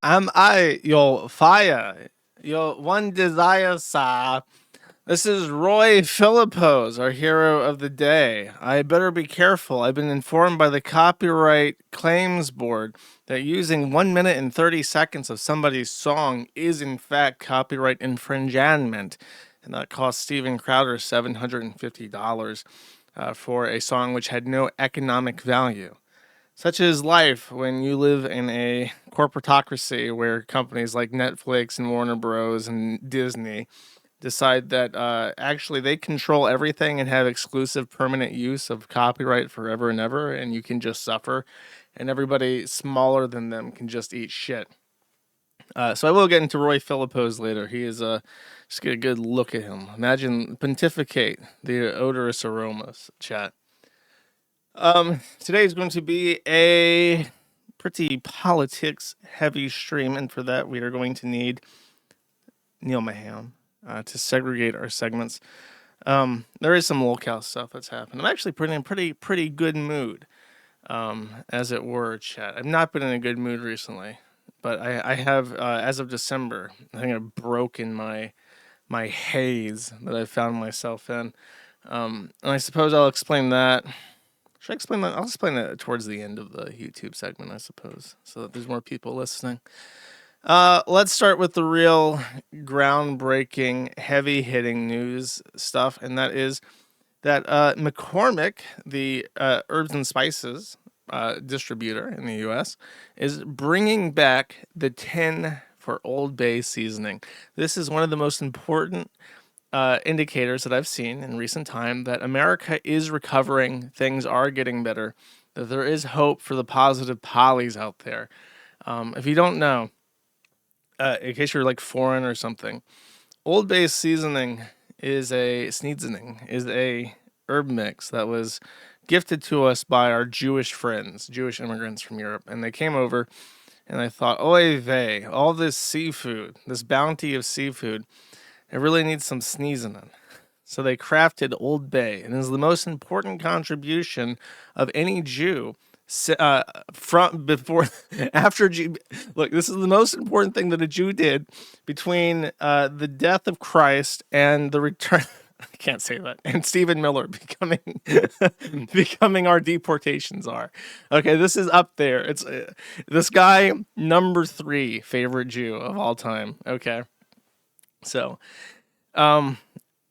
Am I your fire? Your one desire, sir. This is Roy Philipose, our hero of the day. I better be careful. I've been informed by the Copyright Claims Board that using 1 minute and 30 seconds of somebody's song is, in fact, copyright infringement. And that cost Steven Crowder $750 for a song which had no economic value. Such is life when you live in a corporatocracy where companies like Netflix and Warner Bros. And Disney decide that actually they control everything and have exclusive permanent use of copyright forever and ever, and you can just suffer, and everybody smaller than them can just eat shit. So I will get into Roy Philipose later. He is just get a good look at him. Imagine pontificate the odorous aromas, chat. Today is going to be a pretty politics heavy stream, and for that we are going to need Neil Maham to segregate our segments. There is some locale stuff that's happened. I'm actually in pretty good mood, as it were, chat. I've not been in a good mood recently, but I have, as of December, I think I've broken my haze that I found myself in. And I suppose I'll explain that. Should I explain that? I'll explain that towards the end of the YouTube segment, I suppose, so that there's more people listening. Let's start with the real groundbreaking, heavy-hitting news stuff, and that is that McCormick, the herbs and spices distributor in the U.S., is bringing back the tin for Old Bay seasoning. This is one of the most important indicators that I've seen in recent time that America is recovering, things are getting better, that there is hope for the positive polys out there. If you don't know, in case you're like foreign or something, Old Bay seasoning is a herb mix that was gifted to us by our Jewish friends, Jewish immigrants from Europe, and they came over, and I thought, oy vey, all this seafood, this bounty of seafood, it really needs some sneezing in. So they crafted Old Bay, and it is the most important contribution of any Jew from before after look, this is the most important thing that a Jew did between the death of Christ and the return. I can't say that. And Stephen Miller becoming becoming our deportation czar. Okay, this is up there. It's this guy number 3 favorite Jew of all time. Okay, so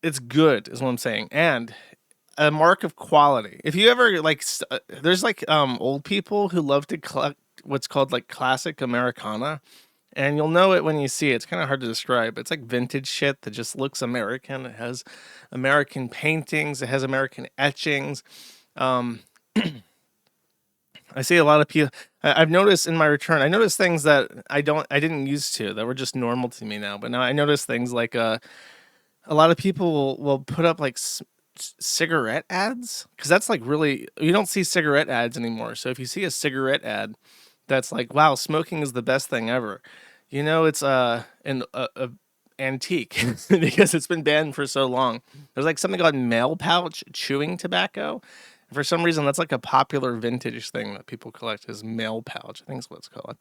it's good, is what I'm saying, and a mark of quality. If you ever there's like old people who love to collect what's called like classic Americana, and you'll know it when you see it. It's kind of hard to describe. It's like vintage shit that just looks American. It has American paintings. It has American etchings. I see a lot of people. I've noticed in my return. I noticed things that I didn't used to, that were just normal to me now. But now I notice things like a lot of people will put up like cigarette ads, because that's like really, you don't see cigarette ads anymore. So if you see a cigarette ad that's like, wow, smoking is the best thing ever, you know, it's an antique because it's been banned for so long. There's like something called mail pouch chewing tobacco. For some reason, that's like a popular vintage thing that people collect, is mail pouch, I think is what it's called.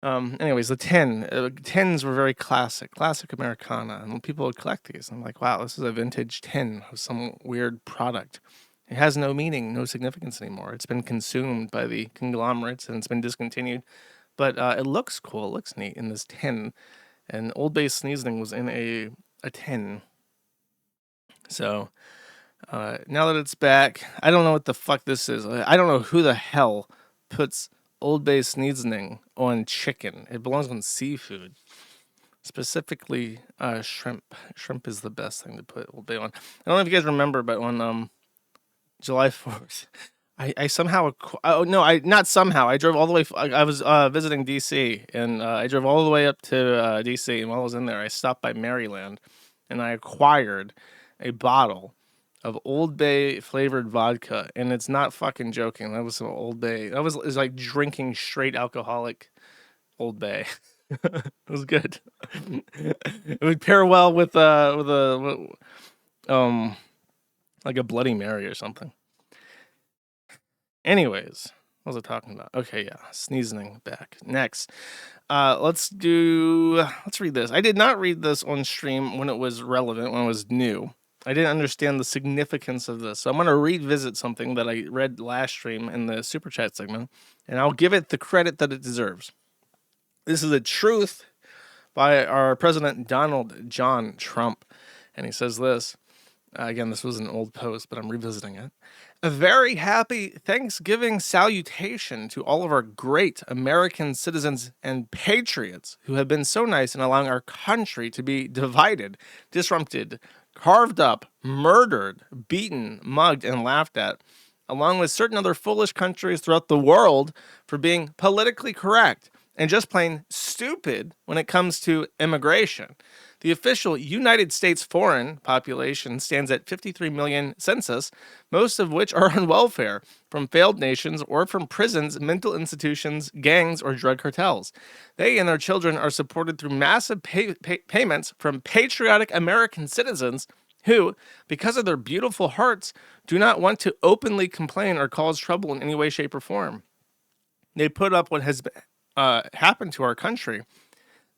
Anyways, the tins were very classic Americana, and when people would collect these, I'm like, wow, this is a vintage tin of some weird product. It has no meaning, no significance anymore. It's been consumed by the conglomerates and it's been discontinued. But it looks cool, it looks neat in this tin. And Old Bay seasoning was in a tin. So now that it's back, I don't know what the fuck this is. I don't know who the hell puts Old Bay seasoning on chicken. It belongs on seafood, specifically shrimp. Shrimp is the best thing to put Old Bay on. I don't know if you guys remember, but on July 4th, I somehow, not somehow, I drove all the way. I was visiting DC, and I drove all the way up to DC, and while I was in there, I stopped by Maryland, and I acquired a bottle of Old Bay flavored vodka, and it's not fucking joking. That was some Old Bay. It was like drinking straight alcoholic Old Bay. It was good. It would pair well with like a Bloody Mary or something. Anyways, What was I talking about? Okay, yeah, sneezing back. Next, let's read this. I did not read this on stream when it was relevant, when it was new. I didn't understand the significance of this, so I'm going to revisit something that I read last stream in the super chat segment, and I'll give it the credit that it deserves. This is a truth by our president, Donald John Trump, and he says this. Again, this was an old post, but I'm revisiting it. A very happy Thanksgiving salutation to all of our great American citizens and patriots who have been so nice in allowing our country to be divided, disrupted, carved up, murdered, beaten, mugged, and laughed at, along with certain other foolish countries throughout the world for being politically correct and just plain stupid when it comes to immigration. The official United States foreign population stands at 53 million census, most of which are on welfare from failed nations or from prisons, mental institutions, gangs, or drug cartels. They and their children are supported through massive payments from patriotic American citizens who, because of their beautiful hearts, do not want to openly complain or cause trouble in any way, shape, or form. They put up what has happened to our country,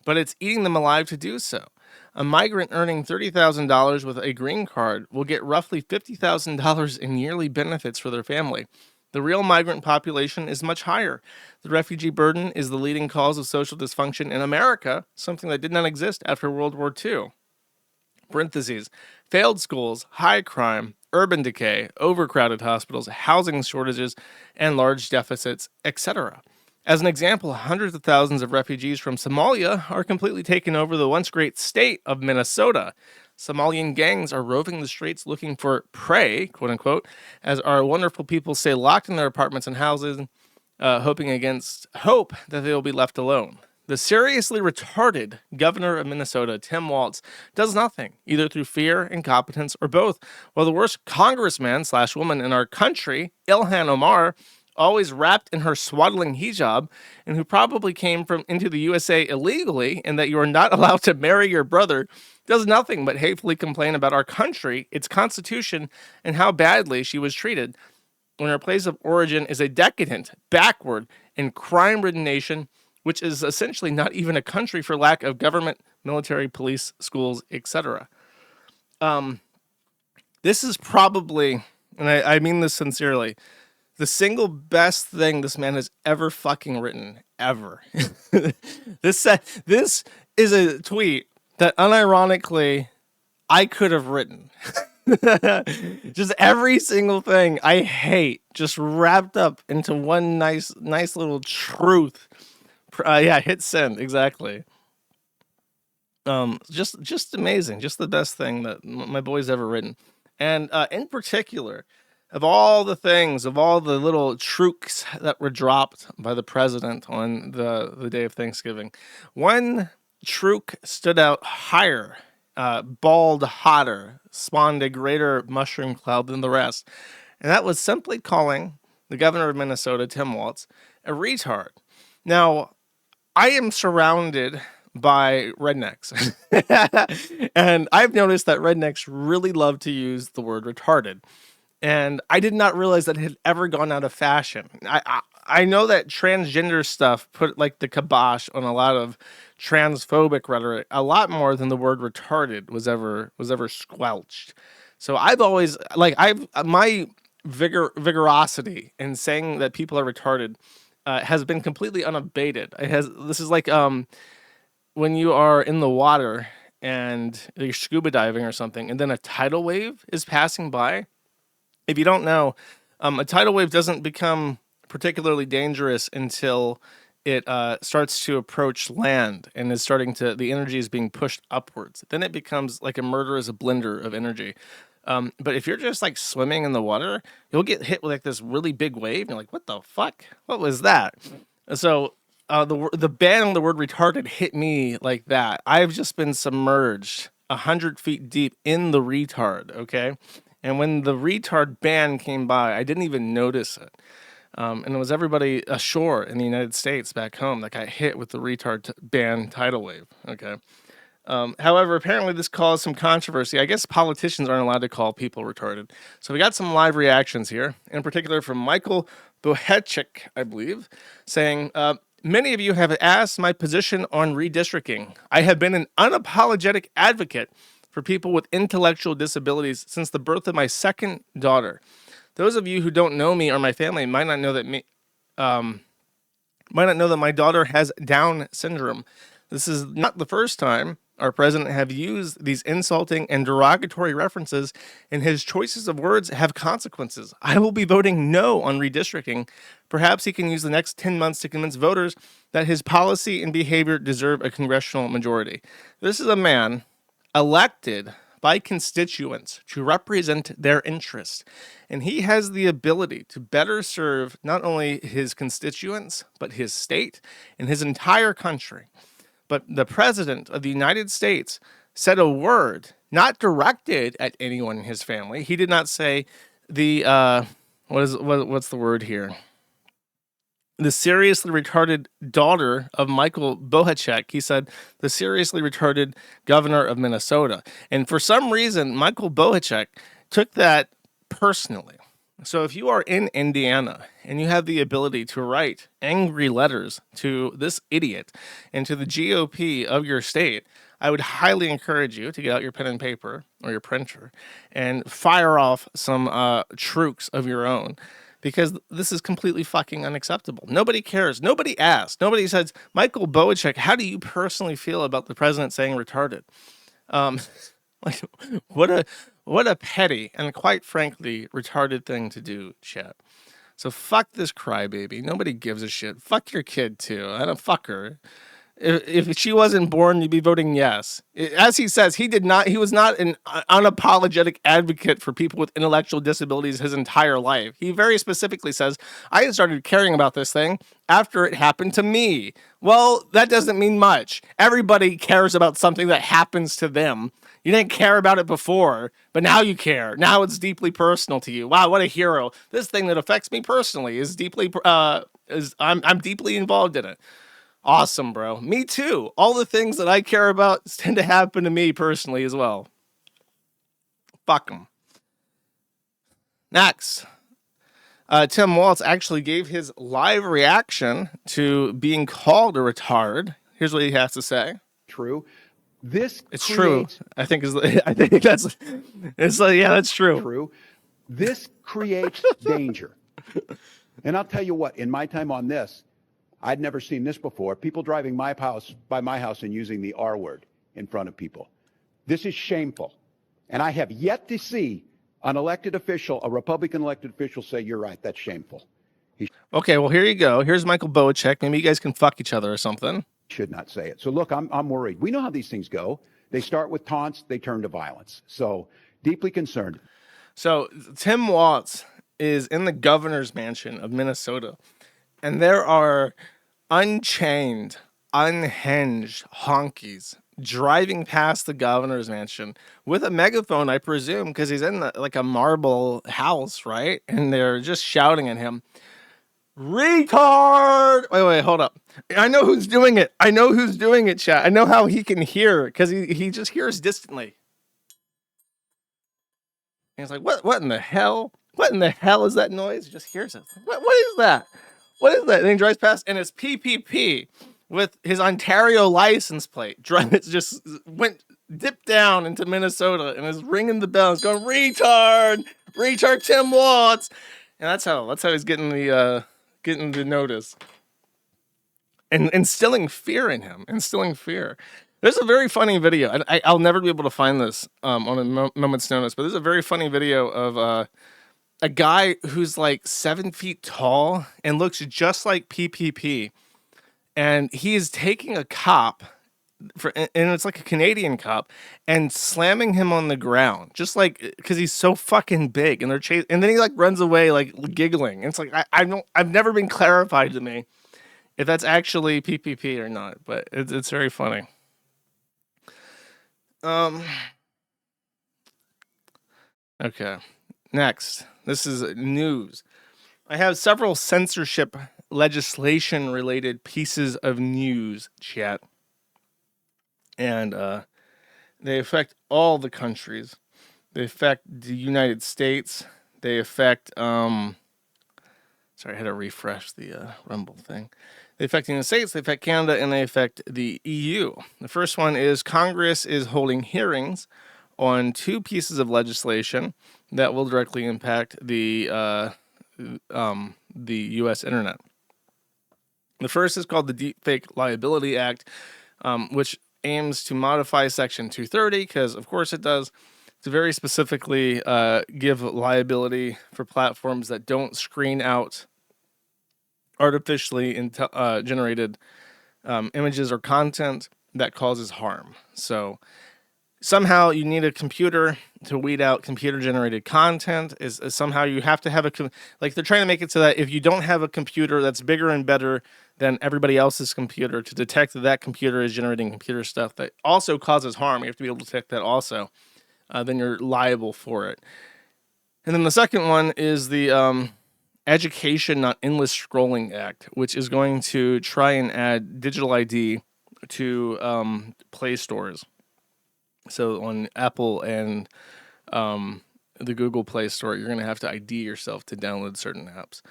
but it's eating them alive to do so. A migrant earning $30,000 with a green card will get roughly $50,000 in yearly benefits for their family. The real migrant population is much higher. The refugee burden is the leading cause of social dysfunction in America, something that did not exist after World War II. Parentheses, failed schools, high crime, urban decay, overcrowded hospitals, housing shortages, and large deficits, etc. As an example, hundreds of thousands of refugees from Somalia are completely taking over the once great state of Minnesota. Somalian gangs are roving the streets looking for prey, quote unquote, as our wonderful people stay locked in their apartments and houses, hoping against hope that they will be left alone. The seriously retarded governor of Minnesota, Tim Walz, does nothing, either through fear, incompetence, or both, while the worst congressman/woman in our country, Ilhan Omar, always wrapped in her swaddling hijab, and who probably came into the USA illegally, and that you are not allowed to marry your brother, does nothing but hatefully complain about our country, its constitution, and how badly she was treated, when her place of origin is a decadent, backward, and crime-ridden nation, which is essentially not even a country for lack of government, military, police, schools, etc. This is probably, and I mean this sincerely, the single best thing this man has ever fucking written, ever. This is a tweet that unironically I could have written. Just every single thing I hate, just wrapped up into one nice little truth. Yeah, hit send, exactly. Just amazing, just the best thing that my boy's ever written, and in particular, of all the things, of all the little trooks that were dropped by the president on the day of Thanksgiving, one trook stood out higher, balled hotter, spawned a greater mushroom cloud than the rest, and that was simply calling the governor of Minnesota, Tim Walz, a retard. Now, I am surrounded by rednecks, and I've noticed that rednecks really love to use the word retarded. And I did not realize that it had ever gone out of fashion. I know that transgender stuff put like the kibosh on a lot of transphobic rhetoric, a lot more than the word retarded was ever squelched. So I've always my vigorosity in saying that people are retarded has been completely unabated. This is like when you are in the water and you're scuba diving or something, and then a tidal wave is passing by. If you don't know, a tidal wave doesn't become particularly dangerous until it starts to approach land and is the energy is being pushed upwards. Then it becomes like a murderous blender of energy. But if you're just like swimming in the water, you'll get hit with like this really big wave. And you're like, what the fuck? What was that? So the ban on the word retarded hit me like that. I've just been submerged 100 feet deep in the retard, okay? And when the retard ban came by, I didn't even notice it. And it was everybody ashore in the United States back home that got hit with the retard ban tidal wave, okay? However, apparently this caused some controversy. I guess politicians aren't allowed to call people retarded. So we got some live reactions here, in particular from Michael Bohechik, I believe, saying, many of you have asked my position on redistricting. I have been an unapologetic advocate for people with intellectual disabilities since the birth of my second daughter. Those of you who don't know me or my family might not know that my daughter has Down syndrome. This is not the first time our president have used these insulting and derogatory references, and his choices of words have consequences. I will be voting no on redistricting. Perhaps he can use the next 10 months to convince voters that his policy and behavior deserve a congressional majority. This is a man elected by constituents to represent their interests. And he has the ability to better serve not only his constituents, but his state and his entire country. But the president of the United States said a word not directed at anyone in his family. He did not say what's the word here? The seriously retarded daughter of Michael Bohachek. He said the seriously retarded governor of Minnesota. And for some reason, Michael Bohachek took that personally. So if you are in Indiana and you have the ability to write angry letters to this idiot and to the GOP of your state, I would highly encourage you to get out your pen and paper or your printer and fire off some troops of your own, because this is completely fucking unacceptable. Nobody cares. Nobody asks. Nobody says, Michael Bohachek, how do you personally feel about the president saying retarded? Like, what a petty and quite frankly retarded thing to do, chat. So fuck this crybaby. Nobody gives a shit. Fuck your kid too. I don't fuck her. If she wasn't born, you'd be voting yes. As he says, he was not an unapologetic advocate for people with intellectual disabilities his entire life. He very specifically says, I started caring about this thing after it happened to me. Well, that doesn't mean much. Everybody cares about something that happens to them. You didn't care about it before, but now you care. Now it's deeply personal to you. Wow, what a hero. This thing that affects me personally is deeply, I'm deeply involved in it. Awesome, bro. Me too. All the things that I care about tend to happen to me personally as well. Fuck them. Next. Tim Walz actually gave his live reaction to being called a retard. Here's what he has to say. True. It's true. I think that's yeah, that's true. True. This creates danger. And I'll tell you what, in my time on this, I'd never seen this before. People driving by my house and using the R word in front of people. This is shameful. And I have yet to see an elected official, a Republican elected official, say, you're right, that's shameful. Okay, well, here you go. Here's Michael Bohachek. Maybe you guys can fuck each other or something. Should not say it. So look, I'm worried. We know how these things go. They start with taunts, they turn to violence. So deeply concerned. So Tim Walz is in the governor's mansion of Minnesota, and there are unchained, unhinged honkies driving past the governor's mansion with a megaphone, I presume, because he's in like a marble house, right? And they're just shouting at him, retard! Wait, hold up. I know who's doing it. Chat. I know how he can hear, because he just hears distantly. And he's like, what in the hell? What in the hell is that noise? He just hears it. What is that? What is that? And he drives past, and it's PPP with his Ontario license plate. It just dipped down into Minnesota and is ringing the bell. It's going, retard Tim Walz. And that's how he's getting the notice. And instilling fear in him. There's a very funny video. I'll never be able to find this on a moment's notice, but there's a very funny video of a guy who's like 7 feet tall and looks just like PPP. And he is taking a cop, and it's like a Canadian cop, and slamming him on the ground, just like, because he's so fucking big, and they're chasing, and then he like runs away, like giggling. And it's like, I've never been clarified to me if that's actually PPP or not, but it's very funny. Okay, next. This is news. I have several censorship legislation related pieces of news, chat. And they affect all the countries. They affect the United States. They affect Sorry, I had to refresh the Rumble thing. They affect the United States, they affect Canada, and they affect the EU. The first one is Congress is holding hearings on 2 pieces of legislation that will directly impact the U.S. internet. The first is called the Deepfake Liability Act, which aims to modify Section 230, because of course it does, to very specifically give liability for platforms that don't screen out artificially generated images or content that causes harm. So somehow you need a computer to weed out computer-generated content. Is somehow you have to have like they're trying to make it so that if you don't have a computer that's bigger and better than everybody else's computer to detect that computer is generating computer stuff that also causes harm, you have to be able to detect that also. Then you're liable for it. And then the second one is the Education Not Endless Scrolling Act, which is going to try and add digital ID to Play stores. So on Apple and the Google Play Store, you're going to have to ID yourself to download certain apps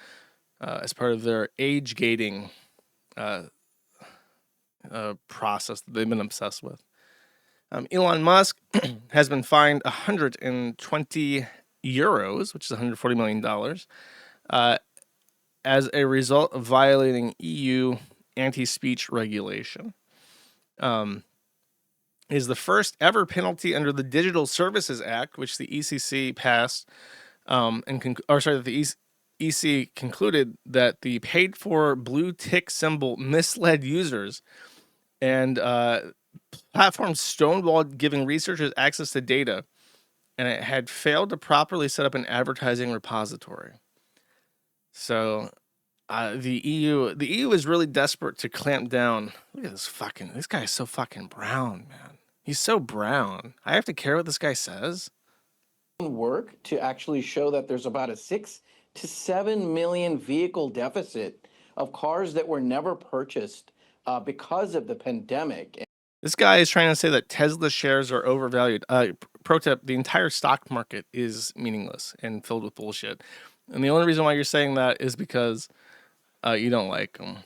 as part of their age gating process that they've been obsessed with. Elon Musk has been fined 120 euros, which is $140 million, as a result of violating EU anti-speech regulation. Is the first ever penalty under the Digital Services Act, which the ECC passed, the EC concluded that the paid-for blue tick symbol misled users, and platforms stonewalled giving researchers access to data, and it had failed to properly set up an advertising repository. So the EU is really desperate to clamp down. Look at this guy is so fucking brown, man. He's so brown. I have to care what this guy says. Work to actually show that there's about a 6 to 7 million vehicle deficit of cars that were never purchased because of the pandemic. This guy is trying to say that Tesla shares are overvalued. Pro tip, the entire stock market is meaningless and filled with bullshit. And the only reason why you're saying that is because you don't like them,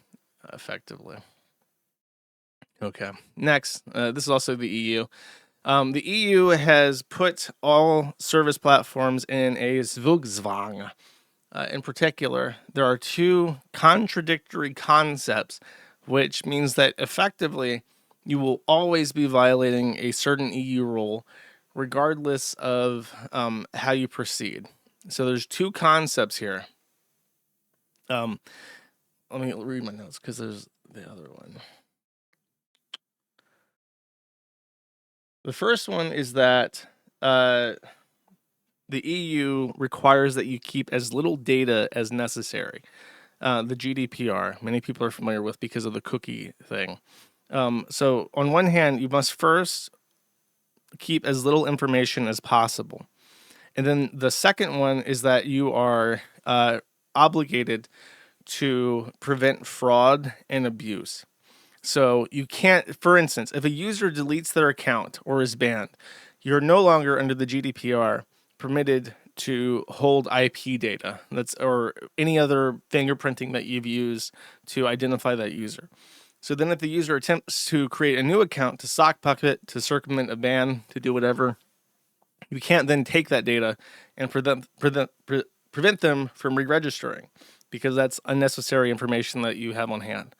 effectively. Okay, next, this is also the EU. The EU has put all service platforms in a Zugzwang. In particular, there are 2 contradictory concepts, which means that effectively you will always be violating a certain EU rule, regardless of how you proceed. So there's 2 concepts here. Let me read my notes because there's the other one. The first one is that the EU requires that you keep as little data as necessary. The GDPR, many people are familiar with because of the cookie thing. So on one hand, you must first keep as little information as possible. And then the second one is that you are obligated to prevent fraud and abuse. So you can't, for instance, if a user deletes their account or is banned, you're no longer under the GDPR permitted to hold IP data or any other fingerprinting that you've used to identify that user. So then if the user attempts to create a new account to sock puppet, to circumvent a ban, to do whatever, you can't then take that data and prevent them from re-registering, because that's unnecessary information that you have on hand.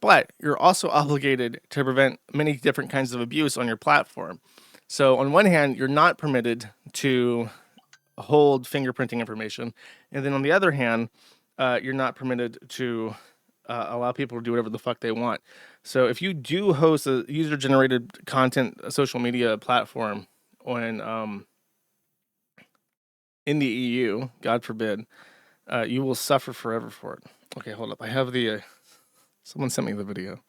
But you're also obligated to prevent many different kinds of abuse on your platform. So on one hand, you're not permitted to hold fingerprinting information. And then on the other hand, you're not permitted to allow people to do whatever the fuck they want. So if you do host a user-generated content social media platform on in the EU, God forbid, you will suffer forever for it. Okay, hold up. I have the... someone sent me the video.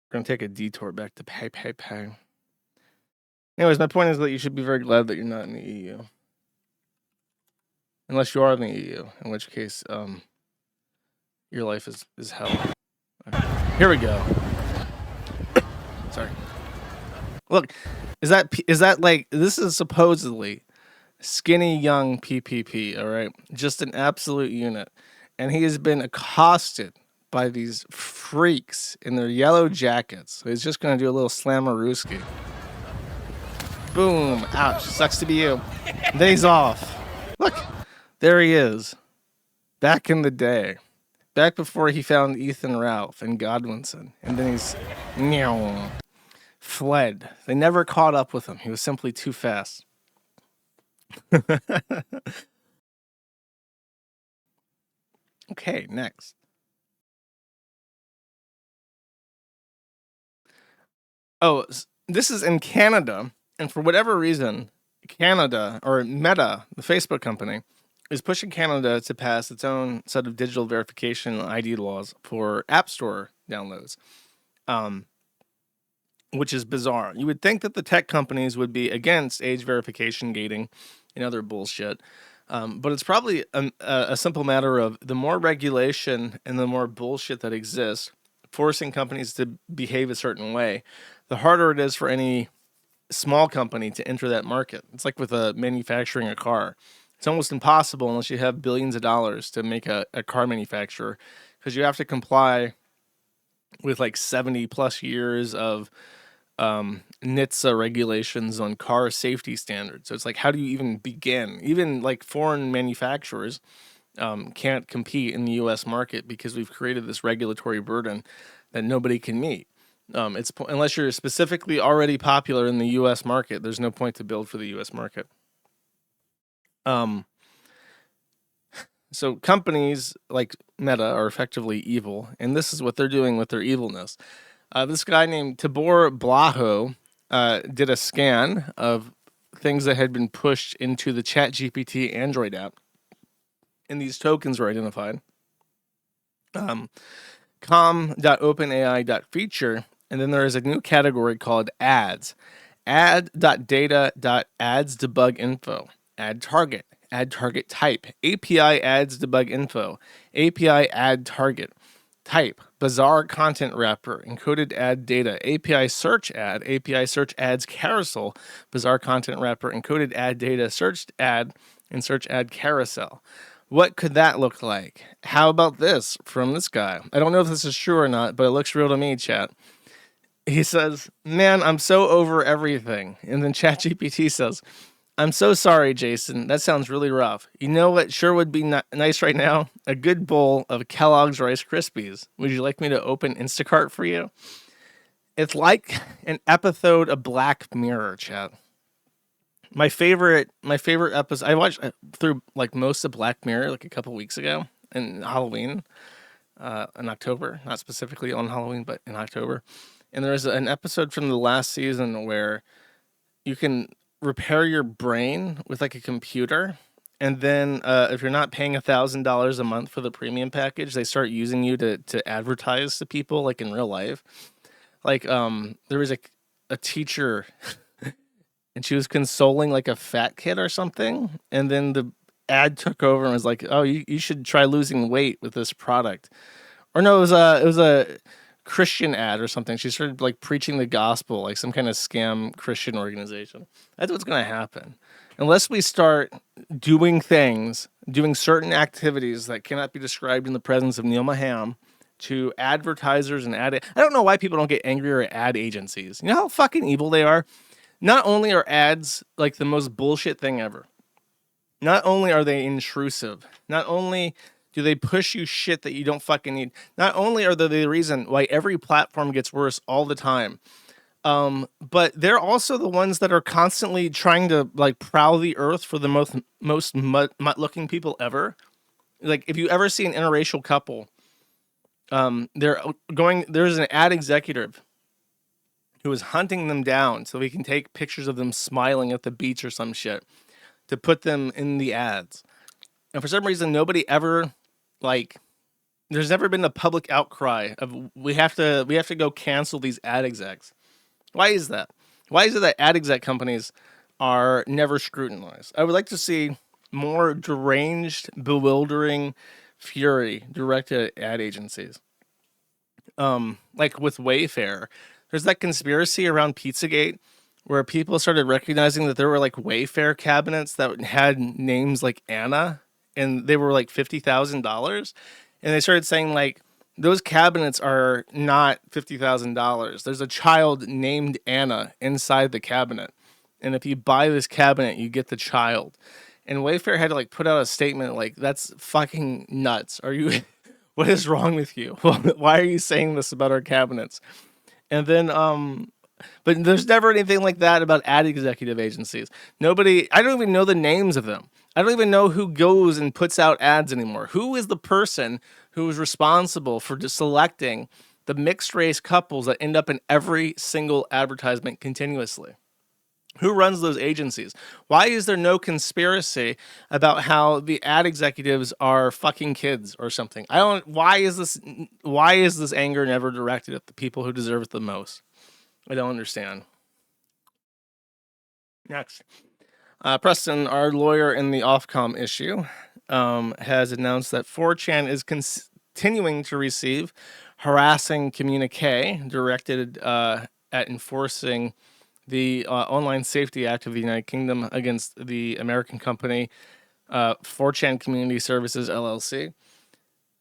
We're going to take a detour back to pay. Anyways, my point is that you should be very glad that you're not in the EU. Unless you are in the EU, in which case your life is hell. Okay. Here we go. Sorry. Look, is that like, this is supposedly skinny young PPP, all right? Just an absolute unit. And he has been accosted by these freaks in their yellow jackets. So he's just going to do a little slammerooski. Boom. Ouch. Sucks to be you. Then he's off. Look. There he is. Back in the day. Back before he found Ethan Ralph and Godwinson. And then he's fled. They never caught up with him. He was simply too fast. Okay, next. Oh, this is in Canada. And for whatever reason, Canada, or Meta, the Facebook company, is pushing Canada to pass its own set of digital verification ID laws for App Store downloads, which is bizarre. You would think that the tech companies would be against age verification gating and other bullshit, but it's probably a simple matter of the more regulation and the more bullshit that exists, forcing companies to behave a certain way, the harder it is for any small company to enter that market. It's like with manufacturing a car. It's almost impossible unless you have billions of dollars to make a car manufacturer, because you have to comply with like 70 plus years of NHTSA regulations on car safety standards. So it's like, how do you even begin? Even like foreign manufacturers can't compete in the U.S. market because we've created this regulatory burden that nobody can meet. Unless you're specifically already popular in the U.S. market, there's no point to build for the U.S. market. So companies like Meta are effectively evil, and this is what they're doing with their evilness. This guy named Tibor Blaho did a scan of things that had been pushed into the ChatGPT Android app, and these tokens were identified. com.openai.feature, and then there is a new category called ads. Ad.data.ads debug info. Ad target. Ad target type. API ads debug info. API ad target. Type. Bizarre content wrapper. Encoded ad data. API search ad. API search ads carousel. Bizarre content wrapper. Encoded ad data. Searched ad. And search ad carousel. What could that look like? How about this from this guy? I don't know if this is true or not, but it looks real to me, chat. He says, man, I'm so over everything. And then ChatGPT says, I'm so sorry, Jason. That sounds really rough. You know what sure would be nice right now? A good bowl of Kellogg's Rice Krispies. Would you like me to open Instacart for you? It's like an episode of Black Mirror, chat. My favorite episode, I watched through like most of Black Mirror like a couple weeks ago in Halloween, in October, not specifically on Halloween, but in October. And there's an episode from the last season where you can repair your brain with like a computer. And then if you're not paying $1,000 a month for the premium package, they start using you to advertise to people like in real life. Like there was a teacher and she was consoling like a fat kid or something. And then the ad took over and was like, oh, you should try losing weight with this product. Or no, it was a Christian ad or something. She started like preaching the gospel, like some kind of scam Christian organization. That's what's going to happen. Unless we start doing certain activities that cannot be described in the presence of Neil Maham to advertisers and I don't know why people don't get angrier at ad agencies. You know how fucking evil they are? Not only are ads like the most bullshit thing ever, not only are they intrusive, not only do they push you shit that you don't fucking need, not only are they the reason why every platform gets worse all the time, but they're also the ones that are constantly trying to like prowl the earth for the most mutt-looking people ever. Like if you ever see an interracial couple, there's an ad executive who is hunting them down so he can take pictures of them smiling at the beach or some shit to put them in the ads. And for some reason, nobody ever there's never been a public outcry of we have to go cancel these ad execs. Why is that? Why is it that ad exec companies are never scrutinized? I would like to see more deranged, bewildering fury directed at ad agencies. Like with Wayfair, there's that conspiracy around Pizzagate where people started recognizing that there were like Wayfair cabinets that had names like Anna, and they were like $50,000, and they started saying like those cabinets are not $50,000. There's a child named Anna inside the cabinet, and if you buy this cabinet, you get the child. And Wayfair had to like put out a statement like, "That's fucking nuts. Are you? What is wrong with you? Why are you saying this about our cabinets?" And then but there's never anything like that about ad executive agencies. Nobody, I don't even know the names of them. I don't even know who goes and puts out ads anymore. Who is the person who is responsible for just selecting the mixed race couples that end up in every single advertisement continuously? Who runs those agencies? Why is there no conspiracy about how the ad executives are fucking kids or something? I don't, why is this anger never directed at the people who deserve it the most? I don't understand. Next. Preston, our lawyer in the OFCOM issue, has announced that 4chan is continuing to receive harassing communique directed at enforcing the Online Safety Act of the United Kingdom against the American company 4chan Community Services, LLC.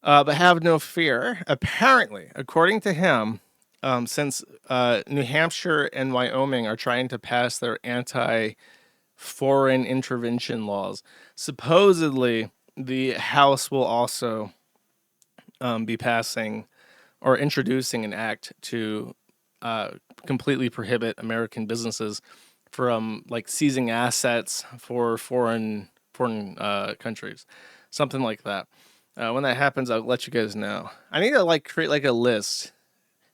But have no fear. Apparently, according to him, since New Hampshire and Wyoming are trying to pass their anti-foreign intervention laws, supposedly the House will also be passing or introducing an act to completely prohibit American businesses from like seizing assets for foreign countries, something like that. When that happens, I'll let you guys know. I need to like create like a list.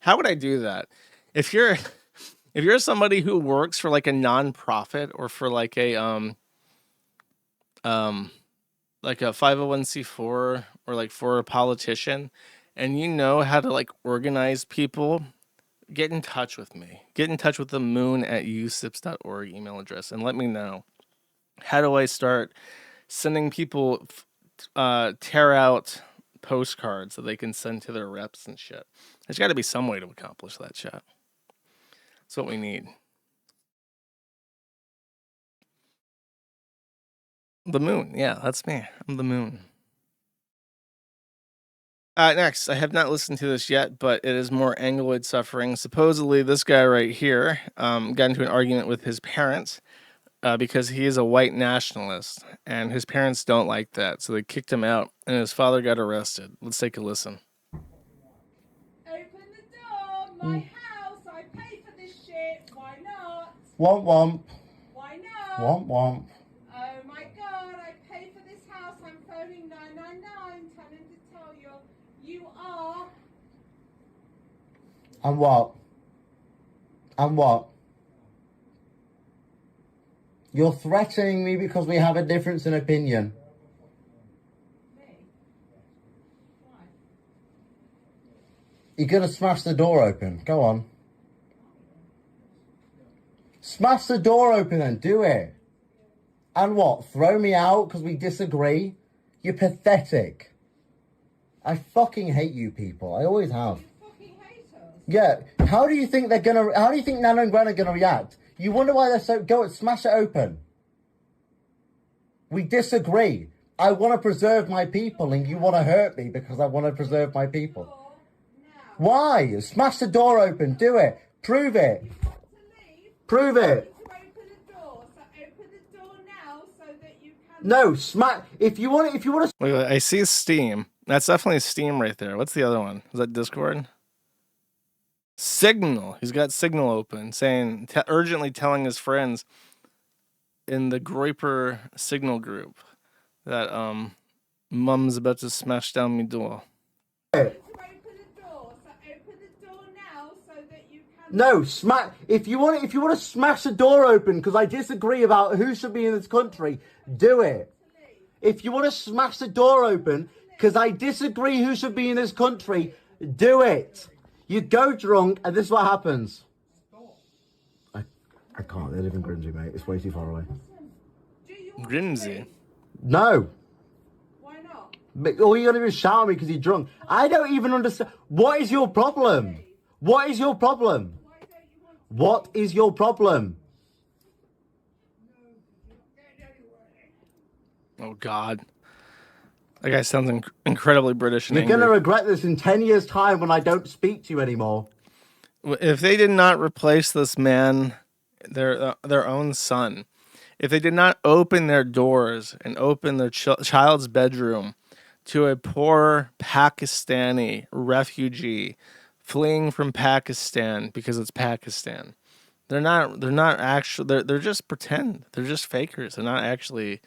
How would I do that? If you're somebody who works for like a nonprofit or for like a 501c4 or like for a politician, and you know how to like organize people, get in touch with me. Get in touch with the moon@usips.org email address and let me know. How do I start sending people tear out postcards that they can send to their reps and shit? There's got to be some way to accomplish that shit. That's what we need. The moon. Yeah, that's me. I'm the moon. Next, I have not listened to this yet, but it is more Angloid suffering. Supposedly, this guy right here got into an argument with his parents because he is a white nationalist, and his parents don't like that, so they kicked him out, and his father got arrested. Let's take a listen. Open the door, my house, I pay for this shit, why not? Womp womp. Why not? Womp womp. Oh my god, I pay for this house, I'm phoning 999, telling to tell you, you are... And what? And what? You're threatening me because we have a difference in opinion. Me? Why? You're gonna smash the door open. Go on. Smash the door open then. Do it. And what? Throw me out because we disagree? You're pathetic. I fucking hate you people. I always have. You fucking hate us. Yeah. How do you think Nana and Gran are gonna react? You wonder why they're so... Go and smash it open. We disagree. I want to preserve my people and you want to hurt me because I want to preserve my people. Door now. Why? Smash the door open. Do it. Prove it. You've got to leave. Prove You it. need to open the door, so open the door now so that you can... No, smash... If you want to... Wait, I see Steam. That's definitely Steam right there. What's the other one? Is that Discord? Signal. He's got Signal open, saying, urgently telling his friends in the Groiper Signal group that Mum's about to smash down my door. You need to open the door, so open the door now so that you can... No, smash... If you want to smash the door open because I disagree about who should be in this country, do it. If you want to smash the door open because I disagree who should be in this country, do it. You go drunk, and this is what happens. I can't. They live in Grimsby, mate. It's way too far away. Do you want Grimsby? to leave? No. Why not? But all you're going to do is shout at me because you're drunk. I don't even understand. What is your problem? What is your problem? Why don't you want to... What is your problem? Oh God, that guy sounds incredibly British and You're angry. going to regret this in 10 years' time when I don't speak to you anymore. If they did not replace this man, their own son, if they did not open their doors and open their child's bedroom to a poor Pakistani refugee fleeing from Pakistan because it's Pakistan, they're not actually, they're just pretend. They're just fakers. They're not actually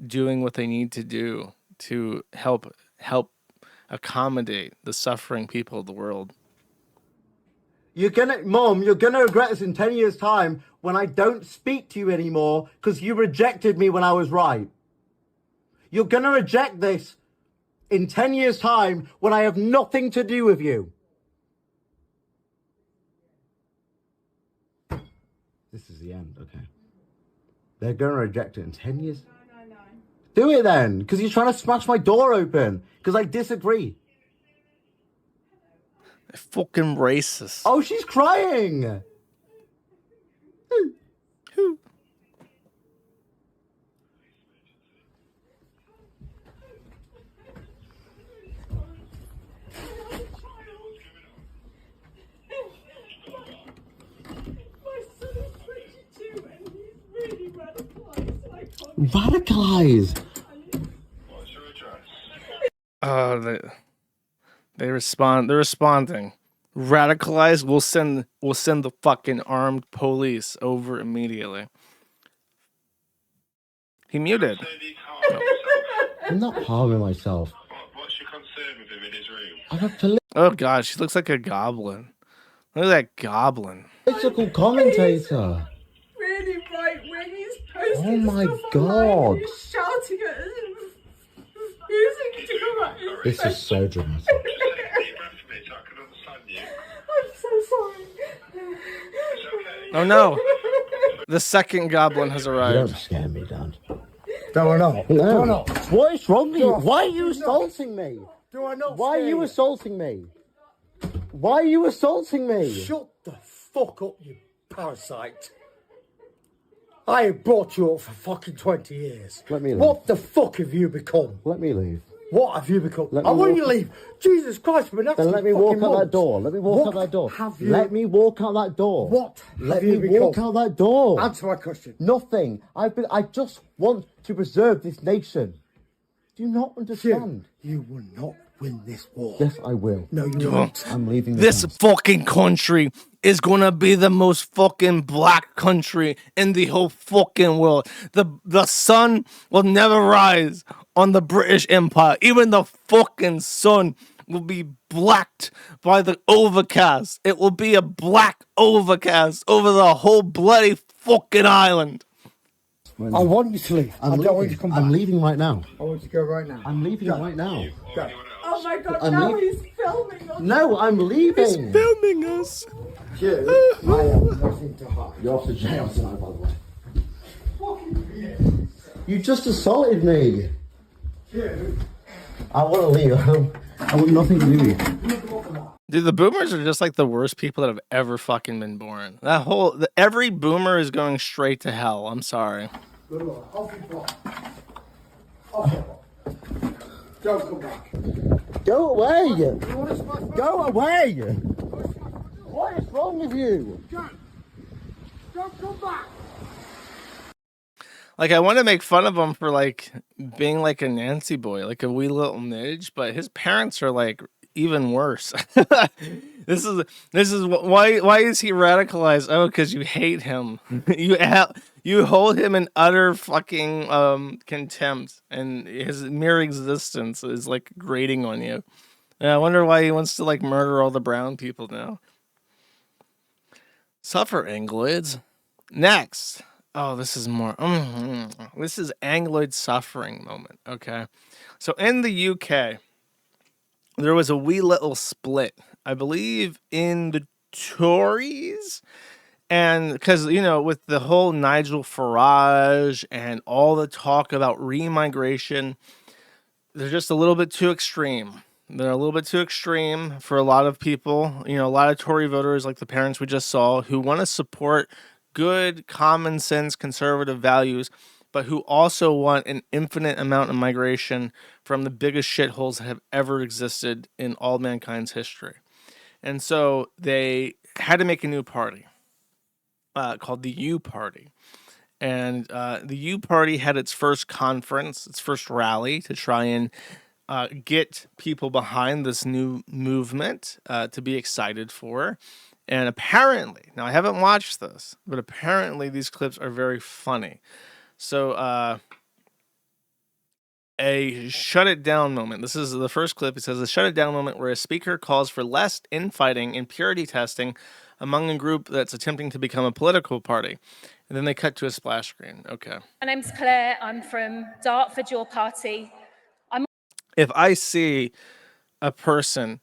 doing what they need to do to help accommodate the suffering people of the world. Mom, you're gonna regret this in 10 years' time when I don't speak to you anymore because you rejected me when I was right. You're gonna reject this in 10 years' time when I have nothing to do with you. This is the end, okay. They're gonna reject it in 10 years? No. Do it then, because you're trying to smash my door open, because I disagree. They're fucking racist. Oh, she's crying! Who? Radicalized! Oh, they're responding. Radicalized. We'll send the fucking armed police over immediately. He muted. I'm not harming myself. What's your concern with him in his room? I'm a Oh God, she looks like a goblin. Look at that goblin. political commentator. Really right wing. He's posting Oh my stuff God. online. He's shouting at us. Refusing to come at us. This is so dramatic. Just take a deep breath for me so I can understand you. I'm so sorry. It's okay. Oh no, the second goblin has You arrived. don't scare me, Dad. Do I not? No. Do I not? What is wrong with you? Do I- Why are you assaulting me? Do I not? Why are scare you assaulting me? Why are you assaulting me? Shut the fuck up, you parasite. I have brought you up for fucking 20 years. Let me leave. What the fuck have you become? Let me leave. What have you become? Let I me want walk- you to leave. Jesus Christ, we're not Then let me walk out that door. Let me walk out that door. Have you? Let me walk out that door. What Let have you me become? walk out that door. Answer my question. Nothing. I just want to preserve this nation. Do you not understand? You will not win this war. Yes, I will. No, you won't. I'm leaving This house. fucking country is gonna be the most fucking black country in the whole fucking world. The sun will never rise on the British Empire. Even the fucking sun will be blacked by the overcast. It will be a black overcast over the whole bloody fucking island. I want you to leave. I don't want you to come back. I'm leaving right now. I want you to go right now. I'm leaving right now. Go. Oh my God, I'm now leaving. he's filming us. No, I'm leaving. Filming us. You, I have nothing to hide. You're off to jail tonight, by the way. You just assaulted me. You. I want to leave. I want nothing to do with you. Dude, the boomers are just like the worst people that have ever fucking been born. Every boomer is going straight to hell. I'm sorry. Good Lord. Off you go. Off you go. Don't come back. Go away. You want to smash my Go away. What is wrong with you? Don't come back. Like, I want to make fun of him for like being like a Nancy boy, like a wee little midge, but his parents are like even worse. This is why is he radicalized? Oh, because you hate him. You hold him in utter fucking contempt, and his mere existence is like grating on you. And I wonder why he wants to like murder all the brown people now. Suffer, Angloids. Next. Oh, this is more. This is Angloid suffering moment. Okay. So in the UK, there was a wee little split, I believe, in the Tories. And because, you know, with the whole Nigel Farage and all the talk about remigration, they're just a little bit too extreme. They're a little bit too extreme for a lot of people. You know, a lot of Tory voters, like the parents we just saw, who want to support good, common sense, conservative values, but who also want an infinite amount of migration from the biggest shitholes that have ever existed in all mankind's history. And so they had to make a new party called the U Party. And the U Party had its first conference, its first rally to try and get people behind this new movement to be excited for. And apparently, now I haven't watched this, but apparently these clips are very funny. So a shut it down moment. This is the first clip. It says a shut it down moment where a speaker calls for less infighting and purity testing among a group that's attempting to become a political party. And then they cut to a splash screen. Okay. My name's Claire. I'm from Dartford, your party. If I see a person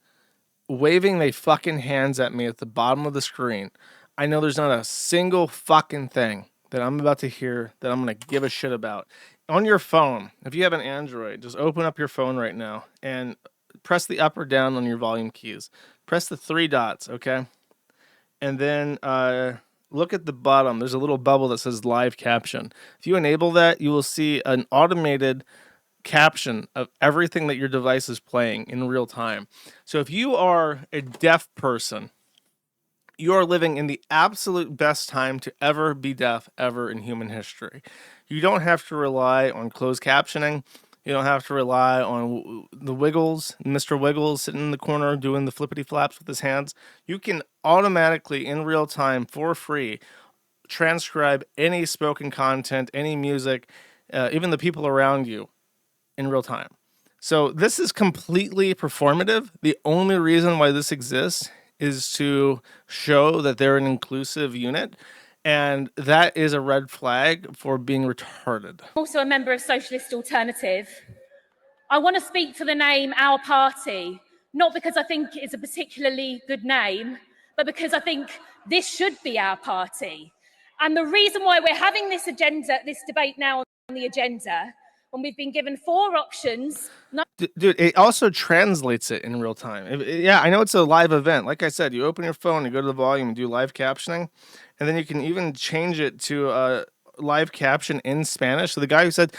waving their fucking hands at me at the bottom of the screen, I know there's not a single fucking thing that I'm about to hear that I'm going to give a shit about. On your phone, if you have an Android, just open up your phone right now and press the up or down on your volume keys. Press the 3 dots, okay? And then look at the bottom. There's a little bubble that says live caption. If you enable that, you will see an automated caption of everything that your device is playing in real time. So if you are a deaf person, you are living in the absolute best time to ever be deaf ever in human history. You don't have to rely on closed captioning. You don't have to rely on the Wiggles, Mr. Wiggles sitting in the corner doing the flippity flaps with his hands. You can automatically, in real time, for free, transcribe any spoken content, any music, even the people around you in real time. So this is completely performative. The only reason why this exists is to show that they're an inclusive unit. And that is a red flag for being retarded. Also a member of Socialist Alternative. I want to speak for the name Our Party, not because I think it's a particularly good name, but because I think this should be our party. And the reason why we're having this debate now on the agenda, when we've been given 4 options. Dude, it also translates it in real time. Yeah, I know it's a live event. Like I said, you open your phone, you go to the volume, and do live captioning, and then you can even change it to live caption in Spanish. So the guy who said,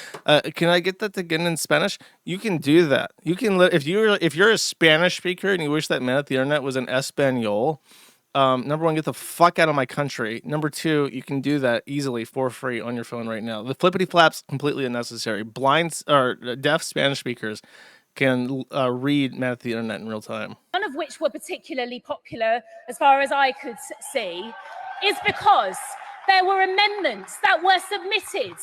"Can I get that again in Spanish?" You can do that. You can if you're a Spanish speaker and you wish that Man at the Internet was in Espanol. Number 1, get the fuck out of my country. Number 2, you can do that easily for free on your phone right now. The flippity flaps completely unnecessary. Blind or deaf Spanish speakers can read Man at the Internet in real time. None of which were particularly popular, as far as I could see, is because there were amendments that were submitted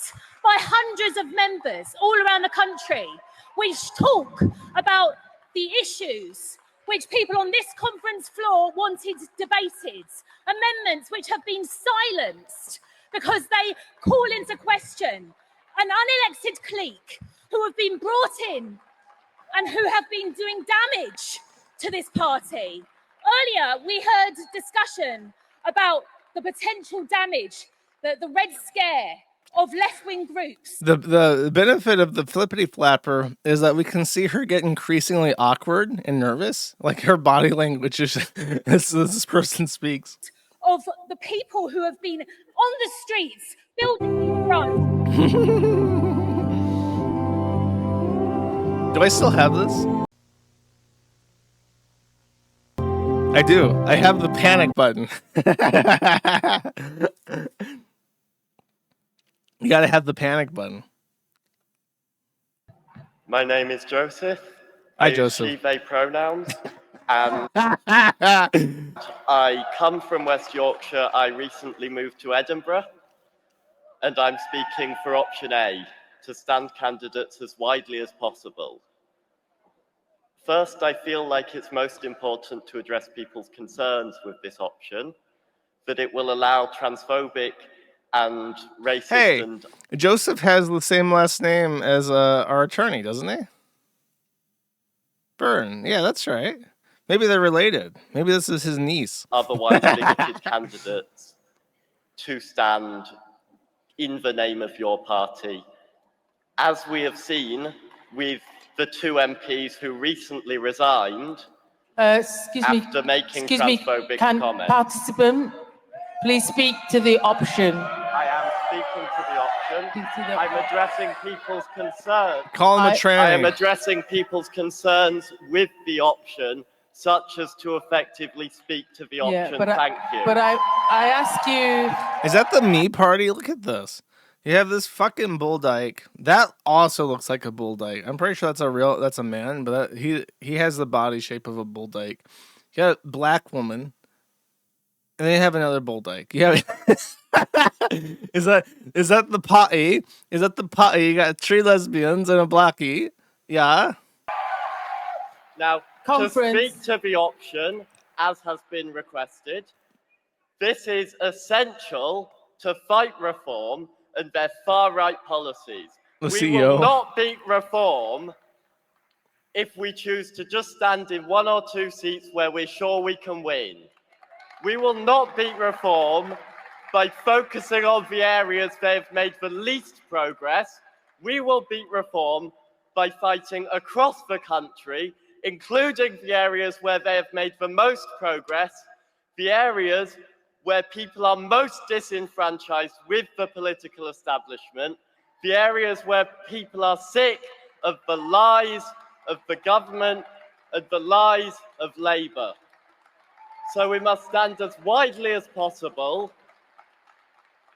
by hundreds of members all around the country, which talk about the issues which people on this conference floor wanted debated, amendments which have been silenced because they call into question an unelected clique who have been brought in and who have been doing damage to this party. Earlier, we heard discussion about the potential damage, the Red Scare of left-wing groups. The benefit of the flippity flapper is that we can see her get increasingly awkward and nervous, like her body language is as this person speaks. Of the people who have been on the streets, building front. Do I still have this? I do. I have the panic button. You gotta have the panic button. My name is Joseph. Hi, Joseph. I use she, they pronouns. And I come from West Yorkshire. I recently moved to Edinburgh. And I'm speaking for option A, to stand candidates as widely as possible. First, I feel like it's most important to address people's concerns with this option, that it will allow transphobic and racist. Hey, Joseph has the same last name as our attorney, doesn't he? Byrne. Yeah, that's right. Maybe they're related. Maybe this is his niece. Otherwise bigoted candidates to stand in the name of your party. As we have seen with the 2 MPs who recently resigned after making transphobic comments. Participant please speak to the option? I am speaking to the option. option. I'm addressing people's concerns. Call him a tranny. I am addressing people's concerns with the option, such as to effectively speak to the option. Thank you. But I ask you... Is that the me party? Look at this. You have this fucking bull dyke. That also looks like a bull dyke. I'm pretty sure that's a man, but he has the body shape of a bull dyke. You got a black woman. And then you have another bull dyke. Yeah. Is that the potty? Is that the potty? You got 3 lesbians and a blackie. Yeah. Now, to speak to the option, as has been requested, this is essential to fight reform and their far-right policies. The we CEO. will not beat reform if we choose to just stand in 1 or 2 seats where we're sure we can win. We will not beat reform by focusing on the areas they have made the least progress. We will beat reform by fighting across the country, including the areas where they have made the most progress, the areas where people are most disenfranchised with the political establishment, the areas where people are sick of the lies of the government and the lies of Labour. So we must stand as widely as possible,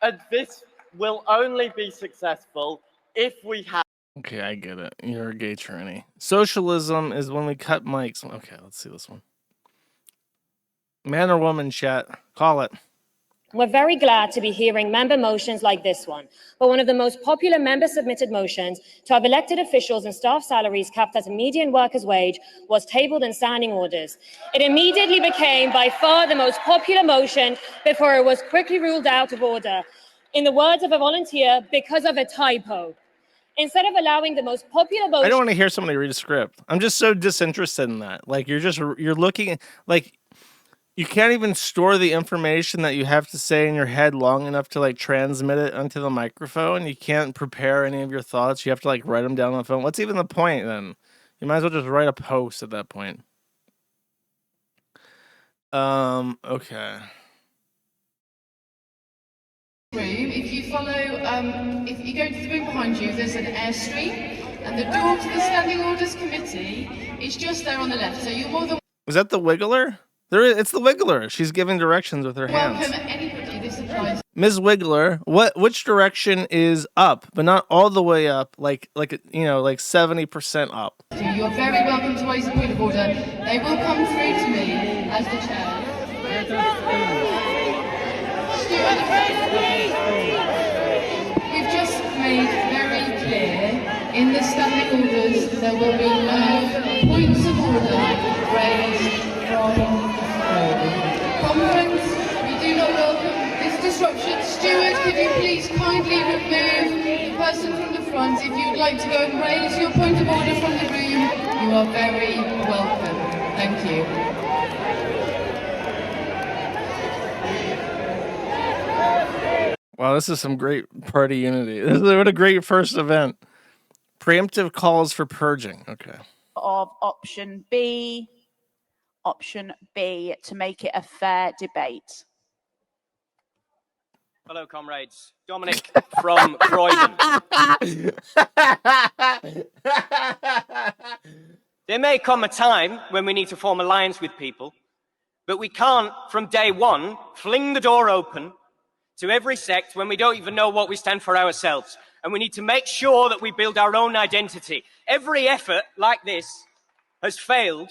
and this will only be successful if we have... Okay, I get it. You're a gay tranny. Socialism is when we cut mics. Okay, let's see this one. Man or woman, chat. Call it. We're very glad to be hearing member motions like this one, but one of the most popular member-submitted motions to have elected officials and staff salaries capped at a median worker's wage was tabled in standing orders. It immediately became by far the most popular motion before it was quickly ruled out of order. In the words of a volunteer, because of a typo. Instead of allowing the most popular motion... I don't want to hear somebody read a script. I'm just so disinterested in that. Like, you're looking... Like... You can't even store the information that you have to say in your head long enough to like transmit it onto the microphone. You can't prepare any of your thoughts. You have to like write them down on the phone. What's even the point then? You might as well just write a post at that point. Okay. If you follow, if you go to the room behind you, there's an airstream, and the door to the Standing Orders Committee is just there on the left. So you're more than... Is that the Wiggler? It's the Wiggler. She's giving directions with her hands. welcome anybody. This applies. Ms. Wiggler, which direction is up, but not all the way up, like 70% up. You're very welcome to raise a point of order. They will come through to me as the chair. Stuart, we've just made very clear in the standing orders there will be no points of order raised from Conference, we do not welcome this disruption. Stuart, could you please kindly remove the person from the front? If you'd like to go and raise your point of order from the room, you are very welcome. Thank you. Wow, this is some great party unity. What a great first event. Preemptive calls for purging. Okay. Of option B to make it a fair debate. Hello, comrades. Dominic from Croydon. There may come a time when we need to form alliance with people, but we can't, from day one, fling the door open to every sect when we don't even know what we stand for ourselves. And we need to make sure that we build our own identity. Every effort like this has failed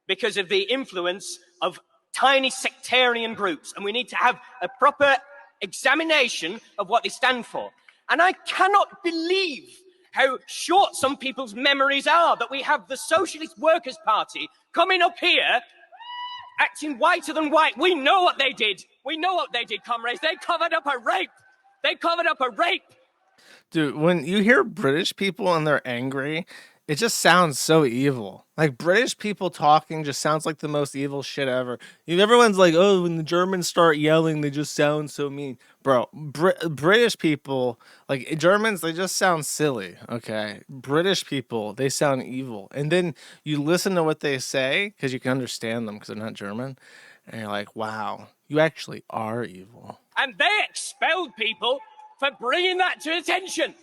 because of the influence of tiny sectarian groups. And we need to have a proper examination of what they stand for. And I cannot believe how short some people's memories are, that we have the Socialist Workers' Party coming up here acting whiter than white. We know what they did. We know what they did, comrades. They covered up a rape. They covered up a rape. Dude, when you hear British people and they're angry, it just sounds so evil. Like, British people talking just sounds like the most evil shit ever. Everyone's like, oh, when the Germans start yelling, they just sound so mean. Bro, British people, like, Germans, they just sound silly, okay? British people, they sound evil. And then you listen to what they say, because you can understand them, because they're not German, and you're like, wow, you actually are evil. And they expelled people for bringing that to attention.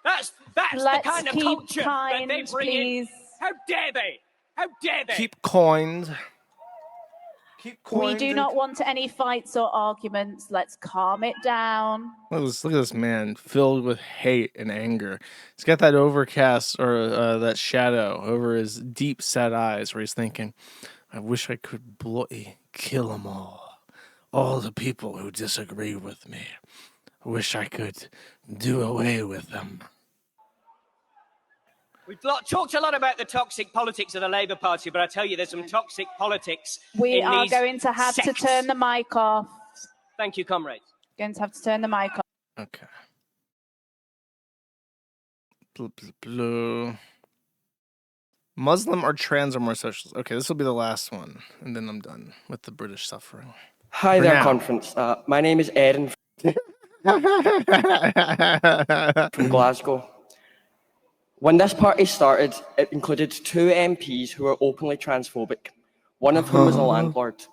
That's Let's the kind of keep culture that they kind, bring please. in. How dare they? How dare they? Keep coined. Keep We coined. do not want any fights or arguments. Let's calm it down. Look at this man filled with hate and anger. He's got that overcast or that shadow over his deep set eyes where he's thinking, I wish I could kill them all the people who disagree with me. I wish I could do away with them. We've talked a lot about the toxic politics of the Labour Party, but I tell you, there's some toxic politics We in are these going to have to sects. turn the mic off. Thank you, comrades. Going to have to turn the mic off. Okay. Blue. Muslim or trans or more socialist? Okay, this will be the last one, and then I'm done with the British suffering. Hi For there, now. conference. My name is Erin from Glasgow. When this party started, it included 2 MPs who were openly transphobic, one of whom was a landlord.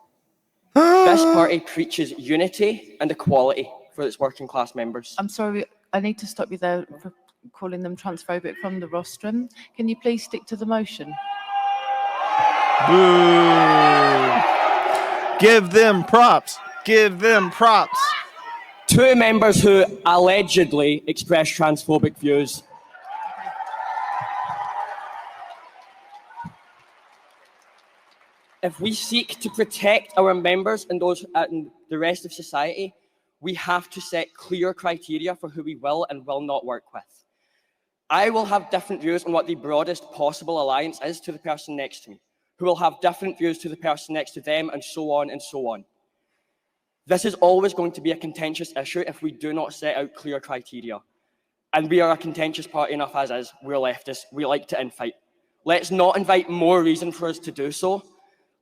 This party preaches unity and equality for its working class members. I'm sorry, I need to stop you there for calling them transphobic from the rostrum. Can you please stick to the motion? Boo! Give them props. Give them props. 2 members who allegedly expressed transphobic views. If we seek to protect our members and those and the rest of society, we have to set clear criteria for who we will and will not work with. I will have different views on what the broadest possible alliance is to the person next to me, who will have different views to the person next to them, and so on and so on. This is always going to be a contentious issue if we do not set out clear criteria. And we are a contentious party enough as is. We're leftists. We like to infight. Let's not invite more reason for us to do so.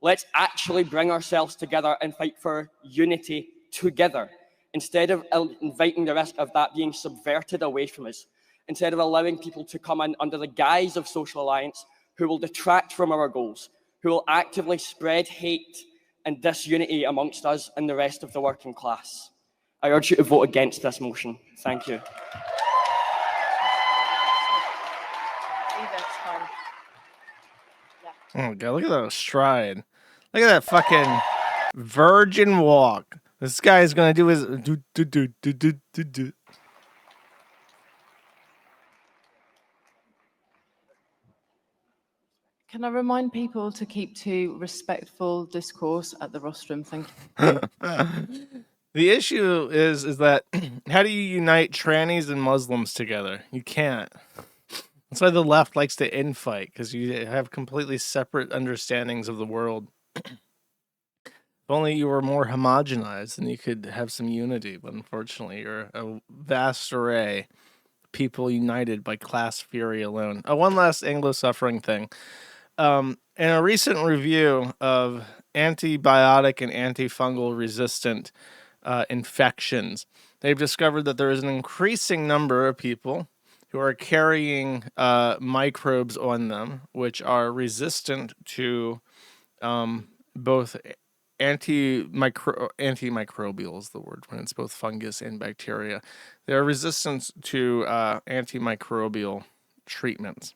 Let's actually bring ourselves together and fight for unity together, instead of inviting the risk of that being subverted away from us, instead of allowing people to come in under the guise of social alliance who will detract from our goals, who will actively spread hate and disunity amongst us and the rest of the working class. I urge you to vote against this motion. Thank you. Oh god, look at that stride. Look at that fucking virgin walk. This guy's gonna do his do. Can I remind people to keep to respectful discourse at the rostrum? Thank you. The issue is that how do you unite trannies and Muslims together? You can't. That's why the left likes to infight, because you have completely separate understandings of the world. If only you were more homogenized, then you could have some unity. But unfortunately, you're a vast array of people united by class fury alone. Oh, one last Anglo-suffering thing. In a recent review of antibiotic and antifungal resistant infections, they've discovered that there is an increasing number of people who are carrying microbes on them, which are resistant to both antimicrobial is the word when it's both fungus and bacteria. They're resistant to antimicrobial treatments.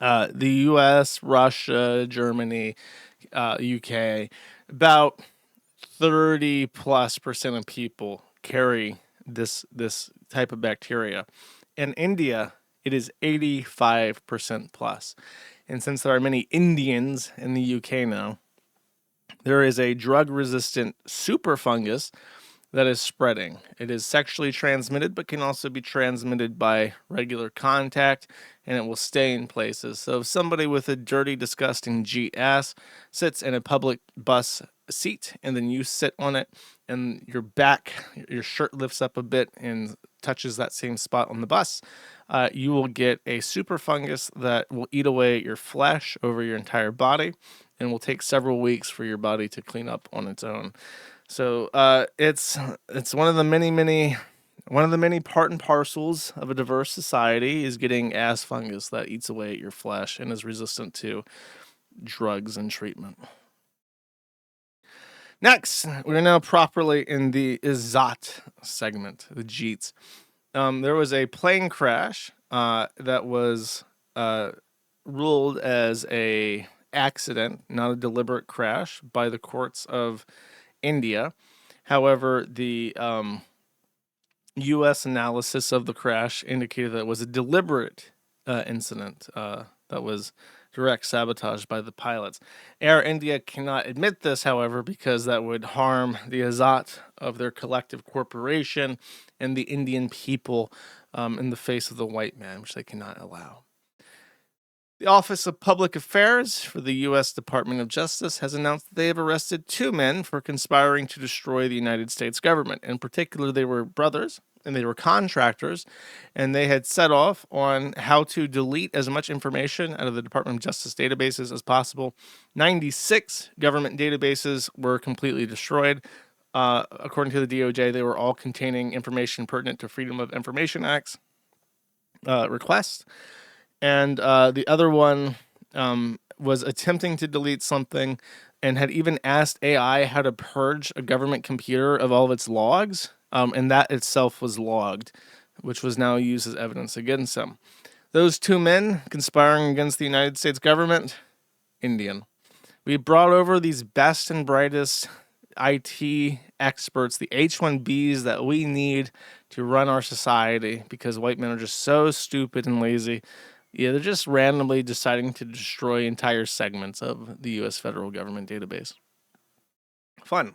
The US, Russia, Germany, UK, about 30+% of people carry this type of bacteria. In India, it is 85% plus. And since there are many Indians in the UK now, there is a drug-resistant super fungus that is spreading. It is sexually transmitted, but can also be transmitted by regular contact, and it will stay in places. So if somebody with a dirty, disgusting G-ass sits in a public bus seat, and then you sit on it, and your shirt lifts up a bit and touches that same spot on the bus, you will get a super fungus that will eat away at your flesh over your entire body, and will take several weeks for your body to clean up on its own. So it's one of the many part and parcels of a diverse society is getting ass fungus that eats away at your flesh and is resistant to drugs and treatment. Next, we're now properly in the Izzat segment, the Jeets. There was a plane crash that was ruled as a accident, not a deliberate crash, by the courts of India. However, the U.S. analysis of the crash indicated that it was a deliberate incident that was direct sabotage by the pilots. Air India cannot admit this, however, because that would harm the Izzat of their collective corporation and the Indian people in the face of the white man, which they cannot allow. The Office of Public Affairs for the U.S. Department of Justice has announced that they have arrested 2 men for conspiring to destroy the United States government. In particular, they were brothers and they were contractors, and they had set off on how to delete as much information out of the Department of Justice databases as possible. 96 government databases were completely destroyed. According to the DOJ, they were all containing information pertinent to Freedom of Information Act's requests. And the other one was attempting to delete something and had even asked AI how to purge a government computer of all of its logs. And that itself was logged, which was now used as evidence against him. Those 2 men conspiring against the United States government, Indian. We brought over these best and brightest IT experts, the H-1Bs that we need to run our society, because white men are just so stupid and lazy. Yeah, they're just randomly deciding to destroy entire segments of the U.S. federal government database. Fun.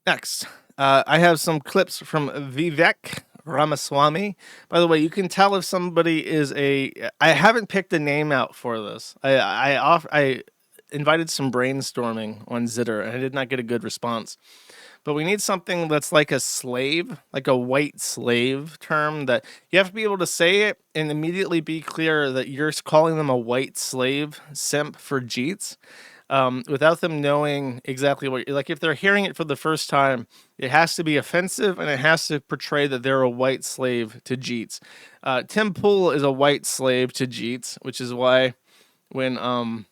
Next, I have some clips from Vivek Ramaswamy. By the way, you can tell if somebody is I haven't picked a name out for this. I invited some brainstorming on Zitter, and I did not get a good response. But we need something that's like a slave, like a white slave term, that you have to be able to say it and immediately be clear that you're calling them a white slave simp for Jeets, without them knowing exactly what, like if they're hearing it for the first time, it has to be offensive and it has to portray that they're a white slave to Jeets. Tim Pool is a white slave to Jeets, which is why when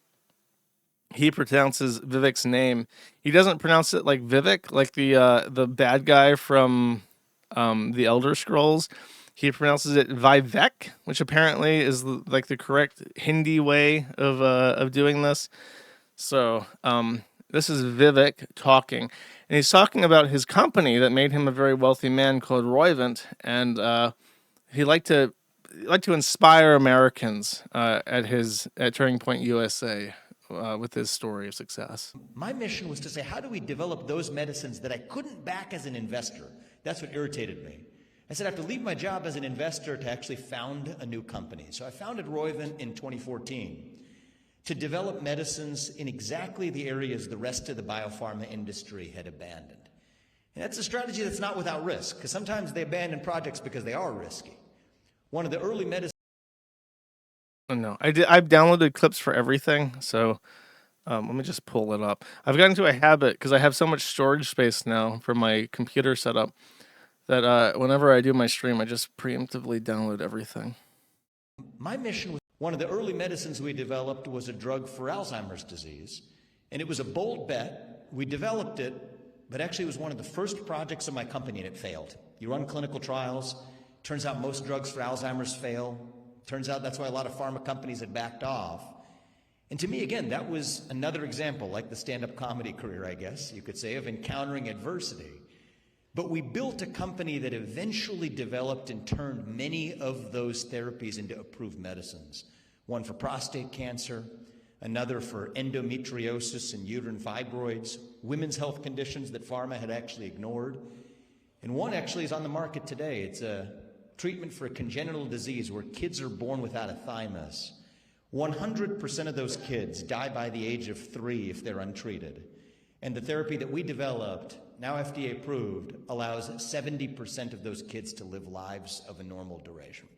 he pronounces Vivek's name, he doesn't pronounce it like Vivek, like the bad guy from the Elder Scrolls. He pronounces it Vivek, which apparently is like the correct Hindi way of doing this. So this is Vivek talking, and he's talking about his company that made him a very wealthy man called Roivant, and he liked to inspire Americans at Turning Point USA. With his story of success. My mission was to say, how do we develop those medicines that I couldn't back as an investor? That's what irritated me. I said, I have to leave my job as an investor to actually found a new company. So I founded Roivant in 2014 to develop medicines in exactly the areas the rest of the biopharma industry had abandoned. And that's a strategy that's not without risk, because sometimes they abandon projects because they are risky. One of the early medicines. No, I've downloaded clips for everything, so let me just pull it up. I've gotten into a habit, because I have so much storage space now for my computer setup, that whenever I do my stream, I just preemptively download everything. My mission was, one of the early medicines we developed was a drug for Alzheimer's disease, and it was a bold bet. We developed it, but actually it was one of the first projects of my company, and it failed. You run clinical trials, turns out most drugs for Alzheimer's fail. Turns out that's why a lot of pharma companies had backed off. And to me, again, that was another example, like the stand-up comedy career, I guess you could say, of encountering adversity. But we built a company that eventually developed and turned many of those therapies into approved medicines. One for prostate cancer, another for endometriosis and uterine fibroids, women's health conditions that pharma had actually ignored. And one actually is on the market today. It's a treatment for a congenital disease where kids are born without a thymus. 100% of those kids die by the age of 3 if they're untreated. And the therapy that we developed, now FDA approved, allows 70% of those kids to live lives of a normal duration.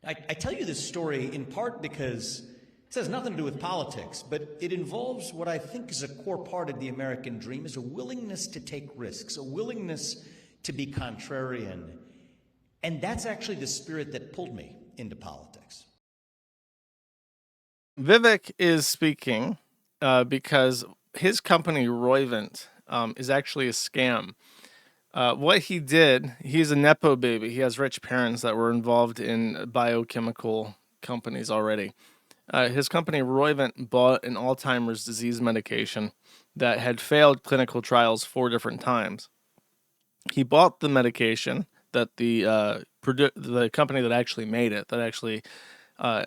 I tell you this story in part because it has nothing to do with politics, but it involves what I think is a core part of the American dream, is a willingness to take risks, a willingness to be contrarian. And that's actually the spirit that pulled me into politics. Vivek is speaking because his company, Roivant, is actually a scam. What he did, he's a Nepo baby. He has rich parents that were involved in biochemical companies already. His company, Roivant, bought an Alzheimer's disease medication that had failed clinical trials 4 different times. He bought the medication that the company that actually made it, that actually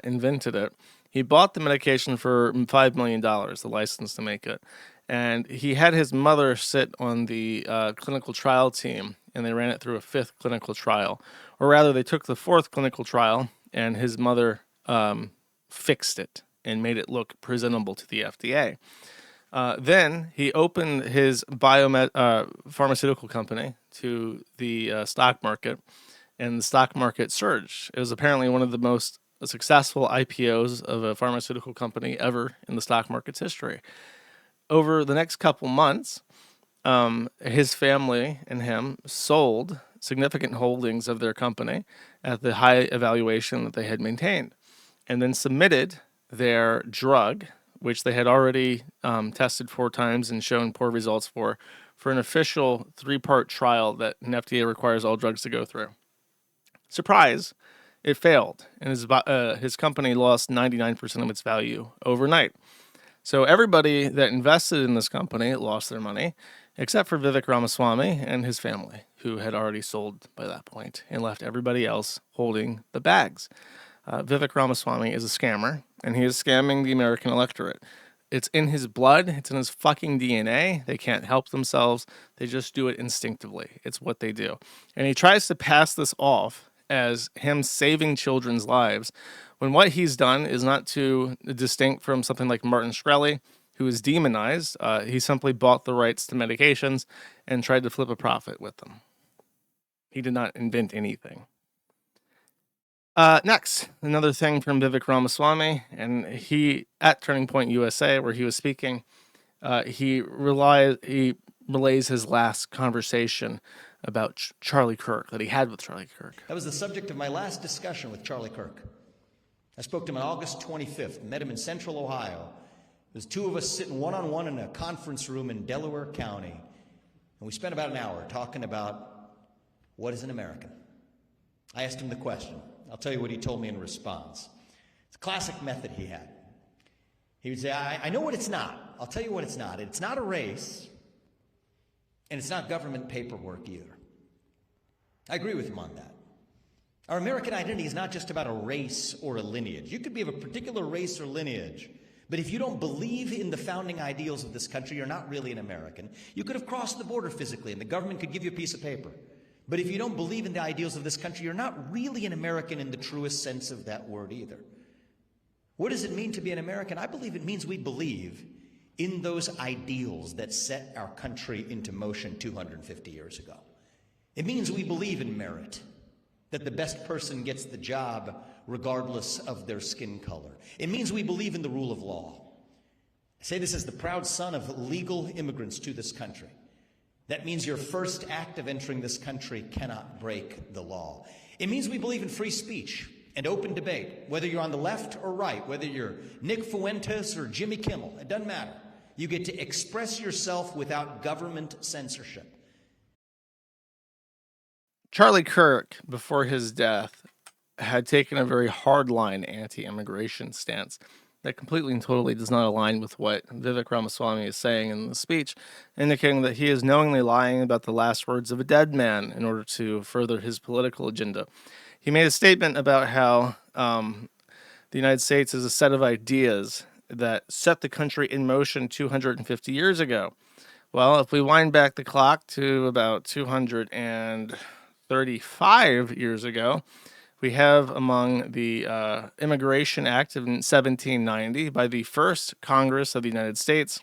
invented it. He bought the medication for $5 million, the license to make it. And he had his mother sit on the clinical trial team, and they ran it through a 5th clinical trial. Or rather, they took the 4th clinical trial, and his mother fixed it and made it look presentable to the FDA. Then he opened his pharmaceutical company to the stock market, and the stock market surged. It was apparently one of the most successful IPOs of a pharmaceutical company ever in the stock market's history. Over the next couple months, his family and him sold significant holdings of their company at the high evaluation that they had maintained, and then submitted their drug, which they had already tested 4 times and shown poor results for an official 3-part trial that an FDA requires all drugs to go through. Surprise, it failed, and his company lost 99% of its value overnight. So everybody that invested in this company lost their money, except for Vivek Ramaswamy and his family, who had already sold by that point and left everybody else holding the bags. Vivek Ramaswamy is a scammer, and he is scamming the American electorate. It's in his blood. It's in his fucking DNA. They can't help themselves. They just do it instinctively. It's what they do. And he tries to pass this off as him saving children's lives, when what he's done is not too distinct from something like Martin Shkreli, who is demonized. He simply bought the rights to medications and tried to flip a profit with them. He did not invent anything. Next, another thing from Vivek Ramaswamy, and he, at Turning Point USA, where he was speaking, he relays his last conversation about Charlie Kirk, that he had with Charlie Kirk. That was the subject of my last discussion with Charlie Kirk. I spoke to him on August 25th, met him in Central Ohio. There's 2 of us sitting one-on-one in a conference room in Delaware County, and we spent about an hour talking about what is an American. I asked him the question. I'll tell you what he told me in response. It's a classic method he had. He would say, I know what it's not. I'll tell you what it's not. It's not a race, and it's not government paperwork either. I agree with him on that. Our American identity is not just about a race or a lineage. You could be of a particular race or lineage, but if you don't believe in the founding ideals of this country, you're not really an American. You could have crossed the border physically, and the government could give you a piece of paper. But if you don't believe in the ideals of this country, you're not really an American in the truest sense of that word either. What does it mean to be an American? I believe it means we believe in those ideals that set our country into motion 250 years ago. It means we believe in merit, that the best person gets the job regardless of their skin color. It means we believe in the rule of law. I say this as the proud son of legal immigrants to this country. That means your first act of entering this country cannot break the law. It means we believe in free speech and open debate, whether you're on the left or right, whether you're Nick Fuentes or Jimmy Kimmel, it doesn't matter. You get to express yourself without government censorship. Charlie Kirk, before his death, had taken a very hardline anti-immigration stance that completely and totally does not align with what Vivek Ramaswamy is saying in the speech, indicating that he is knowingly lying about the last words of a dead man in order to further his political agenda. He made a statement about how the United States is a set of ideas that set the country in motion 250 years ago. Well, if we wind back the clock to about 235 years ago, we have among the Immigration Act of 1790 by the first Congress of the United States,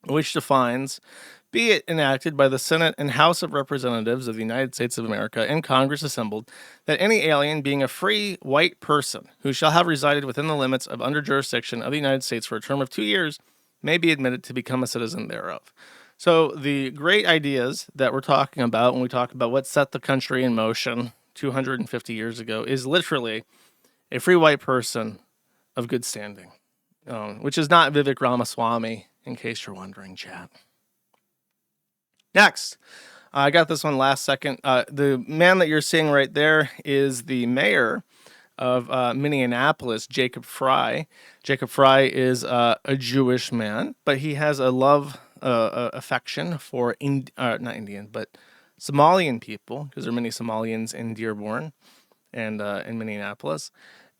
which defines, be it enacted by the Senate and House of Representatives of the United States of America and Congress assembled, that any alien being a free white person who shall have resided within the limits of under jurisdiction of the United States for a term of 2 years may be admitted to become a citizen thereof. So the great ideas that we're talking about when we talk about what set the country in motion 250 years ago is literally a free white person of good standing, which is not Vivek Ramaswamy in case you're wondering, chat. Next, I got this one last second. The man that you're seeing right there is the mayor of Minneapolis, Jacob Frey. Jacob Frey is a Jewish man, but he has a love affection for not Indian, but Somalian people, because there are many Somalians in Dearborn and in Minneapolis.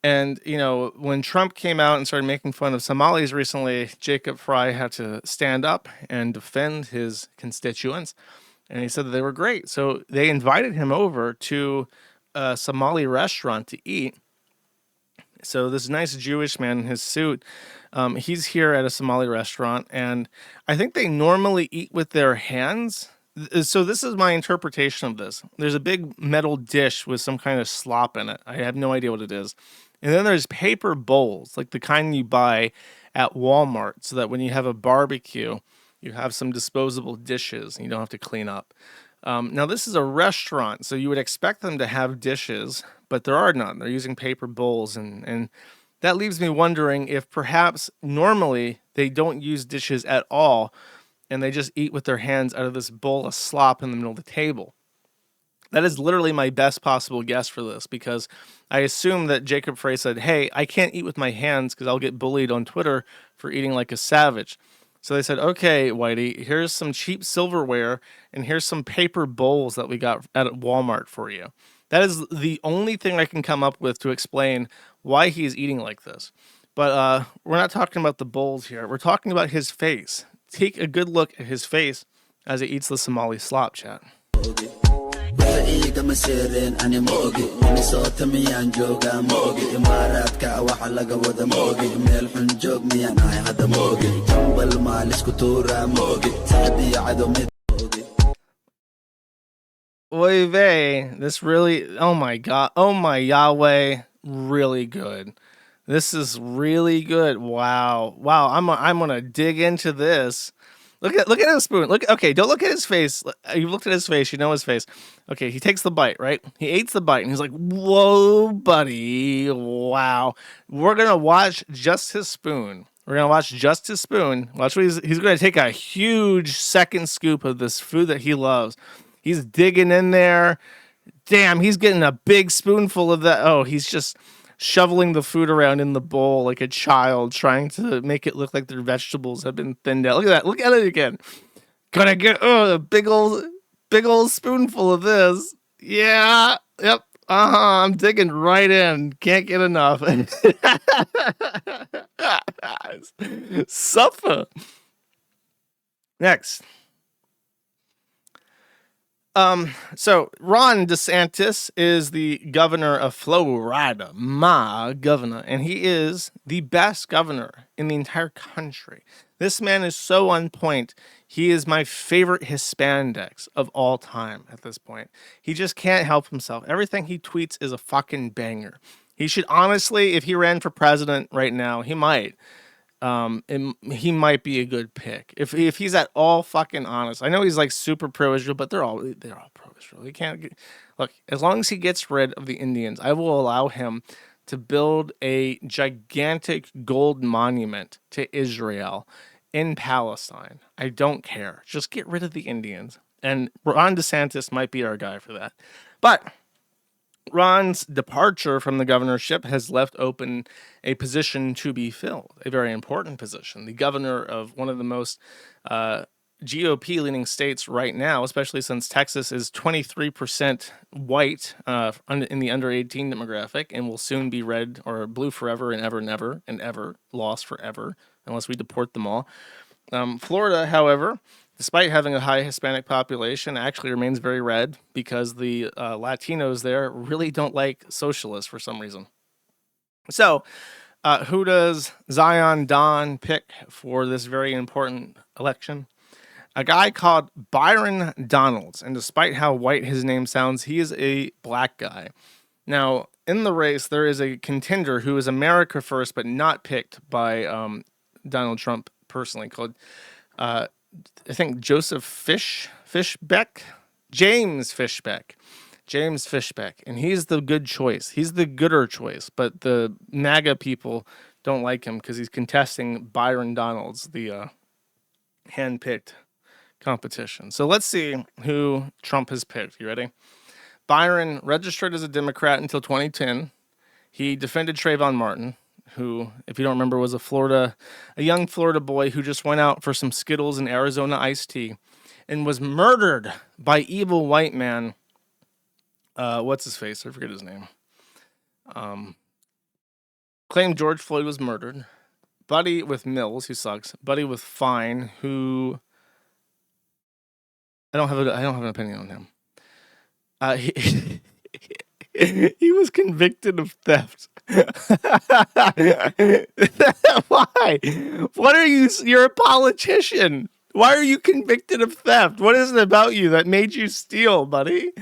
And, you know, when Trump came out and started making fun of Somalis recently, Jacob Frey had to stand up and defend his constituents. And he said that they were great. So they invited him over to a Somali restaurant to eat. So this nice Jewish man in his suit, he's here at a Somali restaurant, and I think they normally eat with their hands. So this is my interpretation of this. There's a big metal dish with some kind of slop in it. I have no idea what it is. And then there's paper bowls, like the kind you buy at Walmart, so that when you have a barbecue, you have some disposable dishes and you don't have to clean up. Now, this is a restaurant, so you would expect them to have dishes, but there are none. They're using paper bowls, and that leaves me wondering if perhaps normally they don't use dishes at all, and they just eat with their hands out of this bowl of slop in the middle of the table. That is literally my best possible guess for this, because I assume that Jacob Frey said, hey, I can't eat with my hands because I'll get bullied on Twitter for eating like a savage. So they said, okay, Whitey, here's some cheap silverware, and here's some paper bowls that we got at Walmart for you. That is the only thing I can come up with to explain why he's eating like this. But we're not talking about the bowls here. We're talking about his face. Take a good look at his face as he eats the Somali slop, chat. Oy vey, this really, oh my God, oh my Yahweh, really good. This is really good. Wow, I'm gonna dig into this. Look at his spoon. Okay, don't look at his face. You looked at his face, you know his face. Okay, he takes the bite, right? He eats the bite, and he's like, "Whoa, buddy, wow." We're gonna watch just his spoon. Watch what he's gonna take a huge second scoop of this food that he loves. He's digging in there. Damn, he's getting a big spoonful of that. Oh, he's just shoveling the food around in the bowl like a child, trying to make it look like their vegetables have been thinned out. Look at that. Look at it again. Gonna get a big old spoonful of this. Yeah. Yep. I'm digging right in. Can't get enough. Suffer. Next. So Ron DeSantis is the governor of Florida, my governor, and he is the best governor in the entire country. This man is so on point. He is my favorite Hispanics of all time at this point. He just can't help himself. Everything he tweets is a fucking banger. He should honestly, if he ran for president right now, he might. He might be a good pick if he's at all fucking honest. I know he's like super pro-Israel, but they're all pro-Israel. He can't look, as long as he gets rid of the Indians, I will allow him to build a gigantic gold monument to Israel in Palestine. I don't care. Just get rid of the Indians. And Ron DeSantis might be our guy for that. But Ron's departure from the governorship has left open a position to be filled, a very important position. The governor of one of the most GOP-leaning states right now, especially since Texas is 23% white in the under 18 demographic and will soon be red or blue forever and ever, never, and ever, lost forever, unless we deport them all. Florida, however, despite having a high Hispanic population, actually remains very red because the Latinos there really don't like socialists for some reason. So, who does Zion Don pick for this very important election? A guy called Byron Donalds, and despite how white his name sounds, he is a black guy. Now, in the race, there is a contender who is America first, but not picked by Donald Trump personally, called I think James Fishbeck, and he's the good choice. He's the gooder choice, but the MAGA people don't like him because he's contesting Byron Donalds, the hand-picked competition. So let's see who Trump has picked. You ready? Byron registered as a Democrat until 2010. He defended Trayvon Martin, who, if you don't remember, was a young Florida boy who just went out for some Skittles and Arizona iced tea and was murdered by evil white man. What's his face? I forget his name. Claimed George Floyd was murdered. Buddy with Mills, who sucks. Buddy with Fine, who I don't have an opinion on him. He was convicted of theft. Why? What are you? You're a politician. Why are you convicted of theft? What is it about you that made you steal, buddy?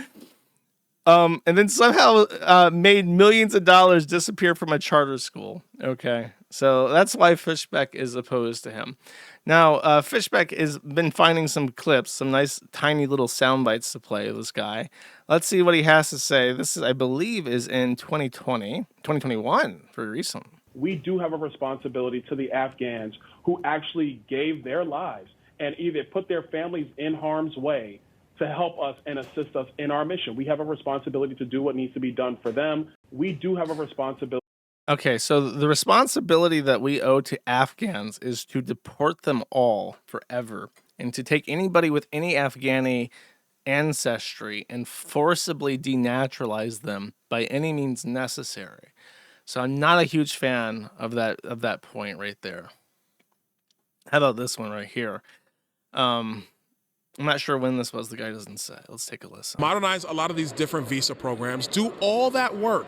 And then somehow made millions of dollars disappear from a charter school. Okay, so that's why Fishbeck is opposed to him. Now, Fishbeck has been finding some clips, some nice tiny little sound bites to play of this guy. Let's see what he has to say. This is, I believe, is in 2021, very recent. We do have a responsibility to the Afghans who actually gave their lives and either put their families in harm's way to help us and assist us in our mission. We have a responsibility to do what needs to be done for them. We do have a responsibility. Okay, so the responsibility that we owe to Afghans is to deport them all forever and to take anybody with any Afghani ancestry and forcibly denaturalize them by any means necessary. So I'm not a huge fan of that point right there. How about this one right here? I'm not sure when this was. The guy doesn't say. Let's take a listen. Modernize a lot of these different visa programs. Do all that work.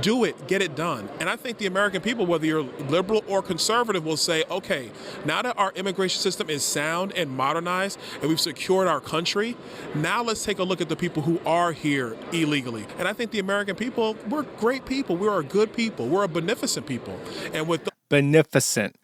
Do it. Get it done. And I think the American people, whether you're liberal or conservative, will say, okay, now that our immigration system is sound and modernized and we've secured our country, now let's take a look at the people who are here illegally. And I think the American people, we're great people. We're a good people. We're a beneficent people. And with Beneficent.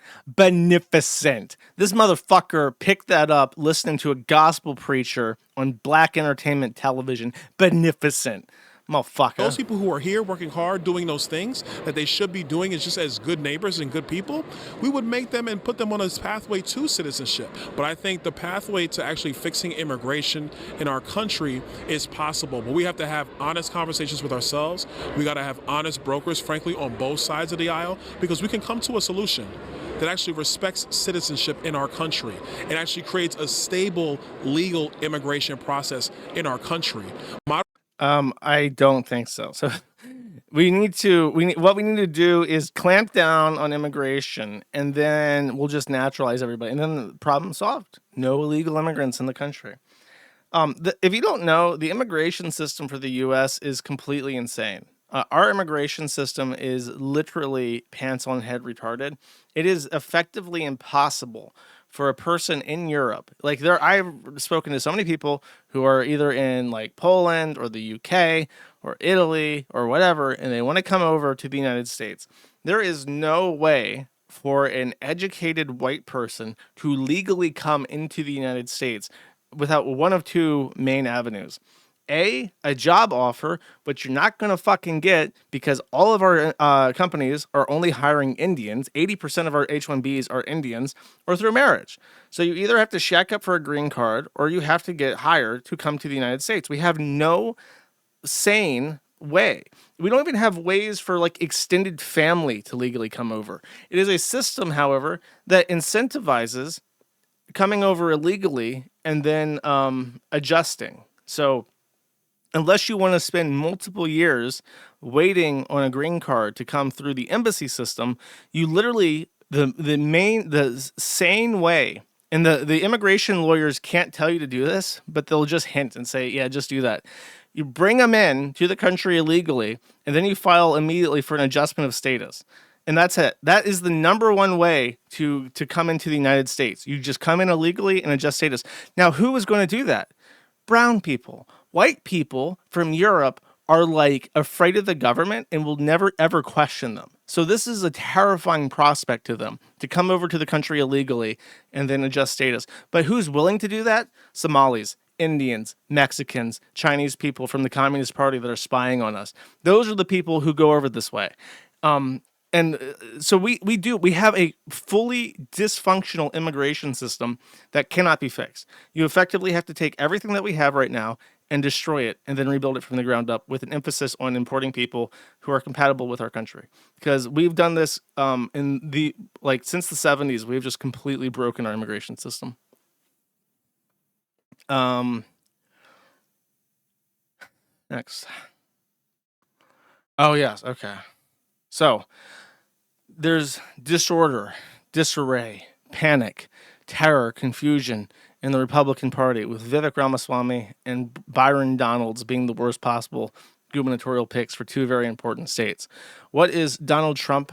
This motherfucker picked that up listening to a gospel preacher on black entertainment television. Beneficent. Motherfucker. Those people who are here working hard, doing those things that they should be doing is just as good neighbors and good people, we would make them and put them on this pathway to citizenship. But I think the pathway to actually fixing immigration in our country is possible. But we have to have honest conversations with ourselves. We got to have honest brokers, frankly, on both sides of the aisle, because we can come to a solution that actually respects citizenship in our country and actually creates a stable, legal immigration process in our country. I don't think so. So what we need to do is clamp down on immigration, and then we'll just naturalize everybody, and then the problem solved. No illegal immigrants in the country. If you don't know, the immigration system for the U.S. is completely insane. Our immigration system is literally pants on head retarded. It is effectively impossible for a person in Europe. I've spoken to so many people who are either in like Poland or the UK or Italy or whatever, and they want to come over to the United States. There is no way for an educated white person to legally come into the United States without one of two main avenues. A job offer, but you're not going to fucking get because all of our companies are only hiring Indians. 80% of our H-1Bs are Indians, or through marriage. So you either have to shack up for a green card or you have to get hired to come to the United States. We have no sane way. We don't even have ways for like extended family to legally come over. It is a system, however, that incentivizes coming over illegally and then adjusting. So unless you want to spend multiple years waiting on a green card to come through the embassy system, you literally, the sane way, and the immigration lawyers can't tell you to do this, but they'll just hint and say, yeah, just do that. You bring them in to the country illegally, and then you file immediately for an adjustment of status. And that's it. That is the number one way to come into the United States. You just come in illegally and adjust status. Now, who is going to do that? Brown people. White people from Europe are like afraid of the government and will never ever question them. So this is a terrifying prospect to them to come over to the country illegally and then adjust status. But who's willing to do that? Somalis, Indians, Mexicans, Chinese people from the Communist Party that are spying on us. Those are the people who go over this way. And so we have a fully dysfunctional immigration system that cannot be fixed. You effectively have to take everything that we have right now and destroy it and then rebuild it from the ground up with an emphasis on importing people who are compatible with our country. Because we've done this since the 70s, we've just completely broken our immigration system. Next. Oh, yes. Okay. So there's disorder, disarray, panic, terror, confusion in the Republican Party, with Vivek Ramaswamy and Byron Donalds being the worst possible gubernatorial picks for two very important states. What is Donald Trump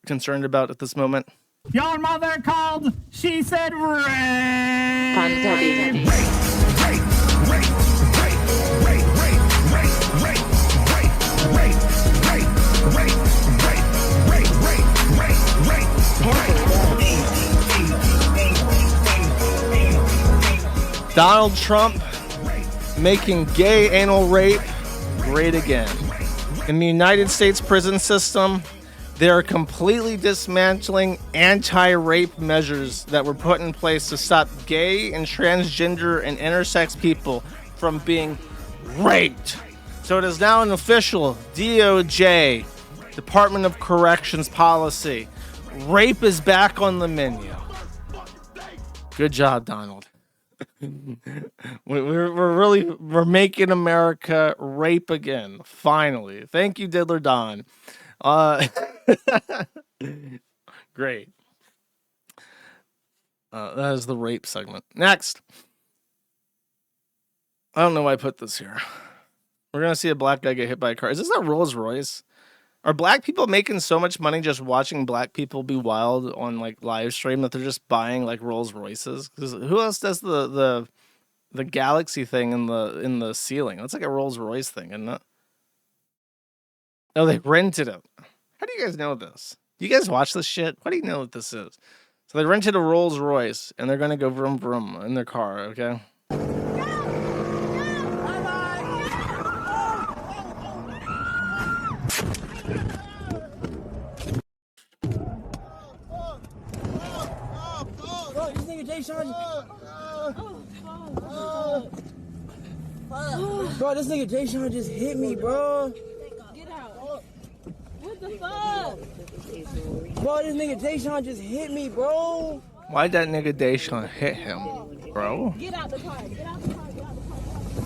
concerned about at this moment? Your mother called, she said rape. Donald Trump making gay anal rape great again. In the United States prison system, they are completely dismantling anti-rape measures that were put in place to stop gay and transgender and intersex people from being raped. So it is now an official DOJ, Department of Corrections policy. Rape is back on the menu. Good job, Donald. We're making America rape again. Finally. Thank you, Diddler Don. Great. That is the rape segment. Next. I don't know why I put this here. We're going to see a black guy get hit by a car. Is this a Rolls Royce? Are black people making so much money just watching black people be wild on like live stream that they're just buying like Rolls Royces? Because who else does the galaxy thing in the ceiling? That's like a Rolls Royce thing, isn't it? Oh, they rented it. How do you guys know this? Do you guys watch this shit? What do you know what this is? So they rented a Rolls Royce and they're gonna go vroom vroom in their car. Okay. Bro, this nigga Jay Sean just hit me, bro. Get out. What the fuck? Bro, this nigga Jay Sean just hit me, bro. Why'd that nigga Deshaun hit him, bro? Get out the car. Get out the car. Get out the car.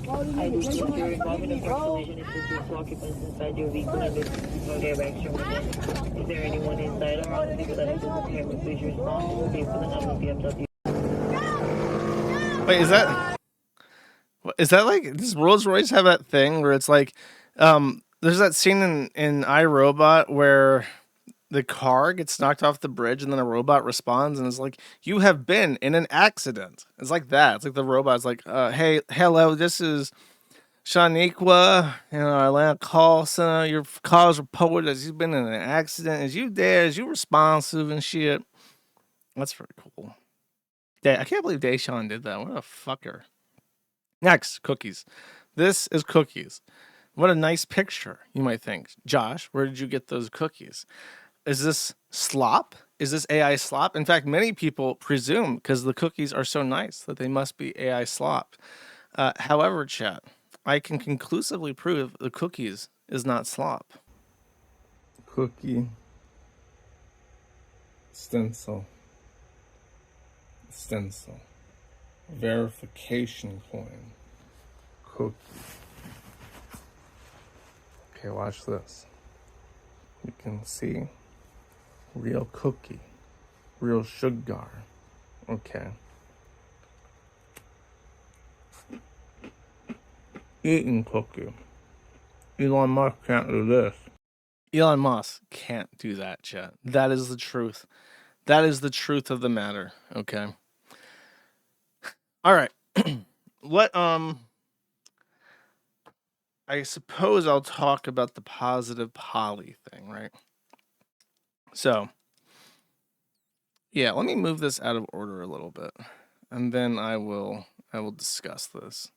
Bro, this nigga Jay Sean just hit me, bro. Is there anyone inside around the people that is in please respond? We'll be able to number BMW. Wait, is that like, does Rolls Royce have that thing where it's like, there's that scene in iRobot where the car gets knocked off the bridge and then a robot responds and is like, you have been in an accident. It's like that. It's like the robot's like, hey, hello, this is Shaniqua, Atlanta call center. Your call is reported as you've been in an accident. Is you there? Is you responsive and shit? That's very cool. I can't believe Deshaun did that. What a fucker. Next, cookies. This is cookies. What a nice picture, you might think. Josh, where did you get those cookies? Is this slop? Is this AI slop? In fact, many people presume, because the cookies are so nice, that they must be AI slop. However, chat, I can conclusively prove the cookies is not slop. Cookie. Stencil. Verification coin. Cookie. Okay, watch this. You can see real cookie, real sugar. Okay. Eating cookie. Elon Musk can't do this. Elon Musk can't do that, chat. That is the truth. That is the truth of the matter. Okay. All right. I suppose I'll talk about the positive poly thing, right? So, yeah, let me move this out of order a little bit, and then I will discuss this.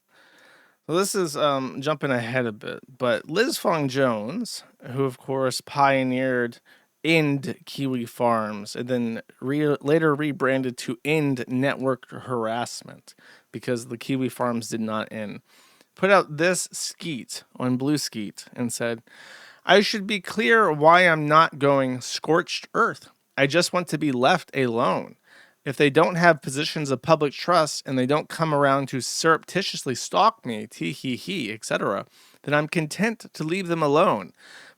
So this is jumping ahead a bit, but Liz Fong-Jones, who of course pioneered End Kiwi Farms and then later rebranded to End Network Harassment because the Kiwi Farms did not end, put out this skeet on Blue Skeet and said, I should be clear why I'm not going scorched earth. I just want to be left alone. If they don't have positions of public trust and they don't come around to surreptitiously stalk me, tee-hee-hee, etc., then I'm content to leave them alone.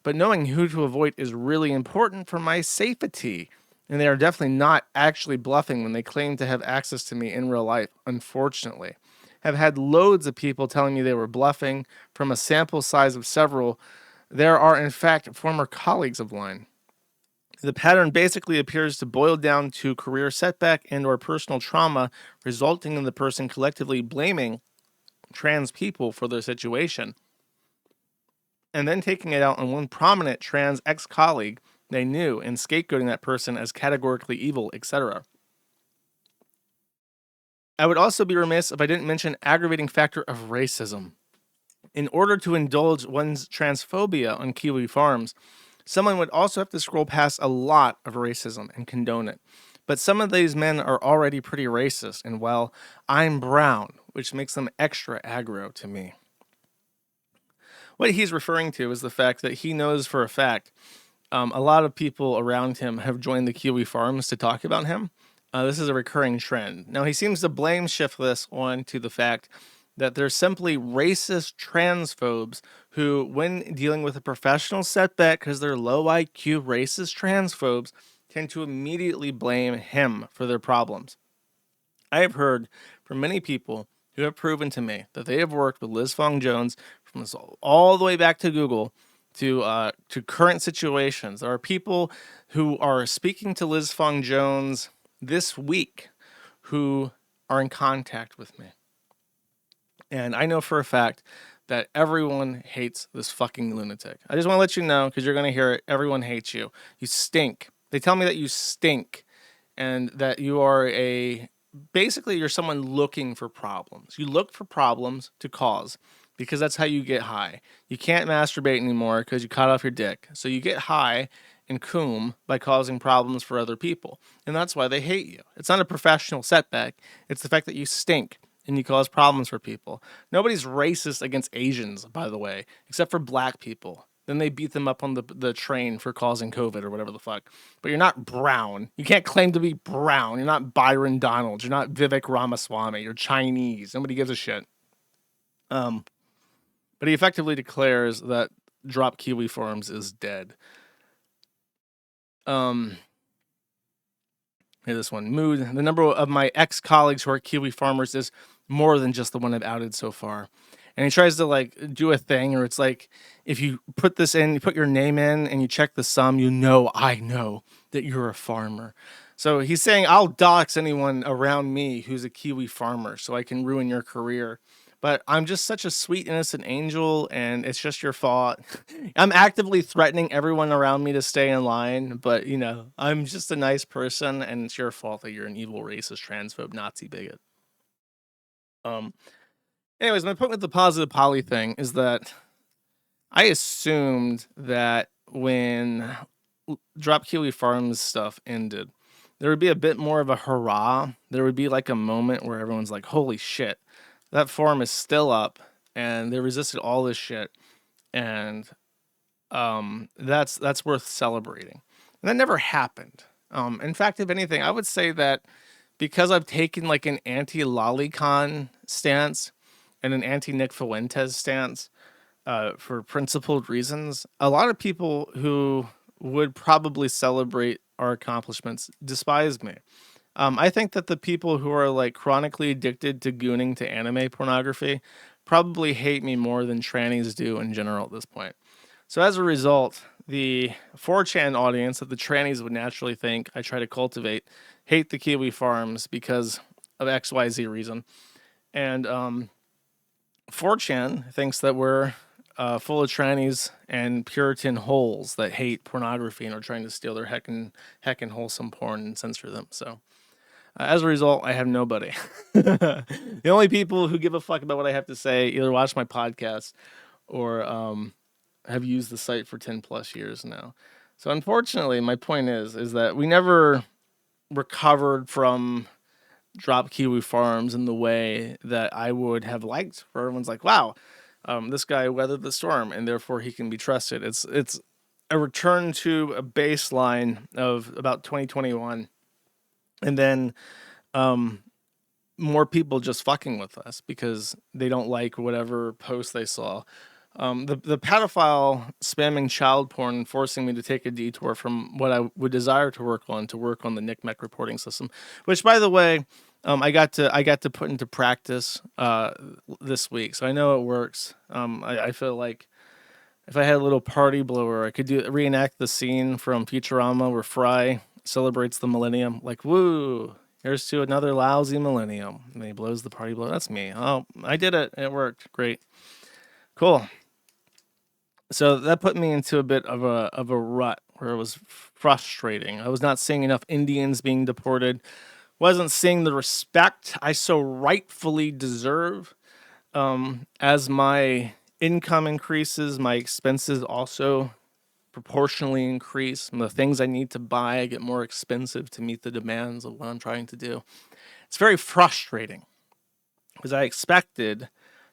But knowing who to avoid is really important for my safety. And they are definitely not actually bluffing when they claim to have access to me in real life, unfortunately. Have had loads of people telling me they were bluffing. From a sample size of several, there are in fact former colleagues of mine. The pattern basically appears to boil down to career setback and or personal trauma, resulting in the person collectively blaming trans people for their situation, and then taking it out on one prominent trans ex-colleague they knew and scapegoating that person as categorically evil, etc. I would also be remiss if I didn't mention aggravating factor of racism. In order to indulge one's transphobia on Kiwi Farms, someone would also have to scroll past a lot of racism and condone it. But some of these men are already pretty racist, and well, I'm brown, which makes them extra aggro to me. What he's referring to is the fact that he knows for a fact a lot of people around him have joined the Kiwi Farms to talk about him. This is a recurring trend. Now, he seems to blame shift this on to the fact that they're simply racist transphobes who, when dealing with a professional setback because they're low IQ racist transphobes, tend to immediately blame him for their problems. I have heard from many people who have proven to me that they have worked with Liz Fong-Jones from this all the way back to Google to current situations. There are people who are speaking to Liz Fong-Jones this week who are in contact with me. And I know for a fact that everyone hates this fucking lunatic. I just want to let you know, because you're going to hear it, everyone hates you. You stink. They tell me that you stink and that you are basically you're someone looking for problems. You look for problems to cause because that's how you get high. You can't masturbate anymore because you cut off your dick. So you get high and coom by causing problems for other people. And that's why they hate you. It's not a professional setback. It's the fact that you stink and you cause problems for people. Nobody's racist against Asians, by the way, except for black people. Then they beat them up on the train for causing COVID or whatever the fuck. But you're not brown. You can't claim to be brown. You're not Byron Donalds. You're not Vivek Ramaswamy. You're Chinese. Nobody gives a shit. But he effectively declares that Drop Kiwi Farms is dead. Here, this one. Mood. The number of my ex-colleagues who are Kiwi farmers is more than just the one I've outed so far. And he tries to do a thing where it's like, if you put this in, you put your name in and you check the sum, I know that you're a farmer. So he's saying, I'll dox anyone around me who's a Kiwi farmer so I can ruin your career. But I'm just such a sweet, innocent angel, and it's just your fault. I'm actively threatening everyone around me to stay in line, but, I'm just a nice person, and it's your fault that you're an evil, racist, transphobe, Nazi bigot. Anyways, my point with the positive poly thing is that I assumed that when Drop Kiwi Farms stuff ended, there would be a bit more of a hurrah. There would be like a moment where everyone's like, holy shit, that farm is still up and they resisted all this shit. And that's worth celebrating. And that never happened. In fact, if anything, I would say that because I've taken like an anti-lolicon stance and an anti-Nick Fuentes stance for principled reasons, a lot of people who would probably celebrate our accomplishments despise me. I think that the people who are like chronically addicted to gooning to anime pornography probably hate me more than trannies do in general at this point. So as a result, the 4chan audience that the trannies would naturally think I try to cultivate hate the Kiwi Farms because of XYZ reason. And 4chan thinks that we're full of trannies and Puritan holes that hate pornography and are trying to steal their heckin' wholesome porn and censor them. So As a result, I have nobody. The only people who give a fuck about what I have to say either watch my podcast or have used the site for 10 plus years now. So unfortunately, my point is that we never recovered from Drop Kiwi Farms in the way that I would have liked. Where everyone's like, wow, this guy weathered the storm and therefore he can be trusted. It's a return to a baseline of about 2021. And then more people just fucking with us because they don't like whatever post they saw. The pedophile spamming child porn forcing me to take a detour from what I would desire to work on the NCMEC reporting system, which, by the way, I got to put into practice this week, so I know it works. I feel like if I had a little party blower, I could reenact the scene from Futurama where Fry celebrates the millennium, like, woo, here's to another lousy millennium, and he blows the party blower. That's me. Oh, I did it. It worked. Great. Cool. So that put me into a bit of a rut where it was frustrating. I was not seeing enough Indians being deported. Wasn't seeing the respect I so rightfully deserve. As my income increases, my expenses also proportionally increase. And the things I need to buy get more expensive to meet the demands of what I'm trying to do. It's very frustrating because I expected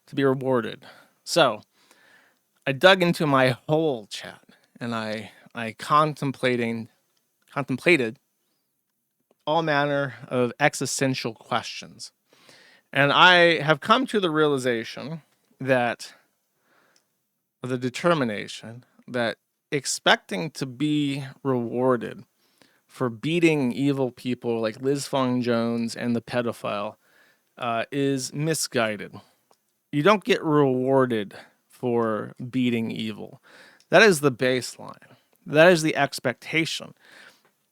to be rewarded. So I dug into my whole chat and I contemplated all manner of existential questions. And I have come to the realization that the determination that expecting to be rewarded for beating evil people like Liz Fong-Jones and the pedophile is misguided. You don't get rewarded for beating evil. That is the baseline. That is the expectation.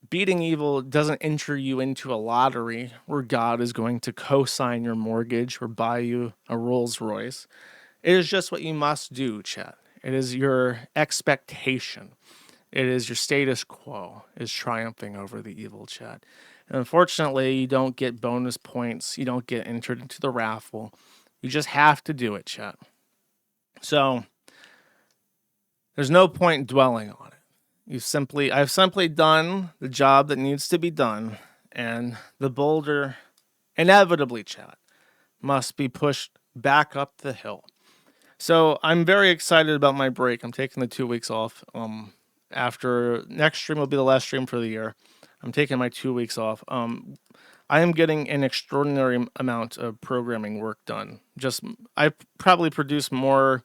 Beating evil doesn't enter you into a lottery where God is going to co-sign your mortgage or buy you a Rolls Royce. It is just what you must do, chat. It is your expectation. It is your status quo is triumphing over the evil, chat. And unfortunately, you don't get bonus points. You don't get entered into the raffle. You just have to do it, chat. So there's no point dwelling on it. I've simply done the job that needs to be done, and the boulder, inevitably, chat, must be pushed back up the hill. So I'm very excited about my break. I'm taking the 2 weeks off. After next stream will be the last stream for the year. I'm taking my 2 weeks off. I am getting an extraordinary amount of programming work done. I probably produced more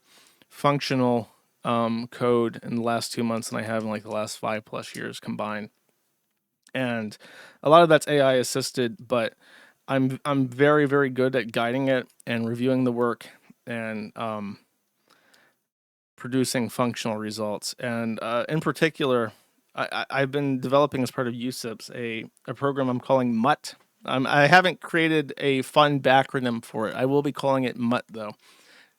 functional code in the last 2 months than I have in like the last 5+ years combined. And a lot of that's AI assisted, but I'm very, very good at guiding it and reviewing the work and producing functional results. And in particular, I've been developing as part of USIPS a program I'm calling MUT. I haven't created a fun backronym for it. I will be calling it MUT though.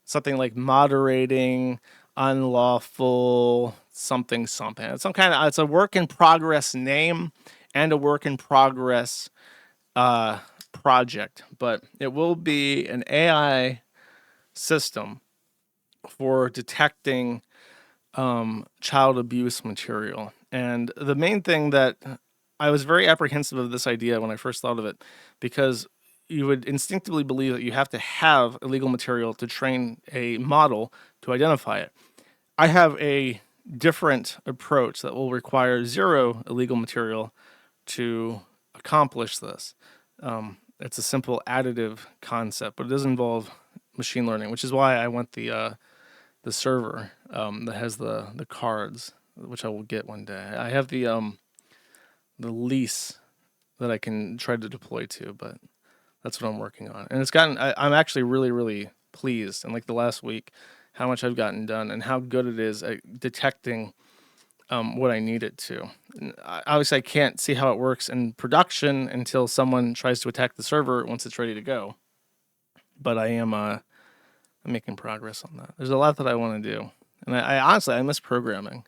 Something like moderating, unlawful, something. It's it's a work in progress name and a work in progress project, but it will be an AI system for detecting child abuse material. And the main thing that I was very apprehensive of this idea when I first thought of it, because you would instinctively believe that you have to have illegal material to train a model to identify it. I have a different approach that will require zero illegal material to accomplish this. It's a simple additive concept, but it does involve machine learning, which is why I want the server that has the cards, which I will get one day. I have the lease that I can try to deploy to, but that's what I'm working on. And I'm actually really, really pleased in like the last week how much I've gotten done and how good it is at detecting what I need it to. And obviously, I can't see how it works in production until someone tries to attack the server once it's ready to go. But I am I'm making progress on that. There's a lot that I want to do. And I honestly miss programming.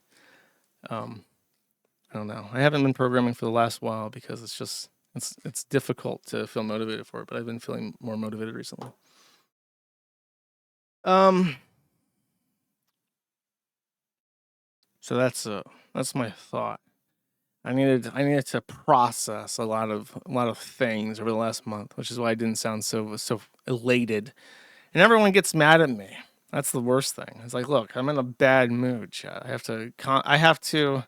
I don't know. I haven't been programming for the last while because it's it's difficult to feel motivated for it, but I've been feeling more motivated recently. So that's my thought. I needed to process a lot of things over the last month, which is why I didn't sound so elated. And everyone gets mad at me. That's the worst thing. It's like, look, I'm in a bad mood, chat. I have to.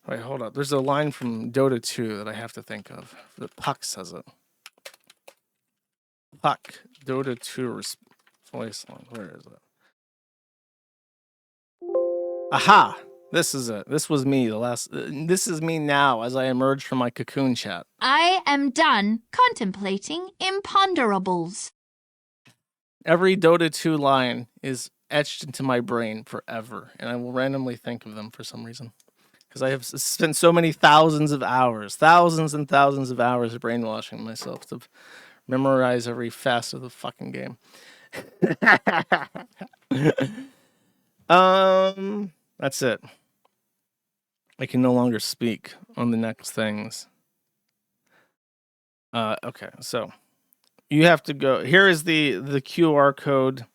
Wait, hold up. There's a line from Dota 2 that I have to think of. The Puck says it. Puck, Dota 2 voice line. Where is it? Aha! This is it. This was me. This is me now as I emerge from my cocoon, chat. I am done contemplating imponderables. Every Dota 2 line is etched into my brain forever, and I will randomly think of them for some reason. Because I have spent so many thousands and thousands of hours brainwashing myself to memorize every facet of the fucking game. That's it. I can no longer speak on the next things. Okay, so you have to go. Here is the QR code.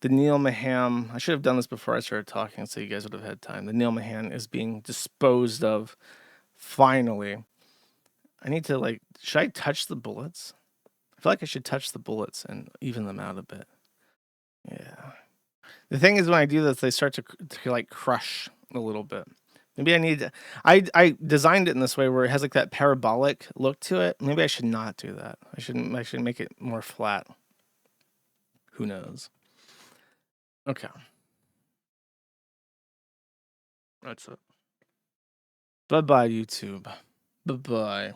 The Neil Maham. I should have done this before I started talking, so you guys would have had time. The Neil Maham is being disposed of. Finally, I need to should I touch the bullets? I feel like I should touch the bullets and even them out a bit. Yeah. The thing is, when I do this, they start to crush a little bit. Maybe I need to, I designed it in this way where it has that parabolic look to it. Maybe I should not do that. I should make it more flat. Who knows? Okay. That's it. Bye-bye, YouTube. Bye-bye.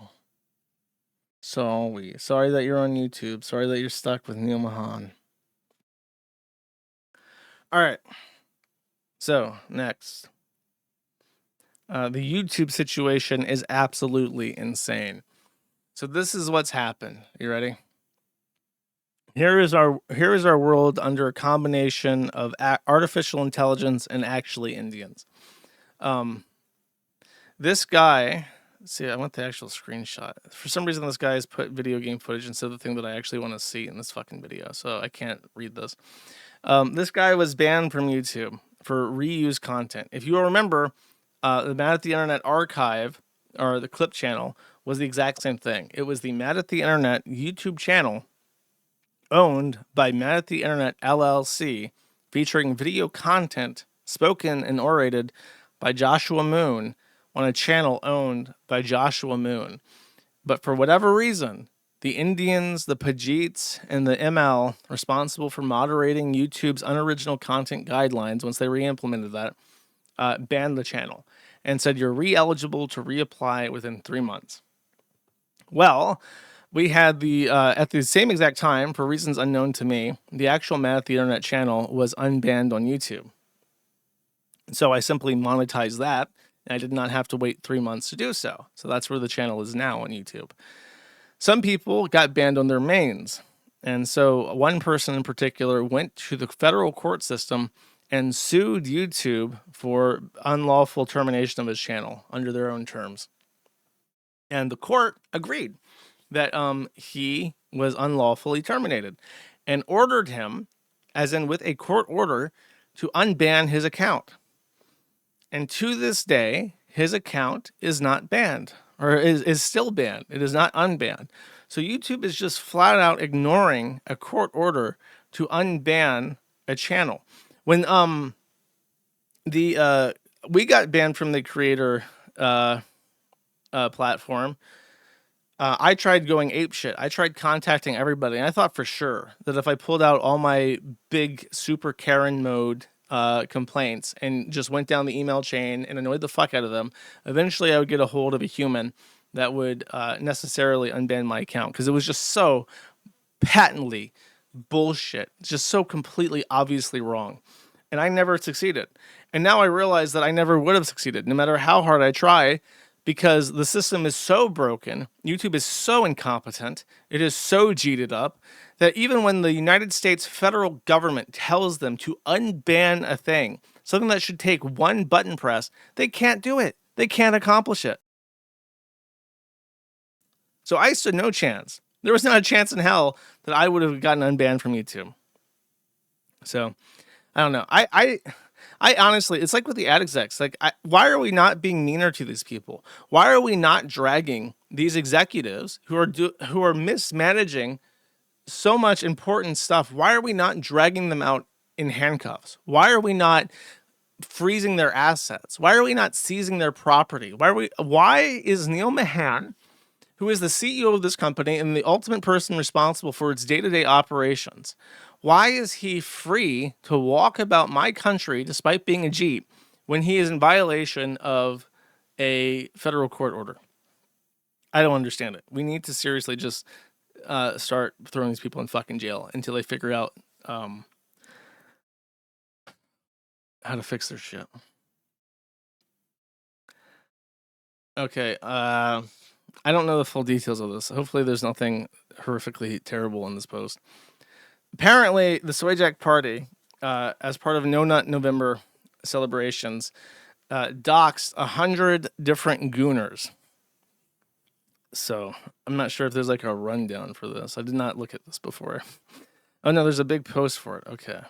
Sorry that you're on YouTube. Sorry that you're stuck with Neil Maham. All right. So, next. The YouTube situation is absolutely insane. So this is what's happened. You ready? Here is our world under a combination of artificial intelligence and actually Indians. This guy, see, I want the actual screenshot. For some reason, this guy has put video game footage instead of the thing that I actually want to see in this fucking video, so I can't read this. This guy was banned from YouTube for reused content. If you remember, the Mad at the Internet archive, or the clip channel, was the exact same thing. It was the Mad at the Internet YouTube channel owned by Mad at the Internet LLC, featuring video content spoken and orated by Joshua Moon on a channel owned by Joshua Moon. But for whatever reason, the Indians, the Pajits, and the ML responsible for moderating YouTube's unoriginal content guidelines, once they re-implemented that, banned the channel and said you're re-eligible to reapply within 3 months. Well, we had at the same exact time, for reasons unknown to me, the actual Mad at the Internet channel was unbanned on YouTube. So I simply monetized that, and I did not have to wait 3 months to do so. So that's where the channel is now on YouTube. Some people got banned on their mains. And so one person in particular went to the federal court system and sued YouTube for unlawful termination of his channel under their own terms. And the court agreed that he was unlawfully terminated and ordered him, as in with a court order, to unban his account. And to this day, his account is not banned, or is still banned. It is not unbanned. So YouTube is just flat out ignoring a court order to unban a channel. When we got banned from the creator platform, I tried going apeshit. I tried contacting everybody, and I thought for sure that if I pulled out all my big super Karen mode complaints and just went down the email chain and annoyed the fuck out of them, eventually I would get a hold of a human that would necessarily unban my account, because it was just so patently bullshit. It's just so completely obviously wrong. And I never succeeded. And now I realize that I never would have succeeded, no matter how hard I try, because the system is so broken, YouTube is so incompetent, it is so cheated up, that even when the United States federal government tells them to unban a thing, something that should take one button press, they can't do it. They can't accomplish it. So I stood no chance. There was not a chance in hell that I would have gotten unbanned from YouTube. So I don't know. I honestly, it's like with the ad execs. Like, why are we not being meaner to these people? Why are we not dragging these executives who are mismanaging so much important stuff? Why are we not dragging them out in handcuffs? Why are we not freezing their assets? Why are we not seizing their property? Why is Neil Mahan, who is the CEO of this company and the ultimate person responsible for its day-to-day operations, why is he free to walk about my country despite being a Jeep when he is in violation of a federal court order? I don't understand it. We need to seriously just start throwing these people in fucking jail until they figure out how to fix their shit. Okay, I don't know the full details of this. Hopefully there's nothing horrifically terrible in this post. Apparently, the Soyjak Party, as part of No Nut November celebrations, doxed 100 different gooners. So, I'm not sure if there's like a rundown for this. I did not look at this before. Oh no, there's a big post for it. Okay.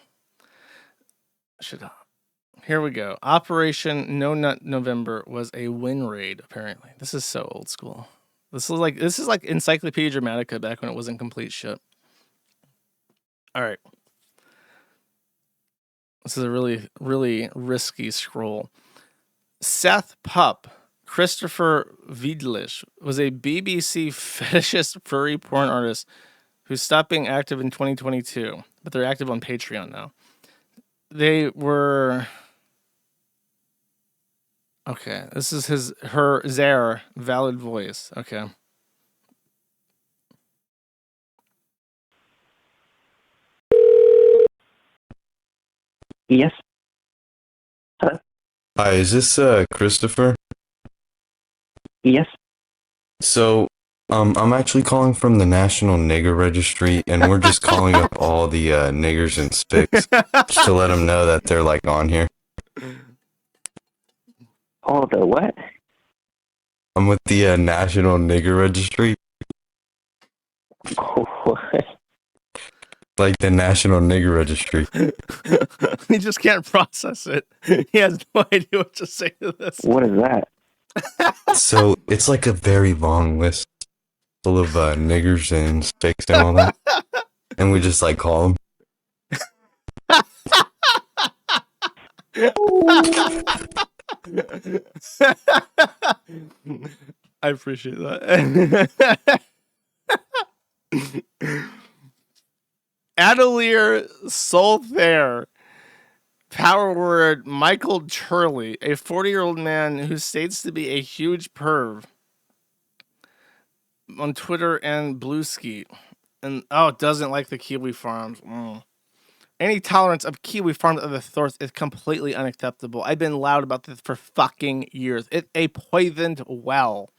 Here we go. Operation No Nut November was a win raid, apparently. This is so old school. This is like Encyclopedia Dramatica back when it wasn't complete shit. All right. This is a really, really risky scroll. Seth Pup, Christopher Vidlish, was a BBC fetishist furry porn artist who stopped being active in 2022, but they're active on Patreon now. They were... Okay, this is their valid voice. Okay. Yes. Hello? Hi, is this Christopher? Yes. So, I'm actually calling from the National Nigger Registry, and we're just calling up all the niggers and spics just to let them know that they're like on here. All the what? I'm with the National Nigger Registry. What? Like the National Nigger Registry. He just can't process it. He has no idea what to say to this. What is that? So, it's like a very long list full of niggers and spics and all that. And we just like call them. I appreciate that. Adelier Solthair, power word Michael Turley, a 40-year-old man who states to be a huge perv on Twitter and Bluesky, and doesn't like the kiwi farms. Any tolerance of kiwi farms of the source is completely unacceptable. I've been loud about this for fucking years. It's a poisoned well.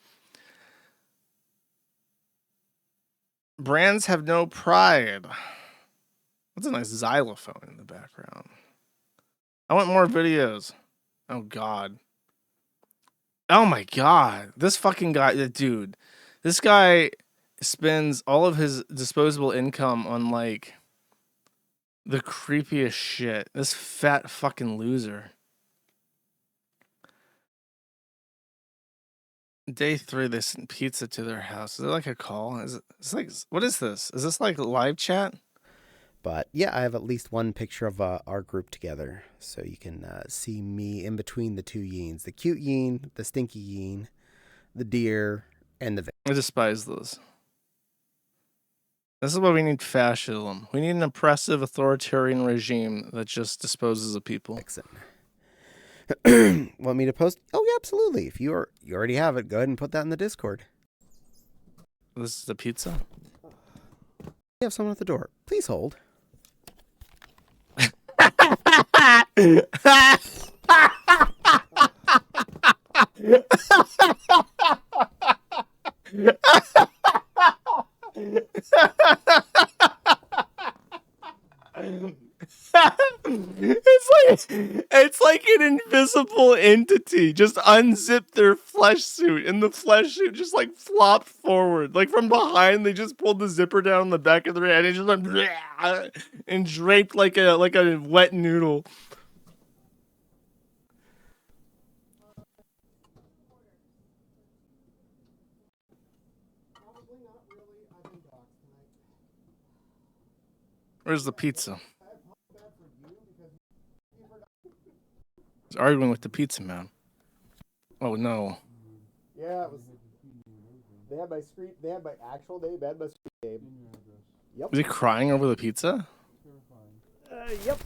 Brands have no pride. That's a nice xylophone in the background. I want more videos. Oh, God. Oh, my God. This fucking guy, dude. This guy spends all of his disposable income on, like, the creepiest shit. This fat fucking loser. Day 3, they sent pizza to their house. Is it like a call? It's like, what is this? Is this like live chat? But yeah, I have at least one picture of our group together. So you can see me in between the two yeens. The cute yeen, the stinky yeen, the deer, and the... I despise those. This is why we need fascism. We need an oppressive authoritarian regime that just disposes of people. Want me to post? Oh, yeah, absolutely. If you already have it, go ahead and put that in the Discord. This is the pizza? We have someone at the door. Please hold. It's like an invisible entity just unzipped their flesh suit, and the flesh suit just like flopped forward. Like from behind, they just pulled the zipper down the back of their head and just went and draped like a wet noodle. Where's the pizza? He's arguing with the pizza man. Oh no. Yeah, it was. They had my street. They had my actual name and my street name. Yep. Is he crying over the pizza? Yep.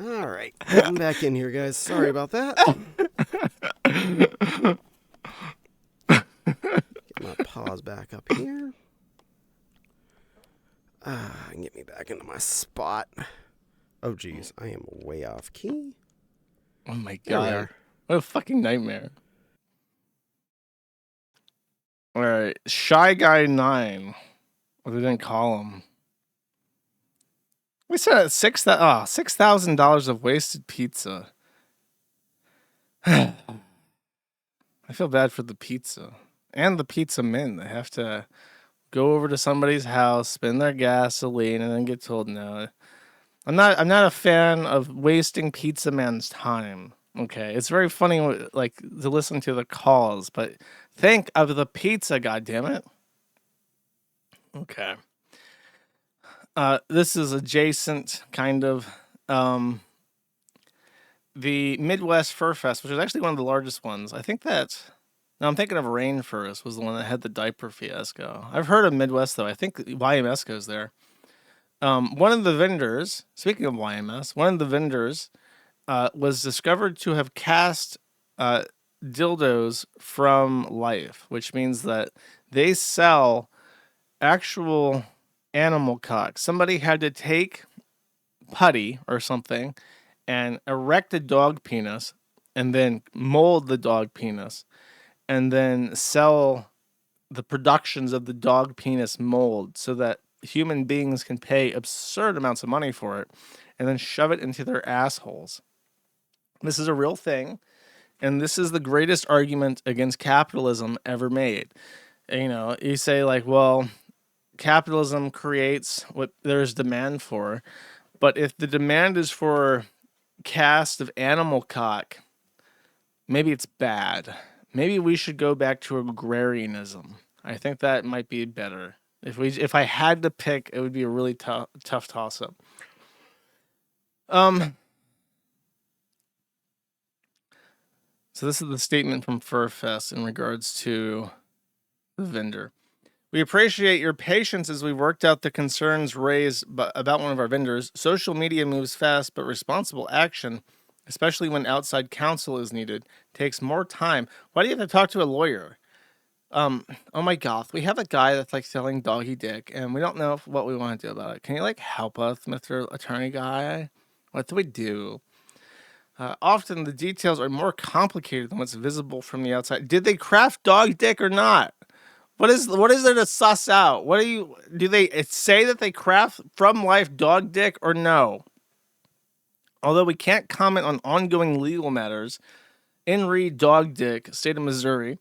All right, I'm back in here, guys. Sorry about that. Get my paws back up here. And get me back into my spot. Oh, geez, I am way off key. Oh my There we god. are. What a fucking nightmare. Alright, Shy Guy 9. Well, they didn't call him. We said $6,000 of wasted pizza. I feel bad for the pizza. And the pizza men. They have to go over to somebody's house, spend their gasoline, and then get told no. I'm not a fan of wasting pizza man's time. Okay, it's very funny like to listen to the calls, but think of the pizza, goddammit. Okay. This is adjacent, kind of. The Midwest Fur Fest, which is actually one of the largest ones. I think that's... No, I'm thinking of Rain Fur's was the one that had the diaper fiasco. I've heard of Midwest, though. I think YMS goes there. One of the vendors, speaking of YMS, one of the vendors was discovered to have cast dildos from life, which means that they sell actual animal cock. Somebody had to take putty or something and erect a dog penis and then mold the dog penis and then sell the productions of the dog penis mold so that human beings can pay absurd amounts of money for it and then shove it into their assholes. This is a real thing, and this is the greatest argument against capitalism ever made. You know, you say like, well, capitalism creates what there's demand for, but if the demand is for cast of animal cock, maybe it's bad. Maybe we should go back to agrarianism. I think that might be better. If I had to pick, it would be a really tough toss-up. So this is the statement from FurFest in regards to the vendor. We appreciate your patience as we worked out the concerns raised about one of our vendors. Social media moves fast, but responsible action, especially when outside counsel is needed, takes more time. Why do you have to talk to a lawyer? Oh my god, we have a guy that's like selling doggy dick, and we don't know what we want to do about it. Can you like help us, Mr. Attorney Guy? What do we do? Often the details are more complicated than what's visible from the outside. Did they craft dog dick or not? What is there to suss out? Do they say that they craft from life dog dick or no? Although we can't comment on ongoing legal matters, in re dog dick, state of Missouri,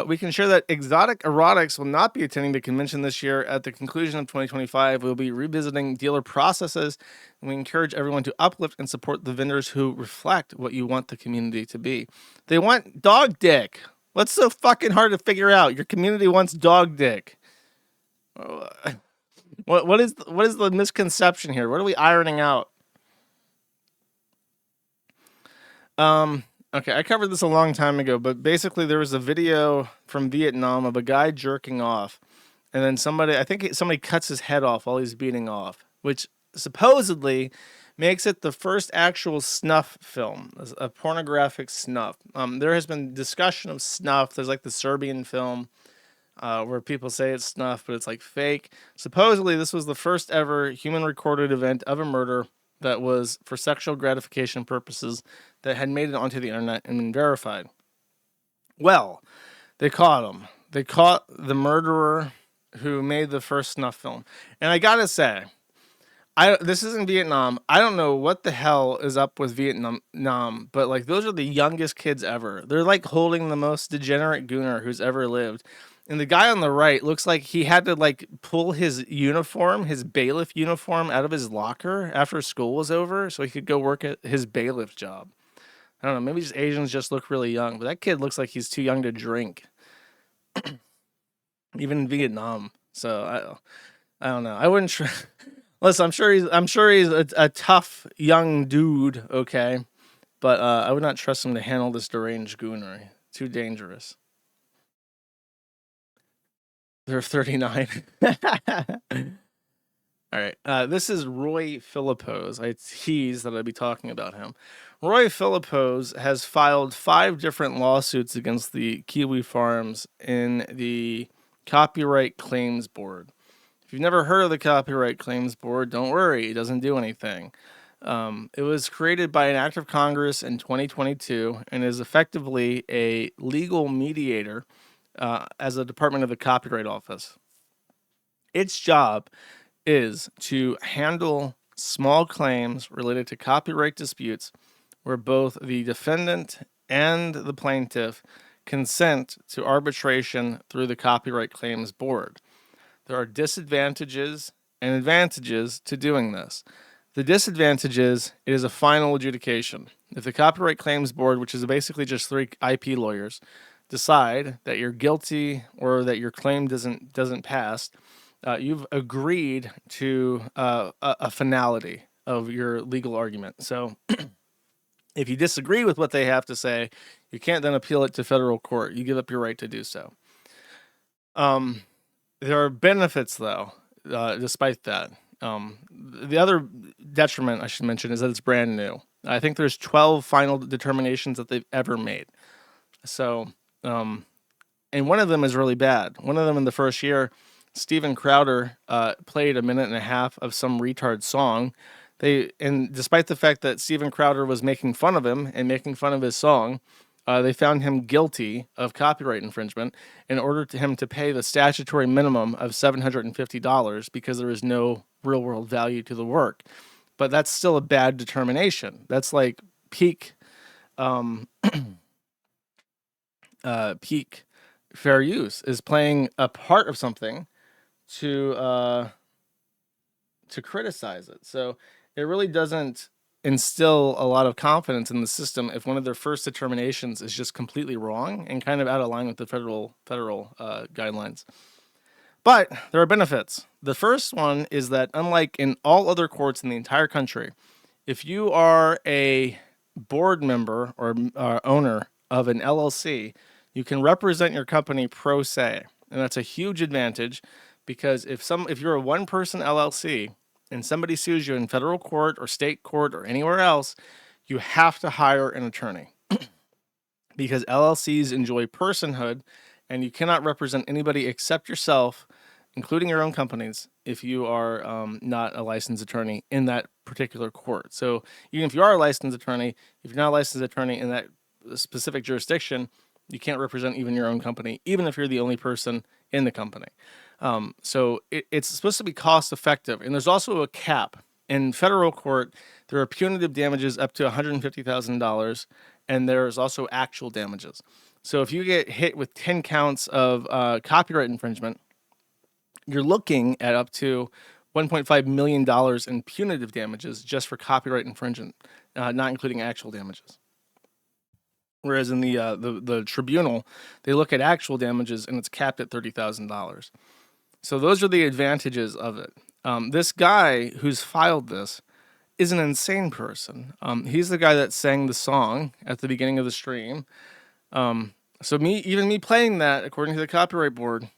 we can share that Exotic Erotics will not be attending the convention this year. At the conclusion of 2025, we'll be revisiting dealer processes, and we encourage everyone to uplift and support the vendors who reflect what you want the community to be. They want dog dick. What's so fucking hard to figure out? Your community wants dog dick. What is the misconception here? What are we ironing out? Okay, I covered this a long time ago, but basically there was a video from Vietnam of a guy jerking off, and then somebody cuts his head off while he's beating off, which supposedly makes it the first actual snuff film, a pornographic snuff. There has been discussion of snuff. There's like the Serbian film where people say it's snuff, but it's like fake. Supposedly this was the first ever human recorded event of a murder that was for sexual gratification purposes that had made it onto the internet and been verified. Well, they caught him. They caught the murderer who made the first snuff film. And I gotta say, This isn't Vietnam. I don't know what the hell is up with Vietnam, but like those are the youngest kids ever. They're like holding the most degenerate gooner who's ever lived. And the guy on the right looks like he had to like pull his uniform, his bailiff uniform, out of his locker after school was over so he could go work at his bailiff job. I don't know. Maybe just Asians just look really young, but that kid looks like he's too young to drink, even in Vietnam. So I don't know. I wouldn't. Listen, I'm sure he's a tough young dude. Okay, but I would not trust him to handle this deranged goonery. Too dangerous. They're 39. All right. This is Roy Philipose. I teased that I'd be talking about him. Roy Philipose has filed 5 different lawsuits against the Kiwi Farms in the Copyright Claims Board. If you've never heard of the Copyright Claims Board, don't worry. It doesn't do anything. It was created by an act of Congress in 2022 and is effectively a legal mediator as a department of the Copyright Office. Its job is to handle small claims related to copyright disputes where both the defendant and the plaintiff consent to arbitration through the Copyright Claims Board. There are disadvantages and advantages to doing this. The disadvantage is it is a final adjudication. If the Copyright Claims Board, which is basically just 3 IP lawyers, decide that you're guilty or that your claim doesn't pass, you've agreed to a finality of your legal argument. So if you disagree with what they have to say, you can't then appeal it to federal court. You give up your right to do so. There are benefits, though, despite that. The other detriment I should mention is that it's brand new. I think there's 12 final determinations that they've ever made. So, and one of them is really bad. One of them in the first year, Steven Crowder played a minute and a half of some retard song. And despite the fact that Steven Crowder was making fun of him and making fun of his song, they found him guilty of copyright infringement and ordered him to pay the statutory minimum of $750 because there is no real-world value to the work. But that's still a bad determination. That's like peak peak fair use, is playing a part of something to criticize it. So it really doesn't instill a lot of confidence in the system if one of their first determinations is just completely wrong and kind of out of line with the federal guidelines. But there are benefits. The first one is that unlike in all other courts in the entire country, if you are a board member or owner of an LLC, you can represent your company pro se, and that's a huge advantage because if you're a one-person LLC and somebody sues you in federal court or state court or anywhere else, you have to hire an attorney because LLCs enjoy personhood, and you cannot represent anybody except yourself, including your own companies, if you are not a licensed attorney in that particular court. So even if you are a licensed attorney, if you're not a licensed attorney in that specific jurisdiction, you can't represent even your own company, even if you're the only person in the company. So it's supposed to be cost effective. And there's also a cap. In federal court, there are punitive damages up to $150,000, and there's also actual damages. So if you get hit with 10 counts of copyright infringement, you're looking at up to $1.5 million in punitive damages just for copyright infringement, not including actual damages. Whereas in the tribunal, they look at actual damages and it's capped at $30,000. So those are the advantages of it. This guy who's filed this is an insane person. He's the guy that sang the song at the beginning of the stream. So me playing that, according to the Copyright Board,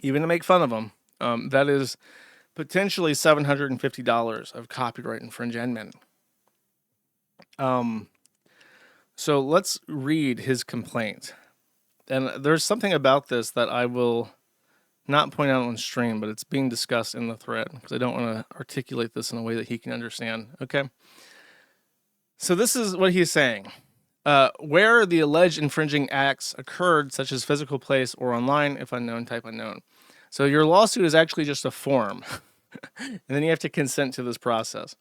even to make fun of him, that is potentially $750 of copyright infringement. So let's read his complaint. And there's something about this that I will not point out on stream, but it's being discussed in the thread because I don't want to articulate this in a way that he can understand. Okay. So this is what he's saying. Where the alleged infringing acts occurred, such as physical place or online, if unknown, type unknown. So your lawsuit is actually just a form. And then you have to consent to this process.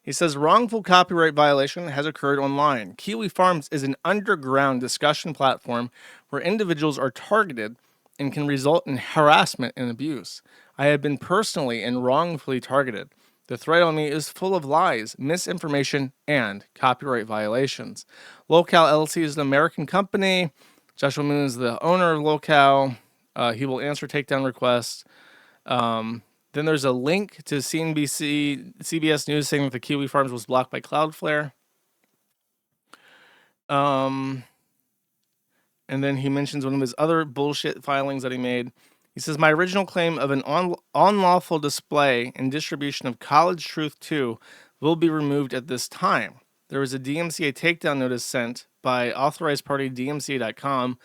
He says wrongful copyright violation has occurred online. Kiwi Farms is an underground discussion platform where individuals are targeted and can result in harassment and abuse. I have been personally and wrongfully targeted. The threat on me is full of lies, misinformation, and copyright violations. Locale LLC is an American company. Joshua Moon is the owner of Locale. He will answer takedown requests. Then there's a link to CBS News saying that the Kiwi Farms was blocked by Cloudflare. And then he mentions one of his other bullshit filings that he made. He says, my original claim of an unlawful display and distribution of College Truth 2 will be removed at this time. There was a DMCA takedown notice sent by authorized party DMCA.com.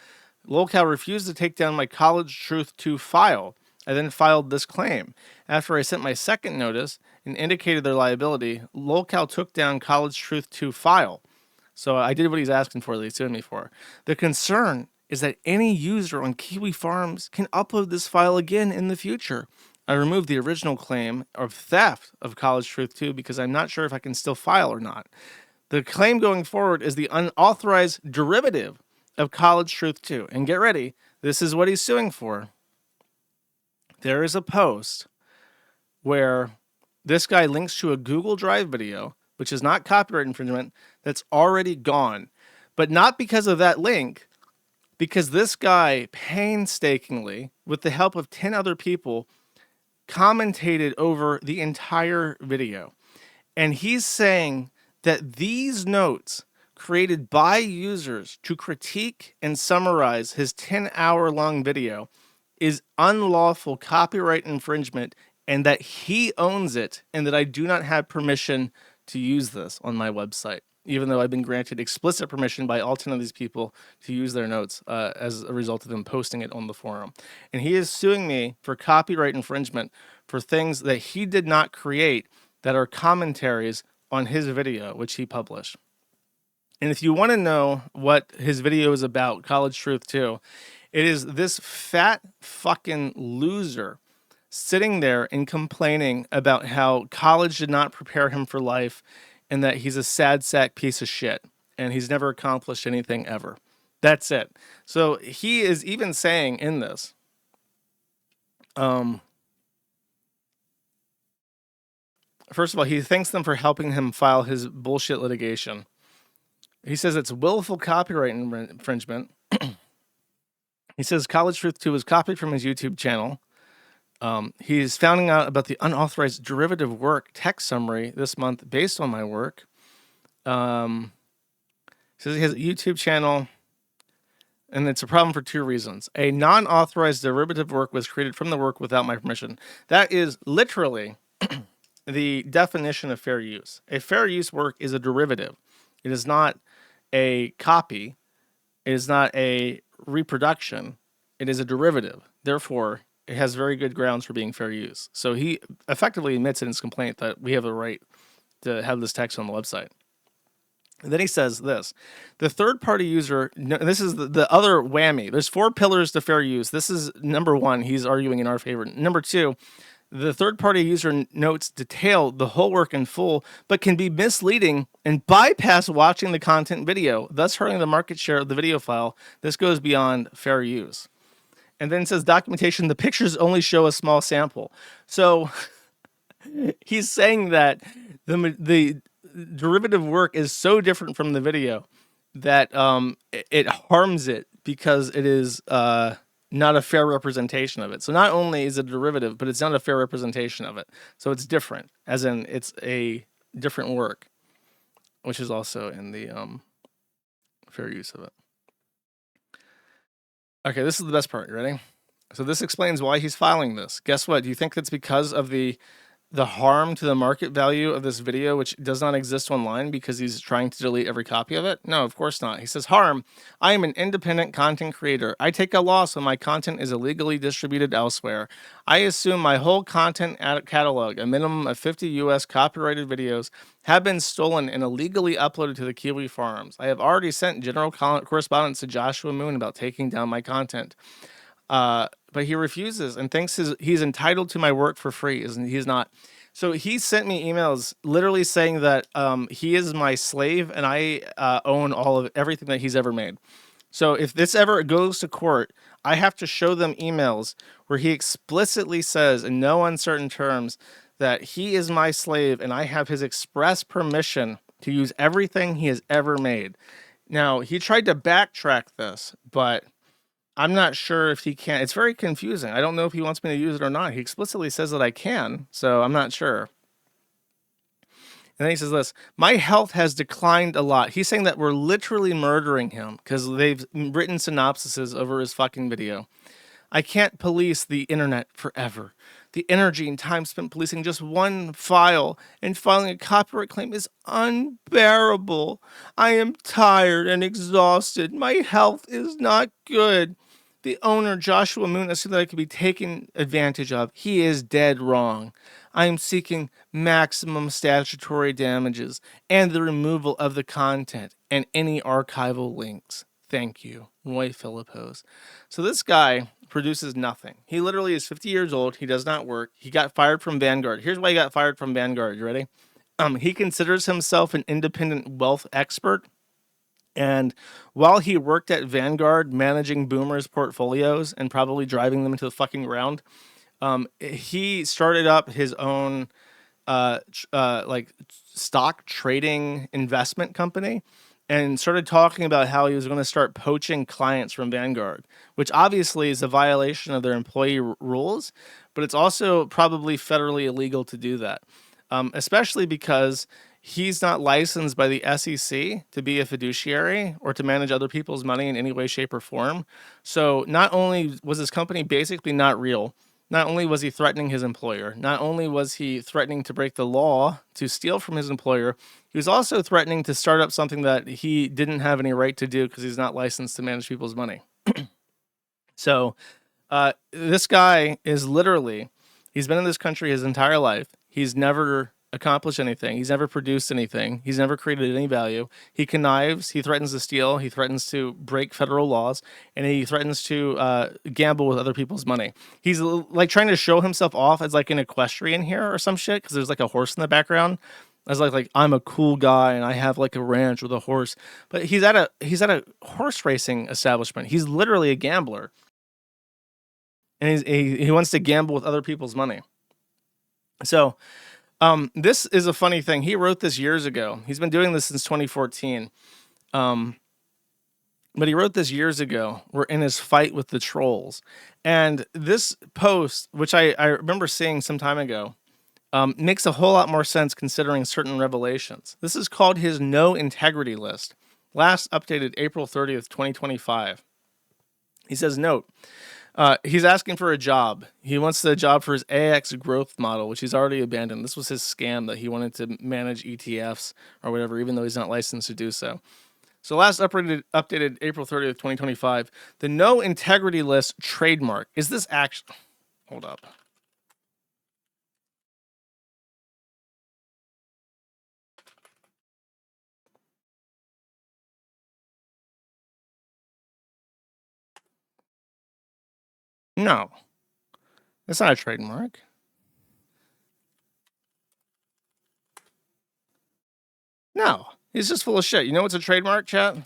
Locale refused to take down my College Truth 2 file. I then filed this claim. After I sent my second notice and indicated their liability, Locale took down College Truth 2 file. So I did what he's asking for, that he's suing me for. The concern is that any user on Kiwi Farms can upload this file again in the future. I removed the original claim of theft of College Truth 2 because I'm not sure if I can still file or not. The claim going forward is the unauthorized derivative of College Truth 2. And get ready, this is what he's suing for. There is a post where this guy links to a Google Drive video, which is not copyright infringement, that's already gone. But not because of that link, because this guy painstakingly, with the help of 10 other people, commentated over the entire video. And he's saying that these notes created by users to critique and summarize his 10-hour-long video is unlawful copyright infringement, and that he owns it, and that I do not have permission to use this on my website, even though I've been granted explicit permission by all 10 of these people to use their notes as a result of them posting it on the forum. And he is suing me for copyright infringement for things that he did not create that are commentaries on his video, which he published. And if you want to know what his video is about, College Truth 2, it is this fat fucking loser sitting there and complaining about how college did not prepare him for life and that he's a sad sack piece of shit and he's never accomplished anything ever. That's it. So he is even saying in this, first of all, he thanks them for helping him file his bullshit litigation. He says it's willful copyright infringement. He says College Truth 2 was copied from his YouTube channel. He's finding out about the unauthorized derivative work text summary this month based on my work. He says he has a YouTube channel, and it's a problem for two reasons. A non-authorized derivative work was created from the work without my permission. That is literally the definition of fair use. A fair use work is a derivative. It is not a copy. It is not a reproduction. It is a derivative. Therefore, it has very good grounds for being fair use. So he effectively admits in his complaint that we have a right to have this text on the website. And then he says this, the third-party user, this is the other whammy. There's 4 pillars to fair use. This is number 1. He's arguing in our favor. Number 2, the third-party user notes detail the whole work in full, but can be misleading and bypass watching the content video, thus hurting the market share of the video file. This goes beyond fair use. And then it says documentation, the pictures only show a small sample. So he's saying that the derivative work is so different from the video that it harms it because it is not a fair representation of it. So not only is it a derivative, but it's not a fair representation of it. So it's different, as in it's a different work, which is also in the fair use of it. Okay, this is the best part. You ready? So this explains why he's filing this. Guess what? Do you think that's because of the harm to the market value of this video, which does not exist online because he's trying to delete every copy of it? No, of course not. He says, harm. I am an independent content creator. I take a loss when my content is illegally distributed elsewhere. I assume my whole content catalog, a minimum of 50 US copyrighted videos, have been stolen and illegally uploaded to the Kiwi Farms. I have already sent general correspondence to Joshua Moon about taking down my content. but he refuses and thinks he's entitled to my work for free. He's not. So he sent me emails literally saying that he is my slave and I own all of everything that he's ever made. So if this ever goes to court, I have to show them emails where he explicitly says in no uncertain terms that he is my slave and I have his express permission to use everything he has ever made. Now, he tried to backtrack this, but I'm not sure if he can. It's very confusing. I don't know if he wants me to use it or not. He explicitly says that I can, so I'm not sure. And then he says this, my health has declined a lot. He's saying that we're literally murdering him because they've written synopsises over his fucking video. I can't police the internet forever. The energy and time spent policing just one file and filing a copyright claim is unbearable. I am tired and exhausted. My health is not good. The owner, Joshua Moon, assumed that I could be taken advantage of. He is dead wrong. I am seeking maximum statutory damages and the removal of the content and any archival links. Thank you, Roy Philipose. So this guy produces nothing. He literally is 50 years old. He does not work. He got fired from Vanguard. Here's why he got fired from Vanguard. You ready? He considers himself an independent wealth expert. And while he worked at Vanguard managing boomers' portfolios and probably driving them into the fucking ground, he started up his own like stock trading investment company and started talking about how he was going to start poaching clients from Vanguard, which obviously is a violation of their employee rules, but it's also probably federally illegal to do that, especially because he's not licensed by the SEC to be a fiduciary or to manage other people's money in any way, shape, or form. So not only was his company basically not real, not only was he threatening his employer, not only was he threatening to break the law to steal from his employer, he was also threatening to start up something that he didn't have any right to do because he's not licensed to manage people's money. So this guy is literally, he's been in this country his entire life. He's never accomplished anything. He's never produced anything. He's never created any value. He connives, he threatens to steal, he threatens to break federal laws, and he threatens to gamble with other people's money. He's like trying to show himself off as like an equestrian here or some shit because there's like a horse in the background. As like I'm a cool guy and I have like a ranch with a horse. But he's at a horse racing establishment. He's literally a gambler. And he wants to gamble with other people's money. So this is a funny thing. He wrote this years ago. He's been doing this since 2014. But he wrote this years ago. We're in his fight with the trolls. And this post, which I remember seeing some time ago, makes a whole lot more sense considering certain revelations. This is called his no integrity list. Last updated April 30th, 2025. He says, note, he's asking for a job. He wants the job for his AX growth model, which he's already abandoned. This was his scam that he wanted to manage ETFs or whatever, even though he's not licensed to do so. So last updated April 30th, 2025, the no integrity list trademark. Is this actually... Hold up. No, it's not a trademark. No, he's just full of shit. You know what's a trademark, chat?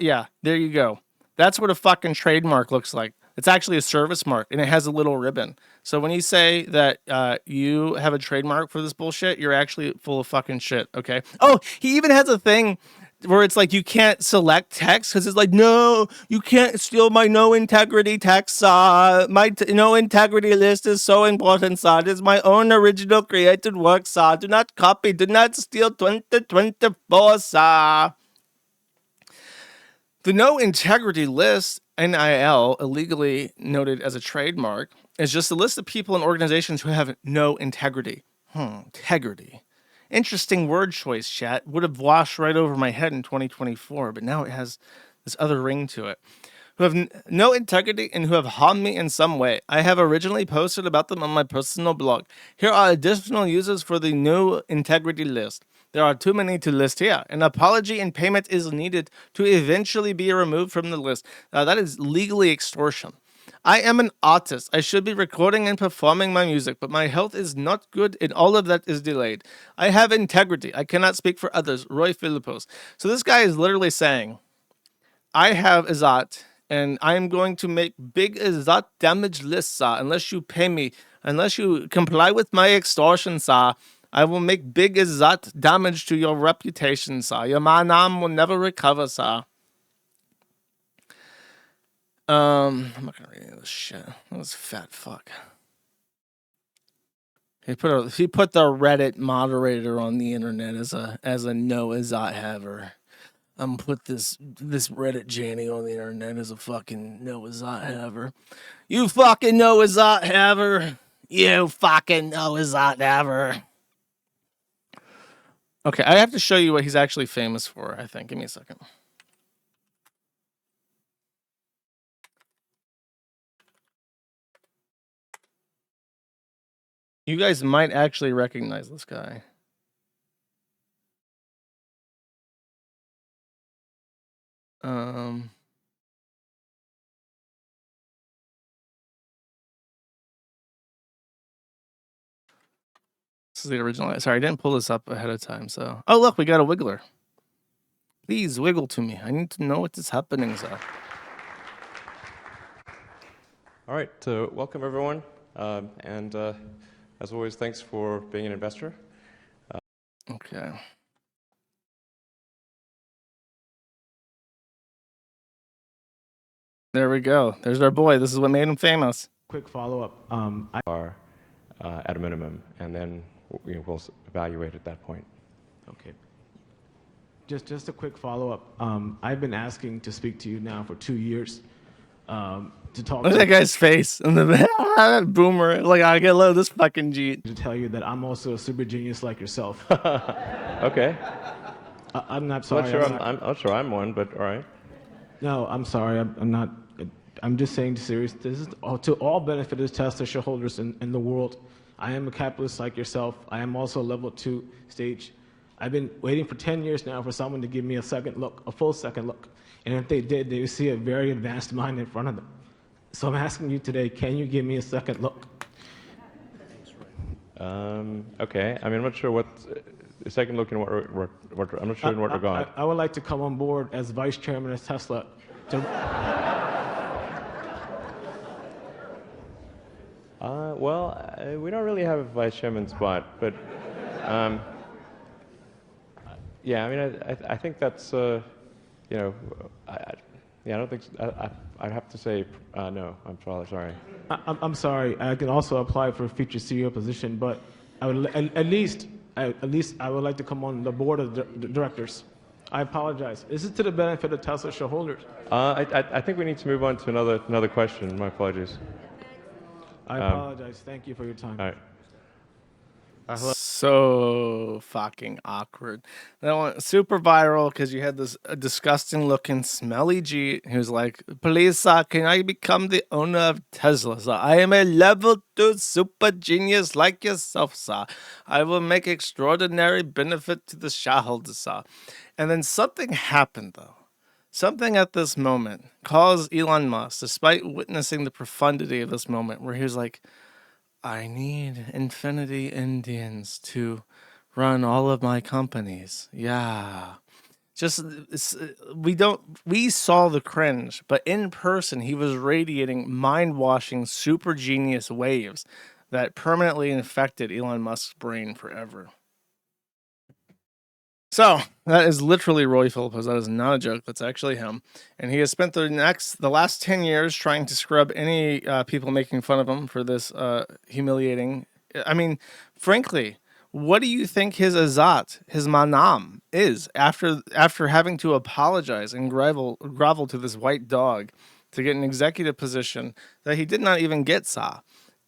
Yeah, there you go. That's what a fucking trademark looks like. It's actually a service mark, and it has a little ribbon. So when you say that you have a trademark for this bullshit, you're actually full of fucking shit, okay? Oh, he even has a thing where it's like you can't select text because it's like, no, you can't steal my no integrity text. My no integrity list is so important, sir. It is my own original created work, sir. Do not copy, do not steal 2024, sir. The no integrity list, NIL, illegally noted as a trademark, is just a list of people and organizations who have no integrity. Integrity. Interesting word choice, chat. Would have washed right over my head in 2024, but now it has this other ring to it. Who have no integrity and who have harmed me in some way. I have originally posted about them on my personal blog. Here are additional uses for the no integrity list. There are too many to list here. An apology and payment is needed to eventually be removed from the list. That is legally extortion. I am an artist. I should be recording and performing my music, but my health is not good and all of that is delayed. I have integrity. I cannot speak for others. Roy Philipose. So this guy is literally saying, I have Izzat, and I am going to make big Izzat damage lists, unless you pay me, unless you comply with my extortion, I will make big Izzat damage to your reputation, Your manam will never recover, I'm not gonna read any of this shit. That was fat fuck. He put the Reddit moderator on the internet as a no Izzat haver. I'm gonna put this Reddit Janny on the internet as a fucking no Izzat haver. You fucking no Izzat haver. You fucking no Izzat haver. Okay, I have to show you what he's actually famous for, I think. Give me a second. You guys might actually recognize this guy. This is the original. Sorry, I didn't pull this up ahead of time. So, oh look, we got a wiggler. Please wiggle to me. I need to know what is happening, sir. All right, welcome everyone, and as always, thanks for being an investor. Okay. There we go. There's our boy. This is what made him famous. Quick follow-up. I are at a minimum, and then we'll evaluate at that point. Okay. Just a quick follow-up. I've been asking to speak to you now for 2 years. To talk. Look at that guy's face and the boomer. Like, I get low this fucking Jeet. To tell you that I'm also a super genius like yourself. Okay. I'm not sorry. I'm not sure I'm one, but all right. No, I'm sorry. I'm not. I'm just saying serious. This is to all benefit of Tesla shareholders in the world. I am a capitalist like yourself. I am also a level 2 stage. I've been waiting for 10 years now for someone to give me a second look, a full second look. And if they did, they would see a very advanced mind in front of them. So I'm asking you today, can you give me a second look? Okay. I mean, I'm not sure what a second look in what I'm not sure in what regard. I would like to come on board as vice chairman of Tesla. Well, we don't really have a vice chairman spot, but yeah. I mean, I think that's I don't think I'd have to say no. I'm sorry. I'm sorry. I can also apply for a future CEO position, but I would at least I would like to come on the board of directors. I apologize. This is to the benefit of Tesla shareholders. I think we need to move on to another question. My apologies. I apologize. Thank you for your time. All right. So fucking awkward. That went super viral because you had this disgusting looking smelly G who's like, please, can I become the owner of Tesla? I am a level 2 super genius like yourself, I will make extraordinary benefit to the shareholders, And then something happened, though. Something at this moment caused Elon Musk, despite witnessing the profundity of this moment, where he was like, I need Infinity Indians to run all of my companies. Yeah. We saw the cringe, but in person, he was radiating mind-washing super genius waves that permanently infected Elon Musk's brain forever. So that is literally Roy Philipose. That is not a joke. That's actually him. And he has spent the last 10 years trying to scrub any people making fun of him for this humiliating. I mean, frankly, what do you think his Izzat, his manam, is after having to apologize and grovel to this white dog to get an executive position that he did not even get,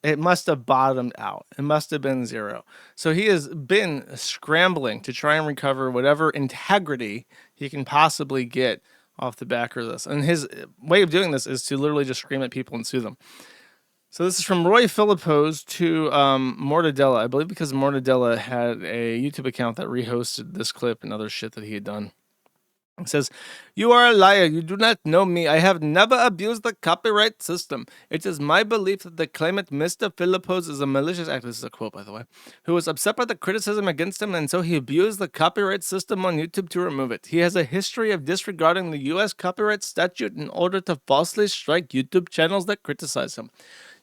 It must have bottomed out. It must have been zero. So he has been scrambling to try and recover whatever integrity he can possibly get off the back of this. And his way of doing this is to literally just scream at people and sue them. So this is from Roy Philipose to Mortadella. I believe because Mortadella had a YouTube account that rehosted this clip and other shit that he had done. It says, "You are a liar. You do not know me. I have never abused the copyright system. It is my belief that the claimant, Mr. Philipose, is a malicious actor." This is a quote, by the way. "Who was upset by the criticism against him, and so he abused the copyright system on YouTube to remove it. He has a history of disregarding the U.S. copyright statute in order to falsely strike YouTube channels that criticize him.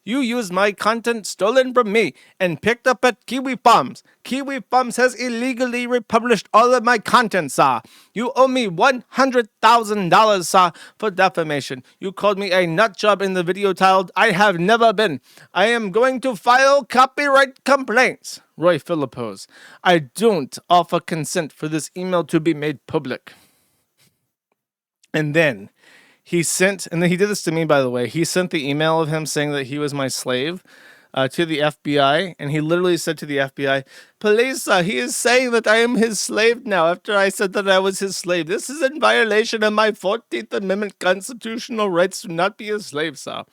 You used my content stolen from me and picked up at Kiwi Farms. Kiwi Farms has illegally republished all of my content, sir. You owe me $100,000, sir, for defamation. You called me a nutjob in the video titled, 'I have never been.' I am going to file copyright complaints. Roy Philipose. I don't offer consent for this email to be made public." And then he sent, and then he did this to me, by the way. He sent the email of him saying that he was my slave to the FBI. And he literally said to the FBI, "Police, he is saying that I am his slave now after I said that I was his slave. This is in violation of my 14th Amendment constitutional rights to not be a slave, sir."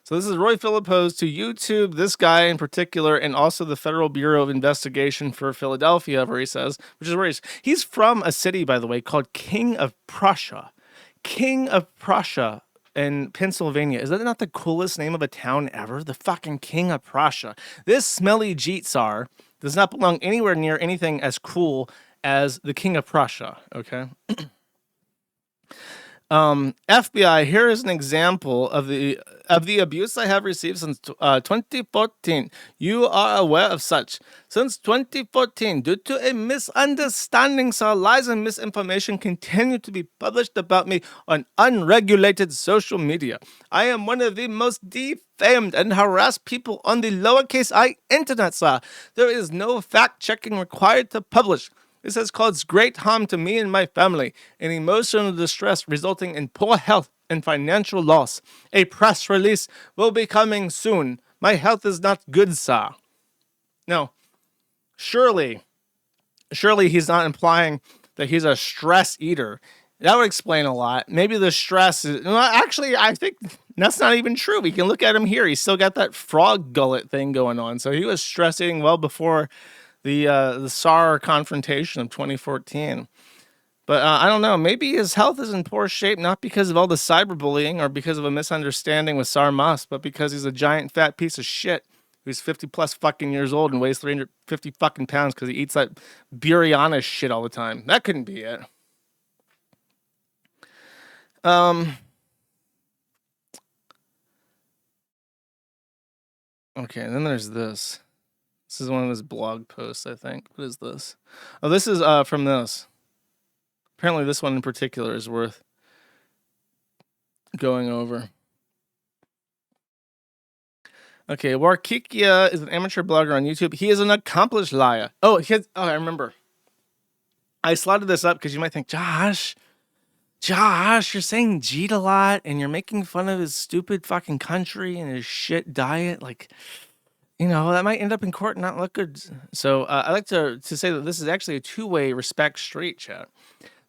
So this is Roy Philipose to YouTube, this guy in particular, and also the Federal Bureau of Investigation for Philadelphia, where he says, which is where he's from a city, by the way, called King of Prussia. King of Prussia in Pennsylvania. Is that not the coolest name of a town ever? The fucking King of Prussia. This smelly Jeetsar does not belong anywhere near anything as cool as the King of Prussia, okay? FBI, here is an example of the abuse I have received since 2014. You are aware of such. Since 2014, due to a misunderstanding, sir, lies and misinformation continue to be published about me on unregulated social media. I am one of the most defamed and harassed people on the lowercase I internet, sir. There is no fact-checking required to publish. This has caused great harm to me and my family, and emotional distress resulting in poor health and financial loss. A press release will be coming soon. My health is not good, sir. No, surely he's not implying that he's a stress eater. That would explain a lot. Maybe the stress is... Well, actually, I think that's not even true. We can look at him here. He's still got that frog gullet thing going on. So he was stress eating well before the SAR confrontation of 2014. But I don't know. Maybe his health is in poor shape, not because of all the cyberbullying or because of a misunderstanding with Sar Musk, but because he's a giant fat piece of shit who's 50 plus fucking years old and weighs 350 fucking pounds because he eats that biryani shit all the time. That couldn't be it. Okay, and then there's this. This is one of his blog posts, I think. What is this? Oh, this is from this. Apparently this one in particular is worth going over. Okay, Warkikia is an amateur blogger on YouTube. He is an accomplished liar. Oh, I remember. I slotted this up because you might think, Josh, you're saying Jeet a lot and you're making fun of his stupid fucking country and his shit diet. Like, you know, that might end up in court and not look good. So I like to say that this is actually a two-way respect street, chat.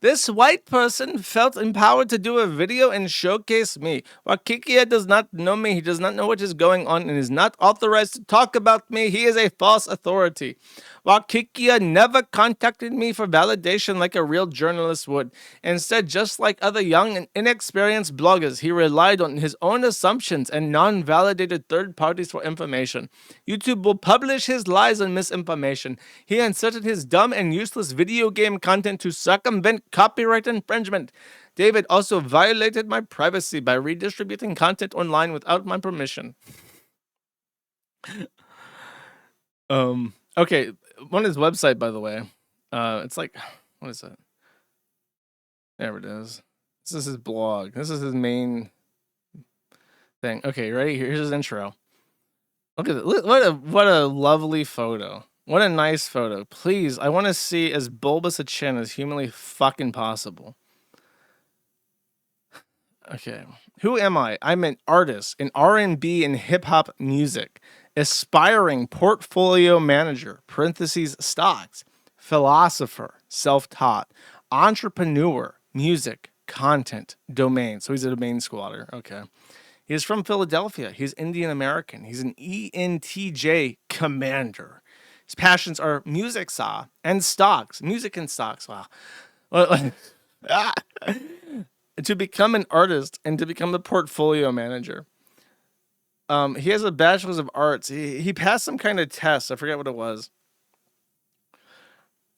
This white person felt empowered to do a video and showcase me. Wakikia does not know me. He does not know what is going on and is not authorized to talk about me. He is a false authority. Wakikia never contacted me for validation like a real journalist would. Instead, just like other young and inexperienced bloggers, he relied on his own assumptions and non-validated third parties for information. YouTube will publish his lies and misinformation. He inserted his dumb and useless video game content to circumvent copyright infringement. David also violated my privacy by redistributing content online without my permission. Okay, on his website, by the way, it's like, what is it? There it is. This is his blog. This is his main thing. Okay, ready? Here's his intro. Look at it. What a lovely photo. What a nice photo. Please, I want to see as bulbous a chin as humanly fucking possible. Okay. Who am I? I'm an artist in R&B and hip-hop music. Aspiring portfolio manager, parentheses, stocks. Philosopher, self-taught. Entrepreneur, music, content, domain. So he's a domain squatter. Okay. He is from Philadelphia. He's Indian American. He's an ENTJ commander. His passions are music, and stocks. Music and stocks. Wow. Well, To become an artist and to become a portfolio manager. He has a bachelor's of arts. He passed some kind of test. I forget what it was.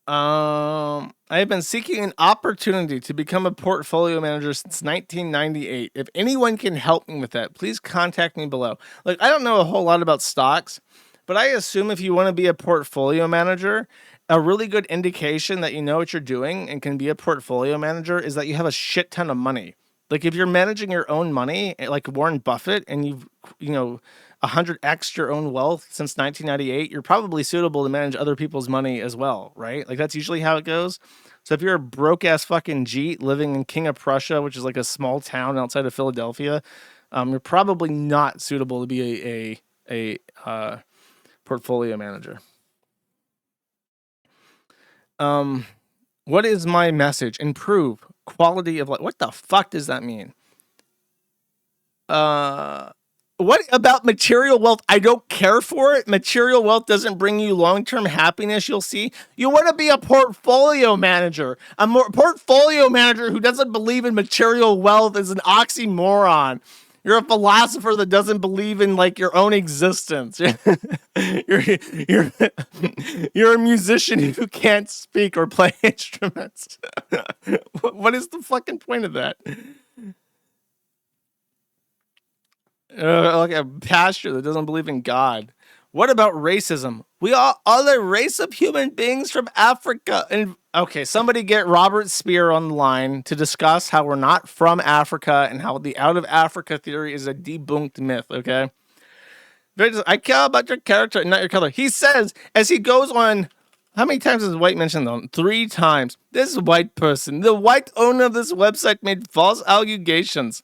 I have been seeking an opportunity to become a portfolio manager since 1998. If anyone can help me with that, please contact me below. Like, I don't know a whole lot about stocks, but I assume if you want to be a portfolio manager, a really good indication that you know what you're doing and can be a portfolio manager is that you have a shit ton of money. Like, if you're managing your own money, like Warren Buffett, and you've, 100x your own wealth since 1998, you're probably suitable to manage other people's money as well, right? Like, that's usually how it goes. So if you're a broke ass fucking Jeet living in King of Prussia, which is like a small town outside of Philadelphia, you're probably not suitable to be a portfolio manager. What is my message? Improve quality of life. What the fuck does that mean? What about material wealth? I don't care for it. Material wealth doesn't bring you long-term happiness, you'll see. You want to be a portfolio manager. A portfolio manager who doesn't believe in material wealth is an oxymoron. You're a philosopher that doesn't believe in, like, your own existence. You're a musician who can't speak or play instruments. What is the fucking point of that? Like a pastor that doesn't believe in God. What about racism? We are a race of human beings from Africa. And okay, somebody get Robert Spear on the line to discuss how we're not from Africa and how the out of Africa theory is a debunked myth, okay? I care about your character, not your color. He says, as he goes on, how many times has White mentioned them? 3 times. This white person, the white owner of this website, made false allegations.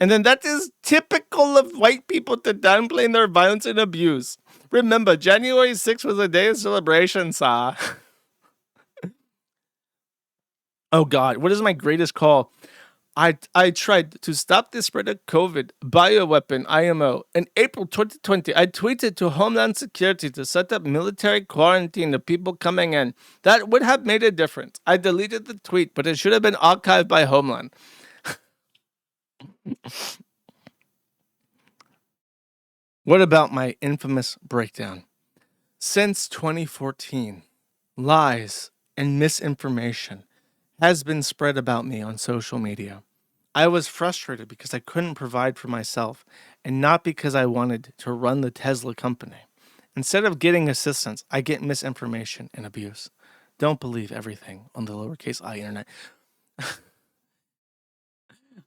And then that is typical of white people to downplay their violence and abuse. Remember, January 6th was a day of celebration, sir. Oh God, what is my greatest call? I tried to stop the spread of COVID, bioweapon, IMO. In April 2020, I tweeted to Homeland Security to set up military quarantine of people coming in. That would have made a difference. I deleted the tweet, but it should have been archived by Homeland. What about my infamous breakdown? Since 2014, lies and misinformation has been spread about me on social media. I was frustrated because I couldn't provide for myself and not because I wanted to run the Tesla company. Instead of getting assistance, I get misinformation and abuse. Don't believe everything on the lowercase I internet.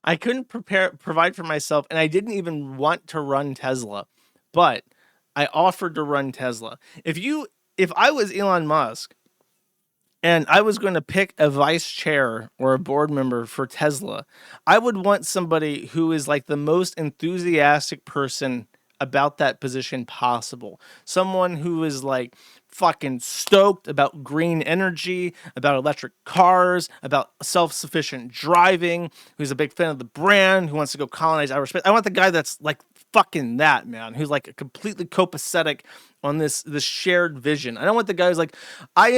I couldn't provide for myself, and I didn't even want to run Tesla, but I offered to run Tesla. If I was Elon Musk and I was going to pick a vice chair or a board member for Tesla, I would want somebody who is like the most enthusiastic person about that position possible. Someone who is like fucking stoked about green energy, about electric cars, about self-sufficient driving, who's a big fan of the brand, who wants to go colonize outer space. I want the guy that's like fucking that, man, who's like completely copacetic on this shared vision. I don't want the guy who's like, why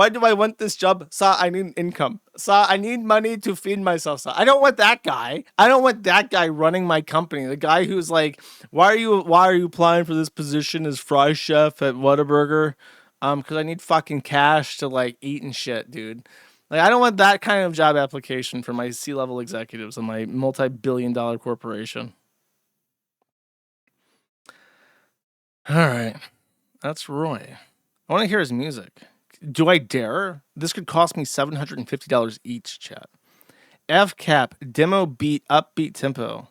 do I want this job? Sir, I need income. Sir, I need money to feed myself. Sir. I don't want that guy. I don't want that guy running my company. The guy who's like, why are you applying for this position as fry chef at Whataburger? Because I need fucking cash to like eat and shit, dude. Like, I don't want that kind of job application for my C-level executives in my multi-billion-dollar corporation. All right, that's Roy. I want to hear his music. Do I dare? This could cost me $750 each, chat. F-cap, demo beat, upbeat tempo.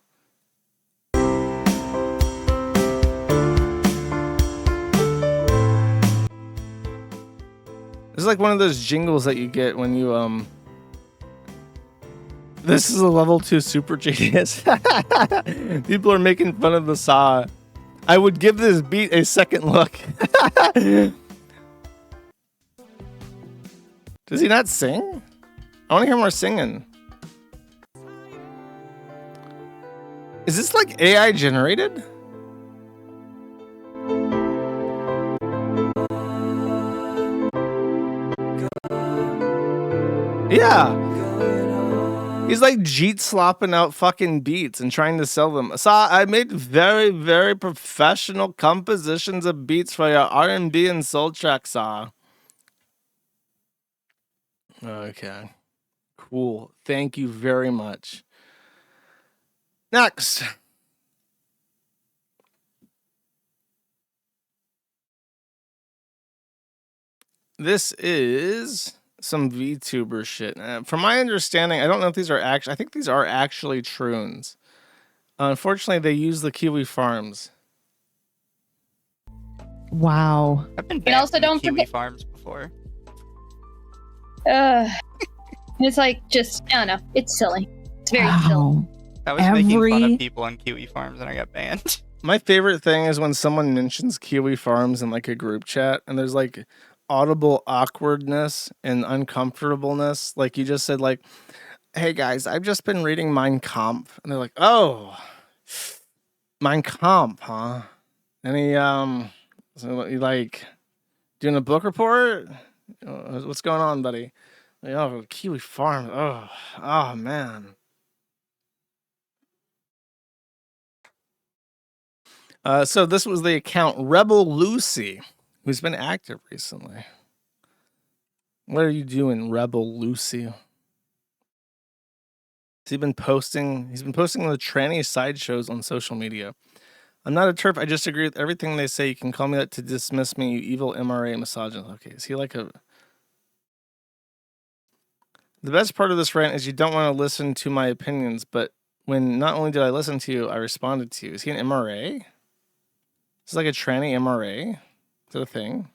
This is like one of those jingles that you get when you, This is a level 2 super genius. People are making fun of the saw. I would give this beat a second look. Does he not sing? I want to hear more singing. Is this like AI generated? Yeah. He's like jeet slopping out fucking beats and trying to sell them. So I made very, very professional compositions of beats for your R&B and soul tracks. Okay. Cool. Thank you very much. Next. This is some VTuber shit. From my understanding, I don't know if these are actually, I think these are actually troons. Unfortunately, they use the Kiwi farms. Wow. I've been And banned also from don't Kiwi forget- farms before. It's like just I don't know. It's silly. It's very silly. I was making fun of people on Kiwi farms and I got banned. My favorite thing is when someone mentions Kiwi farms in like a group chat and there's like audible awkwardness and uncomfortableness. Like you just said like, hey guys, I've just been reading Mein Kampf. And they're like, oh, Mein Kampf, huh? Any, so you like doing a book report? What's going on, buddy? Like, oh, Kiwi farms. Oh man. So this was the account Rebel Lucy, who's been active recently. What are you doing, Rebel Lucy? He's been posting the tranny sideshows on social media. I'm not a TERF. I just agree with everything they say. You can call me that to dismiss me, you evil MRA misogynist. Okay, is he like a... The best part of this rant is you don't want to listen to my opinions, but when not only did I listen to you, I responded to you. Is he an MRA? Is this like a tranny MRA? Is that a thing?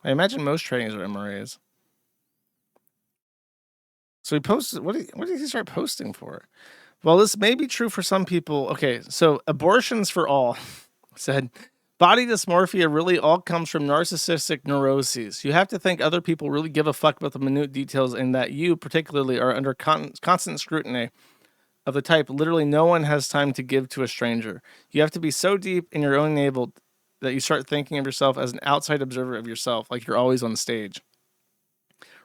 I imagine most trannies are MRAs. So he posted, what did he start posting for? Well, this may be true for some people. Okay, so abortions for all said, body dysmorphia really all comes from narcissistic neuroses. You have to think other people really give a fuck about the minute details and that you particularly are under constant scrutiny of the type literally no one has time to give to a stranger. You have to be so deep in your own navel that you start thinking of yourself as an outside observer of yourself, like you're always on stage.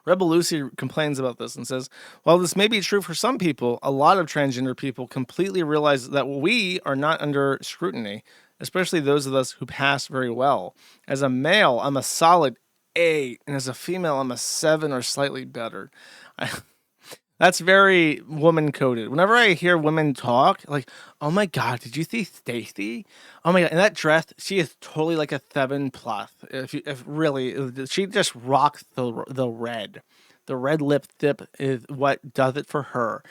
Rebel Lucy complains about this and says, while this may be true for some people, a lot of transgender people completely realize that we are not under scrutiny, especially those of us who pass very well. As a male, I'm a solid 8, and as a female, I'm a 7 or slightly better. That's very woman-coded. Whenever I hear women talk, like, oh my God, did you see Stacy? Oh my God, in that dress, she is totally like a 7+. If really, she just rocks the red. The red lipstick is what does it for her.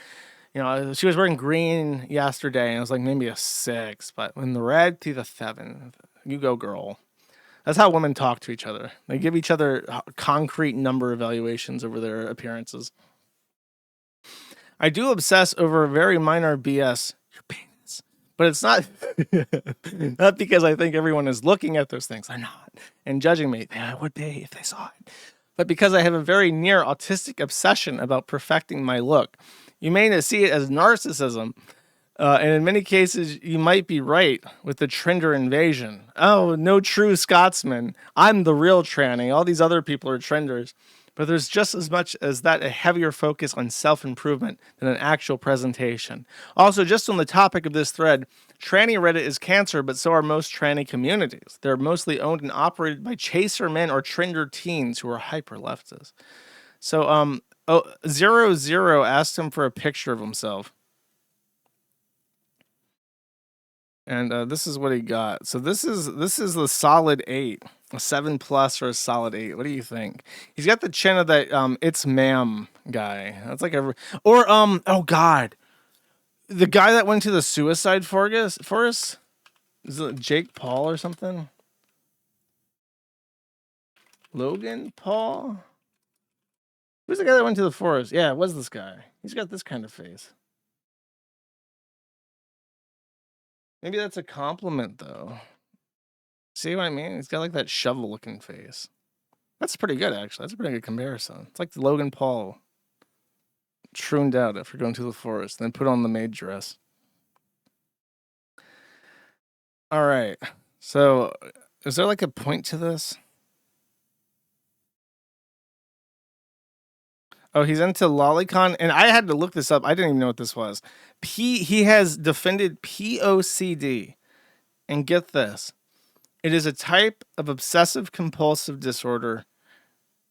You know, she was wearing green yesterday, and I was like, maybe a 6. But when the red, she's a 7. You go, girl. That's how women talk to each other. They give each other concrete number evaluations over their appearances. I do obsess over very minor BS, your penis, but it's not not because I think everyone is looking at those things. They're not, and judging me. They would be if they saw it, but because I have a very near autistic obsession about perfecting my look. You may see it as narcissism, and in many cases, you might be right with the trender invasion. Oh, no true Scotsman. I'm the real tranny. All these other people are trenders. But there's just as much as that a heavier focus on self-improvement than an actual presentation. Also, just on the topic of this thread, tranny Reddit is cancer, but so are most tranny communities. They're mostly owned and operated by chaser men or trender teens who are hyper-leftists. So, 00 asked him for a picture of himself. And this is what he got. So this is the solid 8, a 7+ or a solid 8. What do you think? He's got the chin of that it's ma'am guy. That's like oh God, the guy that went to the suicide forest. Is it Jake Paul or something? Logan Paul? Who's the guy that went to the forest? Yeah, it was this guy. He's got this kind of face. Maybe that's a compliment, though. See what I mean? He's got like that shovel-looking face. That's pretty good, actually. That's a pretty good comparison. It's like the Logan Paul trooned out after going to the forest, then put on the maid dress. All right. So, is there like a point to this? Oh, he's into lolicon, and I had to look this up. I didn't even know what this was. He has defended POCD, and get this, it is a type of obsessive compulsive disorder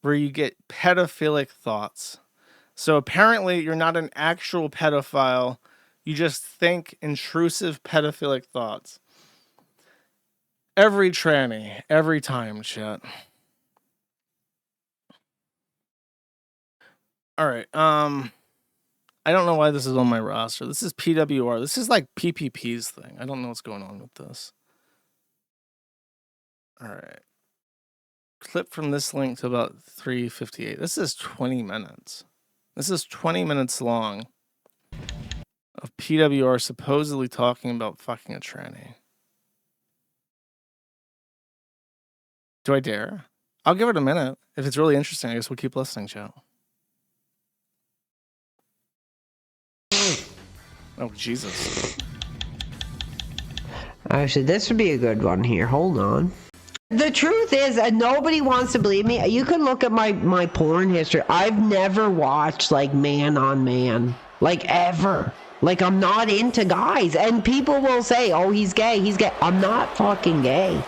where you get pedophilic thoughts. So apparently, you're not an actual pedophile. You just think intrusive pedophilic thoughts. Every tranny, every time, chat. All right. I don't know why this is on my roster. This is PWR. This is like PPP's thing. I don't know what's going on with this. All right. Clip from this link to about 3:58. This is 20 minutes. This is 20 minutes long of PWR supposedly talking about fucking a tranny. Do I dare? I'll give it a minute. If it's really interesting, I guess we'll keep listening, chat. Oh, Jesus. Actually, this would be a good one here. Hold on. The truth is, and nobody wants to believe me, you can look at my porn history. I've never watched, like, man on man. Like, ever. Like, I'm not into guys. And people will say, oh, he's gay, he's gay. I'm not fucking gay.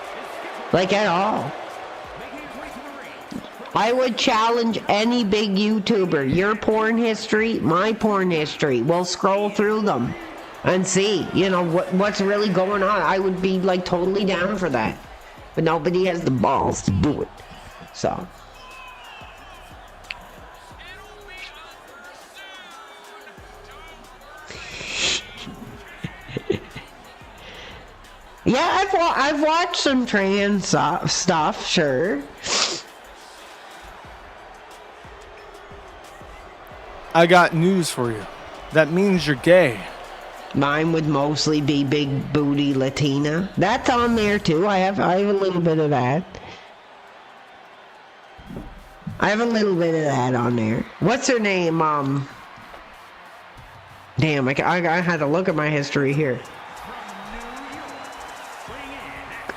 Like, at all. I would challenge any big YouTuber. Your porn history, my porn history. We'll scroll through them and see, you know, what's really going on. I would be, like, totally down for that. But nobody has the balls to do it. So. Yeah, I've watched some trans stuff, sure. I got news for you. That means you're gay. Mine would mostly be big booty Latina. That's on there too. I have a little bit of that. I have a little bit of that on there. What's her name? Damn, I had to look at my history here.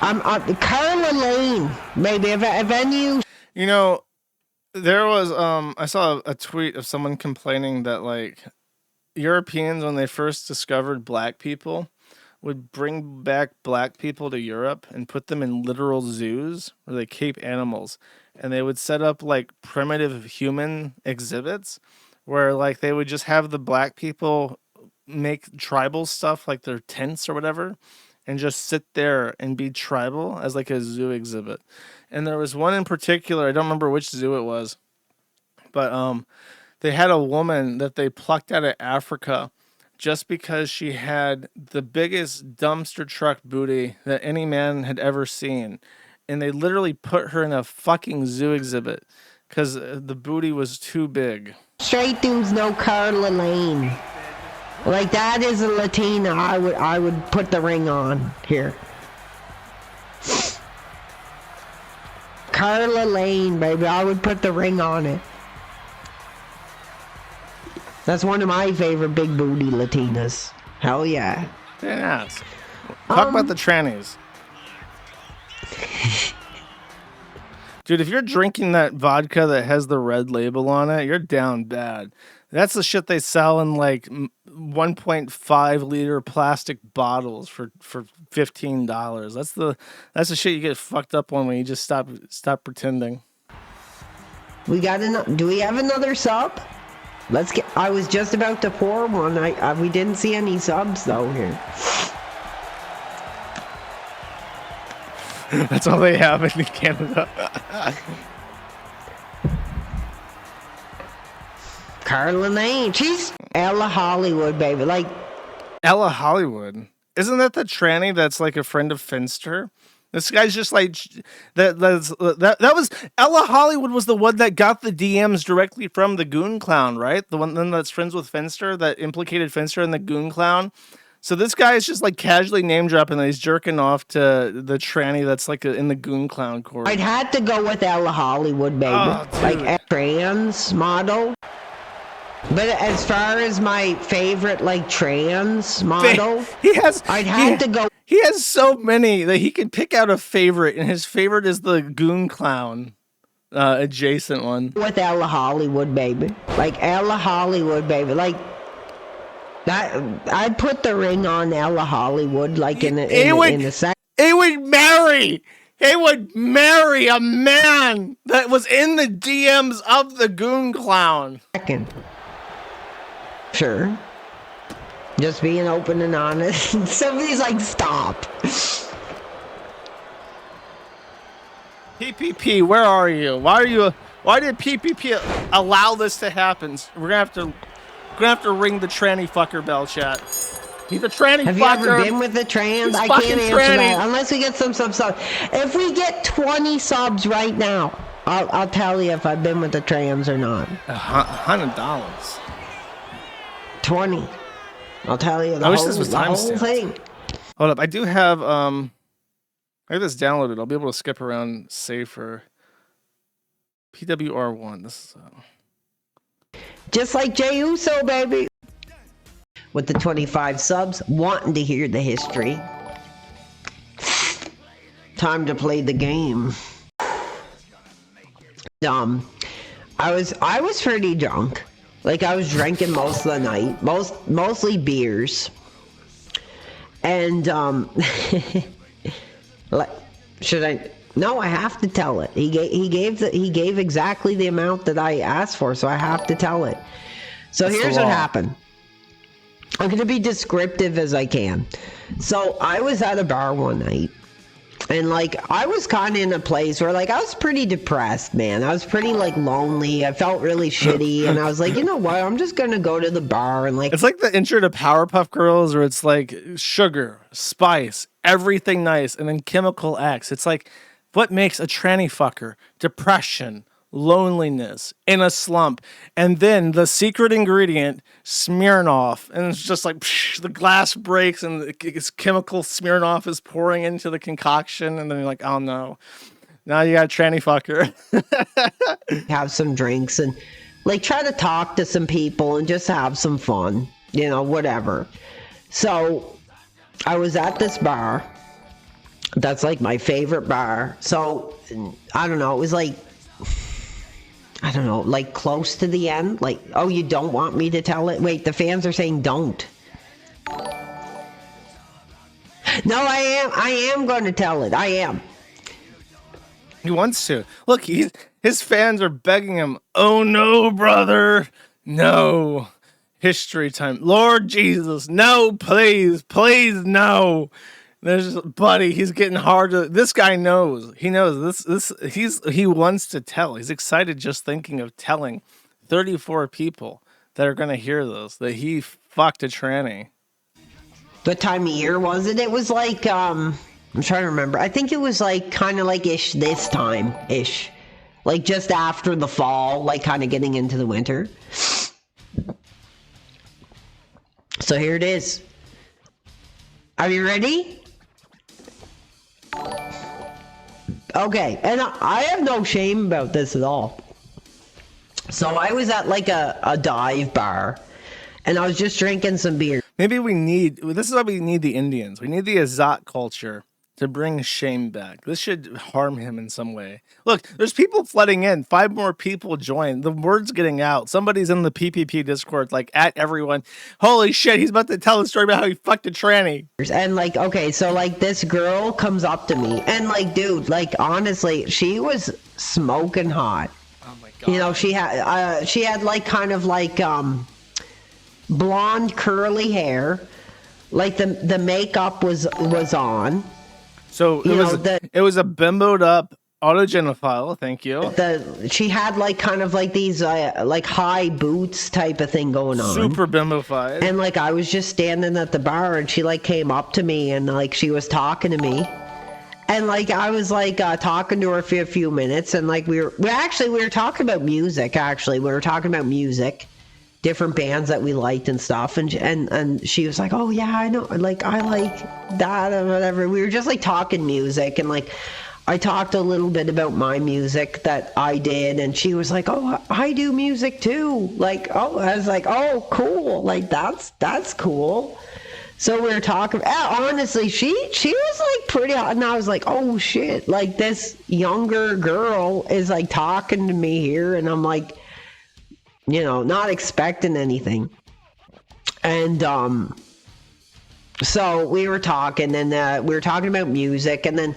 Carla Lane, maybe. If any. You know, there was I saw a tweet of someone complaining that, like, Europeans, when they first discovered black people, would bring back black people to Europe and put them in literal zoos where they keep animals, and they would set up, like, primitive human exhibits where, like, they would just have the black people make tribal stuff, like their tents or whatever, and just sit there and be tribal as, like, a zoo exhibit. And there was one in particular, I don't remember which zoo it was, but they had a woman that they plucked out of Africa just because she had the biggest dumpster truck booty that any man had ever seen. And they literally put her in a fucking zoo exhibit because the booty was too big. Straight dudes know Carla Lane. Like, that is a Latina. I would put the ring on here. Carla Lane, baby. I would put the ring on it. That's one of my favorite big booty Latinas. Hell yeah. Yes. Talk about the trannies. Dude, if you're drinking that vodka that has the red label on it, you're down bad. That's the shit they sell in, like, 1.5 liter plastic bottles for $15. That's the shit you get fucked up on when you just stop pretending. We got do we have another sub? Let's get. I was just about to pour one. We didn't see any subs though here. That's all they have in Canada. Carla Lane. She's Ella Hollywood, baby. Like Ella Hollywood. Isn't that the tranny that's, like, a friend of Finster? This guy's just like that was Ella Hollywood was the one that got the DMs directly from the Goon Clown, right? The one that's friends with Finster that implicated Finster in the Goon Clown. So this guy is just, like, casually name dropping and he's jerking off to the tranny that's, like, in the Goon Clown court. I'd had to go with Ella Hollywood, baby. Oh, like a trans model. But as far as my favorite, like, trans model, I'd have to go. He has so many that he can pick out a favorite, and his favorite is the Goon Clown. adjacent one. With Ella Hollywood, baby. Like Ella Hollywood, baby. Like that. I'd put the ring on Ella Hollywood, like in the second. He would marry. He would marry a man that was in the DMs of the Goon Clown. Second. Sure. Just being open and honest. Somebody's like, stop. PPP, where are you? Why did PPP allow this to happen? We're gonna have to ring the tranny fucker bell, chat. He's a tranny Have fucker. you ever been with a trans? I can't answer that unless we get some subs. If we get 20 subs right now, I'll tell you if I've been with a trans or not. $100. 20. I'll tell you the I wish whole, this was the whole timestamped. thing. Hold up, I do have I have this downloaded. I'll be able to skip around safer. PWR1. This is Just like Jey Uso, baby. With the 25 subs, wanting to hear the history. Time to play the game. I was pretty drunk. Like I was drinking most of the night, mostly beers. And like, should I? No, I have to tell it. He gave exactly the amount that I asked for, so I have to tell it. So That's here's the what law. happened. I'm gonna be descriptive as I can. So I was at a bar one night, and like I was kind of in a place where like I was pretty depressed, man. I was pretty like lonely. I felt really shitty, and I was like, you know what? I'm just gonna go to the bar and like. It's like the intro to Powerpuff Girls, where it's like sugar, spice, everything nice, and then chemical X. It's like, what makes a tranny fucker? Depression, loneliness, in a slump, and then the secret ingredient, Smirnoff, and it's just like the glass breaks and it's chemical Smirnoff is pouring into the concoction, and then you're like, oh no, now you got a tranny fucker. Have some drinks and like try to talk to some people and just have some fun, you know, whatever. So I was at this bar. That's like my favorite bar. So I don't know, it was like, I don't know, like close to the end. Like, oh, you don't want me to tell it? Wait, the fans are saying don't. No, I am going to tell it. I am. He wants to. Look, his fans are begging him. Oh no, brother. No. History time. Lord Jesus. No, please. Please, no. There's buddy, he's getting hard to. This guy knows. He knows he wants to tell. He's excited just thinking of telling 34 people that are gonna hear this that he fucked a tranny. What time of year was it? It was like I'm trying to remember. I think it was like kind of like ish this time ish. Like just after the fall, like kind of getting into the winter. So here it is. Are you ready? Okay, and I have no shame about this at all. So I was at like a dive bar, and I was just drinking some beer. Maybe this is why we need the Indians. We need the Izzat culture to bring shame back. This should harm him in some way. Look, there's people flooding in. 5 more people join. The word's getting out. Somebody's in the PPP Discord, like at everyone. Holy shit, he's about to tell the story about how he fucked a tranny. And like, okay, so like this girl comes up to me, and like, dude, like honestly, she was smoking hot. Oh my god. You know, she had like kind of like blonde curly hair. Like the makeup was on. So it was a bimboed up autogenophile, thank you. She had like kind of like these like high boots type of thing going on. Super bimbofied. And like I was just standing at the bar, and she like came up to me, and like she was talking to me. And like I was like talking to her for a few minutes, and like we were talking about music. Actually, we were talking about music, different bands that we liked and stuff. And she was like, "Oh yeah, I know. Like I like that or whatever." We were just like talking music, and like I talked a little bit about my music that I did, and she was like, "Oh, I do music too." Like, oh, I was like, "Oh, cool. Like that's cool." So we were talking. Honestly, she was like pretty hot, and I was like, oh shit! Like this younger girl is like talking to me here, and I'm like, not expecting anything. And so we were talking, and we were talking about music, and then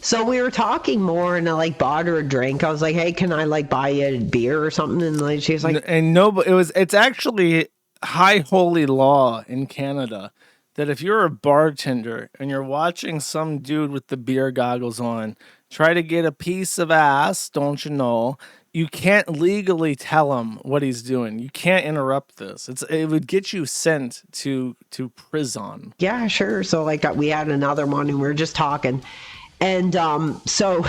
so we were talking more, and I like bought her a drink. I was like, hey, can I like buy you a beer or something? And like she was like, and no, it's actually high holy law in Canada that if you're a bartender and you're watching some dude with the beer goggles on try to get a piece of ass, don't you know, you can't legally tell him what he's doing. You can't interrupt this. It would get you sent to prison. Yeah, sure. So like we had another one, and we were just talking. And so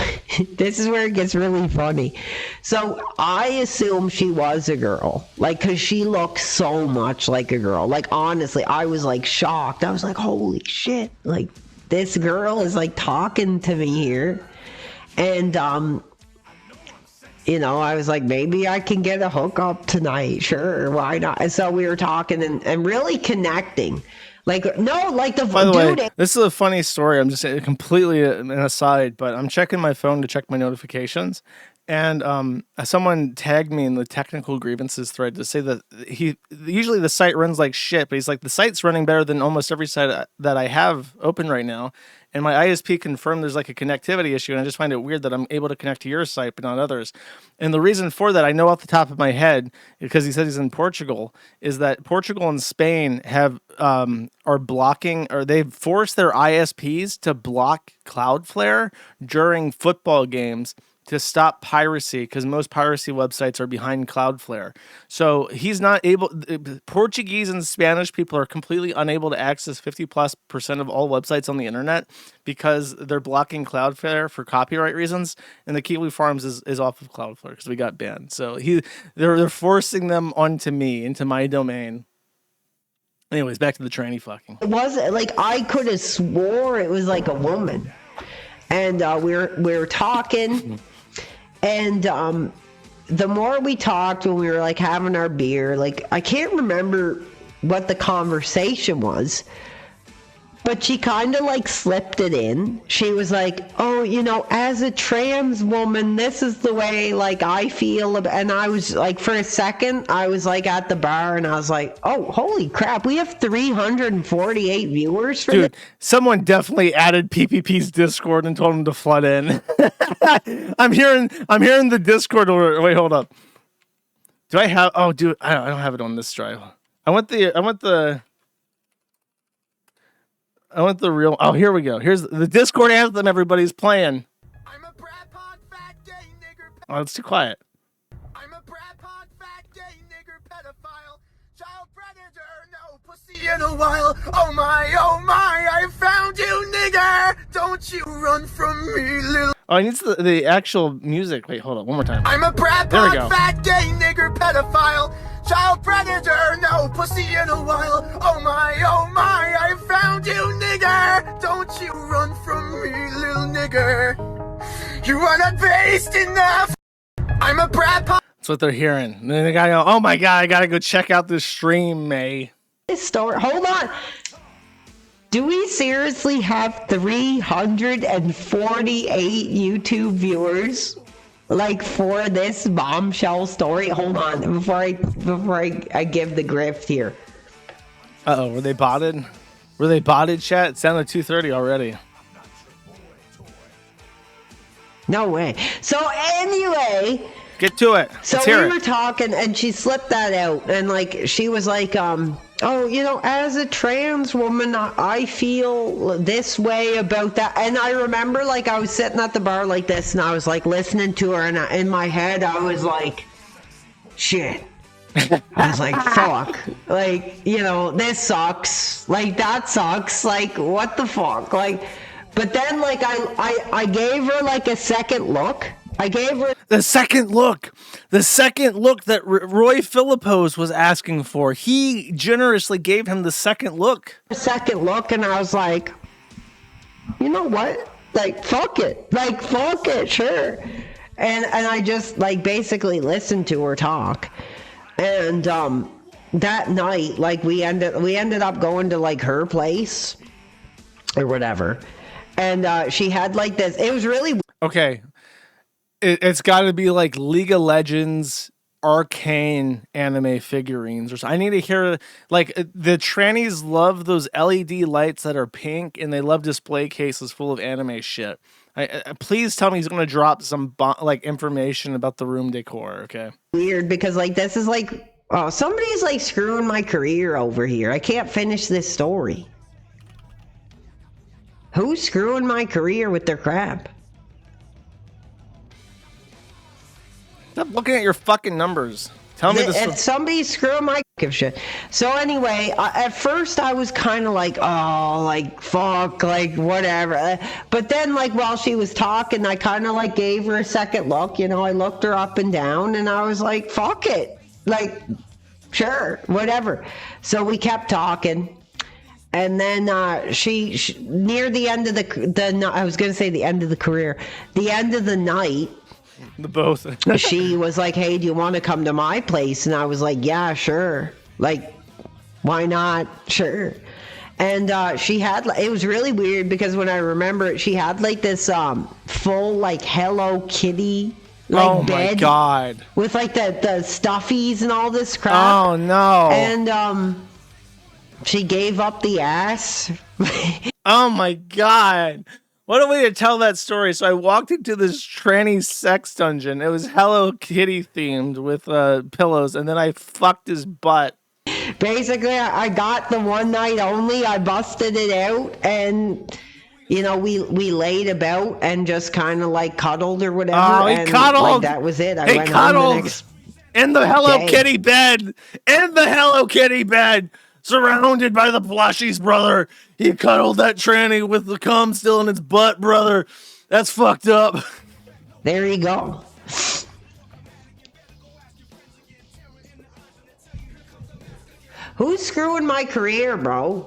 this is where it gets really funny. So I assume she was a girl, like, because she looks so much like a girl. Like, honestly, I was like shocked. I was like, holy shit, like this girl is like talking to me here. And I was like, maybe I can get a hookup tonight. Sure, why not? And so we were talking and really connecting. Like, no, like By the way, this is a funny story. I'm just completely an aside, but I'm checking my phone to check my notifications. And someone tagged me in the technical grievances thread to say that usually the site runs like shit, but he's like, the site's running better than almost every site that I have open right now. And my ISP confirmed there's like a connectivity issue, and I just find it weird that I'm able to connect to your site but not others. And the reason for that, I know off the top of my head, because he said he's in Portugal, is that Portugal and Spain are blocking, or they've forced their ISPs to block Cloudflare during football games to stop piracy, because most piracy websites are behind Cloudflare. So he's not able, Portuguese and Spanish people are completely unable to access 50+% of all websites on the internet because they're blocking Cloudflare for copyright reasons. And the Kiwi Farms is off of Cloudflare because we got banned. So they're forcing them onto me, into my domain. Anyways, back to the tranny fucking. It wasn't like, I could have swore it was like a woman. And we were talking. And the more we talked when we were like having our beer, like I can't remember what the conversation was, but she kind of like slipped it in. She was like, oh, as a trans woman, this is the way like I feel. And I was like, for a second, I was like at the bar and I was like, oh, holy crap, we have 348 viewers for Dude, someone definitely added PPP's Discord and told him to flood in. I'm hearing the Discord order. Wait, hold up. Do I have, oh dude, I don't have it on this drive. I want the real, oh, here we go. Here's the Discord anthem everybody's playing. I'm a brat pod, fat, gay, nigger, oh, it's too quiet. I'm a brat pod, fat, gay, nigger, pedophile, child predator, no pussy in a while. Oh my, I found you, nigger. Don't you run from me, little. Oh, I need the actual music. Wait, hold on, one more time. I'm a brat pod, fat, gay, nigger, pedophile, child predator, no pussy in a while. Oh my, I found you, nigger. Don't you run from me, little nigger. You are not based enough. I'm a brat pod. That's what they're hearing. And then they gotta go, oh my god, I gotta go check out this stream, May. This story, hold on. Do we seriously have 348 YouTube viewers? Like for this bombshell story? Hold on, before I give the grift here. Uh-oh, were they botted? Were they botted, chat? It sounded 2:30 already. No way. So anyway, get to it. So we were talking and she slipped that out, and like she was like, oh, as a trans woman, I feel this way about that. And I remember like I was sitting at the bar like this and I was like listening to her, and in my head I was like, shit. I was like, fuck. Like, this sucks. Like, that sucks. Like, what the fuck? Like, but then like I gave her like a second look. I gave her the second look that Roy Philipose was asking for. He generously gave him the second look. And I was like, you know what? Like, fuck it. Like, fuck it, sure. And I just like basically listened to her talk. And that night, like we ended up going to like her place or whatever, and she had like this. It was really Okay, it's got to be like League of Legends arcane anime figurines or something. I need to hear like the trannies love those LED lights that are pink, and they love display cases full of anime shit. Please tell me he's going to drop some like information about the room decor. Okay. Weird because like this is like, oh, somebody's like screwing my career over here. I can't finish this story. Who's screwing my career with their crap? Stop looking at your fucking numbers. Tell me this. If somebody's screwing my shit. So anyway, at first I was kind of like, oh, like fuck, like whatever. But then like while she was talking, I kind of like gave her a second look. You know, I looked her up and down, and I was like, fuck it, like sure, whatever. So we kept talking, and then she near the end of the I was gonna say the end of the career, the end of the night. The both. She was like, hey, do you want to come to my place? And I was like, yeah, sure. Like, why not? Sure. And she had, it was really weird because when I remember it, she had like this full like Hello Kitty like bed. My God. With like the stuffies and all this crap. Oh no. And she gave up the ass. Oh my God. What a way to tell that story. So I walked into this tranny sex dungeon. It was Hello Kitty themed with pillows, and then I fucked his butt. Basically, I got the one night only. I busted it out, and you know, we laid about and just kind of like cuddled or whatever. Oh, he and cuddled. Like, that was it. I went cuddled home the next in the Hello day. Kitty bed. In the Hello Kitty bed. Surrounded by the plushies, brother. He cuddled that tranny with the cum still in its butt, brother. That's fucked up. There you go. Who's screwing my career, bro?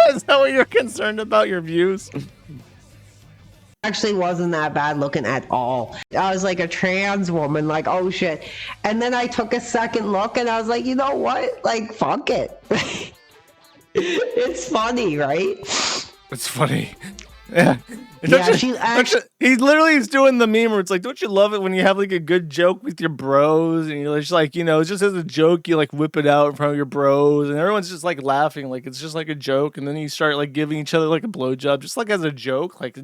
Is that what you're concerned about, your views? Actually wasn't that bad looking at all. I was like a trans woman, like, oh shit. And then I took a second look and I was like, you know what? Like, fuck it. It's funny, right? It's funny. Yeah. Yeah, He literally is doing the meme where it's like, don't you love it when you have like a good joke with your bros and you're just like, you know, it's just as a joke, you like whip it out in front of your bros and everyone's just like laughing like it's just like a joke, and then you start like giving each other like a blowjob just like as a joke. Like,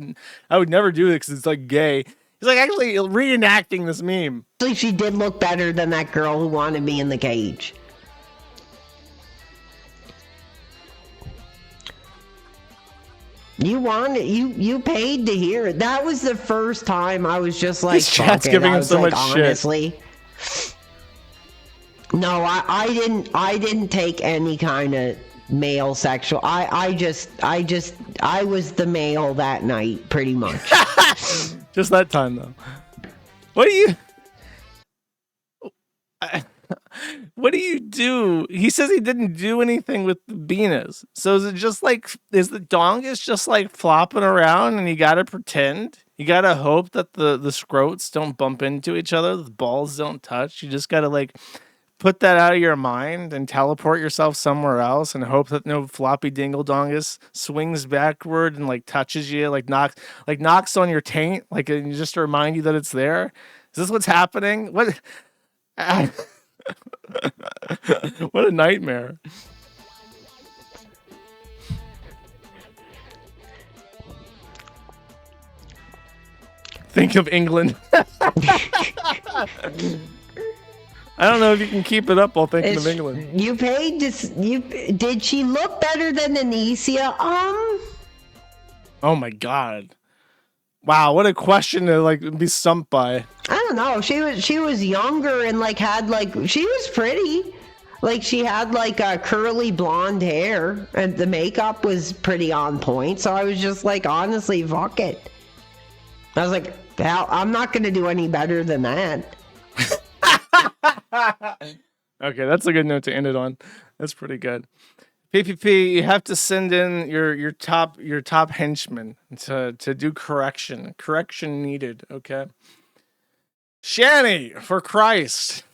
I would never do it because it's like gay. He's like actually reenacting this meme. Actually, she did look better than that girl who wanted me in the cage. You wanted, you paid to hear it. That was the first time I was just like, This chat's giving him so much honestly, shit. No, I didn't take any kind of male sexual. I was the male that night, pretty much. Just that time though. What do you? What do you do? He says he didn't do anything with the penis. So is it just like, is the dongus just like flopping around and you gotta pretend? You gotta hope that the scrotes don't bump into each other, the balls don't touch. You just gotta like put that out of your mind and teleport yourself somewhere else and hope that no floppy dingle dongus swings backward and like touches you, like knocks on your taint, like just to remind you that it's there. Is this what's happening? What? What a nightmare. Think of England. I don't know if you can keep it up while thinking of England. You paid to, did she look better than Anicia? Oh my God. Wow, what a question to like be stumped by. I don't know. She was younger and like had like, she was pretty. Like she had like a curly blonde hair and the makeup was pretty on point. So I was just like, honestly, fuck it. I was like, hell, I'm not going to do any better than that. Okay, that's a good note to end it on. That's pretty good. PPP, you have to send in your top henchmen to do correction. Correction needed, okay? Shanny, for Christ.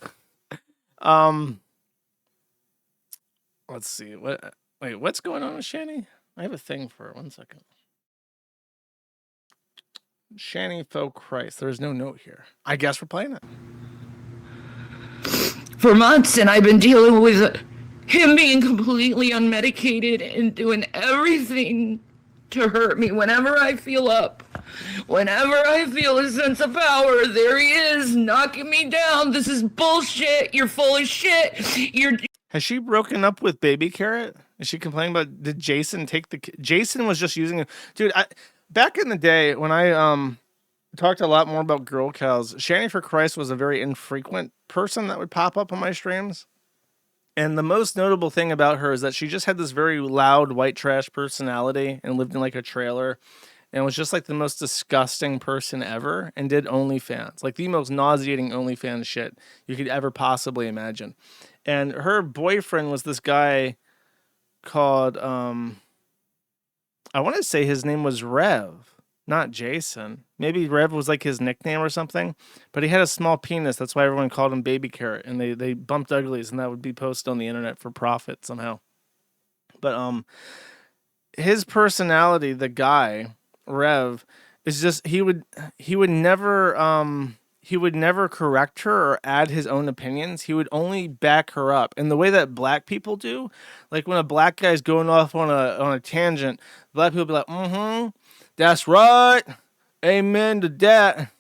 Let's see. Wait, what's going on with Shani? I have a thing for her. 1 second. Shani Faux Christ. There's no note here. I guess we're playing it. For months, and I've been dealing with him being completely unmedicated and doing everything to hurt me. Whenever I feel up, whenever I feel a sense of power, there he is, knocking me down. This is bullshit. You're full of shit. Has she broken up with Baby Carrot? Is she complaining about, did Jason take Jason was just using it. Dude, back in the day when I talked a lot more about girl cows, Shani for Christ was a very infrequent person that would pop up on my streams. And the most notable thing about her is that she just had this very loud white trash personality and lived in like a trailer and was just like the most disgusting person ever and did OnlyFans, like the most nauseating OnlyFans shit you could ever possibly imagine. And her boyfriend was this guy called, I want to say his name was Rev, not Jason. Maybe Rev was like his nickname or something, but he had a small penis. That's why everyone called him Baby Carrot, and they bumped uglies, and that would be posted on the internet for profit somehow. But his personality, the guy Rev, is just he would never correct her or add his own opinions. He would only back her up. And the way that black people do, like when a black guy's going off on a tangent, black people be like, that's right. Amen to that.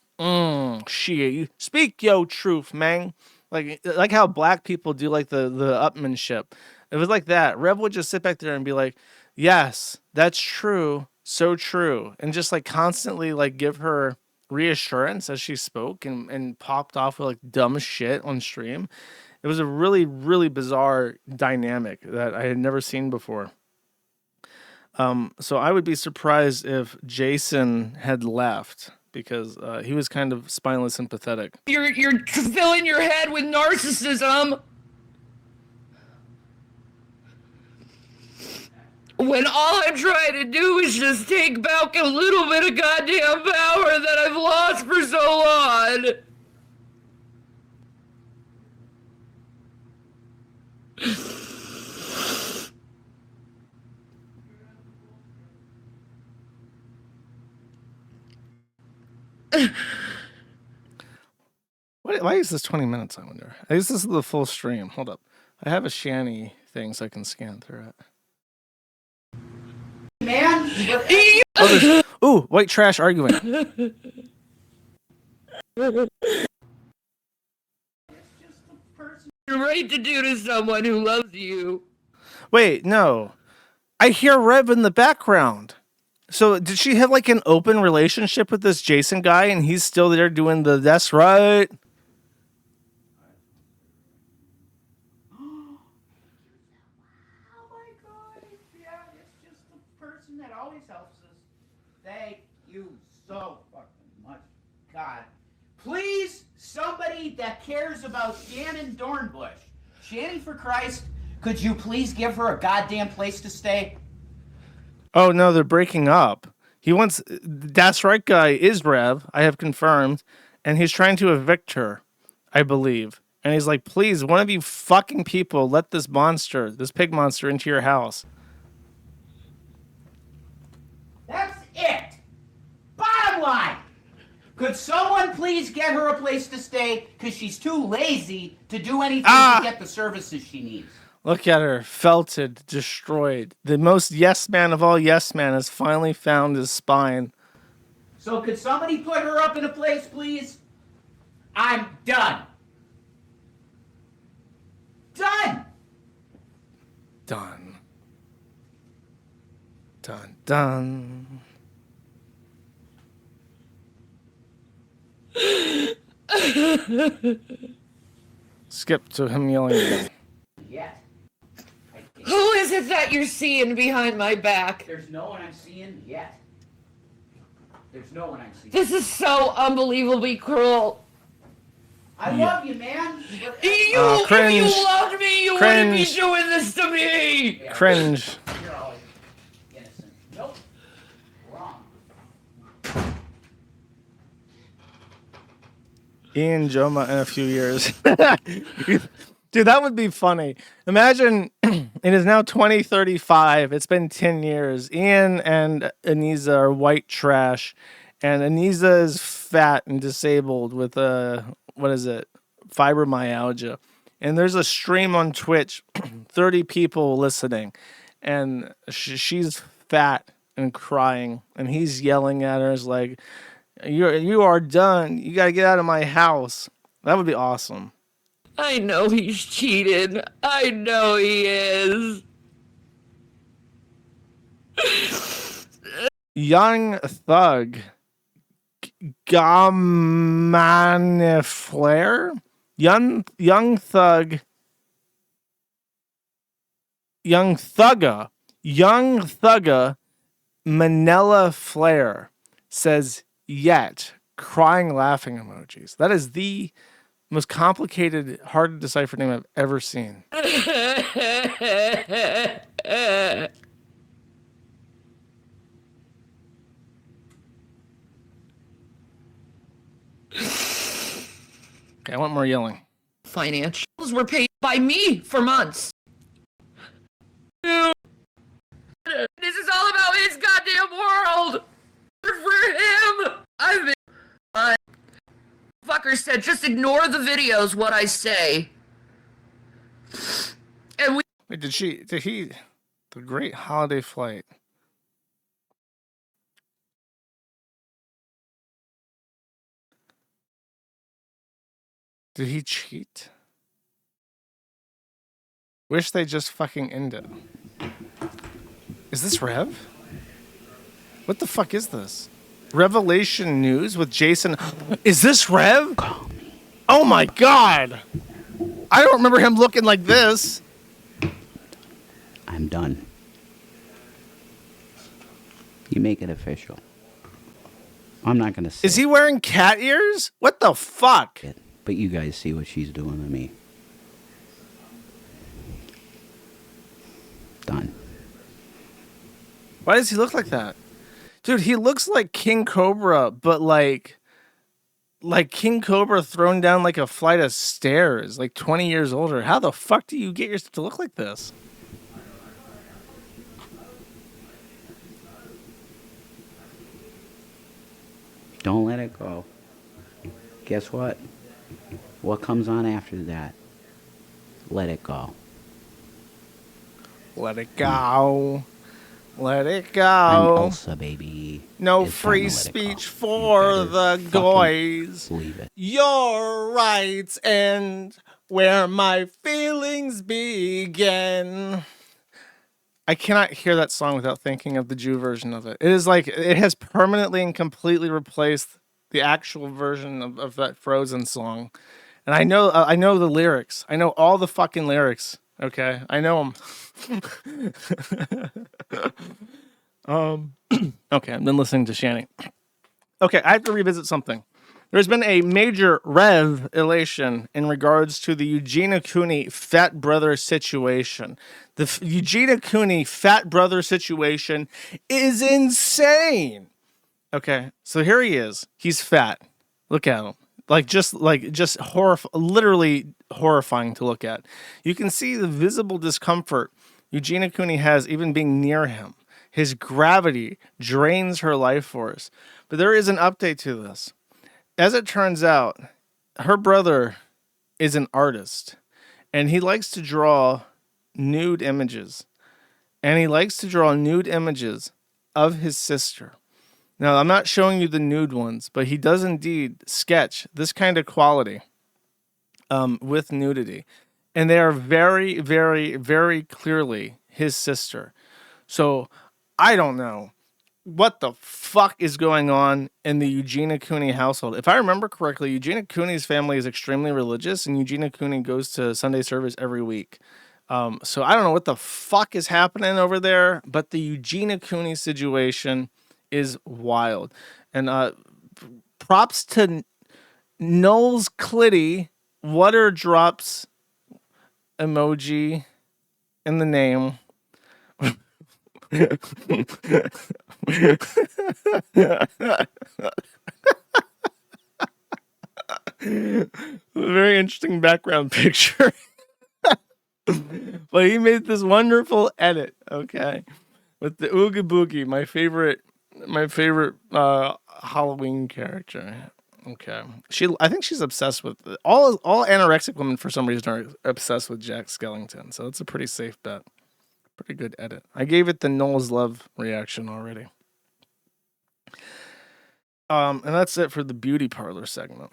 Shit. You speak your truth, man. Like how black people do like the upmanship. It was like that. Rev would just sit back there and be like, yes, that's true. So true. And just like constantly like give her reassurance as she spoke and popped off with like dumb shit on stream. It was a really, really bizarre dynamic that I had never seen before. So I would be surprised if Jason had left because he was kind of spineless and pathetic. You're filling your head with narcissism. When all I'm trying to do is just take back a little bit of goddamn power that I've lost for so long. Why is this 20 minutes, I wonder? I guess this is the full stream. Hold up. I have a Shani thing so I can scan through it. Man, Ooh, white trash arguing. You're right to do to someone who loves you. Wait, no. I hear Rev in the background. So did she have like an open relationship with this Jason guy and he's still there doing the that's right? So fucking much. God. Please, somebody that cares about Shannon Dornbush. Shanny for Christ, could you please give her a goddamn place to stay? Oh no, they're breaking up. He wants that's right guy is Rev, I have confirmed, and he's trying to evict her, I believe. And he's like, please, one of you fucking people let this monster, this pig monster into your house. That's it. Bottom line, could someone please get her a place to stay because she's too lazy to do anything to get the services she needs? Look at her, felted, destroyed. The most yes man of all yes man has finally found his spine. So could somebody put her up in a place, please? I'm done. Done. Done. Done. Done. Skip to him yelling again. Yes. Who is it that you're seeing behind my back? There's no one I'm seeing yet. There's no one I'm seeing. This is so unbelievably cruel. I love you, man. If cringe. you loved me, you wouldn't be doing this to me. Cringe. You're always innocent. Nope. Wrong. Ian Joma in a few years. Dude, that would be funny. Imagine it is now 2035. It's been 10 years. Ian and Aniza are white trash, and Aniza is fat and disabled with fibromyalgia. And there's a stream on Twitch, 30 people listening, and she's fat and crying, and he's yelling at her, is like, "You are done. You got to get out of my house." That would be awesome. I know he's cheated. I know he is. Young Thug. Gamaniflare? Young Thug. Young Thugga Manila Flare says yet crying laughing emojis. That is the most complicated, hard to decipher name I've ever seen. Okay, I want more yelling. Financials were paid by me for months. This is all about his goddamn world. For him. I've been. Fucker said, just ignore the videos, what I say. And we. Wait, did he? The Great Holiday Flight. Did he cheat? Wish they just fucking ended. Is this Rev? What the fuck is this? Revelation News with Jason. Is this Rev? Oh my god! I don't remember him looking like this. I'm done. You make it official. I'm not gonna say. Is he wearing cat ears? What the fuck? But you guys see what she's doing to me. Done. Why does he look like that? Dude, he looks like King Cobra, but like King Cobra thrown down like a flight of stairs, like 20 years older. How the fuck do you get yourself to look like this? Don't let it go. Guess what? What comes on after that? Let it go. Let it go. Let it go. I'm Elsa, baby. No It's free time to let it speech for the guys. Believe it. Your rights end where my feelings begin. I cannot hear that song without thinking of the Jew version of it. It is like it has permanently and completely replaced the actual version of that Frozen song. And I know the lyrics. I know all the fucking lyrics. Okay, I know them. Okay, I've been listening to Shanny. Okay, I have to revisit something. There's been a major revelation in regards to the Eugenia Cooney fat brother situation. The Eugenia Cooney fat brother situation is insane. Okay, so here he is. He's fat. Look at him. Literally horrifying to look at. You can see the visible discomfort Eugenia Cooney has even being near him. His gravity drains her life force. But there is an update to this. As it turns out, her brother is an artist, and he likes to draw nude images. And he likes to draw nude images of his sister. Now, I'm not showing you the nude ones, but he does indeed sketch this kind of quality with nudity. And they are very, very, very clearly his sister. So I don't know what the fuck is going on in the Eugenia Cooney household. If I remember correctly, Eugenia Cooney's family is extremely religious, and Eugenia Cooney goes to Sunday service every week. So I don't know what the fuck is happening over there, but the Eugenia Cooney situation is wild. And props to Knowles Clitty, water drops emoji in the name. Very interesting background picture. But he made this wonderful edit, okay, with the Oogie Boogie, my favorite Halloween character. Okay, I think she's obsessed with all anorexic women for some reason are obsessed with Jack Skellington. So it's a pretty safe bet. Pretty good edit. I gave it the Knowles Love reaction already. And that's it for the beauty parlor segment.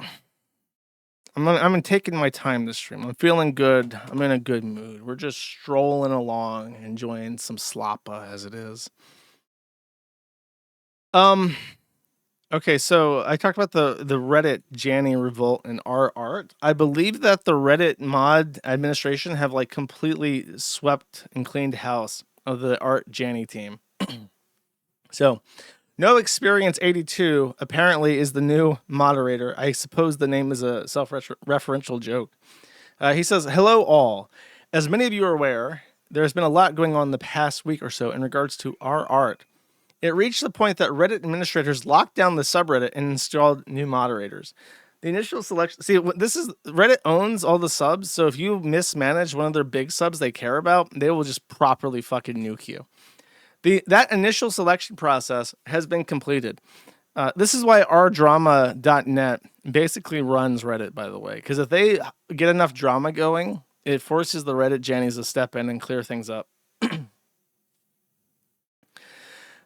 I'm taking my time this stream. I'm feeling good. I'm in a good mood. We're just strolling along, enjoying some sloppa as it is. Okay, so I talked about the Reddit Janny revolt and our art. I believe that the Reddit mod administration have like completely swept and cleaned house of the art Janny team. So, No Experience 82 apparently is the new moderator. I suppose the name is a self-referential joke. He says, "Hello all. As many of you are aware, there's been a lot going on the past week or so in regards to our art. It reached the point that Reddit administrators locked down the subreddit and installed new moderators. The initial selection... See, this is... Reddit owns all the subs, so if you mismanage one of their big subs they care about, they will just properly fucking nuke you. That initial selection process has been completed. This is why ourdrama.net basically runs Reddit, by the way, because if they get enough drama going, it forces the Reddit Jannies to step in and clear things up.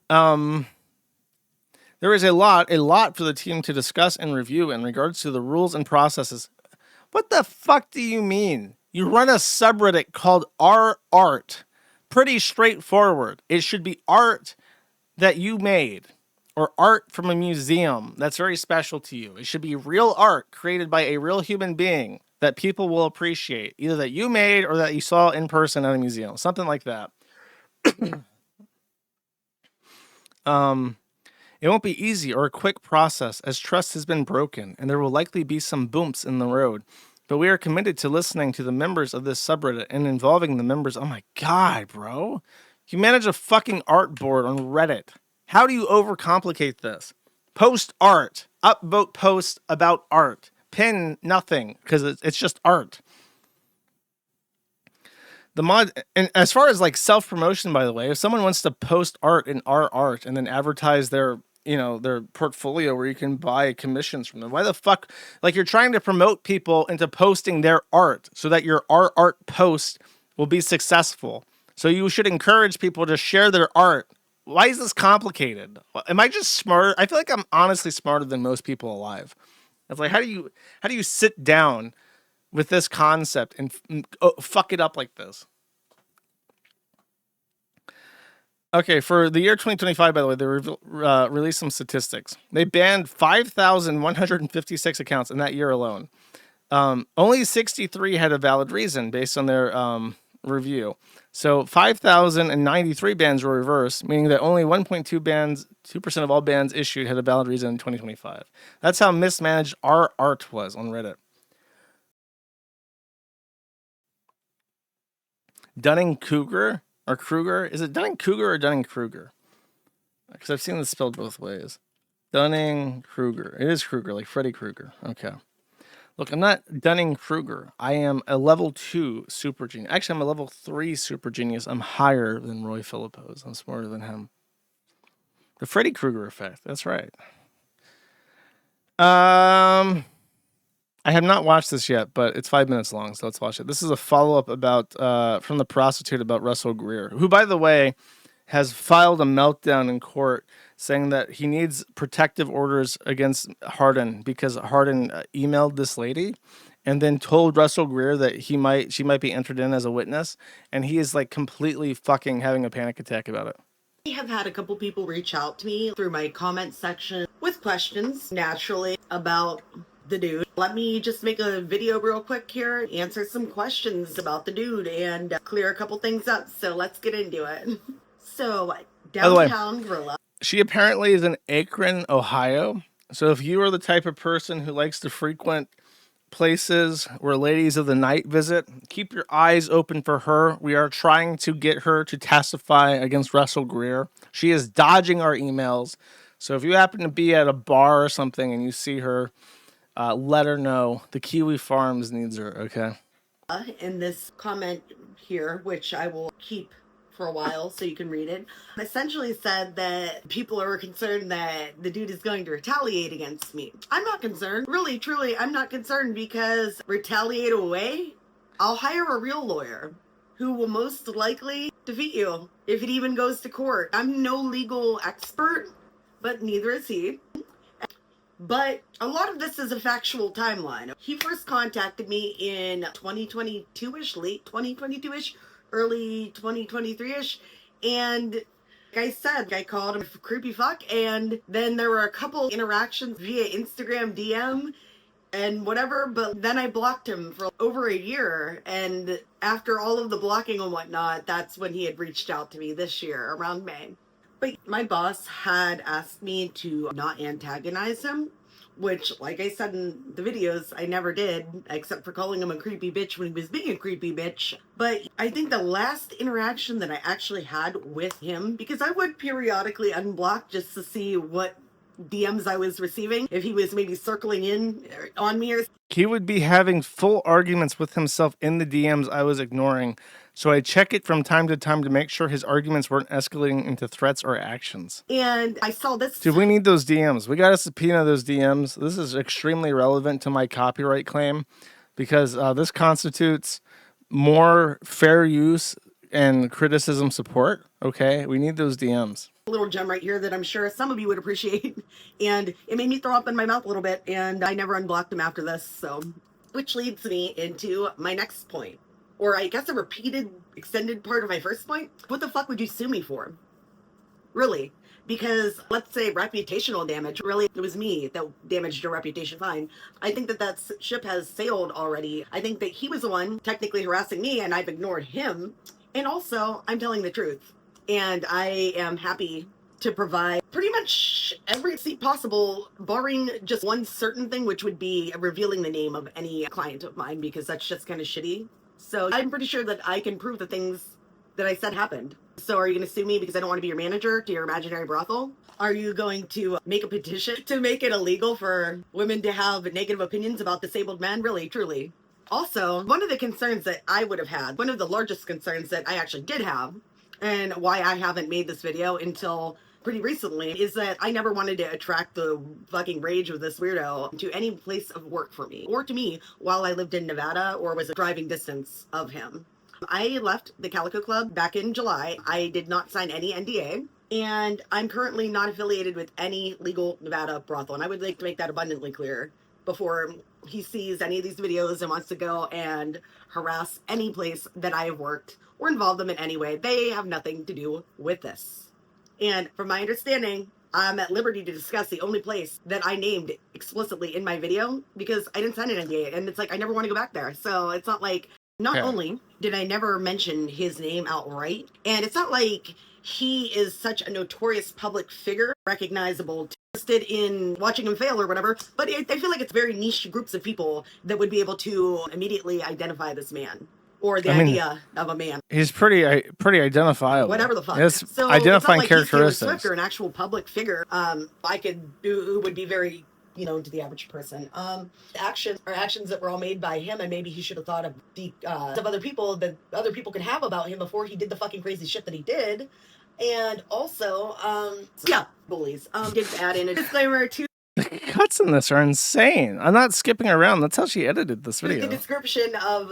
There is a lot for the team to discuss and review in regards to the rules and processes. What the fuck do you mean? You run a subreddit called Our Art. Pretty straightforward. It should be art that you made or art from a museum that's very special to you. It should be real art created by a real human being that people will appreciate, either that you made or that you saw in person at a museum, something like that. It won't be easy or a quick process as trust has been broken and there will likely be some bumps in the road. But we are committed to listening to the members of this subreddit and involving the members. Oh my God, bro. You manage a fucking art board on Reddit. How do you overcomplicate this? Post art. Upvote post about art. Pin nothing because it's just art. The mod, and as far as like self-promotion, by the way, if someone wants to post art in our art and then advertise their portfolio where you can buy commissions from them. Why the fuck? Like, you're trying to promote people into posting their art so that your art post will be successful. So you should encourage people to share their art. Why is this complicated? Am I just smart? I feel like I'm honestly smarter than most people alive. It's like, how do you sit down with this concept and fuck it up like this? Okay, for the year 2025, by the way, they released some statistics. They banned 5,156 accounts in that year alone. Only 63 had a valid reason based on their review. So 5,093 bans were reversed, meaning that only 2% of all bans issued had a valid reason in 2025. That's how mismanaged our art was on Reddit. Dunning-Kruger? Or Kruger? Is it Dunning-Kruger or Dunning-Kruger? Because I've seen this spelled both ways. Dunning-Kruger. It is Kruger, like Freddy Krueger. Okay. Look, I'm not Dunning-Kruger. I am a level 2 super genius. Actually, I'm a level 3 super genius. I'm higher than Roy Philipose. I'm smarter than him. The Freddy Krueger effect. That's right. I have not watched this yet, but it's 5 minutes long, so let's watch it. This is a follow-up about from the prostitute about Russell Greer, who, by the way, has filed a meltdown in court saying that he needs protective orders against Hardin because Hardin emailed this lady and then told Russell Greer that she might be entered in as a witness, and he is like completely fucking having a panic attack about it. I have had a couple people reach out to me through my comment section with questions, naturally, about the dude. Let me just make a video real quick here, answer some questions about the dude, and clear a couple things up. So let's get into it. So, downtown Gorilla. She apparently is in Akron, Ohio. So if you are the type of person who likes to frequent places where ladies of the night visit, keep your eyes open for her. We are trying to get her to testify against Russell Greer. She is dodging our emails. So if you happen to be at a bar or something and you see her, let her know. The Kiwi Farms needs her, okay? In this comment here, which I will keep for a while so you can read it, essentially said that people are concerned that the dude is going to retaliate against me. I'm not concerned. Really, truly, I'm not concerned, because retaliate away, I'll hire a real lawyer who will most likely defeat you if it even goes to court. I'm no legal expert, but neither is he. But a lot of this is a factual timeline. He first contacted me in 2022-ish, late 2022-ish, early 2023-ish, and like I said, I called him a creepy fuck, and then there were a couple interactions via Instagram DM and whatever, but then I blocked him for over a year, and after all of the blocking and whatnot, that's when he had reached out to me this year, around May. But my boss had asked me to not antagonize him, which, like I said in the videos, I never did, except for calling him a creepy bitch when he was being a creepy bitch. But I think the last interaction that I actually had with him, because I would periodically unblock just to see what DMs I was receiving, if he was maybe circling in on me or... He would be having full arguments with himself in the DMs I was ignoring, so I check it from time to time to make sure his arguments weren't escalating into threats or actions. And I saw this... Dude, we need those DMs. We got to subpoena those DMs. This is extremely relevant to my copyright claim, because this constitutes more fair use and criticism support. Okay, we need those DMs. A little gem right here that I'm sure some of you would appreciate, and it made me throw up in my mouth a little bit, and I never unblocked him after this. So, which leads me into my next point, or I guess a repeated extended part of my first point. What the fuck would you sue me for? Really? Because let's say reputational damage, really it was me that damaged your reputation, fine. I think that ship has sailed already. I think that he was the one technically harassing me, and I've ignored him, and also I'm telling the truth. And I am happy to provide pretty much every seat possible, barring just one certain thing, which would be revealing the name of any client of mine, because that's just kind of shitty. So I'm pretty sure that I can prove the things that I said happened. So are you going to sue me because I don't want to be your manager to your imaginary brothel? Are you going to make a petition to make it illegal for women to have negative opinions about disabled men? Really, truly. Also, one of the concerns that I would have had, one of the largest concerns that I actually did have, and why I haven't made this video until pretty recently, is that I never wanted to attract the fucking rage of this weirdo to any place of work for me, or to me while I lived in Nevada or was a driving distance of him. I left the Calico Club back in July. I did not sign any NDA, and I'm currently not affiliated with any legal Nevada brothel, and I would like to make that abundantly clear before he sees any of these videos and wants to go and harass any place that I have worked or involve them in any way. They have nothing to do with this. And from my understanding, I'm at liberty to discuss the only place that I named explicitly in my video, because I didn't sign an NDA, and it's like I never want to go back there. So it's not like, not only did I never mention his name outright, and it's not like he is such a notorious public figure, recognizable, interested in watching him fail or whatever, but I feel like it's very niche groups of people that would be able to immediately identify this man. Or the idea of a man. He's pretty identifiable. Whatever the fuck. Yes, so identifying it's not like characteristics. He's Taylor Swift or an actual public figure. I could do, who would be very, to the average person. Actions that were all made by him, and maybe he should have thought of the of other people that other people could have about him before he did the fucking crazy shit that he did. And also, bullies. Did add in a disclaimer to. The cuts in this are insane. I'm not skipping around. That's how she edited this video. The description of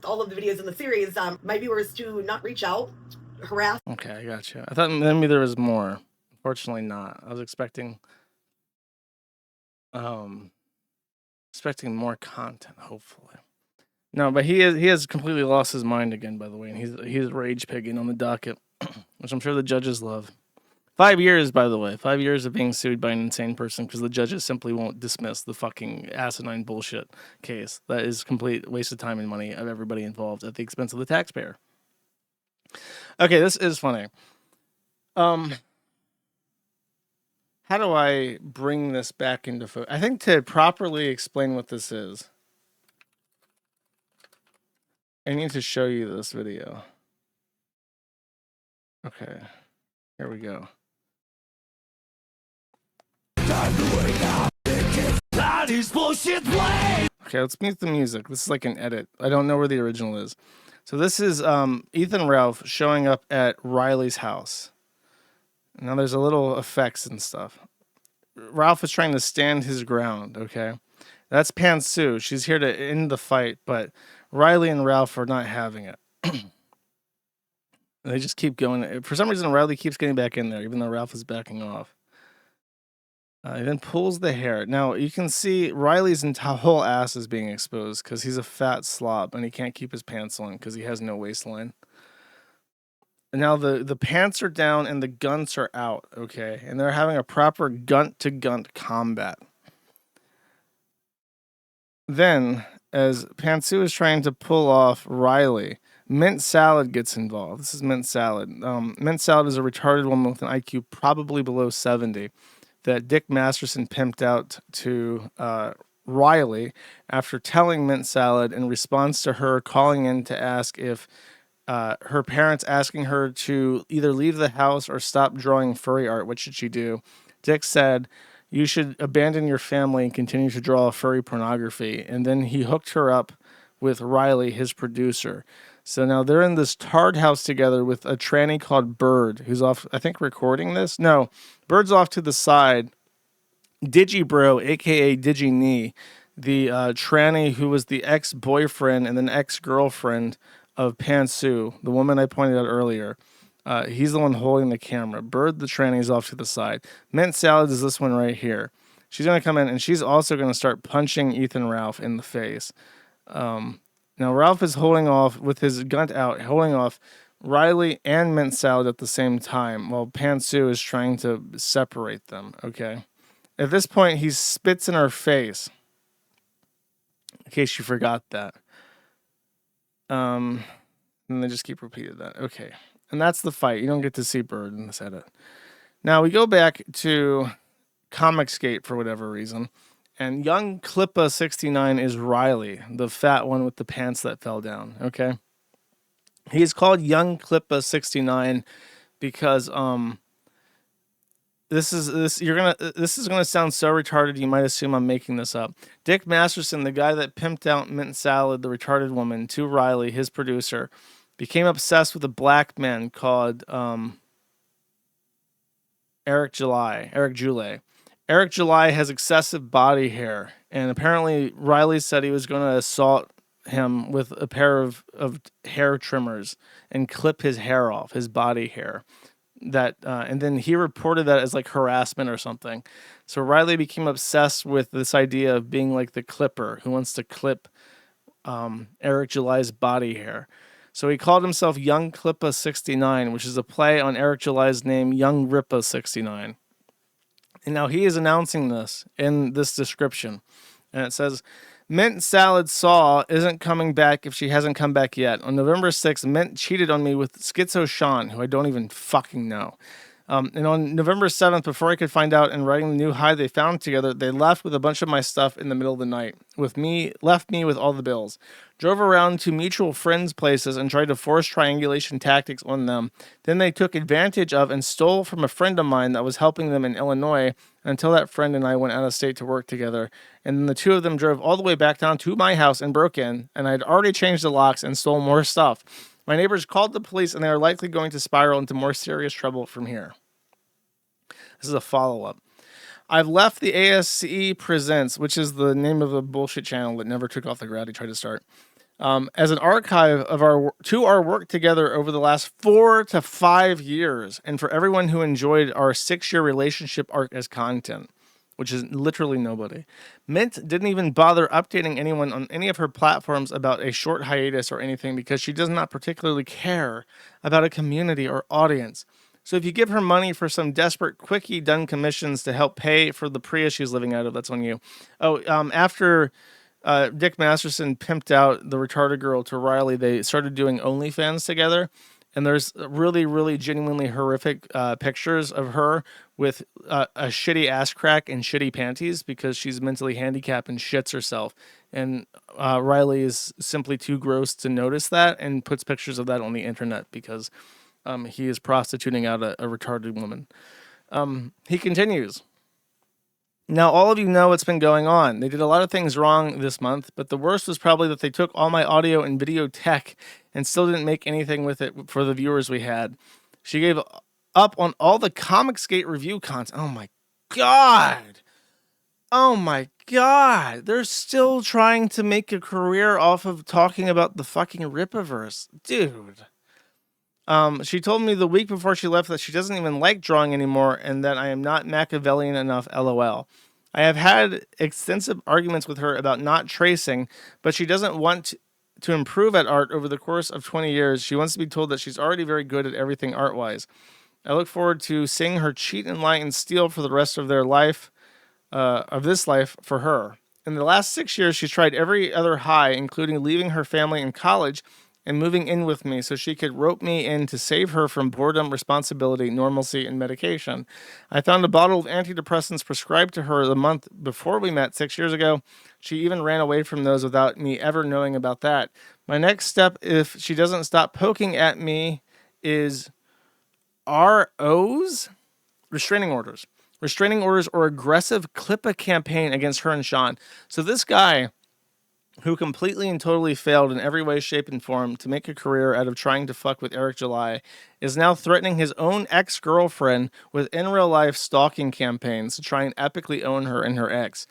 all of the videos in the series, my viewers to not reach out, harass. Okay, I got you. I thought maybe there was more. Unfortunately, not. I was expecting more content. Hopefully, no. But he has completely lost his mind again. By the way, and he's rage pigging on the docket, which I'm sure the judges love. 5 years, by the way. 5 years of being sued by an insane person because the judges simply won't dismiss the fucking asinine bullshit case. That is complete waste of time and money of everybody involved at the expense of the taxpayer. Okay, this is funny. How do I bring this back into focus? I think to properly explain what this is, I need to show you this video. Okay, here we go. Okay, let's mute the music. This is like an edit. I don't know where the original is. So this is Ethan Ralph showing up at Riley's house. Now there's a little effects and stuff. Ralph is trying to stand his ground, okay? That's Pantsu. She's here to end the fight, but Riley and Ralph are not having it. They just keep going. For some reason, Riley keeps getting back in there, even though Ralph is backing off. He then pulls the hair. Now, you can see Riley's whole ass is being exposed because he's a fat slob and he can't keep his pants on because he has no waistline. And now the pants are down and the guns are out, okay? And they're having a proper gun-to-gun combat. Then, as Pantsu is trying to pull off Riley, Mint Salad gets involved. This is Mint Salad. Mint Salad is a retarded woman with an IQ probably below 70 that Dick Masterson pimped out to Riley after telling Mint Salad in response to her calling in to ask if her parents asking her to either leave the house or stop drawing furry art. What should she do? Dick said, "You should abandon your family and continue to draw furry pornography." And then he hooked her up with Riley, his producer. So now they're in this tarred house together with a tranny called Bird, who's off, I think, recording this. No, Bird's off to the side. Digibro, a.k.a. DigiKnee, the tranny who was the ex-boyfriend and then ex-girlfriend of Pantsu, the woman I pointed out earlier. He's the one holding the camera. Bird, the tranny, is off to the side. Mint Salad is this one right here. She's going to come in, and she's also going to start punching Ethan Ralph in the face. Now, Ralph is holding off with his gun out, holding off Riley and Mint Salad at the same time, while Pantsu is trying to separate them, okay? At this point, he spits in her face, in case you forgot that. And they just keep repeating that. Okay. And that's the fight. You don't get to see Bird in this edit. Now, we go back to Comicsgate for whatever reason. And young Klippa 69 is Riley, the fat one with the pants that fell down. Okay, he's called young Klippa 69 because this is gonna sound so retarded you might assume I'm making this up. Dick Masterson, the guy that pimped out Mint Salad, the retarded woman, to Riley, his producer, became obsessed with a black man called Eric July. Eric July has excessive body hair, and apparently Riley said he was going to assault him with a pair of hair trimmers and clip his hair off, his body hair. And then he reported that as like harassment or something. So Riley became obsessed with this idea of being like the clipper who wants to clip Eric July's body hair. So he called himself Young Klippa 69, which is a play on Eric July's name, Young Rippa 69. And now he is announcing this in this description. And it says, Mint Salad Saw isn't coming back if she hasn't come back yet. On November 6th, Mint cheated on me with Schizo Sean, who I don't even fucking know. And on November 7th, before I could find out and writing the new hide they found together, they left with a bunch of my stuff in the middle of the night. Left me with all the bills. Drove around to mutual friends' places and tried to force triangulation tactics on them. Then they took advantage of and stole from a friend of mine that was helping them in Illinois until that friend and I went out of state to work together. And then the two of them drove all the way back down to my house and broke in, and I'd already changed the locks and stole more stuff. My neighbors called the police, and they are likely going to spiral into more serious trouble from here. This is a follow-up. I've left the ASCE Presents, which is the name of a bullshit channel that never took off the ground he tried to start, as an archive of our work together over the last 4 to 5 years, and for everyone who enjoyed our 6-year relationship arc as content, which is literally nobody. Mint didn't even bother updating anyone on any of her platforms about a short hiatus or anything because she does not particularly care about a community or audience. So if you give her money for some desperate, quickie done commissions to help pay for the Prius she's living out of, that's on you. After Dick Masterson pimped out the retarded girl to Riley, they started doing OnlyFans together. And there's really, really genuinely horrific pictures of her with a shitty ass crack and shitty panties because she's mentally handicapped and shits herself. And Riley is simply too gross to notice that and puts pictures of that on the internet because he is prostituting out a retarded woman. He continues. Now, all of you know what's been going on. They did a lot of things wrong this month, but the worst was probably that they took all my audio and video tech and still didn't make anything with it for the viewers we had. She gave up on all the Comicsgate review content. Oh my God. Oh my God. They're still trying to make a career off of talking about the fucking Rippaverse. Dude. She told me the week before she left that she doesn't even like drawing anymore and that I am not Machiavellian enough, LOL. I have had extensive arguments with her about not tracing, but she doesn't want to improve at art over the course of 20 years. She wants to be told that she's already very good at everything art-wise. I look forward to seeing her cheat and lie and steal for the rest of their life, of this life for her. In the last 6 years, she's tried every other high, including leaving her family in college and moving in with me so she could rope me in to save her from boredom, responsibility, normalcy, and medication. I found a bottle of antidepressants prescribed to her the month before we met 6 years ago. She even ran away from those without me ever knowing about that. My next step, if she doesn't stop poking at me, is ROs? Restraining orders. Restraining orders or aggressive CLIPA campaign against her and Sean. So this guy, who completely and totally failed in every way, shape, and form to make a career out of trying to fuck with Eric July, is now threatening his own ex-girlfriend with in real life stalking campaigns to try and epically own her and her ex.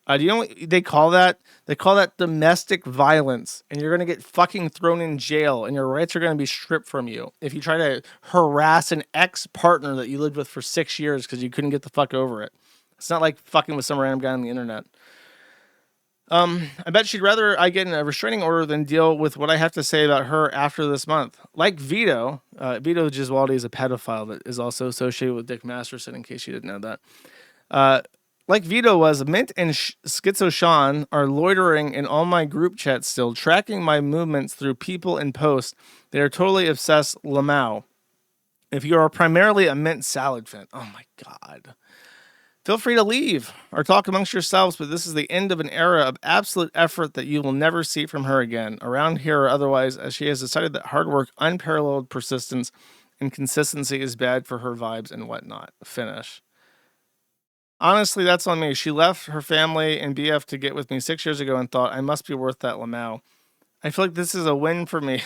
Do you know what they call that? They call that domestic violence, and you're going to get fucking thrown in jail, and your rights are going to be stripped from you if you try to harass an ex-partner that you lived with for 6 years because you couldn't get the fuck over it. It's not like fucking with some random guy on the internet. I bet she'd rather I get in a restraining order than deal with what I have to say about her after this month. Like Vito, Vito Giswaldi is a pedophile that is also associated with Dick Masterson, in case you didn't know that. Like Vito was, Mint and Schizo Sean are loitering in all my group chats still, tracking my movements through people and posts. They are totally obsessed Lamau. If you are primarily a Mint salad fan, oh my God. Feel free to leave or talk amongst yourselves, but this is the end of an era of absolute effort that you will never see from her again, around here or otherwise, as she has decided that hard work, unparalleled persistence, and consistency is bad for her vibes and whatnot. Finish. Honestly, that's on me. She left her family and BF to get with me 6 years ago and thought I must be worth that Lamau. I feel like this is a win for me.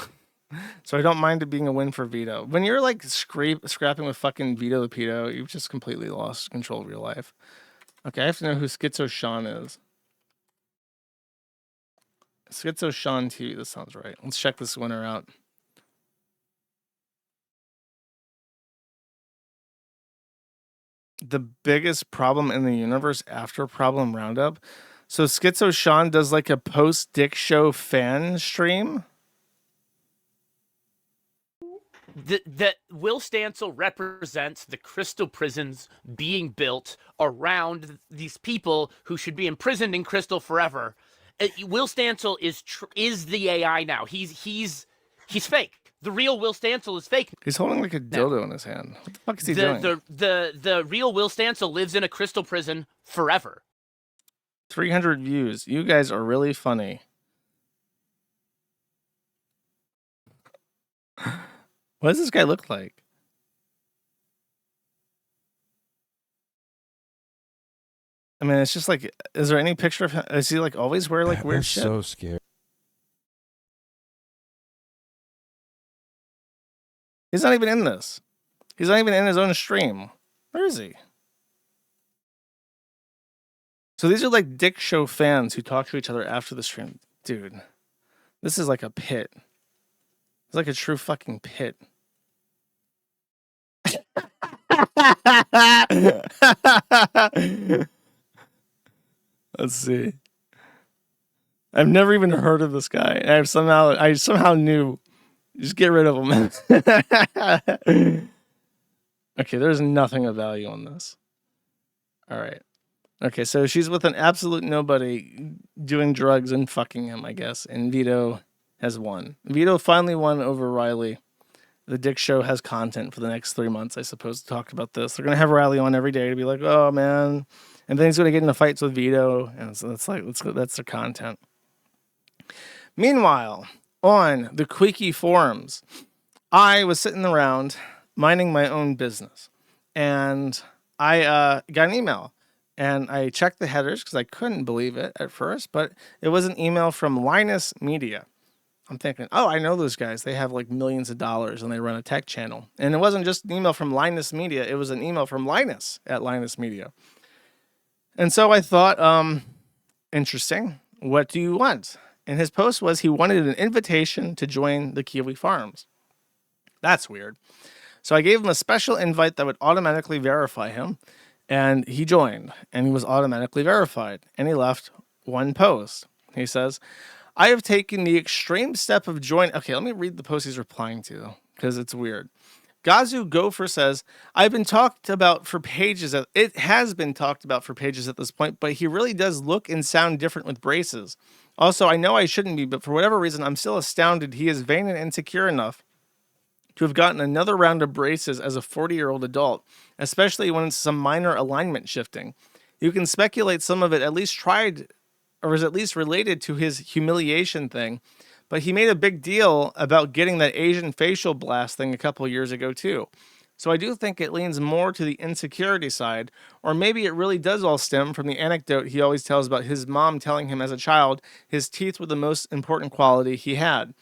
So I don't mind it being a win for Vito. When you're like scrapping with fucking Vito the Pedo, you've just completely lost control of your life. Okay, I have to know who Schizo Sean is. Schizo Sean TV, this sounds right. Let's check this winner out. The biggest problem in the universe after Problem Roundup. So Schizo Sean does like a post-Dick Show fan stream. The Will Stancil represents the crystal prisons being built around these people who should be imprisoned in crystal forever. Will Stancil is the AI now. He's fake. The real Will Stancil is fake. He's holding like a dildo in his hand. What the fuck is he doing? The real Will Stancil lives in a crystal prison forever. 300 views. You guys are really funny. What does this guy look like? I mean, it's just like, is there any picture of him? Is he like always wear like weird shit? So scary. He's not even in this. He's not even in his own stream. Where is he? So these are like Dick Show fans who talk to each other after the stream. Dude, this is like a pit. It's like a true fucking pit. Let's see. I've never even heard of this guy. I somehow knew. Just get rid of him. Okay, there's nothing of value on this. All right. Okay, so she's with an absolute nobody doing drugs and fucking him, I guess. And Vito has won. Vito finally won over Riley. The Dick Show has content for the next 3 months, I suppose, to talk about this. They're going to have Riley on every day to be like, oh, man. And then he's going to get into fights with Vito. And so that's their content. Meanwhile, on the Quickie forums, I was sitting around minding my own business. And I got an email. and I checked the headers because I couldn't believe it at first, but it was an email from Linus Media. I'm thinking, oh, I know those guys. They have like millions of dollars and they run a tech channel. And it wasn't just an email from Linus Media. It was an email from Linus at Linus Media. And so I thought, interesting. What do you want? And his post was he wanted an invitation to join the Kiwi Farms. That's weird. So I gave him a special invite that would automatically verify him. And he joined. And he was automatically verified. And he left one post. He says, I have taken the extreme step of joining. Okay, let me read the post he's replying to because it's weird. Gazu Gopher says, I've been talked about for pages. It has been talked about for pages at this point, but he really does look and sound different with braces. Also, I know I shouldn't be, but for whatever reason, I'm still astounded he is vain and insecure enough to have gotten another round of braces as a 40-year-old adult, especially when it's some minor alignment shifting. You can speculate some of it at least tried or is at least related to his humiliation thing. But he made a big deal about getting that Asian facial blast thing a couple years ago too. So I do think it leans more to the insecurity side, or maybe it really does all stem from the anecdote he always tells about his mom telling him as a child his teeth were the most important quality he had.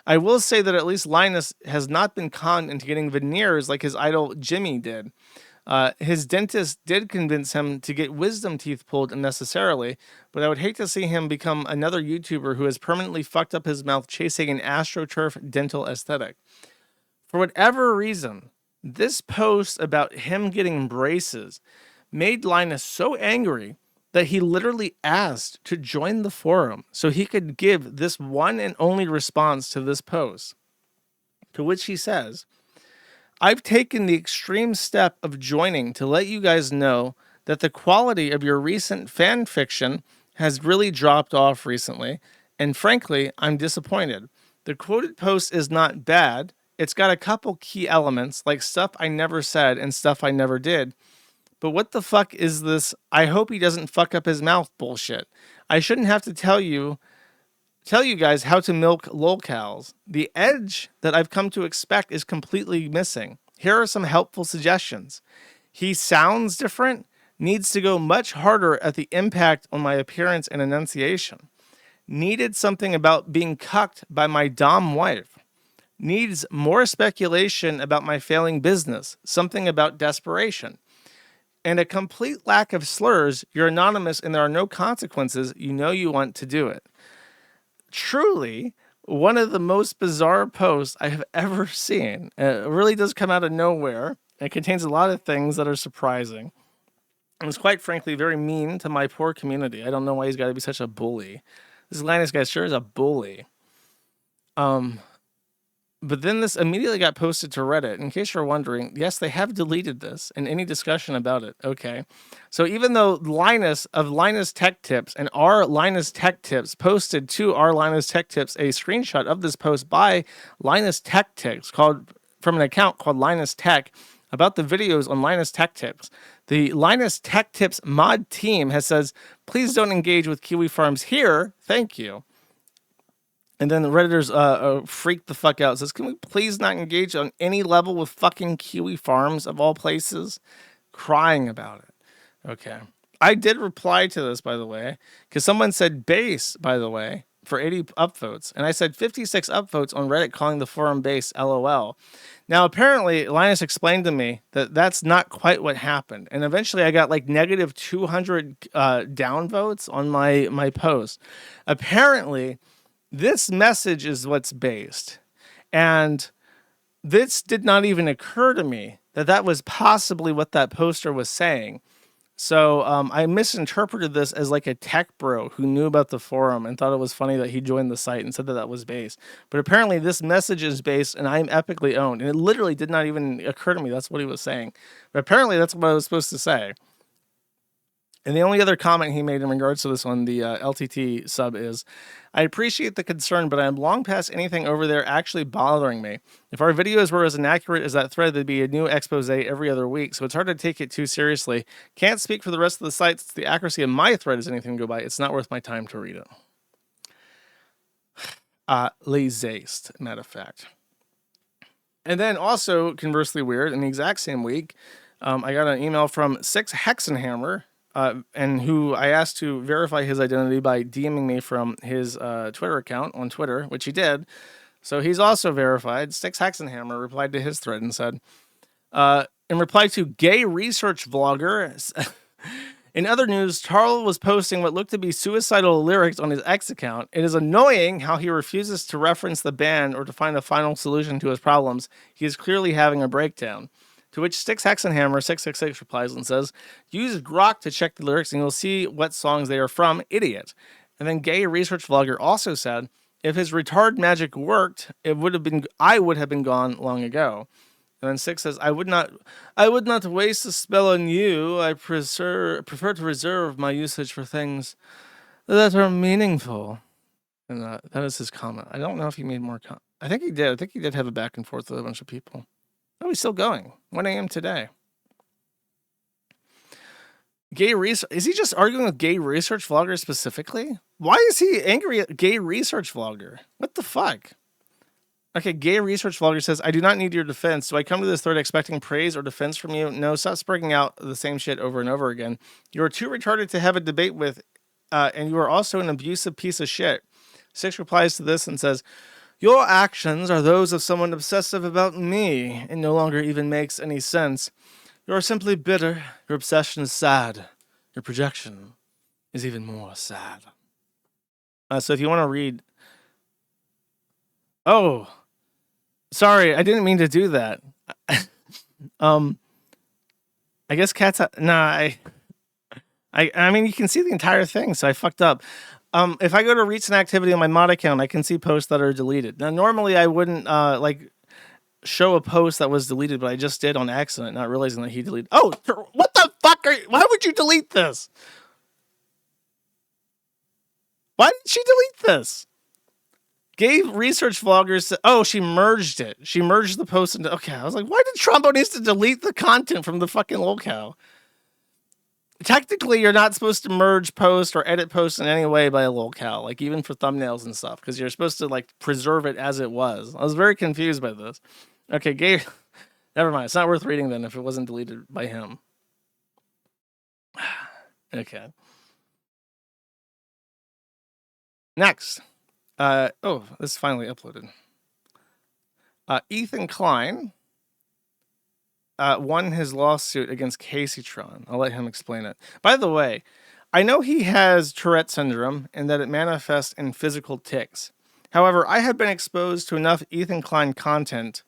I will say that at least Linus has not been conned into getting veneers like his idol Jimmy did. His dentist did convince him to get wisdom teeth pulled unnecessarily, but I would hate to see him become another YouTuber who has permanently fucked up his mouth chasing an AstroTurf dental aesthetic. For whatever reason, this post about him getting braces made Linus so angry that he literally asked to join the forum so he could give this one and only response to this post, to which he says, I've taken the extreme step of joining to let you guys know that the quality of your recent fan fiction has really dropped off recently, and frankly, I'm disappointed. The quoted post is not bad. It's got a couple key elements, like stuff I never said and stuff I never did. But what the fuck is this I hope he doesn't fuck up his mouth bullshit? I shouldn't have to tell you guys how to milk lolcows. The edge that I've come to expect is completely missing. Here are some helpful suggestions. He sounds different, needs to go much harder at the impact on my appearance and enunciation. Needed something about being cucked by my dom wife. Needs more speculation about my failing business, something about desperation. And a complete lack of slurs. You're anonymous and there are no consequences. You know you want to do it. Truly, one of the most bizarre posts I have ever seen. It really does come out of nowhere. It contains a lot of things that are surprising. And it's quite frankly very mean to my poor community. I don't know why he's got to be such a bully. This Linus guy sure is a bully. But then this immediately got posted to Reddit. In case you're wondering, yes, they have deleted this and any discussion about it. Okay. So even though Linus of Linus Tech Tips and our Linus Tech Tips posted to our Linus Tech Tips a screenshot of this post by Linus Tech Tips from an account called Linus Tech about the videos on Linus Tech Tips. The Linus Tech Tips mod team has says, please don't engage with Kiwi Farms here. Thank you. And then the Redditors freaked the fuck out. Says, can we please not engage on any level with fucking Kiwi Farms of all places? Crying about it. Okay. I did reply to this, by the way, because someone said base, by the way, for 80 upvotes. And I said 56 upvotes on Reddit calling the forum base LOL. Now, apparently, Linus explained to me that that's not quite what happened. And eventually I got like negative 200 downvotes on my post. Apparently, this message is what's based. And this did not even occur to me that that was possibly what that poster was saying. So I misinterpreted this as like a tech bro who knew about the forum and thought it was funny that he joined the site and said that that was based. But apparently this message is based and I'm epically owned. And it literally did not even occur to me that's what he was saying. But apparently that's what I was supposed to say. And the only other comment he made in regards to this one, the LTT sub is, I appreciate the concern, but I am long past anything over there actually bothering me. If our videos were as inaccurate as that thread, there'd be a new expose every other week, so it's hard to take it too seriously. Can't speak for the rest of the sites. The accuracy of my thread is anything to go by. It's not worth my time to read it. Laziest, matter of fact. And then also, conversely weird, in the exact same week, I got an email from 6 Hexenhammer, and who I asked to verify his identity by DMing me from his Twitter account on Twitter, which he did. So he's also verified. Styx Hexenhammer replied to his thread and said, in reply to gay research vlogger, in other news, Charles was posting what looked to be suicidal lyrics on his X account. It is annoying how he refuses to reference the ban or to find a final solution to his problems. He is clearly having a breakdown. To which Styx Hexenhammer 666 replies and says, use Grok to check the lyrics and you'll see what songs they are from, idiot. And then gay research vlogger also said, if his retard magic worked, I would have been gone long ago. And then Six says, I would not waste a spell on you. I prefer to reserve my usage for things that are meaningful. And that is his comment. I don't know if he made more comments. I think he did. I think he did have a back and forth with a bunch of people. Oh, he's still going. 1 a.m. today. Gay research. Is he just arguing with gay research vloggers specifically? Why is he angry at gay research vlogger? What the fuck? Okay, gay research vlogger says, I do not need your defense. Do I come to this thread expecting praise or defense from you? No, stop spreading out the same shit over and over again. You are too retarded to have a debate with, and you are also an abusive piece of shit. Six replies to this and says, your actions are those of someone obsessive about me. It no longer even makes any sense. You are simply bitter. Your obsession is sad. Your projection is even more sad. So if you want to read... Oh, sorry, I didn't mean to do that. I guess cats... I mean, you can see the entire thing, so I fucked up. If I go to recent activity on my mod account, I can see posts that are deleted. Now, normally I wouldn't show a post that was deleted, but I just did on accident, not realizing that he deleted. Oh, what the fuck why would you delete this? Why did she delete this? Gay research vloggers said, oh, she merged it. She merged the post into, okay. I was like, why did Trumbo needs to delete the content from the fucking locale? Technically, you're not supposed to merge post or edit posts in any way by a locale, like even for thumbnails and stuff, because you're supposed to like preserve it as it was. I was very confused by this. Okay, gay. Never mind. It's not worth reading then if it wasn't deleted by him. Okay. Next. Oh, this is finally uploaded. Ethan Klein won his lawsuit against Caseytron. I'll let him explain it. By the way, I know he has Tourette syndrome and that it manifests in physical tics. However, I have been exposed to enough Ethan Klein content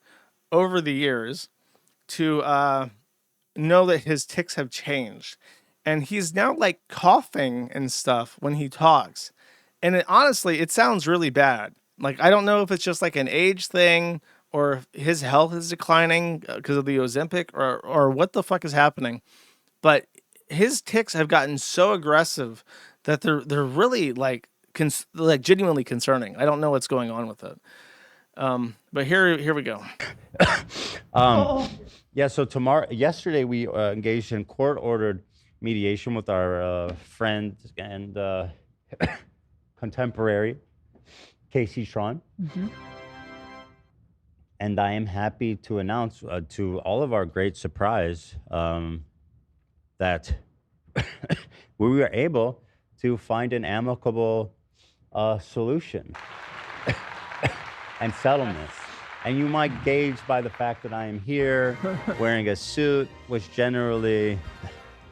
over the years to know that his tics have changed. And he's now like coughing and stuff when he talks. And honestly, it sounds really bad. Like, I don't know if it's just like an age thing or if his health is declining because of the Ozempic or what the fuck is happening. But his tics have gotten so aggressive that they're really like genuinely concerning. I don't know what's going on with it. But here we go. Yeah, so yesterday we engaged in court-ordered mediation with our friend and contemporary, Caseytron. Mm-hmm. And I am happy to announce to all of our great surprise that we were able to find an amicable solution and settlement. And you might gauge by the fact that I am here wearing a suit, which generally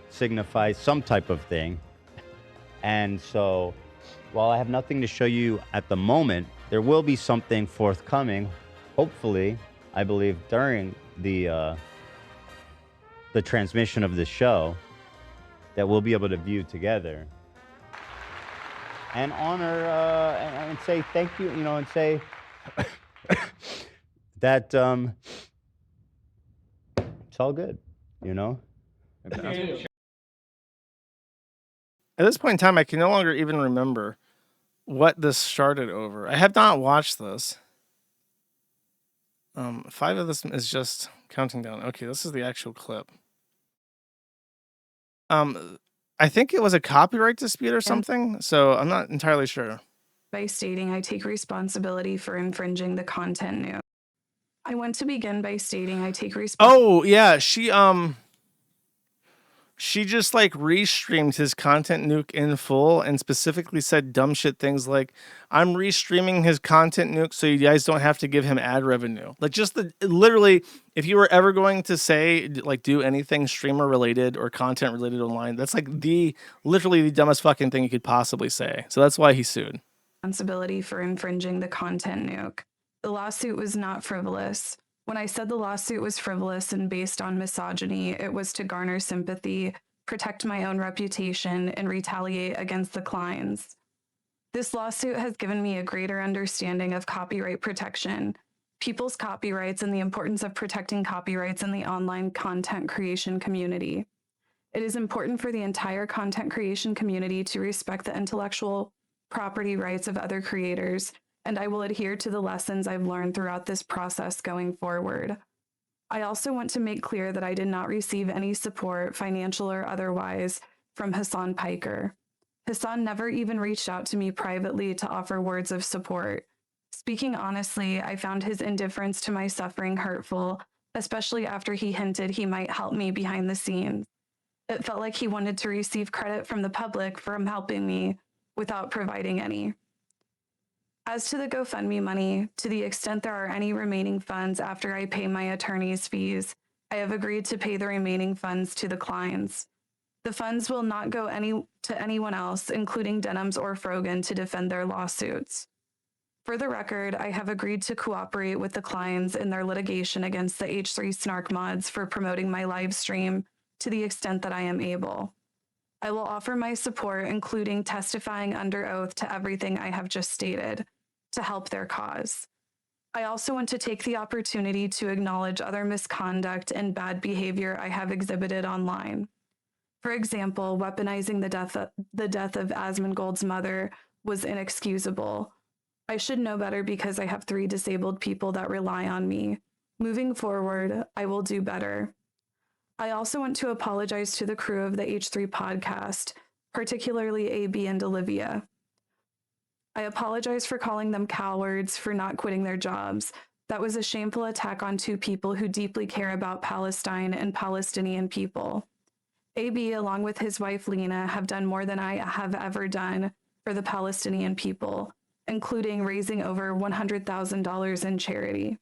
signifies some type of thing. And so, while I have nothing to show you at the moment, there will be something forthcoming. Hopefully, I believe during the transmission of the show that we'll be able to view together and honor and say thank you, and say that it's all good, At this point in time, I can no longer even remember what this started over. I have not watched this. 5 of this is just counting down. Okay, this is the actual clip. I think it was a copyright dispute or something, so I'm not entirely sure. By stating I take responsibility for infringing the content new. I want to begin by stating I take responsibility. Oh, yeah, she she just like restreamed his content nuke in full and specifically said dumb shit things like, I'm restreaming his content nuke so you guys don't have to give him ad revenue. Like just literally, if you were ever going to say like do anything streamer related or content related online, that's like literally the dumbest fucking thing you could possibly say. So that's why he sued. Responsibility for infringing the content nuke. The lawsuit was not frivolous. When I said the lawsuit was frivolous and based on misogyny, it was to garner sympathy, protect my own reputation, and retaliate against the Kleins. This lawsuit has given me a greater understanding of copyright protection, people's copyrights, and the importance of protecting copyrights in the online content creation community. It is important for the entire content creation community to respect the intellectual property rights of other creators, and I will adhere to the lessons I've learned throughout this process going forward. I also want to make clear that I did not receive any support, financial or otherwise, from Hasan Piker. Hasan never even reached out to me privately to offer words of support. Speaking honestly, I found his indifference to my suffering hurtful, especially after he hinted he might help me behind the scenes. It felt like he wanted to receive credit from the public for helping me without providing any. As to the GoFundMe money, to the extent there are any remaining funds after I pay my attorney's fees, I have agreed to pay the remaining funds to the Kleins. The funds will not go to anyone else, including Denims or Frogan, to defend their lawsuits. For the record, I have agreed to cooperate with the Kleins in their litigation against the H3 Snark mods for promoting my live stream to the extent that I am able. I will offer my support, including testifying under oath to everything I have just stated, to help their cause. I also want to take the opportunity to acknowledge other misconduct and bad behavior I have exhibited online. For example, weaponizing the death of Asmongold's mother was inexcusable. I should know better because I have 3 disabled people that rely on me. Moving forward, I will do better. I also want to apologize to the crew of the H3 podcast, particularly AB and Olivia. I apologize for calling them cowards for not quitting their jobs. That was a shameful attack on 2 people who deeply care about Palestine and Palestinian people. AB, along with his wife Lena, have done more than I have ever done for the Palestinian people, including raising over $100,000 in charity.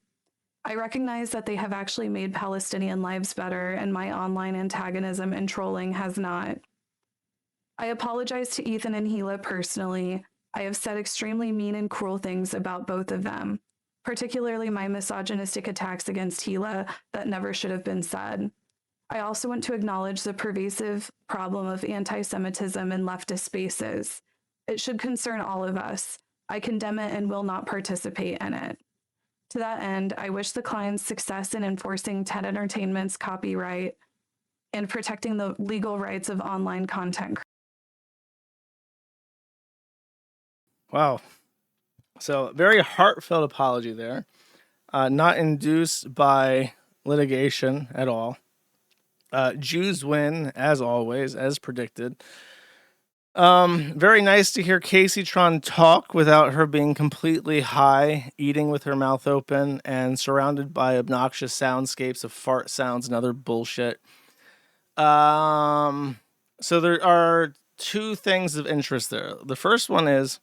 I recognize that they have actually made Palestinian lives better, and my online antagonism and trolling has not. I apologize to Ethan and Gila personally. I have said extremely mean and cruel things about both of them, particularly my misogynistic attacks against Gila that never should have been said. I also want to acknowledge the pervasive problem of anti-Semitism in leftist spaces. It should concern all of us. I condemn it and will not participate in it. To that end, I wish the Kleins success in enforcing TED Entertainment's copyright and protecting the legal rights of online content. Wow. So very heartfelt apology there. Not induced by litigation at all. Jews win, as always, as predicted. Very nice to hear Casey Tron talk without her being completely high, eating with her mouth open, and surrounded by obnoxious soundscapes of fart sounds and other bullshit. So there are 2 things of interest there. The first one is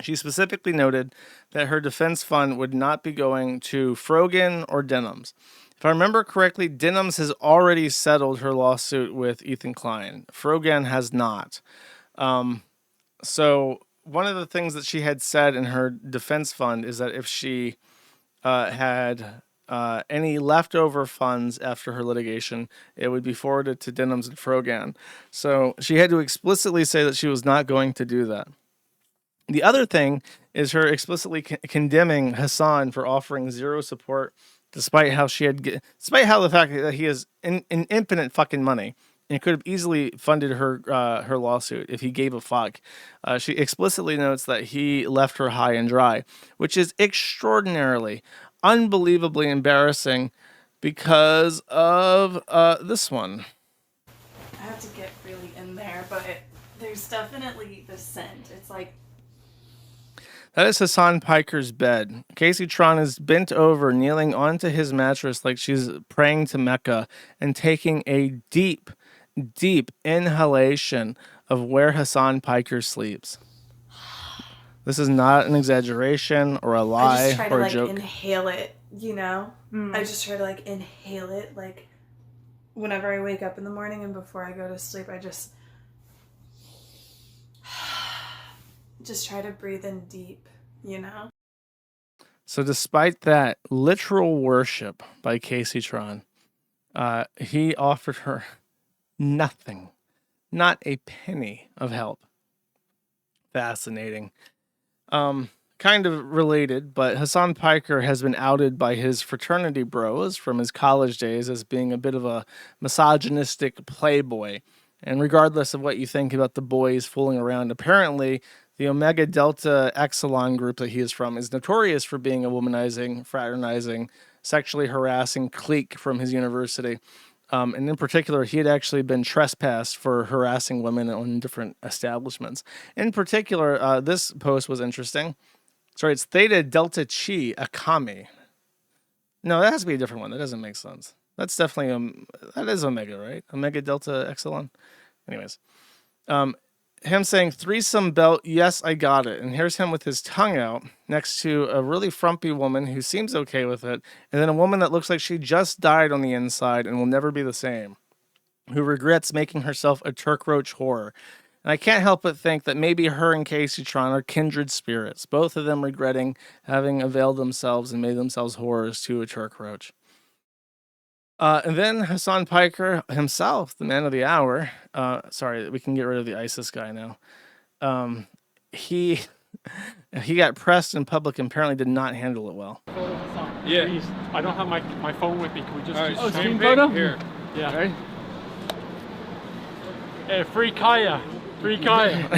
she specifically noted that her defense fund would not be going to Frogan or Denims. If I remember correctly, Denims has already settled her lawsuit with Ethan Klein. Frogan has not. So one of the things that she had said in her defense fund is that if she had any leftover funds after her litigation, it would be forwarded to Denims and Frogan. So she had to explicitly say that she was not going to do that. The other thing is her explicitly condemning Hasan for offering zero support, despite how the fact that he has an infinite fucking money and could have easily funded her lawsuit if he gave a fuck. She explicitly notes that he left her high and dry, which is extraordinarily, unbelievably embarrassing because of this one. I have to get really in there, but there's definitely the scent. It's like... That is Hasan Piker's bed. Casey Tron is bent over, kneeling onto his mattress like she's praying to Mecca and taking a deep, deep inhalation of where Hasan Piker sleeps. This is not an exaggeration or a I lie just try to or a like joke. inhale it, you know? I just try to like inhale it like whenever I wake up in the morning and before I go to sleep, I just try to breathe in deep, you know? So despite that literal worship by Casey Tron, he offered her nothing, not a penny of help. Fascinating. Kind of related, but Hasan Piker has been outed by his fraternity bros from his college days as being a bit of a misogynistic playboy. And regardless of what you think about the boys fooling around, apparently the Omega Delta Epsilon group that he is from is notorious for being a womanizing, fraternizing, sexually harassing clique from his university. And in particular, he had actually been trespassed for harassing women on different establishments. In particular, this post was interesting. Sorry, it's Theta Delta Chi Akami. No, that has to be a different one. That doesn't make sense. That's definitely that is Omega, right? Omega Delta Epsilon. Anyways, him saying threesome belt. Yes, I got it. And here's him with his tongue out next to a really frumpy woman who seems okay with it, and then a woman that looks like she just died on the inside and will never be the same, who regrets making herself a Turk roach whore. And I can't help but think that maybe her and Casey Tron are kindred spirits, both of them regretting having availed themselves and made themselves whores to a Turk roach. And then Hasan Piker himself, the man of the hour. Sorry, we can get rid of the ISIS guy now. He got pressed in public and apparently did not handle it well. Yeah. Please. I don't have my phone with me. Can we just do screen photo? Here. Yeah. Right. Hey, free Kaya. Free Kaya.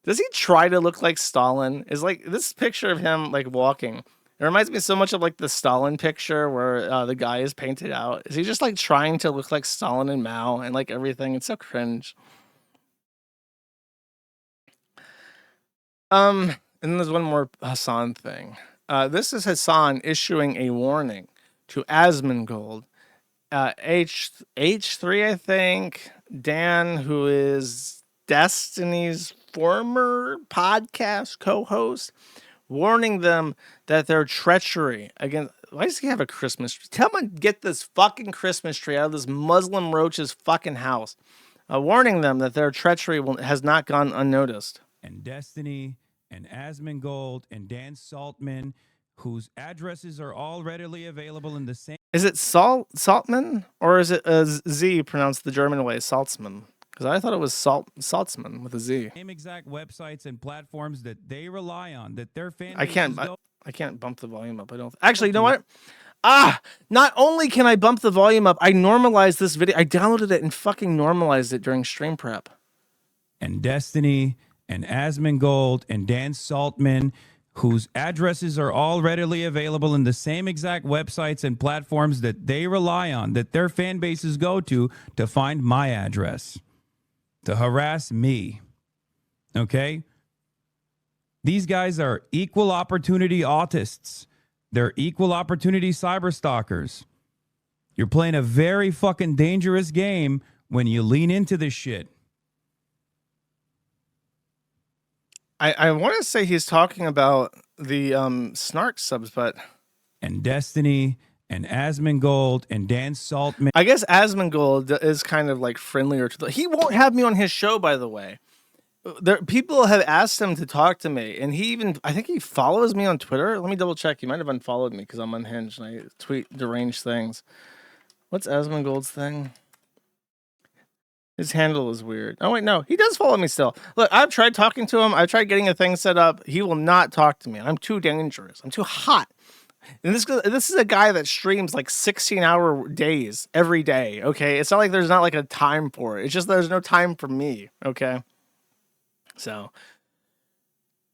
Does he try to look like Stalin? Is like this picture of him like walking. It reminds me so much of like the Stalin picture where the guy is painted out. Is he just like trying to look like Stalin and Mao and like everything? It's so cringe. And then there's one more Hasan thing. This is Hasan issuing a warning to Asmongold, H3, I think, Dan, who is Destiny's former podcast co-host, warning them that their treachery against. Why does he have a Christmas tree? Tell him to get this fucking Christmas tree out of this Muslim roach's fucking house. Warning them that their treachery has not gone unnoticed. And Destiny and Asmongold and Dan Saltman, whose addresses are all readily available in the same. Is it Saltman or is it a Z pronounced the German way, Saltzman? Because I thought it was Saltzman with a Z. Same exact websites and platforms that they rely on, that their fan I can't bump the volume up. I don't. Actually, you know what? Not only can I bump the volume up, I normalized this video. I downloaded it and fucking normalized it during stream prep. And Destiny and Asmongold and Dan Saltman, whose addresses are all readily available in the same exact websites and platforms that they rely on, that their fan bases go to find my address, to harass me. Okay? These guys are equal opportunity autists. They're equal opportunity cyberstalkers. You're playing a very fucking dangerous game when you lean into this shit. I want to say he's talking about the Snark subs, but and Destiny and Asmongold and Dan Saltman. I guess Asmongold is kind of like friendlier to he won't have me on his show, by the way. People have asked him to talk to me, and I think he follows me on Twitter. Let me double check. He might have unfollowed me because I'm unhinged and I tweet deranged things. What's Asmongold's thing? His handle is weird. Oh, wait, no. He does follow me still. Look, I've tried talking to him. I've tried getting a thing set up. He will not talk to me. I'm too dangerous. I'm too hot. And this is a guy that streams like 16-hour days every day, okay? It's not like there's not like a time for it. It's just there's no time for me, okay? So,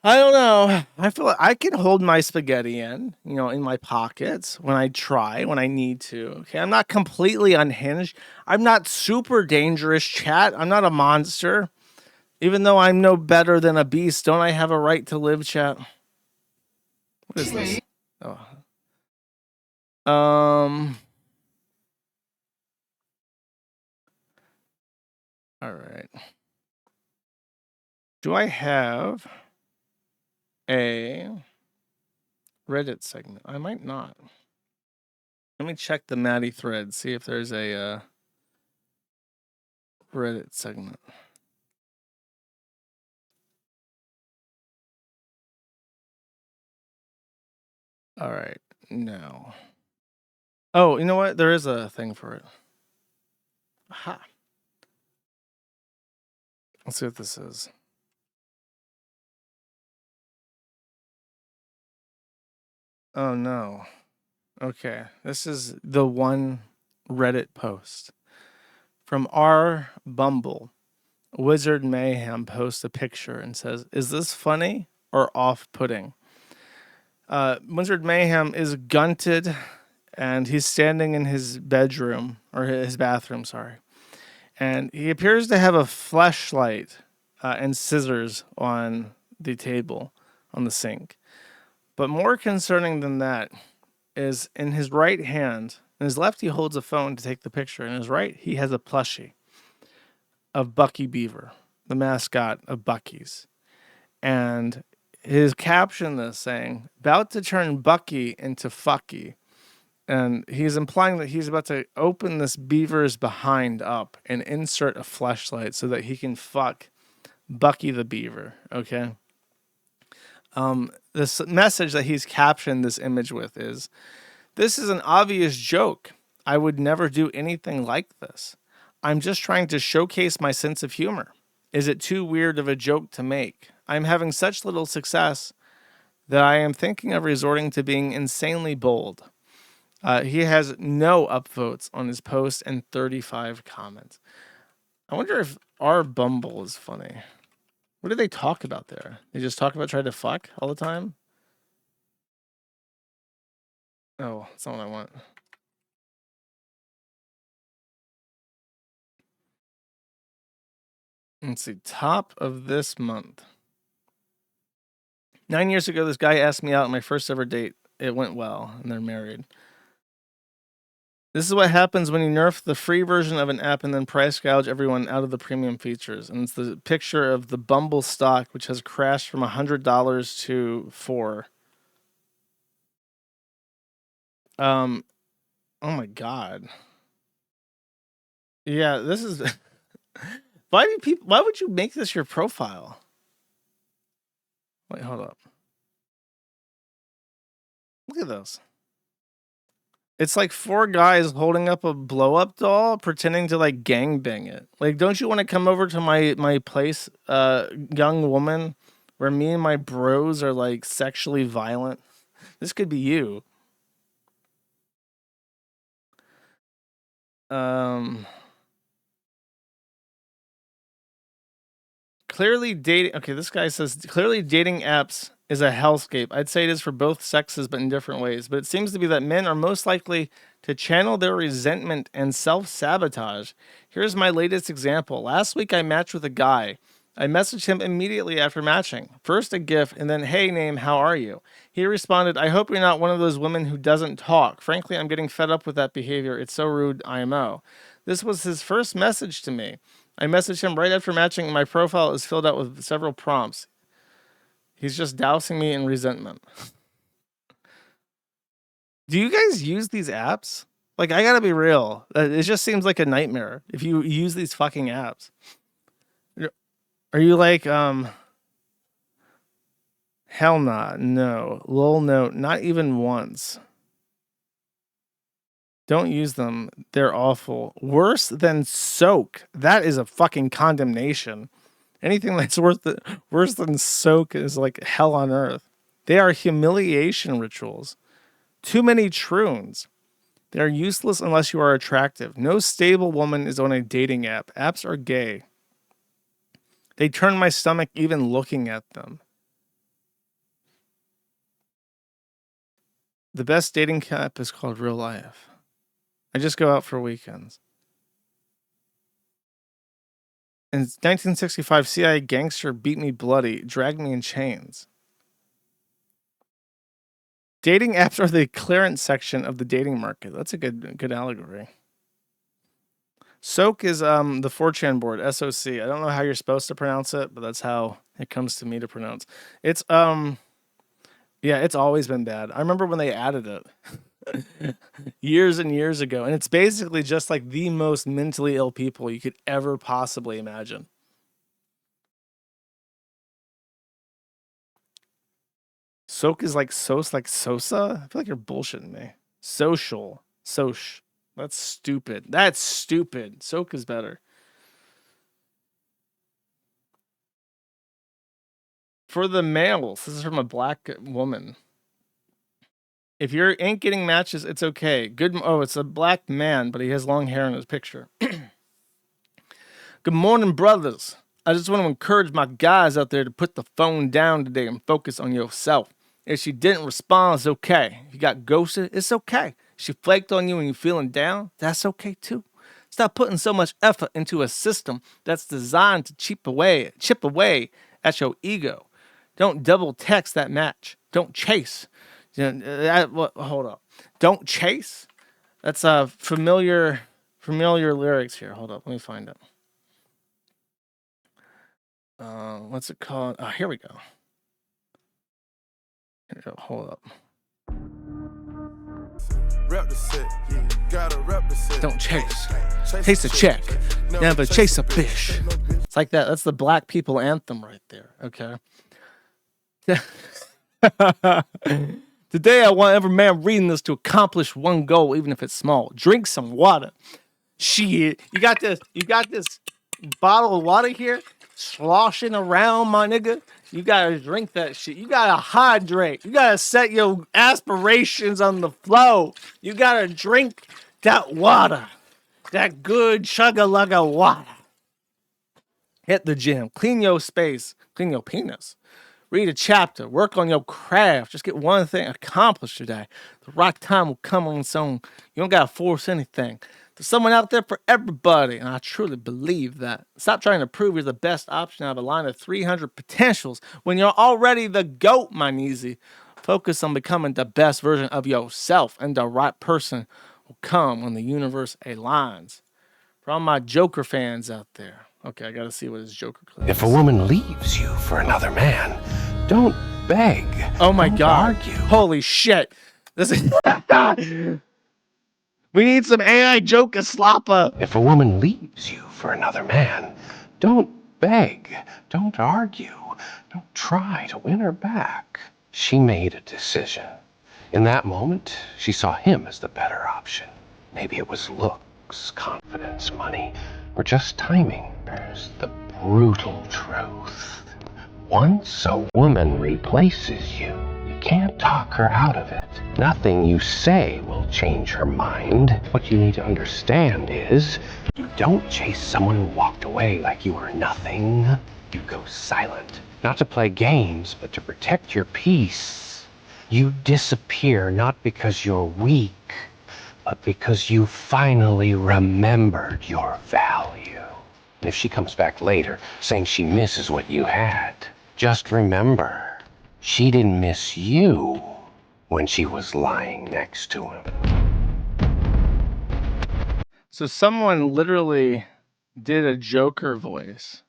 I don't know. I feel like I can hold my spaghetti in my pockets when I need to. Okay, I'm not completely unhinged. I'm not super dangerous, chat. I'm not a monster. Even though I'm no better than a beast, don't I have a right to live, chat? What is this? Oh. All right. Do I have a Reddit segment? I might not. Let me check the Maddie thread, see if there's a Reddit segment. All right. No. Oh, you know what? There is a thing for it. Aha. Let's see what this is. Oh, no. Okay. This is the one Reddit post. From our Bumble, Wizard Mayhem posts a picture and says, "Is this funny or off-putting?" Wizard Mayhem is gunted, and he's standing in his bedroom, or his bathroom, sorry. And he appears to have a fleshlight and scissors on the table, on the sink. But more concerning than that is in his right hand, in his left he holds a phone to take the picture. In his right, he has a plushie of Bucky Beaver, the mascot of Bucky's. And his caption is saying, "About to turn Bucky into Fucky." And he's implying that he's about to open this beaver's behind up and insert a fleshlight so that he can fuck Bucky the Beaver, okay? This message that he's captioned this image with is, "This is an obvious joke. I would never do anything like this. I'm just trying to showcase my sense of humor. Is it too weird of a joke to make? I'm having such little success that I am thinking of resorting to being insanely bold." He has no upvotes on his post and 35 comments. I wonder if our Bumble is funny. What do they talk about there? They just talk about trying to fuck all the time? Oh, that's not what I want. Let's see. Top of this month. 9 years ago, this guy asked me out on my first ever date. It went well, and they're married. This is what happens when you nerf the free version of an app and then price gouge everyone out of the premium features. And it's the picture of the Bumble stock, which has crashed from $100 to $4. Oh my God. Yeah, this is why would you make this your profile? Wait, hold up. Look at this. It's like 4 guys holding up a blow-up doll, pretending to like gangbang it. Like, don't you want to come over to my place, young woman, where me and my bros are like sexually violent? This could be you. Clearly dating. Okay, this guy says clearly dating apps is a hellscape. I'd say it is for both sexes, but in different ways. But it seems to be that men are most likely to channel their resentment and self-sabotage. Here's my latest example. Last week I matched with a guy. I messaged him immediately after matching. First a GIF and then, "Hey name, how are you?" He responded, "I hope you're not one of those women who doesn't talk. Frankly, I'm getting fed up with that behavior. It's so rude, IMO." This was his first message to me. I messaged him right after matching, and my profile is filled out with several prompts. He's just dousing me in resentment. Do you guys use these apps? Like, I gotta be real. It just seems like a nightmare if you use these fucking apps. Are you like, hell nah, no. Lol, no, not even once. Don't use them. They're awful. Worse than soak. That is a fucking condemnation. Anything that's worse than soak is like hell on earth. They are humiliation rituals. Too many troons. They are useless unless you are attractive. No stable woman is on a dating app. Apps are gay. They turn my stomach even looking at them. The best dating app is called Real Life. I just go out for weekends. In 1965, CIA gangster beat me bloody, dragged me in chains. Dating apps are the clearance section of the dating market. That's a good allegory. Soak is the 4chan board, SOC. I don't know how you're supposed to pronounce it, but that's how it comes to me to pronounce. It's yeah, it's always been bad. I remember when they added it years and years ago, and it's basically just like the most mentally ill people you could ever possibly imagine. Soak is like Sosa? I feel like you're bullshitting me. Social. Soch. That's stupid. That's stupid. Soak is better. For the males, this is from a black woman. If you ain't getting matches, it's okay. Good. Oh, it's a black man, but he has long hair in his picture. Good morning, brothers. I just want to encourage my guys out there to put the phone down today and focus on yourself. If she didn't respond, it's okay. If you got ghosted, it's okay. She flaked on you and you're feeling down, that's okay too. Stop putting so much effort into a system that's designed to chip away at your ego. Don't double text that match. Don't chase. Hold up. Don't chase? That's familiar lyrics here. Hold up, let me find it. What's it called? Oh, here we go. Hold up. Don't chase. Chase a check. Never chase a fish. It's like that. That's the black people anthem right there. Okay. Today I want every man reading this to accomplish one goal, even if it's small. Drink some water. Shit. You got this bottle of water here sloshing around, my nigga. You gotta drink that shit. You gotta hydrate. You gotta set your aspirations on the flow. You gotta drink that water. That good chugga-lugga water. Hit the gym. Clean your space. Clean your penis. Read a chapter. Work on your craft. Just get one thing accomplished today. The right time will come on its own. You don't gotta force anything. There's someone out there for everybody, and I truly believe that. Stop trying to prove you're the best option out of a line of 300 potentials when you're already the GOAT, my kneesy. Focus on becoming the best version of yourself, and the right person will come when the universe aligns. For all my Joker fans out there. Okay, I gotta see what his Joker clip is. If a woman leaves you for another man, don't beg. Oh my don't God. argue. Holy shit. This is... We need some AI Joker slopper. If a woman leaves you for another man, don't beg. Don't argue. Don't try to win her back. She made a decision. In that moment, she saw him as the better option. Maybe it was looks, confidence, money, or just timing. There's the brutal truth. Once a woman replaces you, you can't talk her out of it. Nothing you say will change her mind. What you need to understand is, you don't chase someone who walked away like you were nothing. You go silent. Not to play games, but to protect your peace. You disappear not because you're weak, but because you finally remembered your value. And if she comes back later saying she misses what you had, just remember, she didn't miss you when she was lying next to him. So someone literally did a Joker voice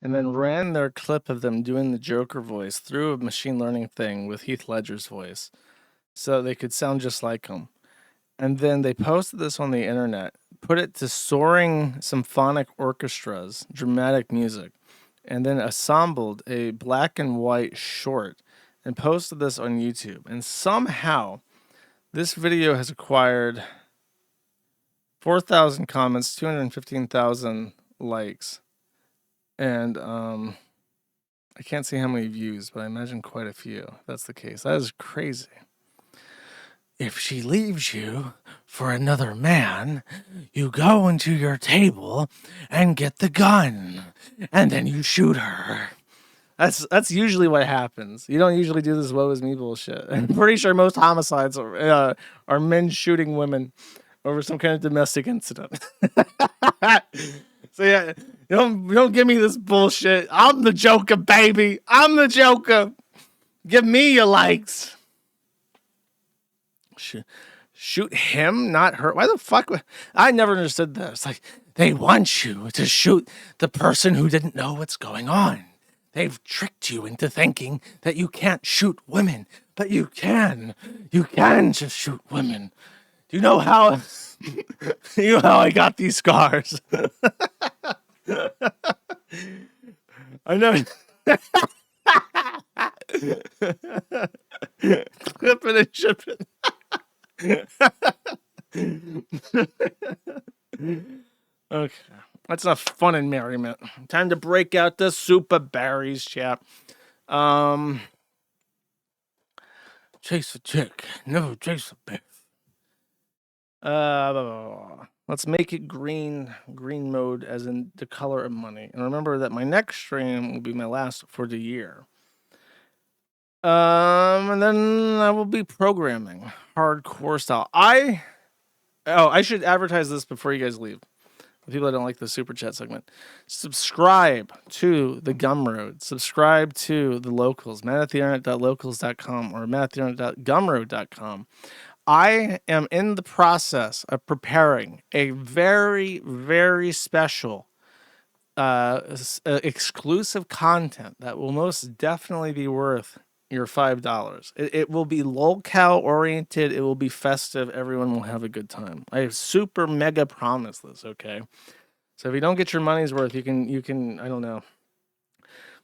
and then ran their clip of them doing the Joker voice through a machine learning thing with Heath Ledger's voice so they could sound just like him. And then they posted this on the internet, put it to soaring symphonic orchestras, dramatic music, and then assembled a black and white short and posted this on YouTube. And somehow this video has acquired 4,000 comments, 215,000 likes, and I can't see how many views, but I imagine quite a few. If that's the case. That is crazy. If she leaves you for another man, you go into your table and get the gun, and then you shoot her. That's usually what happens. You don't usually do this woe is me bullshit. I'm pretty sure most homicides are men shooting women over some kind of domestic incident. So yeah, you don't give me this bullshit. I'm the Joker, baby. I'm the Joker. Give me your likes. shoot him, not her. Why the fuck? I never understood this. Like, they want you to shoot the person who didn't know what's going on. They've tricked you into thinking that you can't shoot women, but you can. You can just shoot women. Do you know how? You know how I got these scars? I know. Clip it and ship it. Okay, that's enough fun and merriment. Time to break out the super berries, chap. Chase a chick, never chase a bear. Let's make it green mode, as in the color of money. And remember that my next stream will be my last for the year. And then I will be programming hardcore style. I should advertise this before you guys leave. The people that don't like the super chat segment, subscribe to the Gumroad. Subscribe to the Locals, matattheinternet.locals.com or matattheinternet.gumroad.com. I am in the process of preparing a very, very special exclusive content that will most definitely be worth your $5. It will be lolcow oriented. It will be festive. Everyone will have a good time. I super mega promise this, okay? So if you don't get your money's worth, you can I don't know,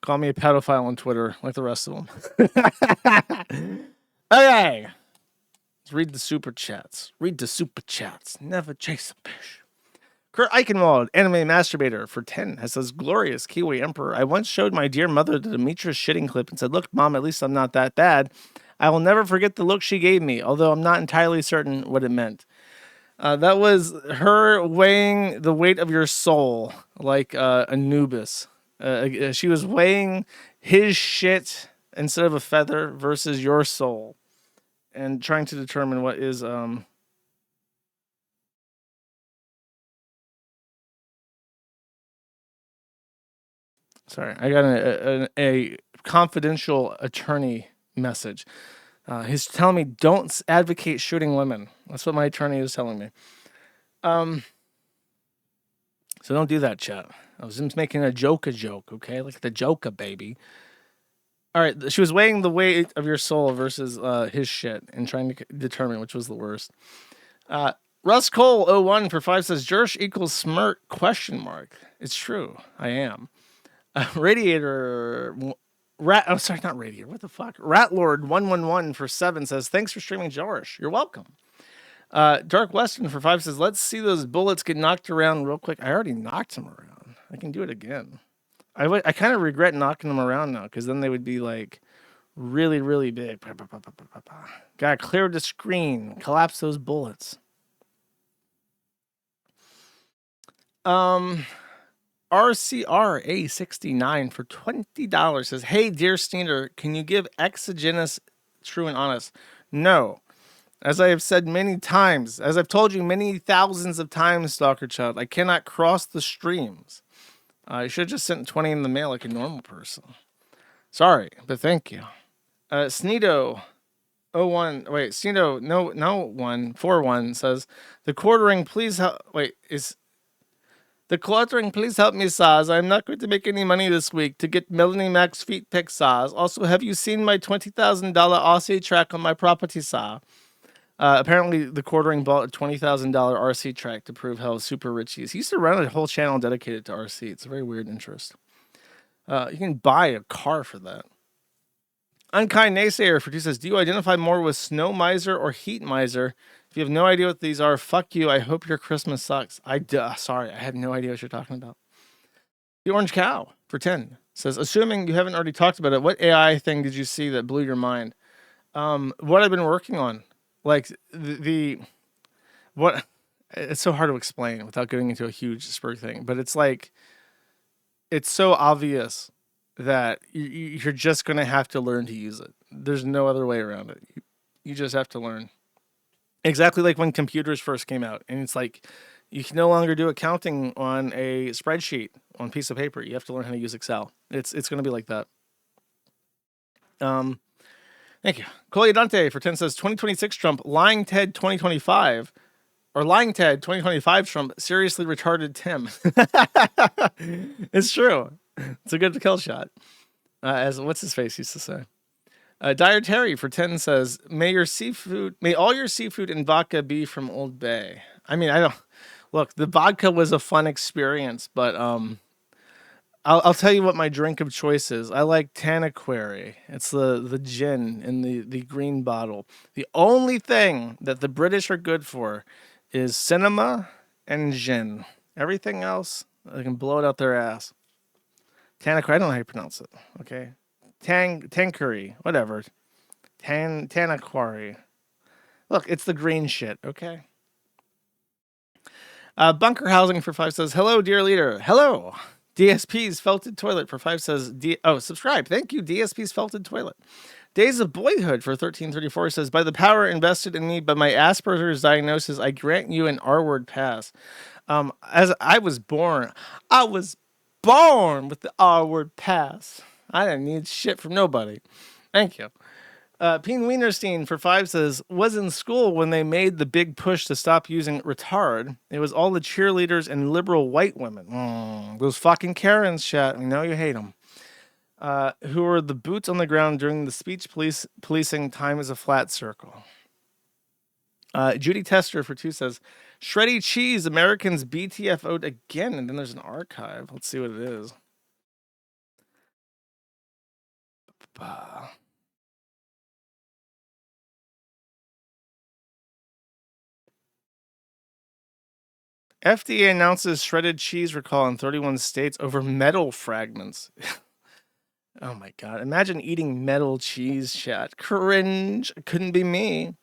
call me a pedophile on Twitter like the rest of them. Okay. Let's read the super chats. Read the super chats. Never chase a fish. Kurt Eichenwald, anime masturbator for 10, has says, glorious Kiwi Emperor. I once showed my dear mother the Demetrius shitting clip and said, look, Mom, at least I'm not that bad. I will never forget the look she gave me, although I'm not entirely certain what it meant. That was her weighing the weight of your soul like Anubis. She was weighing his shit instead of a feather versus your soul and trying to determine what is... Sorry, I got a confidential attorney message. He's telling me don't advocate shooting women. That's what my attorney is telling me. So don't do that, chat. I was just making a joke, okay? Like the Joker, baby. All right, she was weighing the weight of your soul versus his shit and trying to determine which was the worst. Russ Cole 01 for 5 says Jersh equals smirk ? It's true. I am. Radiator not Radiator. What the fuck? Ratlord 111 for 7 says thanks for streaming Jersh. You're welcome. Dark Western for 5 says let's see those bullets get knocked around real quick. I already knocked them around. I can do it again. I kind of regret knocking them around now because then they would be like really, really big. Gotta clear the screen. Collapse those bullets. RCRA69 for $20 says, hey, dear Steiner, can you give exogenous true and honest? No. As I have said many times, as I've told you many thousands of times, Stalker Child, I cannot cross the streams. I should have just sent 20 in the mail like a normal person. Sorry, but thank you. Sneedo 01, wait, Sneedo, no, 141 says, the quartering, please help, the cluttering, please help me, Saz. I'm not going to make any money this week to get Melanie Mac's feet picked, Saz. Also, have you seen my $20,000 RC track on my property, Saz? Apparently, the quartering bought a $20,000 RC track to prove how super rich he is. He used to run a whole channel dedicated to RC. It's a very weird interest. You can buy a car for that. Unkind Naysayer for 2 says, do you identify more with snow miser or heat miser? If you have no idea what these are, fuck you. I hope your Christmas sucks. Sorry, I have no idea what you're talking about. The Orange Cow for 10 says, assuming you haven't already talked about it, what AI thing did you see that blew your mind? What I've been working on, like what it's so hard to explain without getting into a huge Spurg thing, but it's like, it's so obvious that you're just going to have to learn to use it. There's no other way around it. You just have to learn. Exactly like when computers first came out, and it's like you can no longer do accounting on a spreadsheet on a piece of paper. You have to learn how to use Excel. It's going to be like that. Thank you. Coley Dante for 10 says 2026 Trump, lying Ted 2025, or lying Ted 2025 Trump, seriously retarded Tim. It's true. It's a good kill shot. As what's his face used to say. Dire Terry for 10 says, may all your seafood and vodka be from Old Bay. I mean, look, the vodka was a fun experience, but I'll tell you what my drink of choice is. I like Tanqueray. It's the gin in the green bottle. The only thing that the British are good for is cinema and gin. Everything else, they can blow it out their ass. Tanqueray, I don't know how you pronounce it. Okay, Tanqueray, whatever. Tanqueray. Look, it's the green shit. Okay. Bunker Housing for 5 says, hello, dear leader. Hello. DSP's Felted Toilet for 5 says, subscribe. Thank you, DSP's Felted Toilet. Days of Boyhood for 1334 says, by the power invested in me by my Asperger's diagnosis, I grant you an R-word pass. As I was born with the R-word pass. I didn't need shit from nobody. Thank you. Peen Wienerstein for 5 says, was in school when they made the big push to stop using retard. It was all the cheerleaders and liberal white women. Those fucking Karens, chat. We know you hate them. Who were the boots on the ground during the speech policing time is a flat circle. Judy Tester for 2 says, shreddy cheese, Americans BTFO'd again. And then there's an archive. Let's see what it is. FDA announces shredded cheese recall in 31 states over metal fragments. Oh my god. Imagine eating metal cheese, chat. Cringe. Couldn't be me.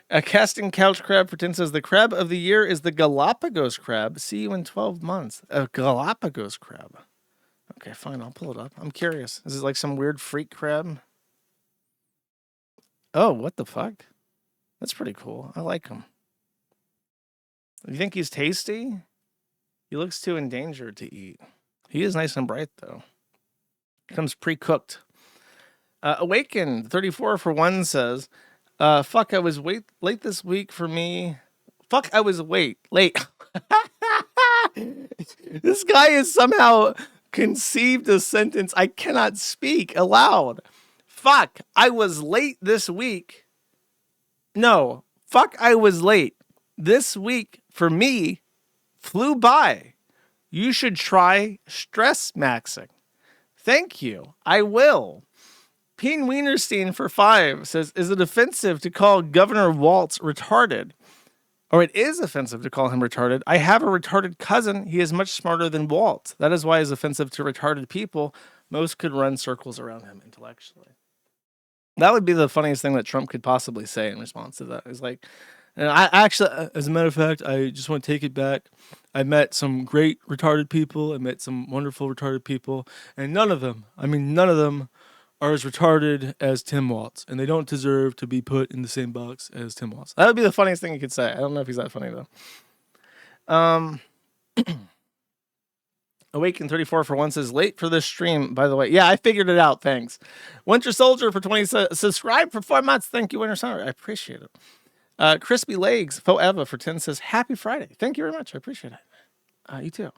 A casting couch crab for 10 says, the crab of the year is the Galapagos crab. See you in 12 months. A Galapagos crab. Okay, fine. I'll pull it up. I'm curious. Is it like some weird freak crab? Oh, what the fuck? That's pretty cool. I like him. You think he's tasty? He looks too endangered to eat. He is nice and bright, though. Comes pre-cooked. Awaken 34 for 1 says, fuck, I was late this week for me. Fuck, I was late. This guy has somehow conceived a sentence I cannot speak aloud. Fuck, I was late this week. No, fuck, I was late. This week, for me, flew by. You should try stress maxing. Thank you. I will. Peen Wienerstein for 5 says, is it offensive to call Governor Walz retarded? Or it is offensive to call him retarded. I have a retarded cousin. He is much smarter than Walz. That is why it's offensive to retarded people. Most could run circles around him intellectually. That would be the funniest thing that Trump could possibly say in response to that. It's like, and I actually, as a matter of fact, I just want to take it back. I met some great retarded people. I met some wonderful retarded people. And none of them are as retarded as Tim Walz. And they don't deserve to be put in the same box as Tim Walz. That would be the funniest thing he could say. I don't know if he's that funny, though. Awaken 34 for 1 says, late for this stream, by the way. Yeah, I figured it out. Thanks. Winter Soldier for 20 says, subscribe for 4 months. Thank you, Winter Soldier. I appreciate it. Crispy Legs Forever for 10 says, happy Friday. Thank you very much. I appreciate it. You too.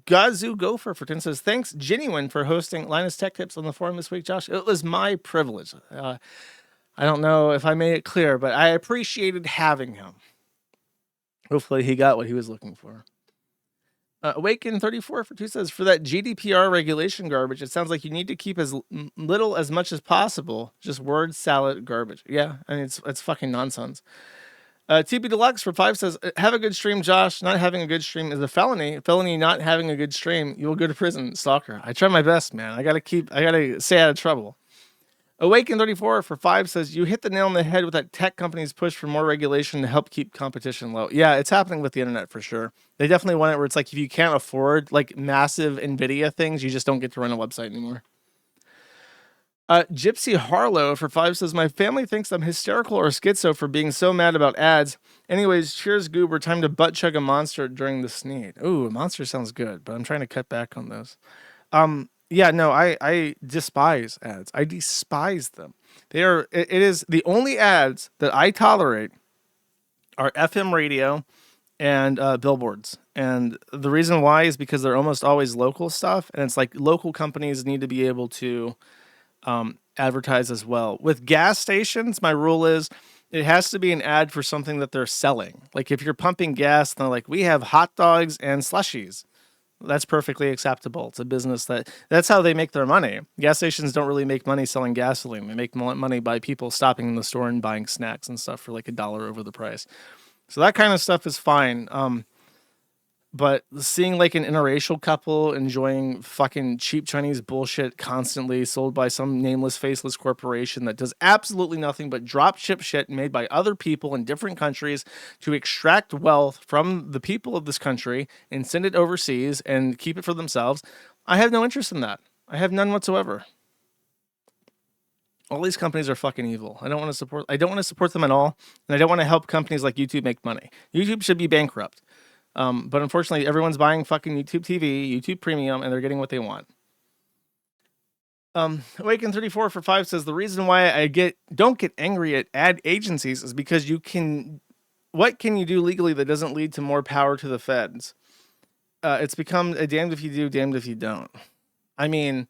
Gazoo Gopher for 10 says, thanks, Genuine, for hosting Linus Tech Tips on the forum this week, Josh. It was my privilege. I don't know if I made it clear, but I appreciated having him. Hopefully he got what he was looking for. Awaken 34 for 2 says, for that GDPR regulation garbage, it sounds like you need to keep as little as much as possible. Just word salad garbage. Yeah, I mean, it's fucking nonsense. TB Deluxe for 5 says, have a good stream, Josh. Not having a good stream is a felony. Felony not having a good stream, you will go to prison, stalker. I try my best, man. I gotta stay out of trouble. Awaken 34 for 5 says, you hit the nail on the head with that tech company's push for more regulation to help keep competition low. Yeah, it's happening with the internet for sure. They definitely want it where it's like, if you can't afford like massive NVIDIA things, you just don't get to run a website anymore. Gypsy Harlow for 5 says, my family thinks I'm hysterical or schizo for being so mad about ads. Anyways, cheers, Goober. Time to butt chug a monster during the sneed. Ooh, a monster sounds good, but I'm trying to cut back on those. Yeah, no, I despise ads. I despise them. It is the only ads that I tolerate are FM radio and billboards. And the reason why is because they're almost always local stuff. And it's like local companies need to be able to advertise as well. With gas stations, my rule is it has to be an ad for something that they're selling. Like if you're pumping gas, and they're like, we have hot dogs and slushies. That's perfectly acceptable. It's a business that's how they make their money. Gas stations don't really make money selling gasoline. They make money by people stopping in the store and buying snacks and stuff for like $1 over the price. So that kind of stuff is fine. But seeing like an interracial couple enjoying fucking cheap Chinese bullshit constantly sold by some nameless, faceless corporation that does absolutely nothing but drop ship shit made by other people in different countries to extract wealth from the people of this country and send it overseas and keep it for themselves. I have no interest in that. I have none whatsoever. All these companies are fucking evil. I don't want to support them at all. And I don't want to help companies like YouTube make money. YouTube should be bankrupt. But unfortunately, everyone's buying fucking YouTube TV, YouTube Premium, and they're getting what they want. Awaken34 for 5 says the reason why I don't get angry at ad agencies is because what can you do legally that doesn't lead to more power to the feds? It's become a damned if you do, damned if you don't. I mean,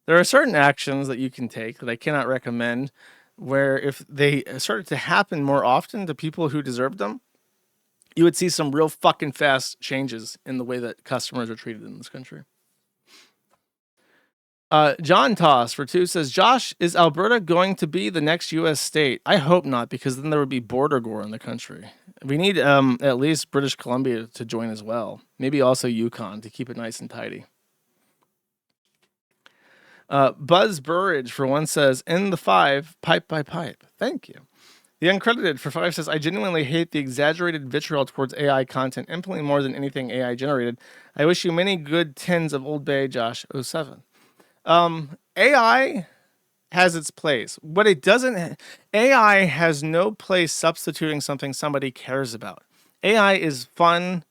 there are certain actions that you can take that I cannot recommend, where if they started to happen more often to people who deserve them, you would see some real fucking fast changes in the way that customers are treated in this country. John Toss for 2 says, Josh, is Alberta going to be the next U.S. state? I hope not, because then there would be border gore in the country. We need at least British Columbia to join as well. Maybe also Yukon to keep it nice and tidy. Buzz Burridge for 1 says, in the 5, pipe by pipe. Thank you. The Uncredited for 5 says, I genuinely hate the exaggerated vitriol towards AI content, infinitely more than anything AI generated. I wish you many good tins of Old Bay, Josh 07. AI has its place. What it doesn't, AI has no place substituting something somebody cares about. AI is fun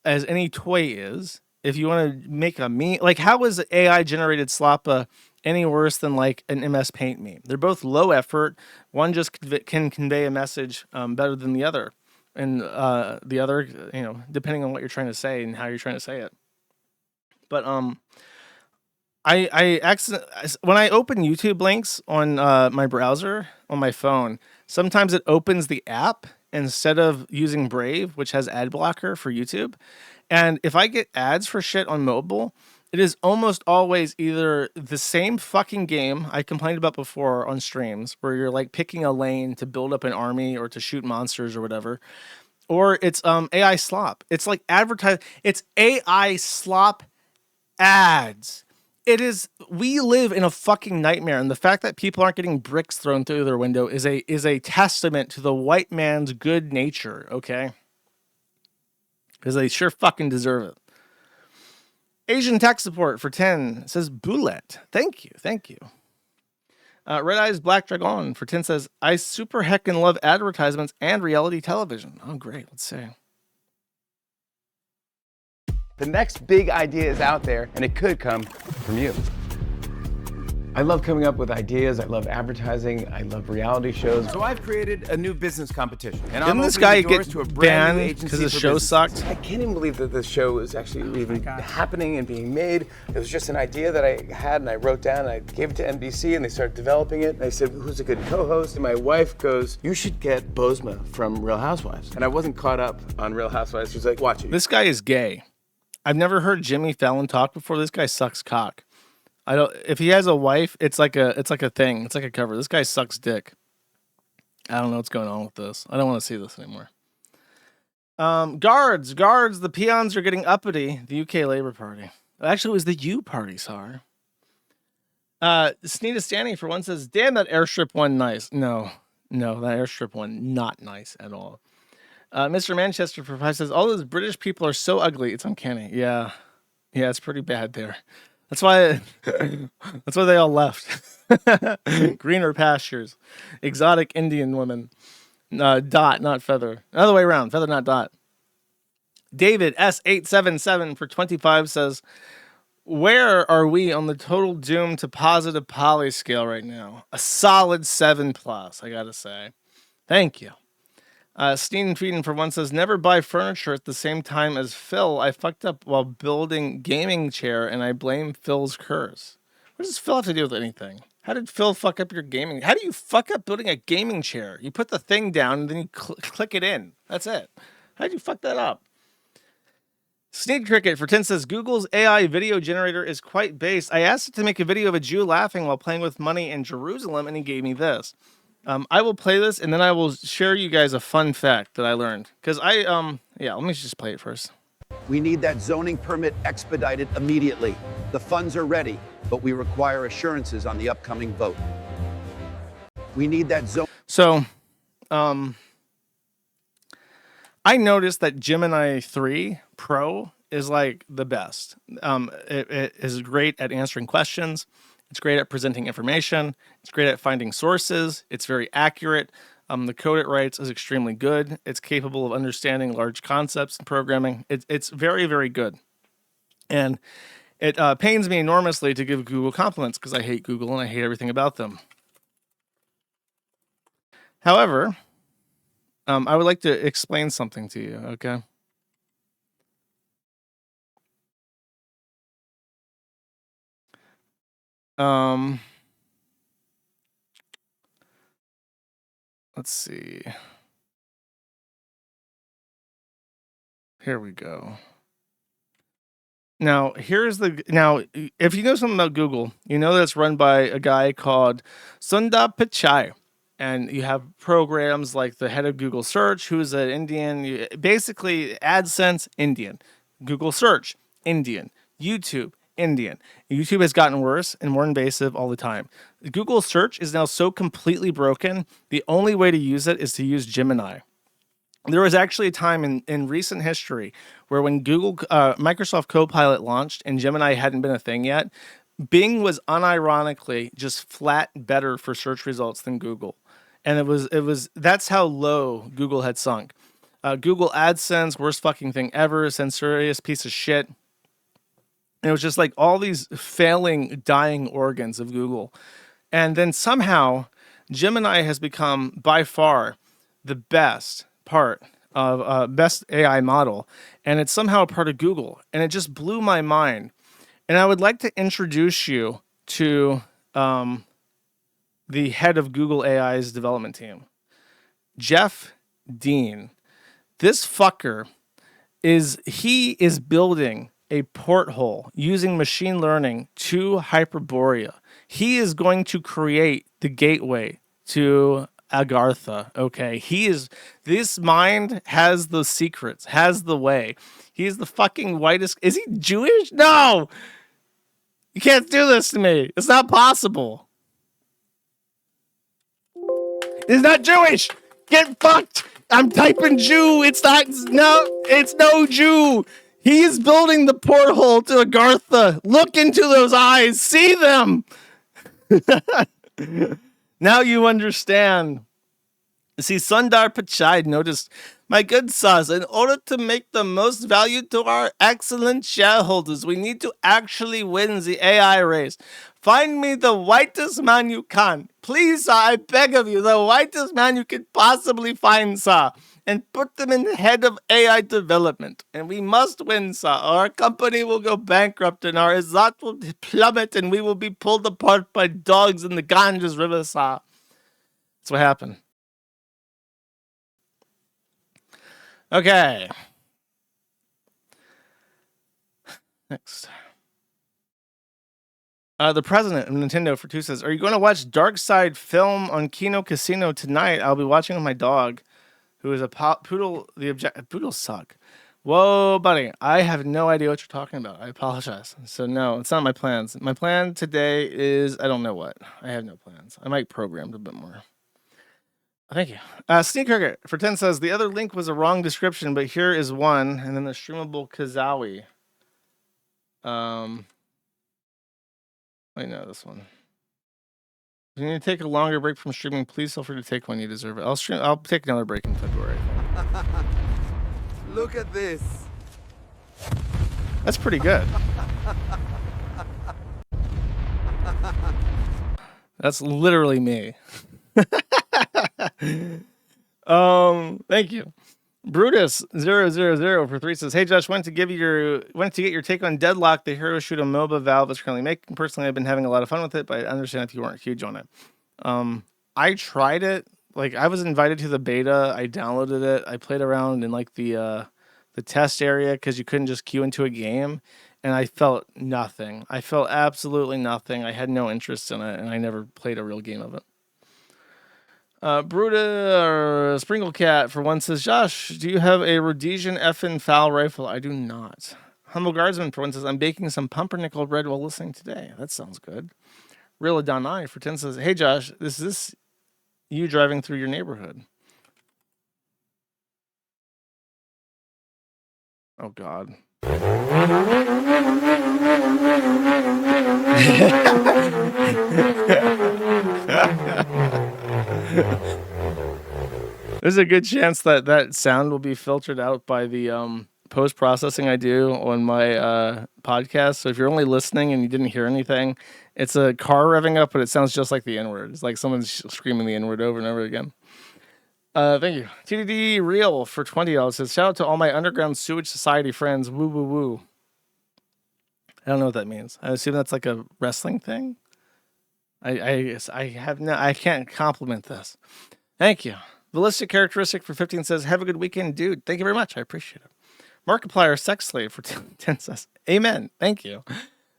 as any toy is. If you want to make a meme, like how is AI generated Slop any worse than like an MS Paint meme? They're both low effort. One just can convey a message better than the other. And the other, depending on what you're trying to say and how you're trying to say it. But I when I open YouTube links on my browser on my phone, sometimes it opens the app instead of using Brave, which has ad blocker for YouTube. And if I get ads for shit on mobile, it is almost always either the same fucking game I complained about before on streams, where you're like picking a lane to build up an army or to shoot monsters or whatever, or it's AI slop. It's like it's AI slop ads. We live in a fucking nightmare, and the fact that people aren't getting bricks thrown through their window is a testament to the white man's good nature, okay? Because they sure fucking deserve it. Asian Tech Support for 10 says, Boulette. Thank you. Red Eyes Black Dragon for 10 says, I super heckin' love advertisements and reality television. Oh, great. Let's see. The next big idea is out there, and it could come from you. I love coming up with ideas. I love advertising. I love reality shows. So I've created a new business competition. And Didn't this guy get banned because his show sucked? I can't even believe that this show is actually even happening and being made. It was just an idea that I had, and I wrote down, and I gave it to NBC, and they started developing it. And I said, who's a good co-host? And my wife goes, you should get Bozma from Real Housewives. And I wasn't caught up on Real Housewives. She's like, watch it. This guy is gay. I've never heard Jimmy Fallon talk before. This guy sucks cock. If he has a wife, it's like a thing. It's like a cover. This guy sucks dick. I don't know what's going on with this. I don't want to see this anymore. Guards, the peons are getting uppity. The UK Labour Party. Actually, it was the U Party, sorry. Sneeda Stanny for 1 says, damn, that airstrip one nice. No, that airstrip one not nice at all. Mr. Manchester for 5 says, all those British people are so ugly. It's uncanny. Yeah, it's pretty bad there. That's why they all left. Greener pastures. Exotic Indian women. Dot, not feather. Other way around. Feather, not dot. David S877 for 25 says, where are we on the total doom to positive poly scale right now? A solid 7+, I gotta say. Thank you. Steen Frieden for one says, never buy furniture at the same time as Phil. I fucked up while building gaming chair and I blame Phil's curse. What does Phil have to do with anything? How did Phil fuck up your gaming? How do you fuck up building a gaming chair? You put the thing down and then you click it in. That's it. How did you fuck that up? Sneak Cricket for 10 says, Google's AI video generator is quite based. I asked it to make a video of a Jew laughing while playing with money in Jerusalem, and he gave me this. I will play this, and then I will share you guys a fun fact that I learned. Because yeah, let me just play it first. We need that zoning permit expedited immediately. The funds are ready, but we require assurances on the upcoming vote. We need that zone. So, I noticed that Gemini 3 Pro is like the best. It is great at answering questions. It's great at presenting information. It's great at finding sources. It's very accurate. The code it writes is extremely good. It's capable of understanding large concepts and programming. It's very, very good. And it pains me enormously to give Google compliments because I hate Google and I hate everything about them. However, I would like to explain something to you, okay? Let's see. Here we go. Now, if you know something about Google, you know that it's run by a guy called Sundar Pichai. And you have programs like the head of Google Search, who's an Indian, basically AdSense, Indian. Google Search, Indian. YouTube, Indian. YouTube has gotten worse and more invasive all the time. Google Search is now so completely broken, the only way to use it is to use Gemini. There was actually a time in recent history where when Microsoft Copilot launched and Gemini hadn't been a thing yet, Bing was unironically just flat better for search results than Google. And that's how low Google had sunk. Google AdSense, worst fucking thing ever, censorious piece of shit. And it was just like all these failing, dying organs of Google. And then somehow Gemini has become by far the best part of best AI model. And it's somehow a part of Google. And it just blew my mind. And I would like to introduce you to the head of Google AI's development team, Jeff Dean. This fucker is building a porthole using machine learning to Hyperborea. He is going to create the gateway to Agartha. Okay, this mind has the secrets, has the way. He's the fucking whitest. Is he Jewish? No, you can't do this to me. It's not possible. He's not Jewish. Get fucked. I'm typing Jew. It's no Jew. He is building the porthole to Agartha. Look into those eyes. See them. Now you understand. See, Sundar Pichai noticed, my good sons, in order to make the most value to our excellent shareholders, we need to actually win the AI race. Find me the whitest man you can. Please, sir, I beg of you, the whitest man you could possibly find, sir. And put them in the head of AI development. And we must win, sir. Our company will go bankrupt and our Izzat will plummet and we will be pulled apart by dogs in the Ganges River, sir. That's what happened. Okay. Next. The president of Nintendo for 2 says, are you going to watch Dark Side film on Kino Casino tonight? I'll be watching with my dog, who is a poodle. Poodles suck. Whoa, buddy. I have no idea what you're talking about. I apologize. So no, it's not my plans. My plan today is, I don't know what. I have no plans. I might program a bit more. Thank you. Sneak Cricket for 10 says, the other link was a wrong description, but here is one. And then the streamable Kazawi. I know this one. If you need to take a longer break from streaming, please feel free to take one. You deserve it. I'll take another break in February. Look at this. That's pretty good. That's literally me. Thank you. Brutus000 for 3 says, "Hey Josh, wanted to get your take on Deadlock, the hero shoot 'em MOBA Valve is currently making. Personally, I've been having a lot of fun with it, but I understand if you weren't huge on it. I tried it. Like, I was invited to the beta. I downloaded it. I played around in like the test area because you couldn't just queue into a game, and I felt nothing. I felt absolutely nothing. I had no interest in it, and I never played a real game of it." Bruta or Sprinkle Cat for 1 says, "Josh, do you have a Rhodesian effin' foul rifle?" I do not. Humble Guardsman for 1 says, "I'm baking some pumpernickel bread while listening today." That sounds good. Real Adonai for 10 says, "Hey Josh, is this you driving through your neighborhood?" Oh God. There's a good chance that that sound will be filtered out by the post-processing I do on my podcast. So if you're only listening and you didn't hear anything, it's a car revving up, but it sounds just like the N-word. It's like someone's screaming the N-word over and over again. Thank you. TDD Real for $20 says, "Shout out to all my Underground Sewage Society friends. Woo woo woo." I don't know what that means. I assume that's like a wrestling thing. I can't compliment this. Thank you. Ballistic Characteristic for 15 says, "Have a good weekend, dude." Thank you very much. I appreciate it. Markiplier Sex Slave for 10 says, "Amen." Thank you.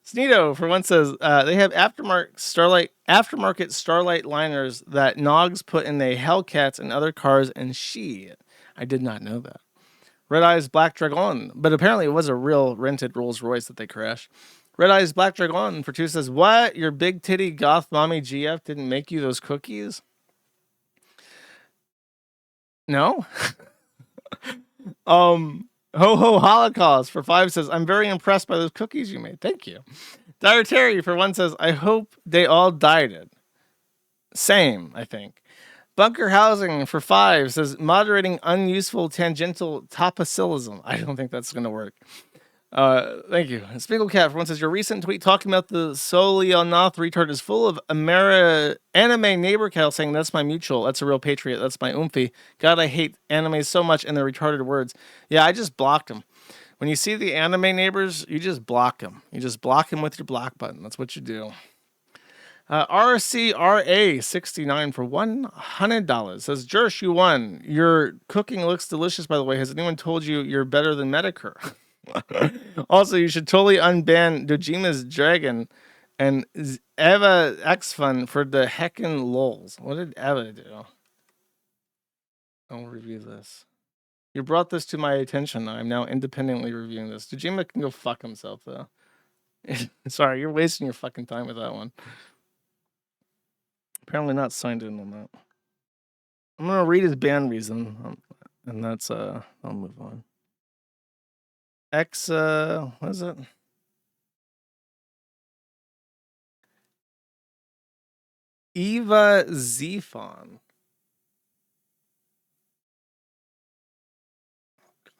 Sneedo for 1 says, "They have aftermarket Starlight liners that Nogs put in the Hellcats and other cars and she." I did not know that. Red Eyes Black Dragon, but apparently it was a real rented Rolls Royce that they crashed. Red Eyes Black Dragon for 2 says, "What? Your big titty goth mommy GF didn't make you those cookies?" No? Ho Ho Holocaust for 5 says, "I'm very impressed by those cookies you made." Thank you. Dire Terry for 1 says, "I hope they all died." Same, I think. Bunker Housing for 5 says, "Moderating unuseful tangential topicillism." I don't think that's going to work. Thank you. Spiegel Cat for 1 says, "Your recent tweet talking about the Solionoth retard is full of anime neighbor cow saying that's my mutual. That's a real patriot. That's my oomphy. God, I hate anime so much and their retarded words." Yeah, I just blocked them. When you see the anime neighbors, you just block them. You just block them with your block button. That's what you do. RCRA69 for $100 says, "Jersh, you won. Your cooking looks delicious, by the way. Has anyone told you you're better than Medicare?" Also, you should totally unban Dojima's Dragon and Eva X Fun for the heckin' lols. What did Eva do? I'll review this. You brought this to my attention. I'm now independently reviewing this. Dojima can go fuck himself, though. Sorry, you're wasting your fucking time with that one. Apparently not signed in on that. I'm gonna read his ban reason, and that's I'll move on. What is it? Eva Zephon.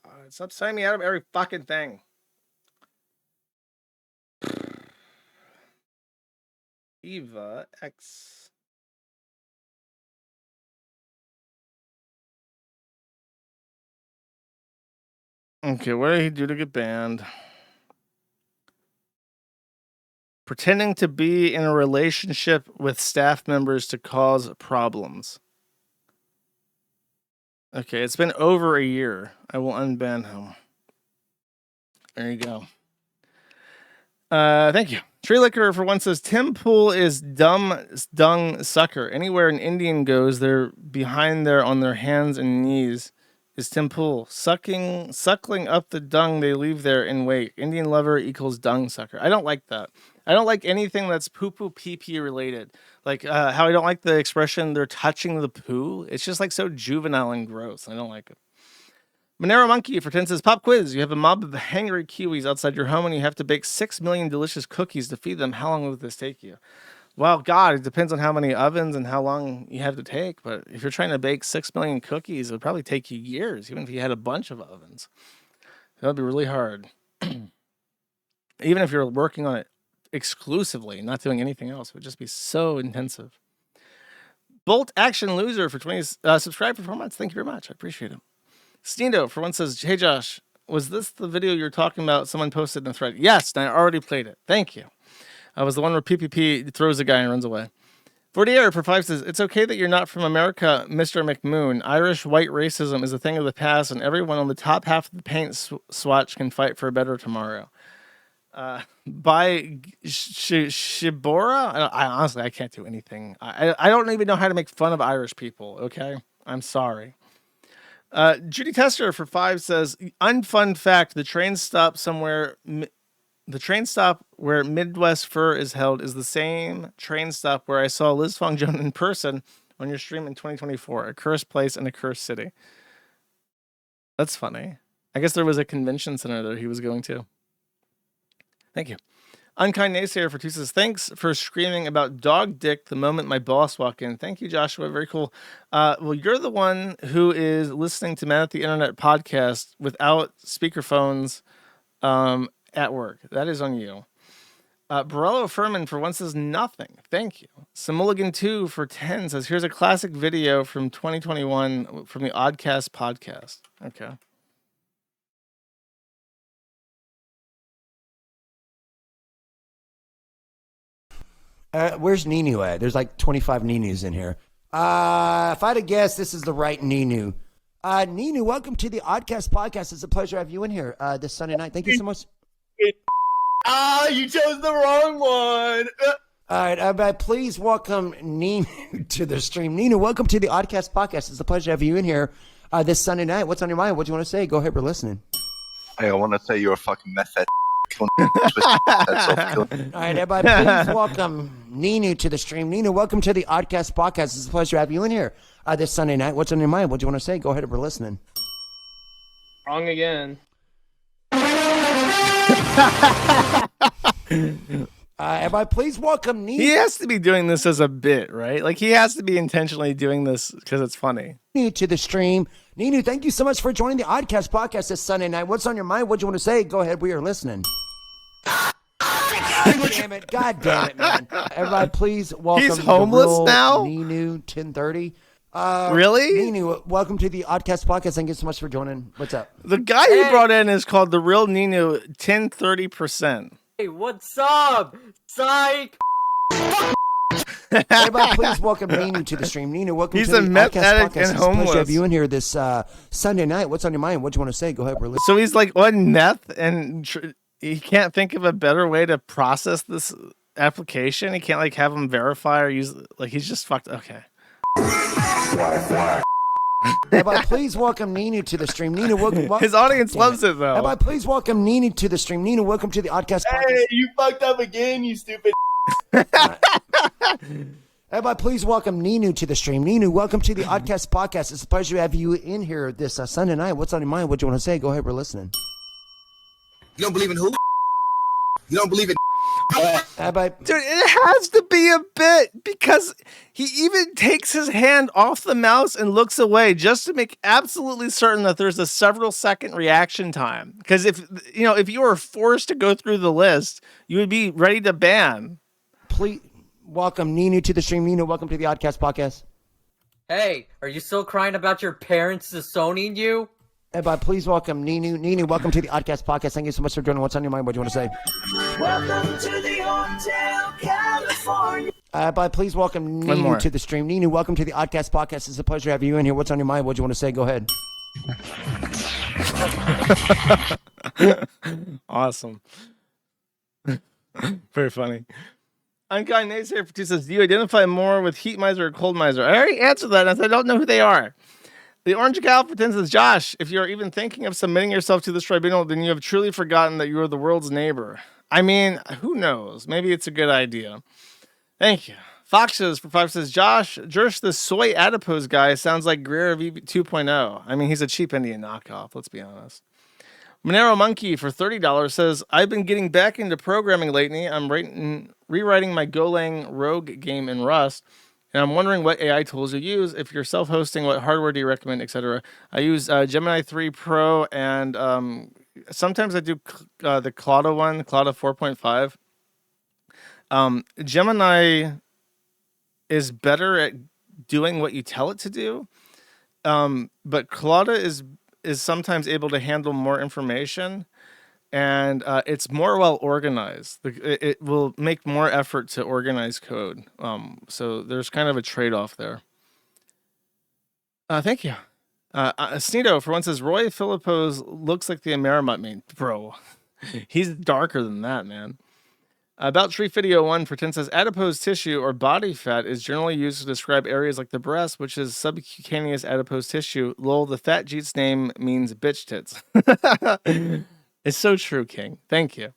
God, stop signing me out of every fucking thing. Eva X. Okay, what did he do to get banned? Pretending to be in a relationship with staff members to cause problems. Okay, it's been over a year. I will unban him. There you go. Thank you. Tree Liquor for 1 says, "Tim Pool is dumb dung sucker. Anywhere an Indian goes, they're behind there on their hands and knees. Is Tim Pool suckling up the dung they leave there in wait. Indian lover equals dung sucker." I don't like that. I don't like anything that's poo-poo pee-pee related. Like how I don't like the expression "they're touching the poo." It's just like so juvenile and gross. I don't like it. Monero Monkey for 10 says, "Pop quiz. You have a mob of hangry Kiwis outside your home and you have to bake 6 million delicious cookies to feed them. How long will this take you?" Well, God, it depends on how many ovens and how long you have to take. But if you're trying to bake 6 million cookies, it would probably take you years, even if you had a bunch of ovens. That would be really hard. Even if you're working on it exclusively, not doing anything else. It would just be so intensive. Bolt Action Loser for 20 subscribe for 4 months. Thank you very much. I appreciate it. Steendo for one says, hey Josh, was this the video you're talking about? Someone posted in the thread. Yes, and I already played it. Thank you. I was the one where PPP throws a guy and runs away. Fortier for 5 says, it's okay that you're not from America, Mr. McMoon. Irish white racism is a thing of the past, and everyone on the top half of the paint swatch can fight for a better tomorrow. By Shibora? I honestly, I can't do anything. I don't even know how to make fun of Irish people, okay? I'm sorry. Judy Tester for 5 says, unfun fact, the train stop where Midwest Fur is held is the same train stop where I saw Liz Fong-Jones in person on your stream in 2024. A cursed place and a cursed city. That's funny. I guess there was a convention center that he was going to. Thank you. Unkind Naysayer for 2 says, thanks for screaming about dog dick the moment my boss walked in. Thank you, Joshua. Very cool. Well, you're the one who is listening to Man at the Internet podcast without speakerphones at work. That is on you. Borello Furman for 1 says, nothing. Thank you. Simulligan 2 for 10 says, here's a classic video from 2021 from the Oddcast podcast. Okay. Where's Ninu at? There's like 25 Ninus in here. If I had to guess, this is the right Ninu. Ninu, welcome to the Oddcast podcast. It's a pleasure to have you in here this Sunday night. Thank you so much. You chose the wrong one. All right, please welcome Ninu to the stream. Ninu, welcome to the Oddcast podcast. It's a pleasure to have you in here this Sunday night. What's on your mind? What do you want to say? Go ahead, we're listening. Hey, I want to say you're a fucking method. All right, everybody, please welcome Ninu to the stream. Ninu, welcome to the Oddcast podcast. It's a pleasure to have you in here this Sunday night. What's on your mind? What do you want to say? Go ahead, we're listening. Wrong again. Everybody, please welcome Ninu. He has to be doing this as a bit, right? Like, he has to be intentionally doing this because it's funny. Ninu to the stream. Ninu, thank you so much for joining the Oddcast podcast this Sunday night. What's on your mind? What do you want to say? Go ahead, we are listening. God damn it, man. Everybody, please welcome. He's homeless the real now? Ninu 1030. Really? Ninu, welcome to the Oddcast podcast. Thank you so much for joining. What's up? The guy he brought in is called the real Ninu 1030%. Hey, what's up? Psych! Everybody, please welcome Ninu to the stream. Ninu, welcome He's to a the meth Oddcast addict podcast. and It's a pleasure to homeless. have you in here this Sunday night. What's on your mind? What do you want to say? Go ahead, we're listening. So he's like on meth and he can't think of a better way to process this application. He can't like have him verify or use, like, he's just fucked. Okay. Everybody, please welcome Ninu to the stream. Ninu, welcome. His audience loves it though. Everybody, please welcome Ninu to the stream. Ninu, welcome to the Oddcast podcast. Hey, you fucked up again, you stupid. Everybody, please welcome Ninu to the stream. Ninu, welcome to the Oddcast podcast. It's a pleasure to have you in here this Sunday night. What's on your mind? What do you want to say? Go ahead, we're listening. You don't believe in who? You don't believe in Everybody, Dude, it has to be a bit because he even takes his hand off the mouse and looks away just to make absolutely certain that there's a several second reaction time. Because if you were forced to go through the list, you would be ready to ban. Please welcome Ninu to the stream. Ninu, welcome to the Oddcast podcast. Hey, are you still crying about your parents disowning you? Everybody, please welcome Ninu. Ninu, welcome to the Oddcast podcast. Thank you so much for joining. What's on your mind? What do you want to say? Welcome to the Hotel California. Everybody, please welcome One more. Ninu to the stream. Ninu, welcome to the Oddcast podcast. It's a pleasure to have you in here. What's on your mind? What do you want to say? Go ahead. Awesome. Very funny. Unkind Naysayer for 2 says, do you identify more with heat miser or cold miser? I already answered that, and I don't know who they are. The Orange Gal for 10 says, Josh, if you're even thinking of submitting yourself to this tribunal, then you have truly forgotten that you are the world's neighbor. I mean, who knows? Maybe it's a good idea. Thank you. Foxes for 5 says, Jersh, the soy adipose guy sounds like Greer V 2.0. I mean, he's a cheap Indian knockoff, let's be honest. Monero Monkey for $30 says, I've been getting back into programming lately. I'm rewriting my Golang Rogue game in Rust, and I'm wondering what AI tools you use. If you're self-hosting, what hardware do you recommend, etc.? I use Gemini 3 Pro, and sometimes I do the Clauda one, Clauda 4.5. Gemini is better at doing what you tell it to do, but Claude is sometimes able to handle more information, and it's more well organized. It will make more effort to organize code. So there's kind of a trade-off there. Thank you. Sneedo, for one, says, Roy Philipose looks like the Amerimut meme. Bro, he's darker than that, man. About Tree Video 1 for 10 says, adipose tissue or body fat is generally used to describe areas like the breast, which is subcutaneous adipose tissue. Lol, the fat Jeet's name means bitch tits. It's so true, King. Thank you.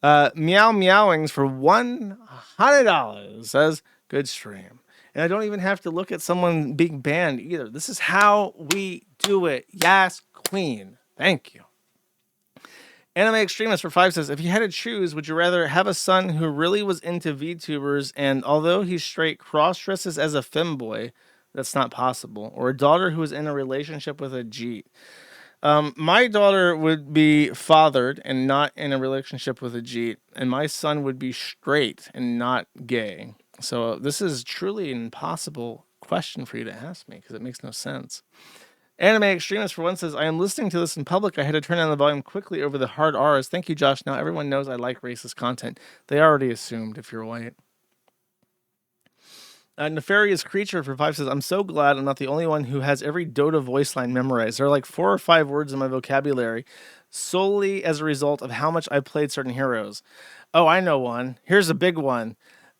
Meow Meowings for $100 says, good stream. And I don't even have to look at someone being banned either. This is how we do it. Yes, queen. Thank you. Anime Extremist for 5 says, if you had to choose, would you rather have a son who really was into VTubers and although he's straight, cross-dresses as a femboy? That's not possible. Or a daughter who is in a relationship with a Jeet? My daughter would be fathered and not in a relationship with a Jeet, and my son would be straight and not gay. So this is truly an impossible question for you to ask me because it makes no sense. Anime Extremist for one says, I am listening to this in public. I had to turn down the volume quickly over the hard R's. Thank you, Josh. Now everyone knows I like racist content. They already assumed if you're white. Nefarious Creature for 5 says, I'm so glad I'm not the only one who has every Dota voice line memorized. There are like 4 or 5 words in my vocabulary solely as a result of how much I played certain heroes. Oh, I know one. Here's a big one.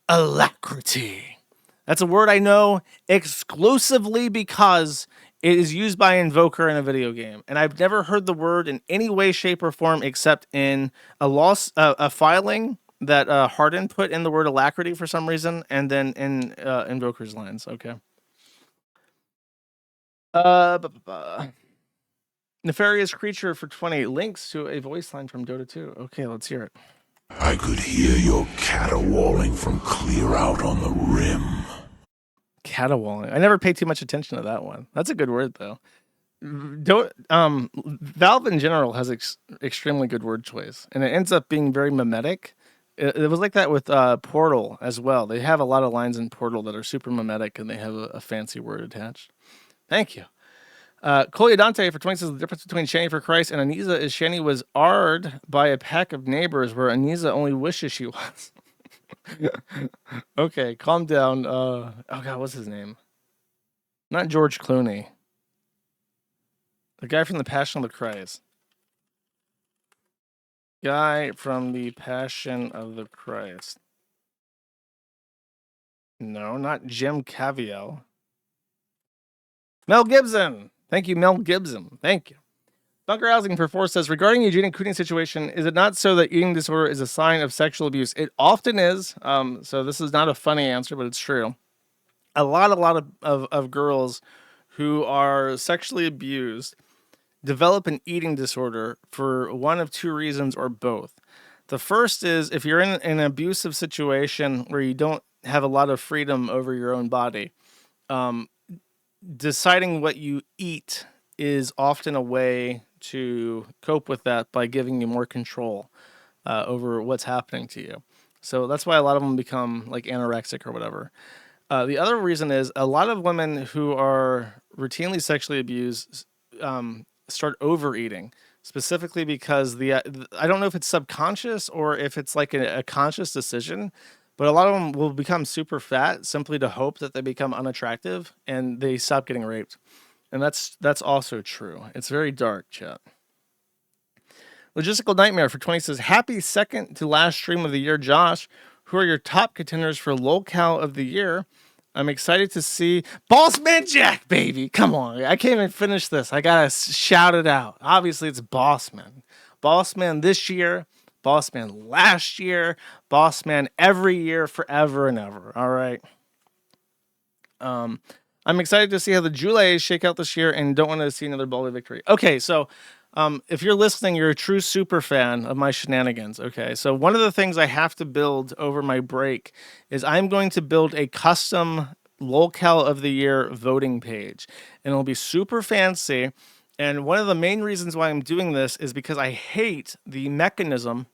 Alacrity. That's a word I know exclusively because it is used by Invoker in a video game. And I've never heard the word in any way, shape, or form except in a filing that Hardin put in the word alacrity for some reason, and then in Invoker's lines. Okay. Nefarious Creature for 20 links to a voice line from Dota 2. Okay, let's hear it. I could hear your caterwauling from clear out on the rim. Caterwauling. I never paid too much attention to that one. That's a good word, though. Valve in general has extremely good word choice, and it ends up being very mimetic. It was like that with Portal as well. They have a lot of lines in Portal that are super mimetic, and they have a fancy word attached. Thank you. Colyodante for 20 says the difference between Shani for Christ and Anisa is Shani was arred by a pack of neighbors where Anisa only wishes she was. Okay, calm down. Oh God, what's his name? Not George Clooney. The guy from the Passion of the Christ. Guy from the Passion of the Christ. No, not Jim Caviezel. Mel Gibson. Thank you, Mel Gibson. Thank you. Bunker Housing for 4 says, regarding Eugenia Cooney's situation, is it not so that eating disorder is a sign of sexual abuse? It often is. So this is not a funny answer, but it's true. A lot of girls who are sexually abused develop an eating disorder for one of 2 reasons or both. The first is if you're in an abusive situation where you don't have a lot of freedom over your own body, deciding what you eat is often a way to cope with that by giving you more control over what's happening to you. So that's why a lot of them become like anorexic or whatever. The other reason is a lot of women who are routinely sexually abused start overeating, specifically because I don't know if it's subconscious or if it's like a conscious decision, but a lot of them will become super fat simply to hope that they become unattractive and they stop getting raped. And that's also true. It's very dark, chat. Logistical Nightmare for 20 says, happy second to last stream of the year, Josh. Who are your top contenders for locale of the year? I'm excited to see Bossman Jack, baby. Come on. I can't even finish this. I got to shout it out. Obviously, it's Bossman. Bossman this year, Bossman last year, Bossman every year, forever and ever. All right. I'm excited to see how the Julays shake out this year and don't want to see another Baldy victory. Okay, so if you're listening, you're a true super fan of my shenanigans. Okay, so one of the things I have to build over my break is I'm going to build a custom locale of the year voting page, and it'll be super fancy. And one of the main reasons why I'm doing this is because I hate the mechanism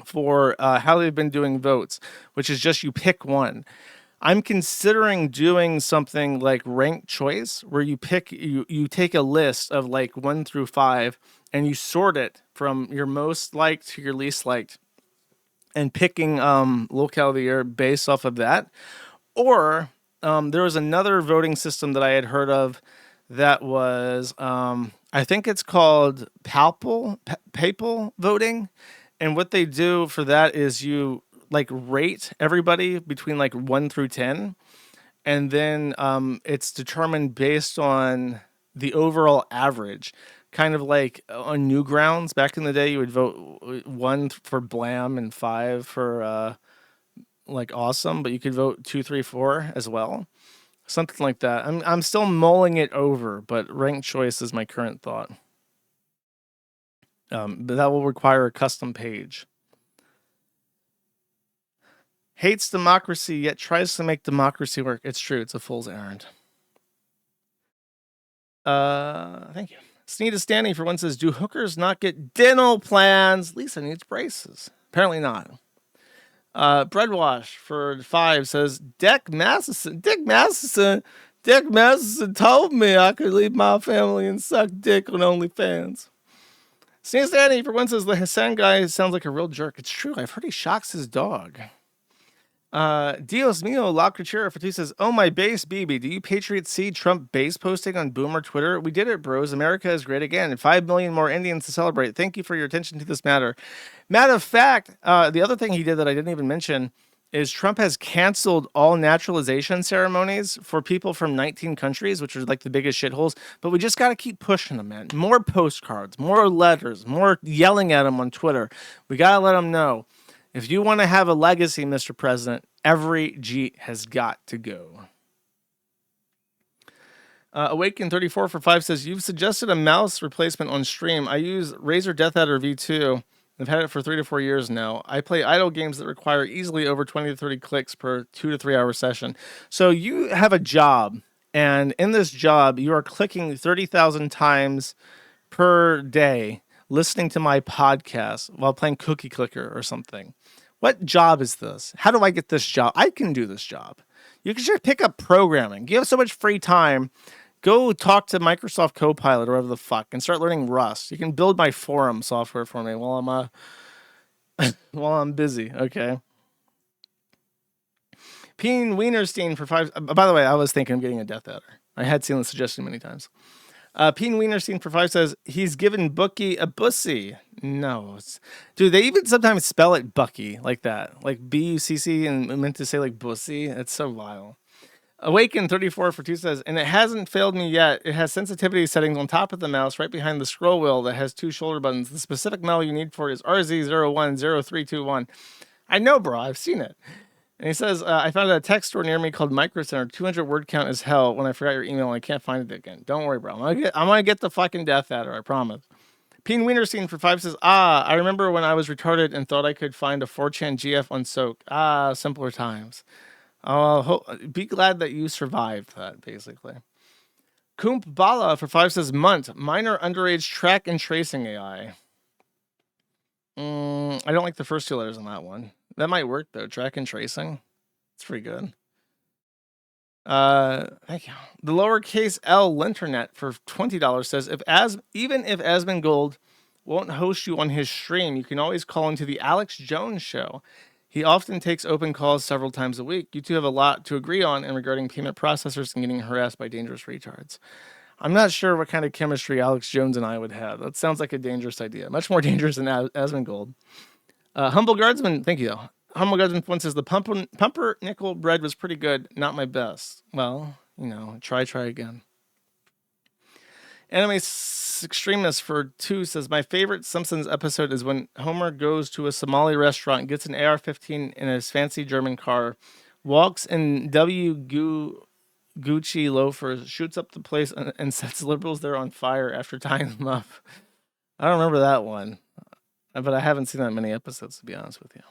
for how they've been doing votes, which is just you pick one. I'm considering doing something like ranked choice, where you take a list of like 1 through 5 and you sort it from your most liked to your least liked, and picking locale of the year based off of that. Or there was another voting system that I had heard of that was I think it's called papal voting, and what they do for that is you like rate everybody between like 1 through 10, and then it's determined based on the overall average, kind of like on Newgrounds. Back in the day, you would vote 1 for blam and 5 for like awesome, but you could vote 2, 3, 4 as well, something like that. I'm still mulling it over, but ranked choice is my current thought. But that will require a custom page. Hates democracy, yet tries to make democracy work. It's true. It's a fool's errand. Thank you. Sneed is standing for one says, do hookers not get dental plans? Lisa needs braces. Apparently not. Breadwash for 5 says, Dick Masterson told me I could leave my family and suck dick on OnlyFans. Sneed is standing for one says, the Hasan guy sounds like a real jerk. It's true. I've heard he shocks his dog. Dios mío, La Creatura for 2 says, oh my base, BB, do you Patriots see Trump base posting on Boomer Twitter? We did it, bros. America is great again. 5 million more Indians to celebrate. Thank you for your attention to this matter. Matter of fact, the other thing he did that I didn't even mention is Trump has canceled all naturalization ceremonies for people from 19 countries, which are like the biggest shitholes. But we just got to keep pushing them, man. More postcards, more letters, more yelling at them on Twitter. We got to let them know. If you want to have a legacy, Mr. President, every G has got to go. Awaken 34 for 5 says, you've suggested a mouse replacement on stream. I use Razer Death Adder V2. I've had it for 3 to 4 years now. I play idle games that require easily over 20 to 30 clicks per 2 to 3 hour session. So you have a job, and in this job, you are clicking 30,000 times per day listening to my podcast while playing Cookie Clicker or something. What job is this? How do I get this job? I can do this job. You can just pick up programming. You have so much free time. Go talk to Microsoft Copilot or whatever the fuck and start learning Rust. You can build my forum software for me while I'm busy. Okay. Peen Wienerstein for 5. By the way, I was thinking of getting a Death Adder. I had seen the suggestion many times. Peen Wienerstein for 5 says, he's given Bookie a bussy. No. Dude, they even sometimes spell it Bucky like that. Like B-U-C-C and meant to say like bussy. It's so vile. Awaken 34 for 2 says, and it hasn't failed me yet. It has sensitivity settings on top of the mouse right behind the scroll wheel that has 2 shoulder buttons. The specific model you need for it is RZ010321. I know, bro. I've seen it. And he says, I found a text store near me called Micro Center. 200 word count is hell. When I forgot your email, I can't find it again. Don't worry, bro. I'm gonna get the fucking Death Adder, I promise. Peen Wienerstein for 5 says, I remember when I was retarded and thought I could find a 4chan GF on Soak. Simpler times. Be glad that you survived that, basically. Koomp Bala for 5 says, Munt, minor underage track and tracing AI. I don't like the first 2 letters on that one. That might work, though. Track and tracing. It's pretty good. Thank you. The lowercase L Linternet for $20 says, even if Asmongold won't host you on his stream, you can always call into the Alex Jones show. He often takes open calls several times a week. You two have a lot to agree on in regarding payment processors and getting harassed by dangerous retards. I'm not sure what kind of chemistry Alex Jones and I would have. That sounds like a dangerous idea. Much more dangerous than Asmongold. Humble Guardsman, thank you. Humble Guardsman one says, the pumpernickel bread was pretty good. Not my best. Well, try again. Anime Extremist for 2 says, my favorite Simpsons episode is when Homer goes to a Somali restaurant, gets an AR-15 in his fancy German car, walks in Gucci loafers, shoots up the place, and sets liberals there on fire after tying them up. I don't remember that one, but I haven't seen that many episodes, to be honest with you.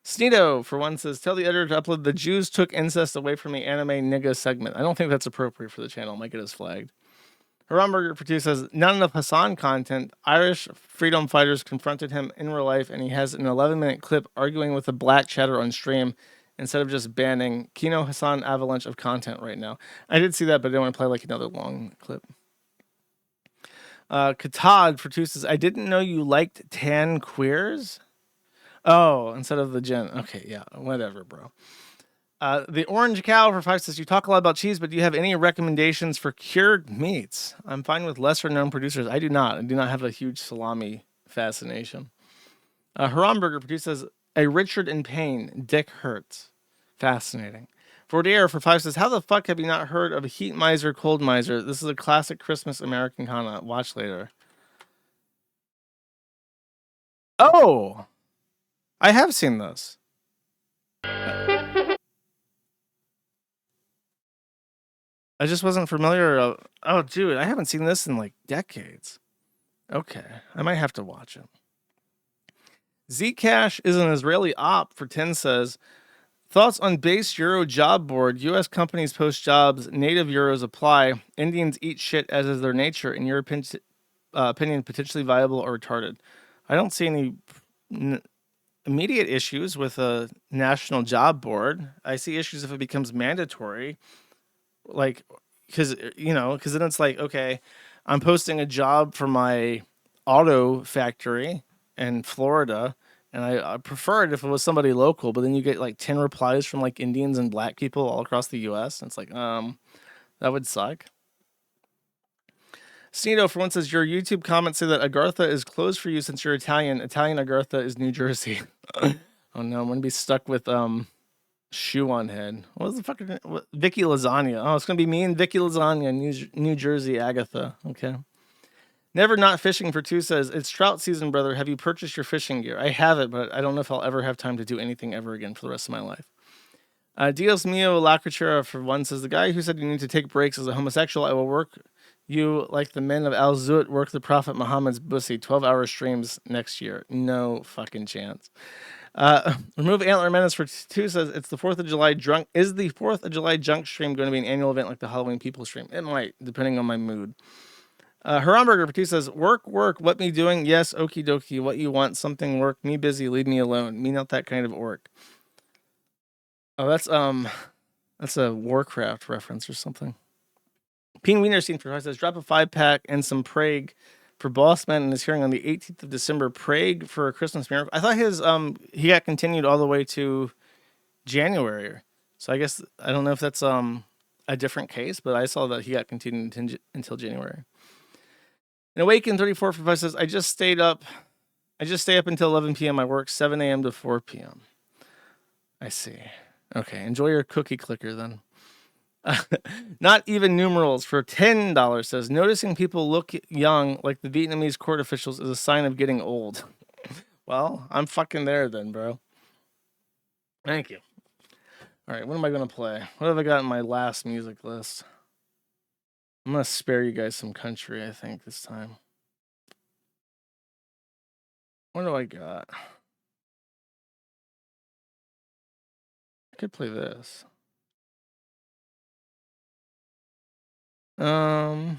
Sneedo, for 1, says, tell the editor to upload the Jews took incest away from me anime nigga segment. I don't think that's appropriate for the channel. Might get us flagged. Haramburger for two says, none enough Hasan content. Irish freedom fighters confronted him in real life, and he has an 11-minute clip arguing with a black chatter on stream instead of just banning Kino Hasan avalanche of content right now. I did see that, but I didn't want to play like another long clip. Katad for two says, I didn't know you liked tan queers. Oh, instead of the gen. Okay, yeah, whatever, bro. The Orange Cow for 5 says, you talk a lot about cheese, but do you have any recommendations for cured meats? I'm fine with lesser known producers. I do not. I do not have a huge salami fascination. Haramburger produces a Richard in pain. Dick hurts. Fascinating. Fordier for 5 says, how the fuck have you not heard of Heat Miser, Cold Miser? This is a classic Christmas American Kana. Watch later. Oh! I have seen this. I just wasn't familiar. Oh, dude, I haven't seen this in like decades. Okay, I might have to watch it. Zcash is an Israeli op for 10 says, thoughts on base Euro job board. U.S. companies post jobs, native Euros apply. Indians eat shit as is their nature. In your opinion, potentially viable or retarded? I don't see any immediate issues with a national job board. I see issues if it becomes mandatory. Like, because then it's like, okay, I'm posting a job for my auto factory in Florida, and I prefer it if it was somebody local, but then you get like 10 replies from like Indians and black people all across the US. And it's like, that would suck. Sneedo for one says, your YouTube comments say that Agartha is closed for you since you're Italian. Italian Agartha is New Jersey. Oh no, I'm gonna be stuck with shoe on head. What was the fuck? Vicky Lasagna. Oh, it's gonna be me and Vicky Lasagna, New Jersey Agatha. Okay. Never Not Fishing for two says, it's trout season, brother. Have you purchased your fishing gear? I have it, but I don't know if I'll ever have time to do anything ever again for the rest of my life. Dios Mio Lacrachera for one says, the guy who said you need to take breaks is a homosexual. I will work you like the men of Al Zut work the Prophet Muhammad's bussy. 12-hour streams next year. No fucking chance. Remove Antler Menace for two says, it's the 4th of July drunk. Is the 4th of July junk stream going to be an annual event like the Halloween People stream? It might, depending on my mood. Haramburger for two says, work, what me doing? Yes, okie dokie, what you want, something work, me busy, leave me alone. Me not that kind of orc. Oh, that's a Warcraft reference or something. Peen Wienerstein for 5 says, drop a 5-pack and some Prague for Bossman in his hearing on the 18th of December. Prague for a Christmas miracle. I thought his he got continued all the way to January. So I guess I don't know if that's a different case, but I saw that he got continued until January. And Awaken 34 for 5 says, I just stay up until 11 p.m. I work 7 a.m. to 4 p.m. I see. Okay, enjoy your cookie clicker then. Not even numerals for $10 says, noticing people look young like the Vietnamese court officials is a sign of getting old. Well, I'm fucking there then, bro. Thank you. All right, what am I going to play? What have I got in my last music list? I'm going to spare you guys some country, I think, this time. What do I got? I could play this. It's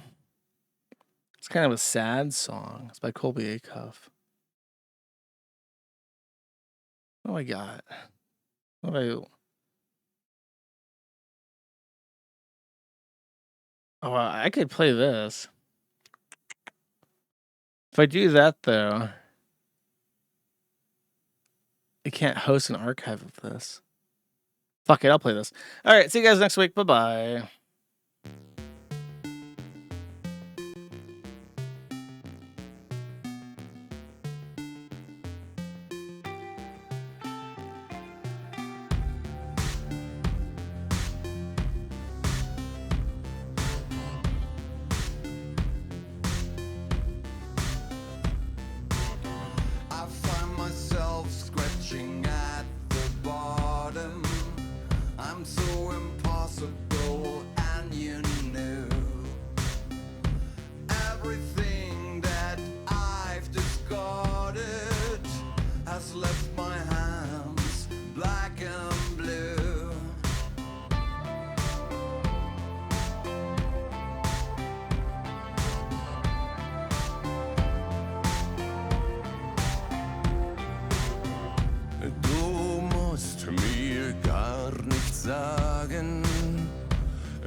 kind of a sad song. It's by Colby Acuff. What do I got? What do Oh, I could play this. If I do that, though, I can't host an archive of this. Fuck it, I'll play this. All right, see you guys next week. Bye-bye. I find myself scratching at the bottom. I'm so impossible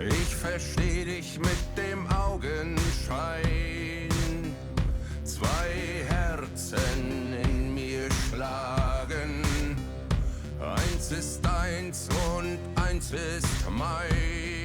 Ich versteh dich mit dem Augenschein. Zwei Herzen in mir schlagen. Eins ist deins und eins ist mein.